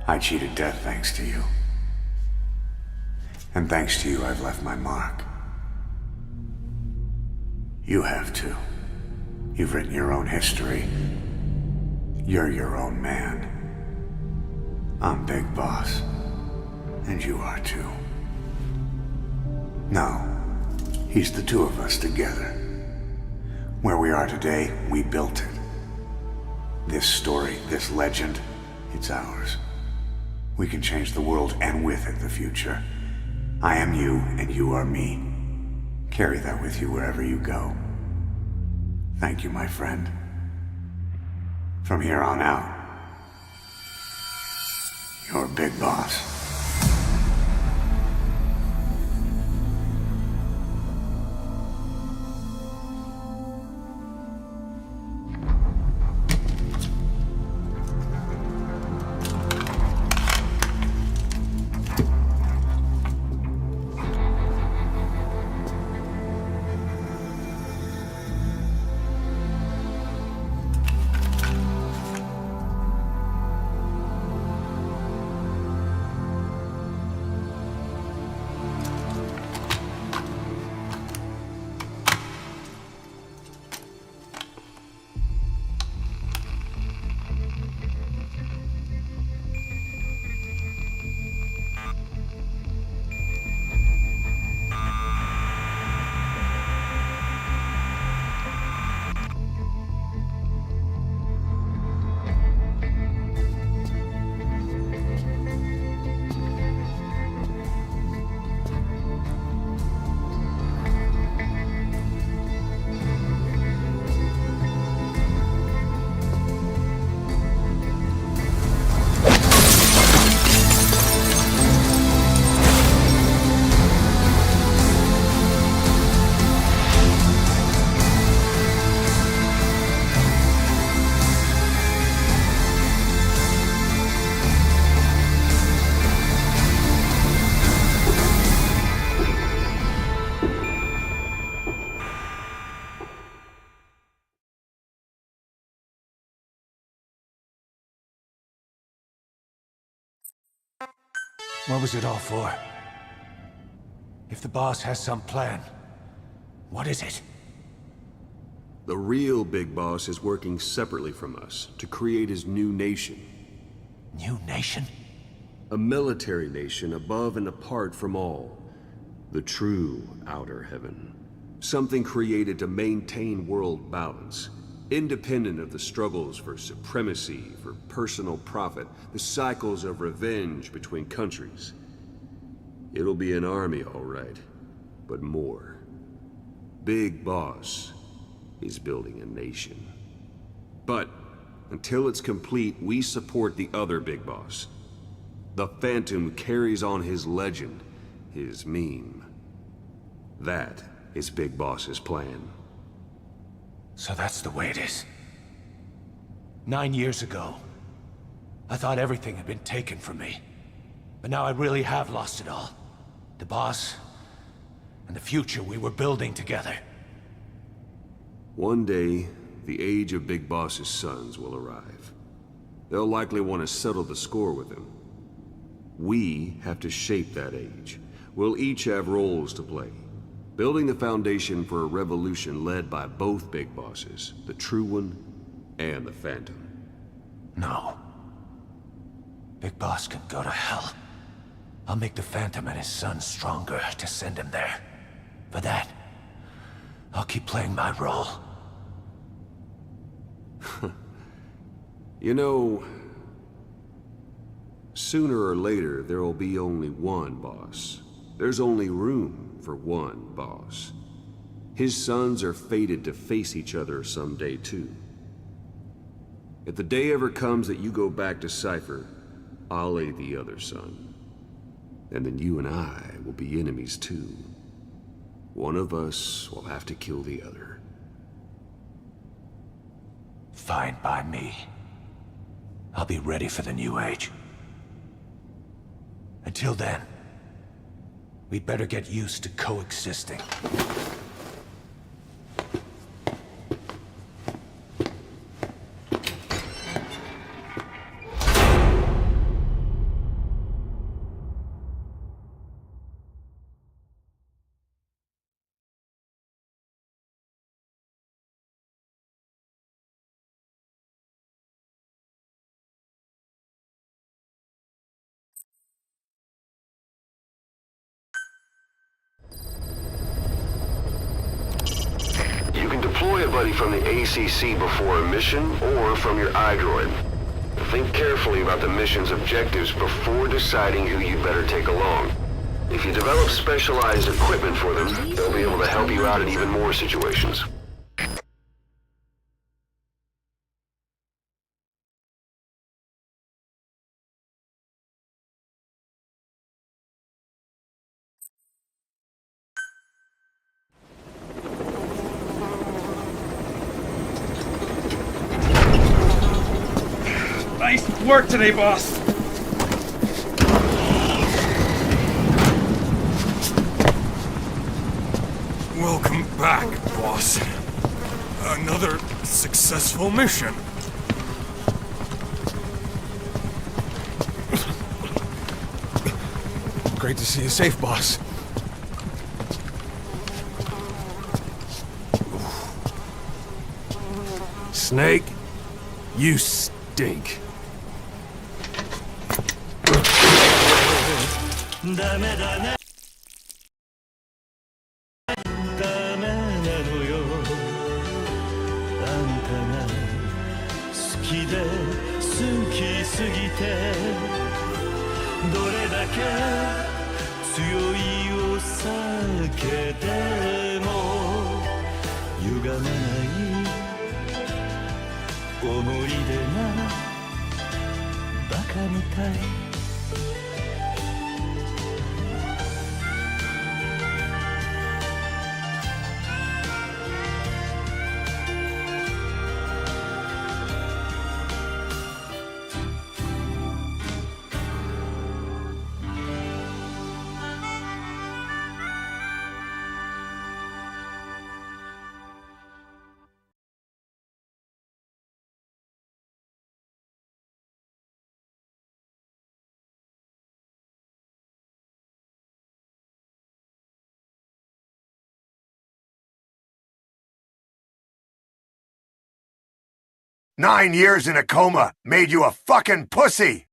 I cheated death thanks to you. And thanks to you, I've left my mark. You have too. You've written your own history. You're your own man. I'm Big Boss. And you are too. No. He's the two of us together. Where we are today, we built it. This story, this legend, it's ours. We can change the world and with it the future. I am you and you are me. Carry that with you wherever you go. Thank you, my friend. From here on out, you're Big Boss. What was it all for? If the boss has some plan, what is it? The real Big Boss is working separately from us to create his new nation. New nation? A military nation above and apart from all. The true outer heaven. Something created to maintain world balance. Independent of the struggles for supremacy, for personal profit, the cycles of revenge between countries. It'll be an army, all right, but more. Big Boss is building a nation. But until it's complete, we support the other Big Boss. The Phantom carries on his legend, his meme. That is Big Boss's plan. So that's the way it is. 9 years ago, I thought everything had been taken from me. But now I really have lost it all. The boss, and the future we were building together. One day, the age of Big Boss's sons will arrive. They'll likely want to settle the score with him. We have to shape that age. We'll each have roles to play. Building the foundation for a revolution led by both big bosses, the True One and the Phantom. No. Big Boss can go to hell. I'll make the Phantom and his son stronger to send him there. For that, I'll keep playing my role. You know, sooner or later there will be only one boss. There's only room for one boss. His sons are fated to face each other someday too. If the day ever comes that you go back to Cypher, I'll aid the other son. And then you and I will be enemies too. One of us will have to kill the other. Fine by me. I'll be ready for the new age. Until then, we'd better get used to coexisting. You can deploy a buddy from the ACC before a mission, or from your iDroid. Think carefully about the mission's objectives before deciding who you better take along. If you develop specialized equipment for them, they'll be able to help you out in even more situations. Nice work today, boss. Welcome back, boss. Another successful mission. Great to see you safe, boss. Snake, you stink. "9 years in a coma made you a fucking pussy!